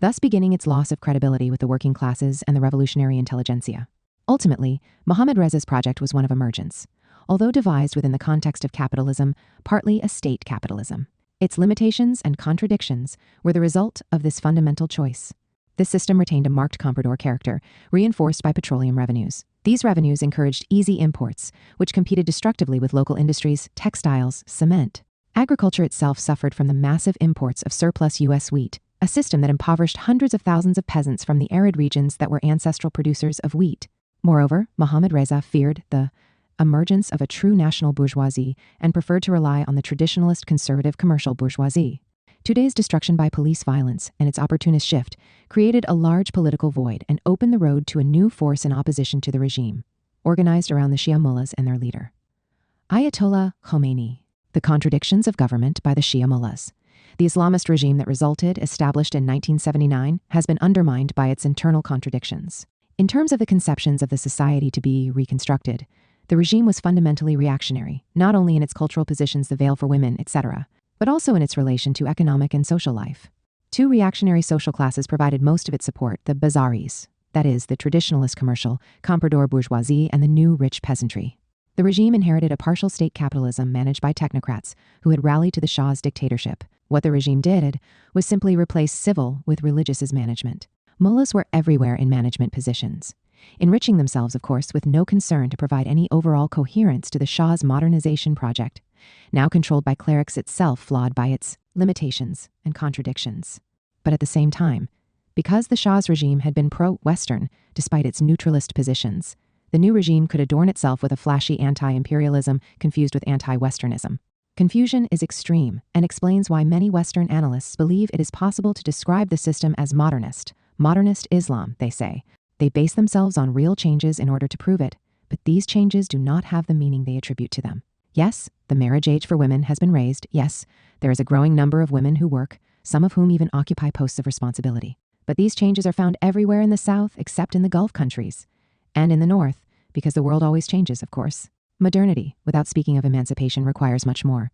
thus beginning its loss of credibility with the working classes and the revolutionary intelligentsia. Ultimately, Mohammad Reza's project was one of emergence, although devised within the context of capitalism, partly a state capitalism. Its limitations and contradictions were the result of this fundamental choice. This system retained a marked comprador character, reinforced by petroleum revenues. These revenues encouraged easy imports, which competed destructively with local industries, textiles, cement. Agriculture itself suffered from the massive imports of surplus U.S. wheat, a system that impoverished hundreds of thousands of peasants from the arid regions that were ancestral producers of wheat. Moreover, Mohammad Reza feared the emergence of a true national bourgeoisie and preferred to rely on the traditionalist conservative commercial bourgeoisie. Tudeh's destruction by police violence and its opportunist shift created a large political void and opened the road to a new force in opposition to the regime, organized around the Shia mullahs and their leader, Ayatollah Khomeini. The contradictions of government by the Shia mullahs. The Islamist regime that resulted, established in 1979, has been undermined by its internal contradictions. In terms of the conceptions of the society to be reconstructed, the regime was fundamentally reactionary, not only in its cultural positions, the veil for women, etc., but also in its relation to economic and social life. Two reactionary social classes provided most of its support: the bazaris, that is, the traditionalist commercial, comprador bourgeoisie, and the new rich peasantry. The regime inherited a partial state capitalism managed by technocrats who had rallied to the Shah's dictatorship. What the regime did was simply replace civil with religious as management. Mullahs were everywhere in management positions, enriching themselves, of course, with no concern to provide any overall coherence to the Shah's modernization project, now controlled by clerics itself flawed by its limitations and contradictions. But at the same time, because the Shah's regime had been pro-Western despite its neutralist positions, the new regime could adorn itself with a flashy anti-imperialism confused with anti-Westernism. Confusion is extreme and explains why many Western analysts believe it is possible to describe the system as modernist Islam, they say. They base themselves on real changes in order to prove it, but these changes do not have the meaning they attribute to them. Yes, the marriage age for women has been raised. Yes, there is a growing number of women who work, some of whom even occupy posts of responsibility. But these changes are found everywhere in the South except in the Gulf countries, and in the North, because the world always changes, of course. Modernity, without speaking of emancipation, requires much more.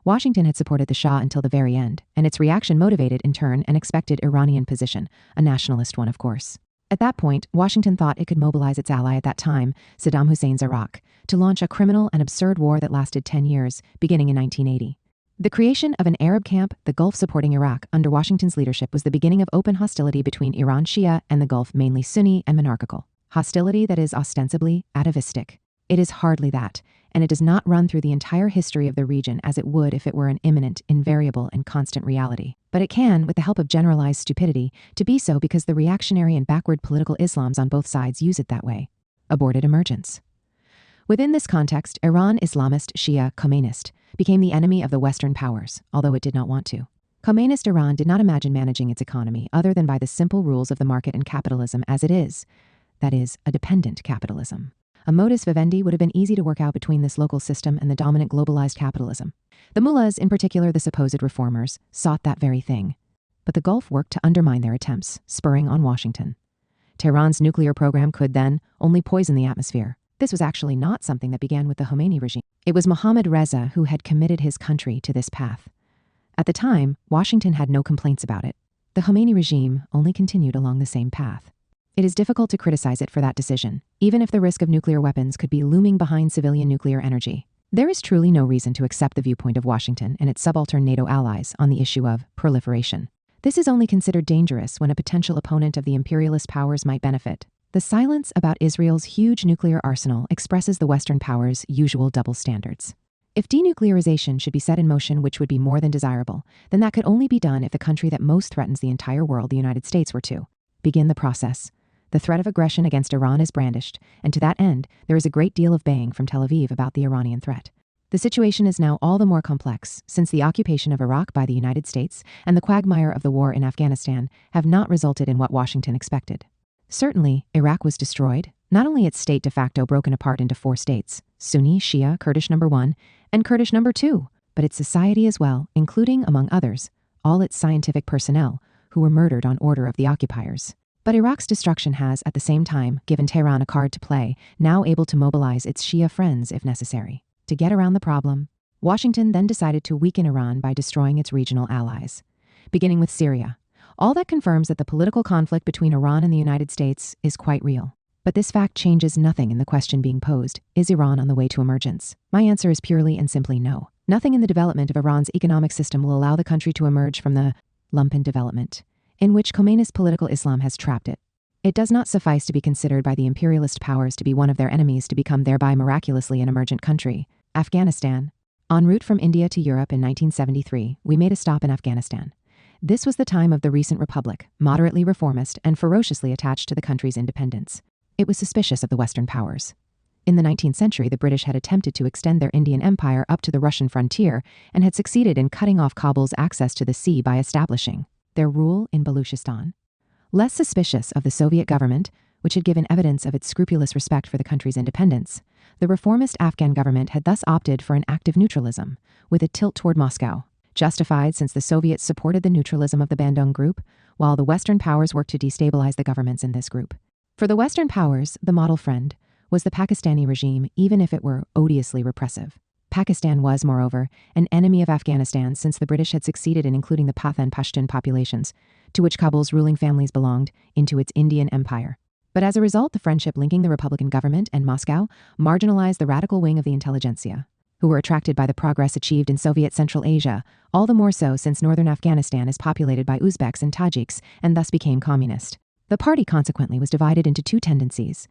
Washington had supported the Shah until the very end, and its reaction motivated, in turn, an expected Iranian position, a nationalist one, of course. At that point, Washington thought it could mobilize its ally at that time, Saddam Hussein's Iraq, to launch a criminal and absurd war that lasted 10 years, beginning in 1980. The creation of an Arab camp, the Gulf supporting Iraq, under Washington's leadership was the beginning of open hostility between Iran Shia and the Gulf, mainly Sunni and monarchical. Hostility that is ostensibly atavistic. It is hardly that, and it does not run through the entire history of the region as it would if it were an imminent, invariable, and constant reality. But it can, with the help of generalized stupidity, to be so because the reactionary and backward political Islams on both sides use it that way. Aborted emergence. Within this context, Iran, Islamist, Shia, Khomeinist, became the enemy of the Western powers, although it did not want to. Communist Iran did not imagine managing its economy other than by the simple rules of the market and capitalism as it is, that is, a dependent capitalism. A modus vivendi would have been easy to work out between this local system and the dominant globalized capitalism. The mullahs, in particular the supposed reformers, sought that very thing. But the Gulf worked to undermine their attempts, spurring on Washington. Tehran's nuclear program could then only poison the atmosphere. This was actually not something that began with the Khomeini regime. It was Mohammad Reza who had committed his country to this path. At the time, Washington had no complaints about it. The Khomeini regime only continued along the same path. It is difficult to criticize it for that decision, even if the risk of nuclear weapons could be looming behind civilian nuclear energy. There is truly no reason to accept the viewpoint of Washington and its subaltern NATO allies on the issue of proliferation. This is only considered dangerous when a potential opponent of the imperialist powers might benefit. The silence about Israel's huge nuclear arsenal expresses the Western powers' usual double standards. If denuclearization should be set in motion, which would be more than desirable, then that could only be done if the country that most threatens the entire world, the United States, were to begin the process. The threat of aggression against Iran is brandished, and to that end, there is a great deal of baying from Tel Aviv about the Iranian threat. The situation is now all the more complex since the occupation of Iraq by the United States and the quagmire of the war in Afghanistan have not resulted in what Washington expected. Certainly, Iraq was destroyed, not only its state de facto broken apart into 4 states, Sunni, Shia, Kurdish number 1, and Kurdish number 2, but its society as well, including, among others, all its scientific personnel, who were murdered on order of the occupiers. But Iraq's destruction has, at the same time, given Tehran a card to play, now able to mobilize its Shia friends if necessary. To get around the problem, Washington then decided to weaken Iran by destroying its regional allies, beginning with Syria. All that confirms that the political conflict between Iran and the United States is quite real. But this fact changes nothing in the question being posed: is Iran on the way to emergence? My answer is purely and simply no. Nothing in the development of Iran's economic system will allow the country to emerge from the lumpen development in which Khomeini's political Islam has trapped it. It does not suffice to be considered by the imperialist powers to be one of their enemies to become thereby miraculously an emergent country. Afghanistan. En route from India to Europe in 1973, we made a stop in Afghanistan. This was the time of the recent republic, moderately reformist and ferociously attached to the country's independence. It was suspicious of the Western powers. In the 19th century, the British had attempted to extend their Indian empire up to the Russian frontier and had succeeded in cutting off Kabul's access to the sea by establishing their rule in Baluchistan. Less suspicious of the Soviet government, which had given evidence of its scrupulous respect for the country's independence, the reformist Afghan government had thus opted for an active neutralism, with a tilt toward Moscow, justified since the Soviets supported the neutralism of the Bandung Group, while the Western powers worked to destabilize the governments in this group. For the Western powers, the model friend was the Pakistani regime, even if it were odiously repressive. Pakistan was, moreover, an enemy of Afghanistan since the British had succeeded in including the Pathan Pashtun populations, to which Kabul's ruling families belonged, into its Indian empire. But as a result, the friendship linking the Republican government and Moscow marginalized the radical wing of the intelligentsia, who were attracted by the progress achieved in Soviet Central Asia, all the more so since northern Afghanistan is populated by Uzbeks and Tajiks and thus became communist. The party consequently was divided into 2 tendencies: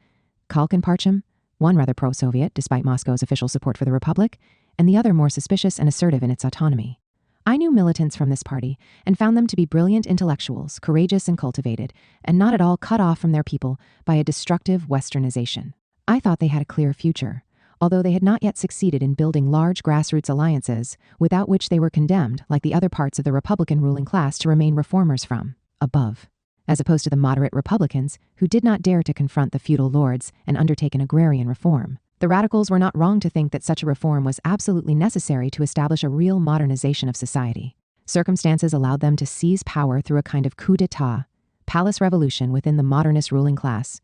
Khalq and Parcham, one rather pro-Soviet despite Moscow's official support for the Republic, and the other more suspicious and assertive in its autonomy. I knew militants from this party and found them to be brilliant intellectuals, courageous and cultivated, and not at all cut off from their people by a destructive westernization. I thought they had a clear future, although they had not yet succeeded in building large grassroots alliances without which they were condemned, like the other parts of the Republican ruling class, to remain reformers from above, as opposed to the moderate Republicans who did not dare to confront the feudal lords and undertake an agrarian reform. The radicals were not wrong to think that such a reform was absolutely necessary to establish a real modernization of society. Circumstances allowed them to seize power through a kind of coup d'etat, palace revolution within the modernist ruling class,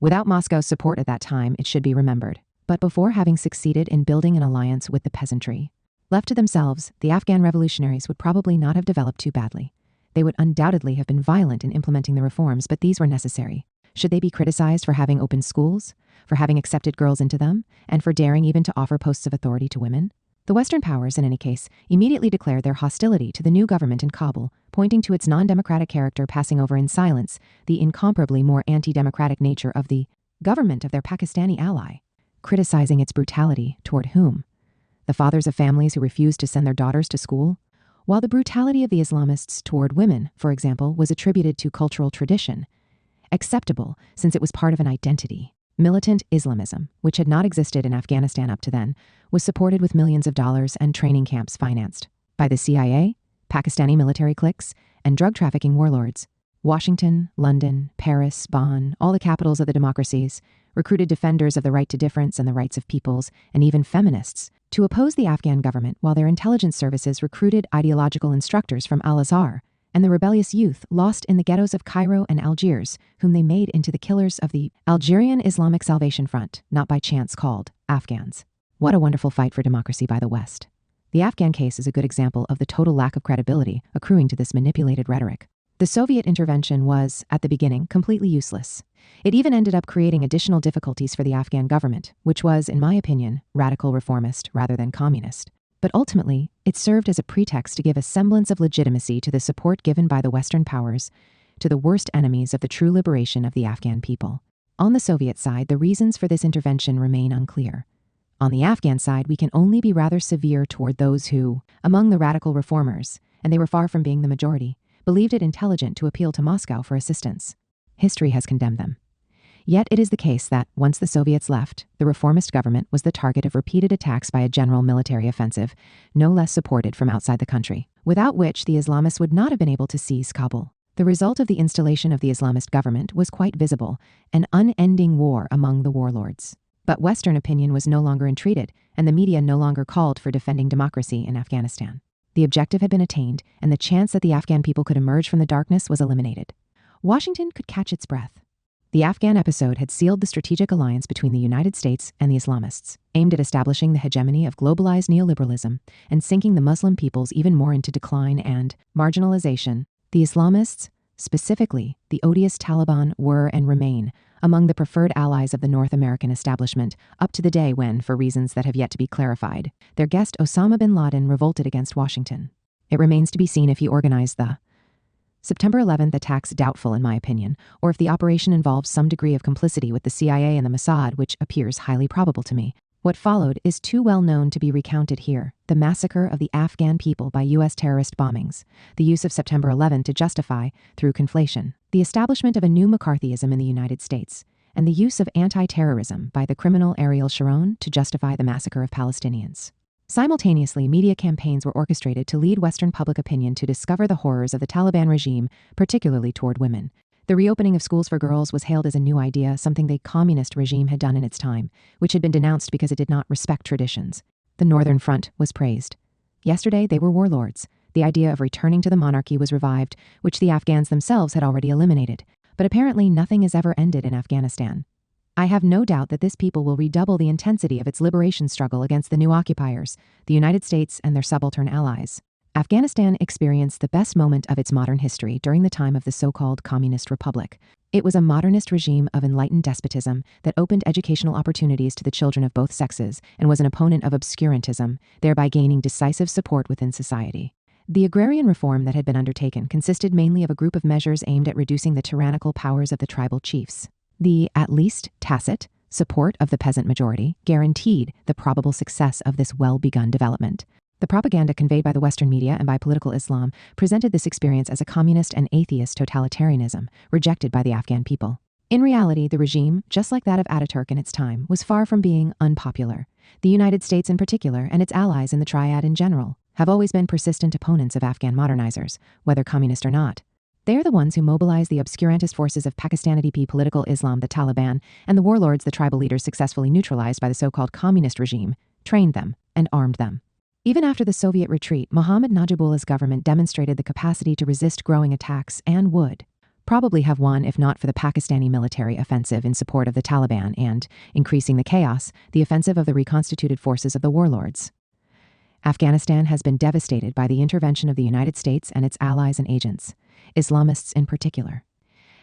without Moscow's support at that time, it should be remembered. But before having succeeded in building an alliance with the peasantry. Left to themselves, the Afghan revolutionaries would probably not have developed too badly. They would undoubtedly have been violent in implementing the reforms, but these were necessary. Should they be criticized for having opened schools, for having accepted girls into them, and for daring even to offer posts of authority to women? The Western powers, in any case, immediately declared their hostility to the new government in Kabul, pointing to its non-democratic character, passing over in silence the incomparably more anti-democratic nature of the government of their Pakistani ally, criticizing its brutality toward whom? The fathers of families who refused to send their daughters to school? While the brutality of the Islamists toward women, for example, was attributed to cultural tradition, acceptable since it was part of an identity. Militant Islamism, which had not existed in Afghanistan up to then, was supported with millions of dollars and training camps financed by the CIA, Pakistani military cliques, and drug trafficking warlords. Washington, London, Paris, Bonn, all the capitals of the democracies, recruited defenders of the right to difference and the rights of peoples, and even feminists, to oppose the Afghan government, while their intelligence services recruited ideological instructors from Al-Azhar and the rebellious youth lost in the ghettos of Cairo and Algiers, whom they made into the killers of the Algerian Islamic Salvation Front, not by chance called Afghans. What a wonderful fight for democracy by the West. The Afghan case is a good example of the total lack of credibility accruing to this manipulated rhetoric. The Soviet intervention was, at the beginning, completely useless. It even ended up creating additional difficulties for the Afghan government, which was, in my opinion, radical reformist rather than communist. But ultimately, it served as a pretext to give a semblance of legitimacy to the support given by the Western powers to the worst enemies of the true liberation of the Afghan people. On the Soviet side, the reasons for this intervention remain unclear. On the Afghan side, we can only be rather severe toward those who, among the radical reformers, and they were far from being the majority, believed it intelligent to appeal to Moscow for assistance. History has condemned them. Yet it is the case that, once the Soviets left, the reformist government was the target of repeated attacks by a general military offensive, no less supported from outside the country, without which the Islamists would not have been able to seize Kabul. The result of the installation of the Islamist government was quite visible, an unending war among the warlords. But Western opinion was no longer entreated, and the media no longer called for defending democracy in Afghanistan. The objective had been attained, and the chance that the Afghan people could emerge from the darkness was eliminated. Washington could catch its breath. The Afghan episode had sealed the strategic alliance between the United States and the Islamists, aimed at establishing the hegemony of globalized neoliberalism and sinking the Muslim peoples even more into decline and marginalization. The Islamists, specifically the odious Taliban, were and remain among the preferred allies of the North American establishment up to the day when, for reasons that have yet to be clarified, their guest Osama bin Laden revolted against Washington. It remains to be seen if he organized the September 11th attacks, doubtful in my opinion, or if the operation involves some degree of complicity with the CIA and the Mossad, which appears highly probable to me. What followed is too well known to be recounted here: the massacre of the Afghan people by U.S. terrorist bombings, the use of September 11 to justify, through conflation, the establishment of a new McCarthyism in the United States, and the use of anti-terrorism by the criminal Ariel Sharon to justify the massacre of Palestinians. Simultaneously, media campaigns were orchestrated to lead Western public opinion to discover the horrors of the Taliban regime, particularly toward women. The reopening of schools for girls was hailed as a new idea, something the communist regime had done in its time, which had been denounced because it did not respect traditions. The Northern Front was praised. Yesterday, they were warlords. The idea of returning to the monarchy was revived, which the Afghans themselves had already eliminated. But apparently nothing is ever ended in Afghanistan. I have no doubt that this people will redouble the intensity of its liberation struggle against the new occupiers, the United States and their subaltern allies. Afghanistan experienced the best moment of its modern history during the time of the so-called Communist Republic. It was a modernist regime of enlightened despotism that opened educational opportunities to the children of both sexes and was an opponent of obscurantism, thereby gaining decisive support within society. The agrarian reform that had been undertaken consisted mainly of a group of measures aimed at reducing the tyrannical powers of the tribal chiefs. The, at least tacit, support of the peasant majority guaranteed the probable success of this well-begun development. The propaganda conveyed by the Western media and by political Islam presented this experience as a communist and atheist totalitarianism rejected by the Afghan people. In reality, the regime, just like that of Ataturk in its time, was far from being unpopular. The United States in particular, and its allies in the Triad in general, have always been persistent opponents of Afghan modernizers, whether communist or not. They are the ones who mobilize the obscurantist forces of Pakistan-ADP political Islam, the Taliban, and the warlords the tribal leaders successfully neutralized by the so-called communist regime, trained them, and armed them. Even after the Soviet retreat, Mohammad Najibullah's government demonstrated the capacity to resist growing attacks and would probably have won if not for the Pakistani military offensive in support of the Taliban and, increasing the chaos, the offensive of the reconstituted forces of the warlords. Afghanistan has been devastated by the intervention of the United States and its allies and agents, Islamists in particular.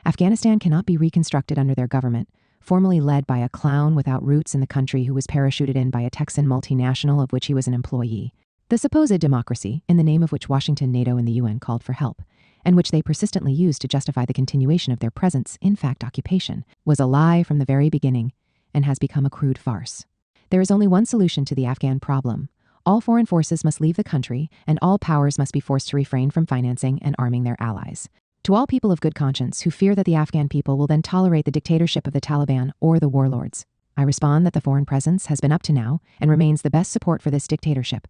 Afghanistan cannot be reconstructed under their government, formerly led by a clown without roots in the country who was parachuted in by a Texan multinational of which he was an employee. The supposed democracy, in the name of which Washington, NATO, and the UN called for help, and which they persistently used to justify the continuation of their present, in fact, occupation, was a lie from the very beginning and has become a crude farce. There is only one solution to the Afghan problem. All foreign forces must leave the country, and all powers must be forced to refrain from financing and arming their allies. To all people of good conscience who fear that the Afghan people will then tolerate the dictatorship of the Taliban or the warlords, I respond that the foreign presence has been up to now and remains the best support for this dictatorship.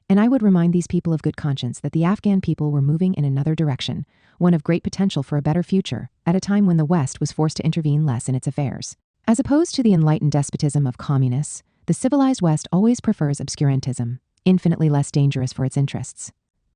And I would remind these people of good conscience that the Afghan people were moving in another direction, one of great potential for a better future, at a time when the West was forced to intervene less in its affairs. As opposed to the enlightened despotism of communists, the civilized West always prefers obscurantism, infinitely less dangerous for its interests.